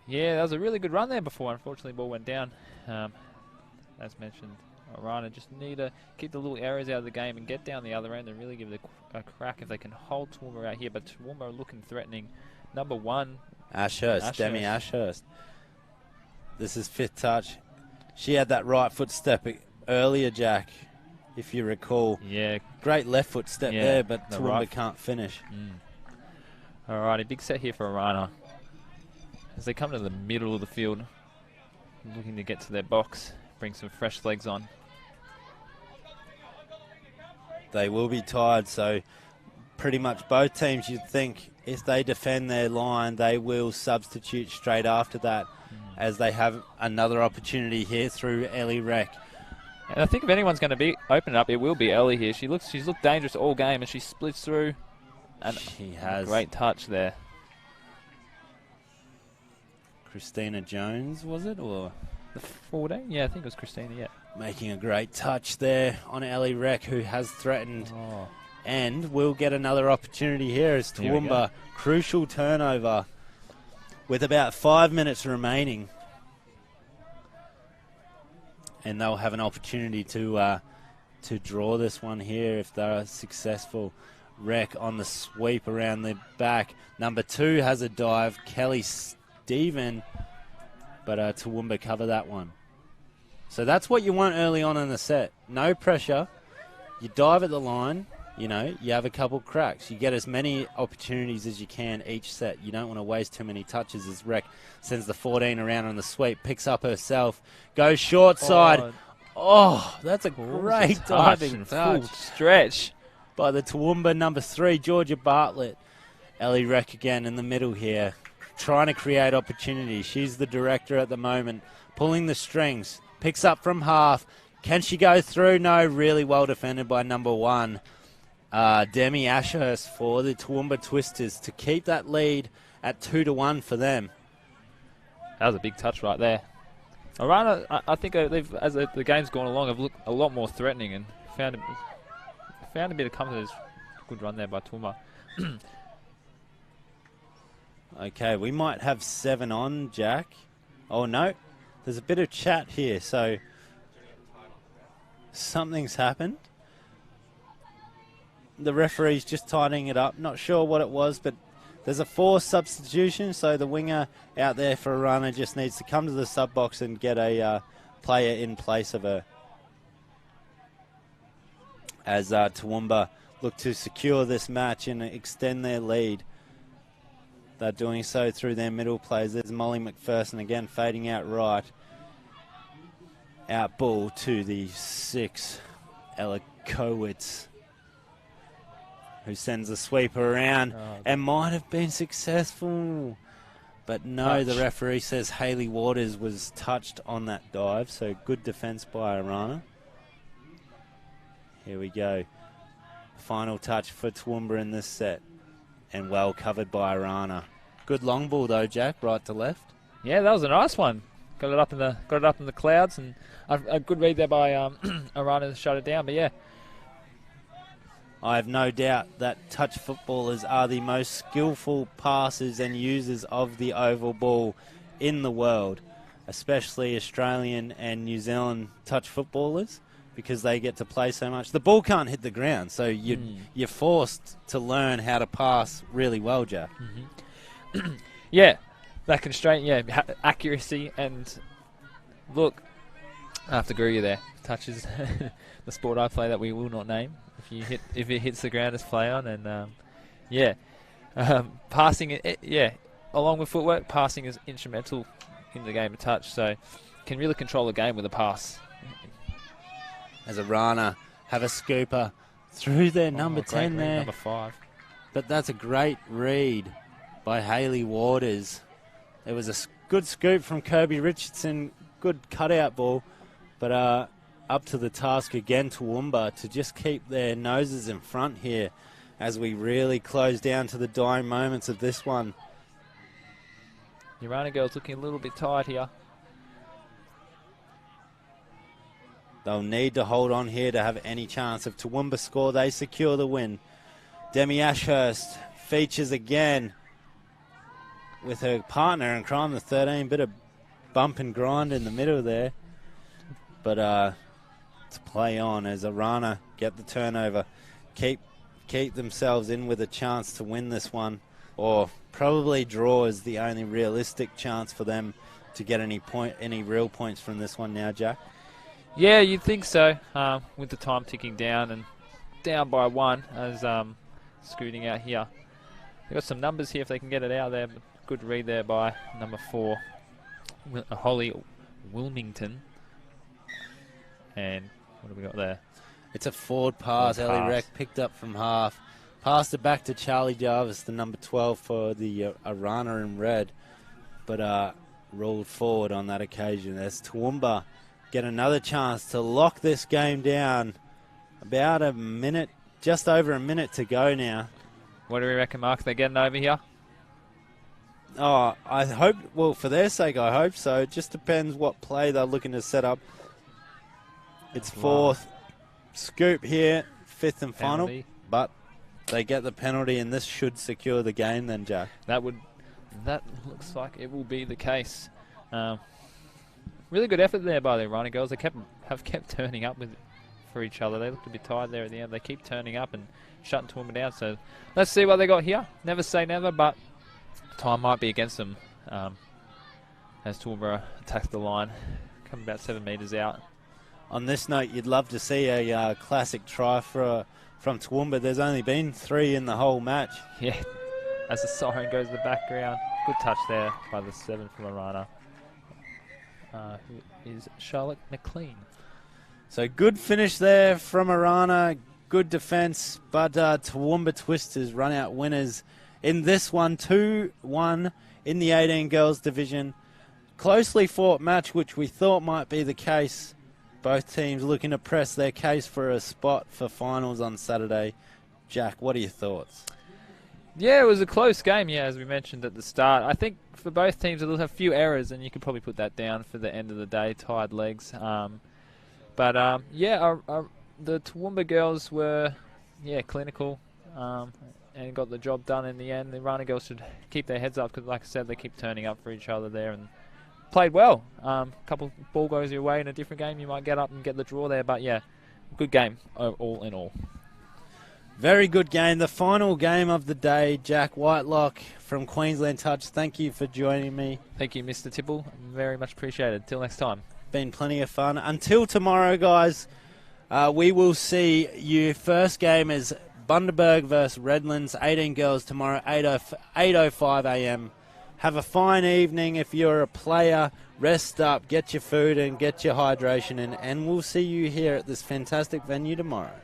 Yeah, that was a really good run there before. Unfortunately, ball went down. As mentioned, Arana just need to keep the little errors out of the game and get down the other end and really give it a crack if they can hold Toowoomba out here. But Toowoomba are looking threatening. Number 1. Ashurst, Demi Ashurst. This is 5th touch. She had that right foot step earlier, Jack, if you recall. Yeah. Great left foot step there, but Toowoomba can't finish. Alrighty, big set here for Arana. As they come to the middle of the field, looking to get to their box, bring some fresh legs on. They will be tired, so pretty much both teams, you'd think, if they defend their line, they will substitute straight after that, as they have another opportunity here through Ellie Reck. And I think if anyone's going to be open up, it will be Ellie here. She's looked dangerous all game, and she splits through. And she has. Great touch there. Christina Jones, was it? Or the 14? Yeah, I think it was Christina, yeah. Making a great touch there on Ellie Reck, who has threatened And we'll get another opportunity here as Here we go. Toowoomba, crucial turnover with about 5 minutes remaining. And they'll have an opportunity to draw this one here if they're successful. Wreck on the sweep around the back. Number 2 has a dive, Kelly Stephen, but Toowoomba cover that one. So that's what you want early on in the set. No pressure. You dive at the line. You know, you have a couple cracks. You get as many opportunities as you can each set. You don't want to waste too many touches as Rec sends the 14 around on the sweep, picks up herself, goes short side. Oh, that's a great diving full touch. Stretch. By the Toowoomba number 3, Georgia Bartlett. Ellie Rec again in the middle here, trying to create opportunity. She's the director at the moment, pulling the strings, picks up from half. Can she go through? No, really well defended by number 1. Demi Ashurst for the Toowoomba Twisters to keep that lead at 2-1 for them. That was a big touch right there. Arana, I think they've, as the game's gone along, have looked a lot more threatening and found a bit of comfort. There's a good run there by Toowoomba. Okay, we might have 7 on, Jack. Oh, no. There's a bit of chat here, so something's happened. The referee's just tidying it up. Not sure what it was, but there's a 4 substitution, so the winger out there for a runner just needs to come to the sub box and get a player in place of her. As Toowoomba look to secure this match and extend their lead. They're doing so through their middle players. There's Molly McPherson again fading out right. Out ball to the 6, Ella Kowitz, who sends a sweeper around and might have been successful. But no, the referee says Hayley Waters was touched on that dive, so good defence by Arana. Here we go. Final touch for Toowoomba in this set, and well covered by Arana. Good long ball though, Jack, right to left. Yeah, that was a nice one. Got it up in the clouds, and a good read there by Arana to shut it down. But yeah, I have no doubt that touch footballers are the most skillful passers and users of the oval ball in the world, especially Australian and New Zealand touch footballers, because they get to play so much. The ball can't hit the ground, so you're forced to learn how to pass really well, Jack. Mm-hmm. Yeah, that constraint, accuracy, and look, I have to agree with you there. Touch is the sport I play that we will not name. If it hits the ground, it's play on, and passing, along with footwork, passing is instrumental in the game of touch. So, can really control the game with a pass. As Arana have a scooper through their number 10 there. Number 5. But that's a great read by Hayley Waters. There was a good scoop from Kirby Richardson, good cutout ball, but up to the task again, Toowoomba, to just keep their noses in front here as we really close down to the dying moments of this one. Urana girls looking a little bit tired here. They'll need to hold on here to have any chance. If Toowoomba score, they secure the win. Demi Ashurst features again with her partner in crime, the 13. Bit of bump and grind in the middle there. But to play on as Arana get the turnover. Keep themselves in with a chance to win this one. Or probably draw is the only realistic chance for them to get any real points from this one now, Jack. Yeah, you'd think so, with the time ticking down and down by 1 as scooting out here. They've got some numbers here if they can get it out there. But good read there by number 4, Holly Wilmington. And what have we got there? It's a forward pass. Ellie Reck picked up from half. Passed it back to Charlie Jarvis, the number 12 for the Arana in red. But rolled forward on that occasion as Toowoomba get another chance to lock this game down. About a minute, just over a minute to go now. What do we reckon, Mark? They're getting over here? Oh, I hope, well, for their sake, I hope so. It just depends what play they're looking to set up. It's 4th. Scoop here, 5th and final. but they get the penalty, and this should secure the game then, Jack. That looks like it will be the case. Really good effort there by the Irani girls. They have kept turning up for each other. They looked a bit tired there at the end. They keep turning up and shutting Toowoomba down. So let's see what they got here. Never say never, but time might be against them as Toowoomba attacks the line, coming about 7 metres out. On this note, you'd love to see a classic try from Toowoomba. There's only been 3 in the whole match. Yeah, as the siren goes in the background. Good touch there by the 7 from Arana, who is Charlotte McLean. So good finish there from Arana. Good defence, but Toowoomba Twisters run out winners in this one, 2-1 in the 18 Girls division. Closely fought match, which we thought might be the case. Both teams looking to press their case for a spot for finals on Saturday. Jack, what are your thoughts? Yeah, it was a close game, as we mentioned at the start. I think for both teams, they'll have a few errors, and you could probably put that down for the end of the day, tired legs. The Toowoomba girls were, clinical and got the job done in the end. The Rana girls should keep their heads up because, like I said, they keep turning up for each other there and played well. A couple ball goes your way in a different game, you might get up and get the draw there. But, good game all in all. Very good game. The final game of the day, Jack Whitelock from Queensland Touch. Thank you for joining me. Thank you, Mr. Tipple. Very much appreciated. Till next time. Been plenty of fun. Until tomorrow, guys, we will see you. First game is Bundaberg versus Redlands, 18 Girls tomorrow, 8:05 a.m. Have a fine evening. If you're a player, rest up, get your food and get your hydration in, and we'll see you here at this fantastic venue tomorrow.